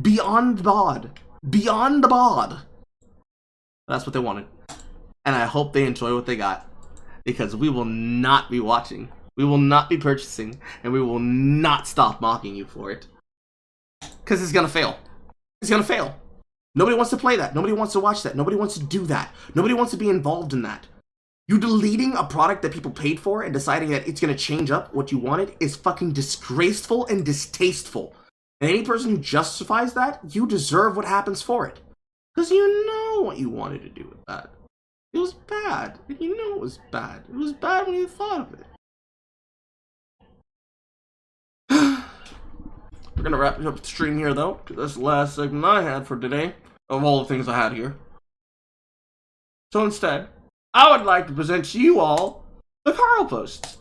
Beyond the bod. Beyond the bod. That's what they wanted. And I hope they enjoy what they got. Because we will not be watching. We will not be purchasing, and we will not stop mocking you for it. Because it's going to fail. It's going to fail. Nobody wants to play that. Nobody wants to watch that. Nobody wants to do that. Nobody wants to be involved in that. You deleting a product that people paid for and deciding that it's going to change up what you wanted is fucking disgraceful and distasteful. And any person who justifies that, you deserve what happens for it. Because you know what you wanted to do with that. It was bad. And you know it was bad. It was bad when you thought of it. We're going to wrap up the stream here, though, because that's the last segment I had for today, of all the things I had here. So instead, I would like to present to you all the Carl posts.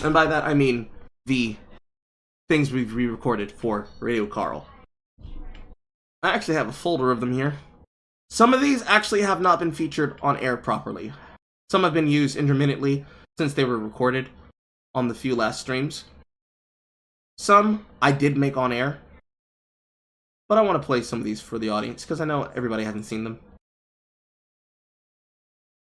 And by that, I mean the things we've re-recorded for Radio Carl. I actually have a folder of them here. Some of these actually have not been featured on air properly. Some have been used intermittently since they were recorded on the few last streams. Some I did make on air, but I want to play some of these for the audience because I know everybody hasn't seen them.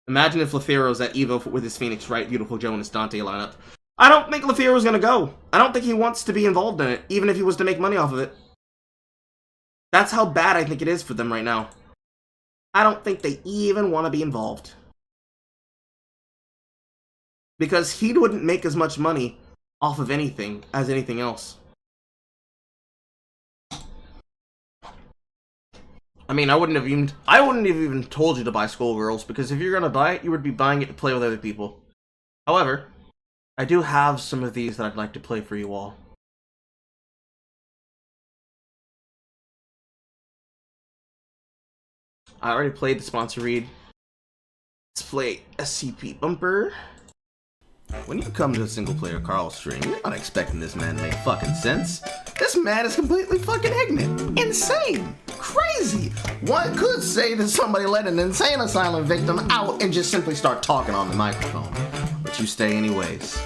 Imagine if Lethero's at EVO with his Phoenix Wright, Beautiful Joe, and his Dante lineup. I don't think Lethero's gonna go. I don't think he wants to be involved in it, even if he was to make money off of it. That's how bad I think it is for them right now. I don't think they even want to be involved. Because he wouldn't make as much money off of anything as anything else. I mean, I wouldn't have even told you to buy Skullgirls, because if you're gonna buy it, you would be buying it to play with other people. However, I do have some of these that I'd like to play for you all. I already played the sponsor read. Let's play SCP Bumper. When you come to a SinglePlayerCarl stream, you're not expecting this man to make fucking sense. This man is completely fucking ignorant. Insane. Crazy. One could say that somebody let an insane asylum victim out and just simply start talking on the microphone. But you stay anyways.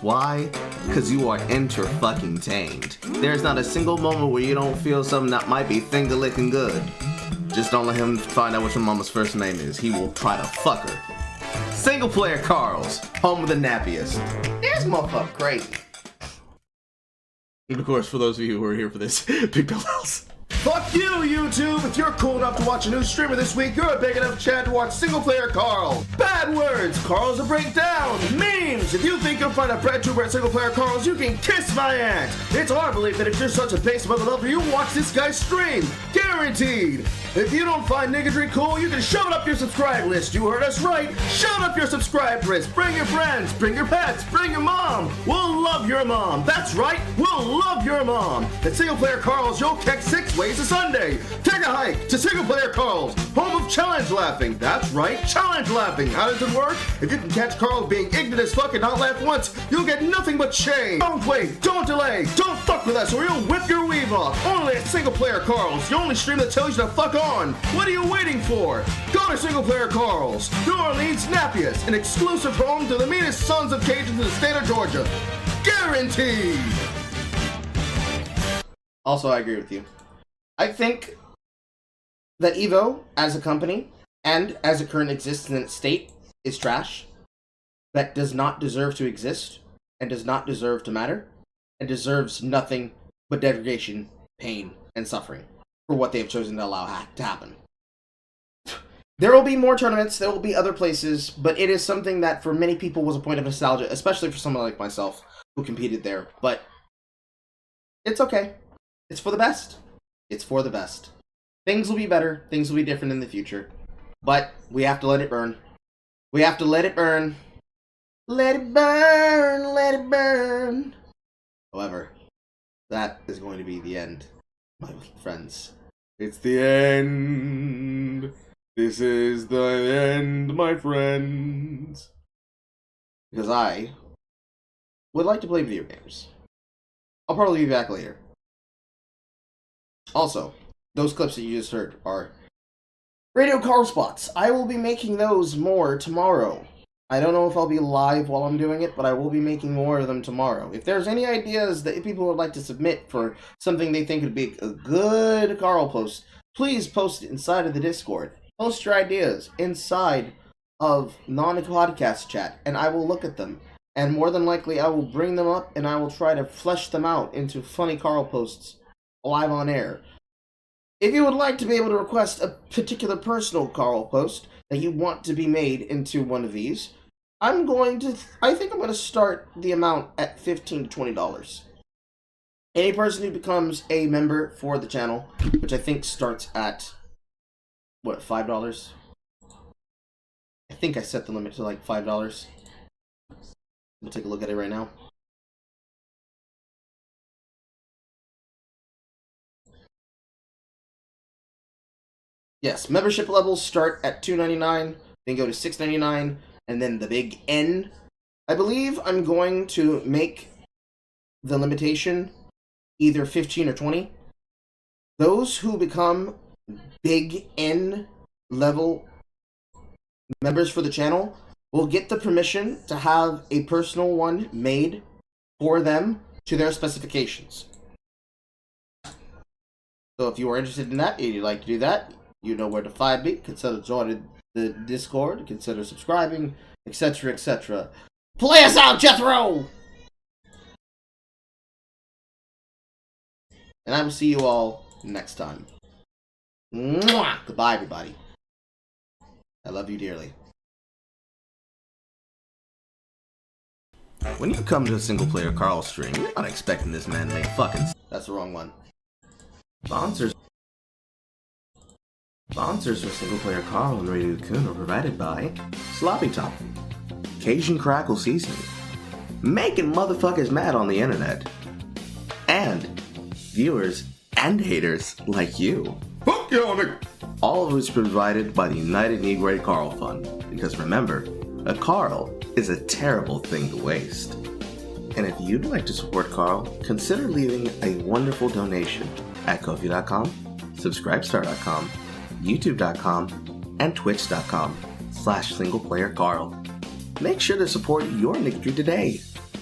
Why? Because you are enter-fucking-tained. There's not a single moment where you don't feel something that might be finger-licking good. Just don't let him find out what your mama's first name is. He will try to fuck her. SinglePlayerCarl's, home of the nappiest. This motherfucker crazy. And of course, for those of you who are here for this, Big Bill House. Fuck you, YouTube! If you're cool enough to watch a new streamer this week, you're a big enough Chad to watch SinglePlayerCarl. Bad words, Carl's a breakdown, memes! If you think you'll find a bread tuber at SinglePlayerCarl's, you can kiss my aunt! It's our belief that if you're such a base mother lover, you watch this guy's stream! Guaranteed! If you don't find niggatry cool, you can shove it up your subscribe list. You heard us right. Shove it up your subscribe list. Bring your friends, bring your pets, bring your mom. We'll love your mom. That's right, we'll love your mom. At SinglePlayerCarl's, you'll catch 6 ways to Sunday. Take a hike to SinglePlayerCarl's, home of challenge laughing. That's right, challenge laughing. How does it work? If you can catch Carl being ignorant as fuck and not laugh once, you'll get nothing but shame. Don't wait, don't delay, don't fuck with us or you'll whip your weave off. Only at SinglePlayerCarl's, the only stream that tells you to fuck off. What are you waiting for? Go to SinglePlayerCarl's, New Orleans nappiest, an exclusive home to the meanest sons of Cajuns in the state of Georgia. Guaranteed! Also, I agree with you. I think that EVO, as a company, and as it currently exists in its state, is trash. That does not deserve to exist, and does not deserve to matter, and deserves nothing but degradation, pain, and suffering for what they have chosen to allow to happen. There will be more tournaments, there will be other places, but it is something that for many people was a point of nostalgia, especially for someone like myself who competed there. But it's okay. It's for the best. It's for the best. Things will be better, things will be different in the future, but we have to let it burn. We have to let it burn. Let it burn, let it burn. However, that is going to be the end, my friends. It's the end. This is the end, my friends. Because I would like to play video games. I'll probably be back later. Also, those clips that you just heard are Radio Carl spots. I will be making those more tomorrow. I don't know if I'll be live while I'm doing it, but I will be making more of them tomorrow. If there's any ideas that people would like to submit for something they think would be a good Carl post, please post it inside of the Discord. Post your ideas inside of non-podcast chat, and I will look at them. And more than likely, I will bring them up, and I will try to flesh them out into funny Carl posts live on air. If you would like to be able to request a particular personal Carl post that you want to be made into one of these, I think I'm going to start the amount at $15 to $20. Any person who becomes a member for the channel, which I think starts at, what, $5? I think I set the limit to like $5. We'll take a look at it right now. Yes, membership levels start at $2.99, then go to $6.99, and then the big N. I believe I'm going to make the limitation either 15 or 20. Those who become big N level members for the channel will get the permission to have a personal one made for them to their specifications. So if you are interested in that, and you'd like to do that, you know where to find me. Consider joining the Discord, consider subscribing, etc., etc. Play us out, Jethro! And I will see you all next time. Mwah! Goodbye, everybody. I love you dearly. When you come to a SinglePlayerCarl stream, you're not expecting this man to make fucking... That's the wrong one. Sponsors for SinglePlayerCarl and Radio Coon are provided by Sloppy Top, Cajun Crackle Seasoning, making motherfuckers mad on the internet, and viewers and haters like you. All of which is provided by the United Negro Carl Fund, because remember, a Carl is a terrible thing to waste. And if you'd like to support Carl, consider leaving a wonderful donation at Ko-fi.com, Subscribestar.com, YouTube.com, and Twitch.com/SinglePlayerCarl. Make sure to support your Nicktree today.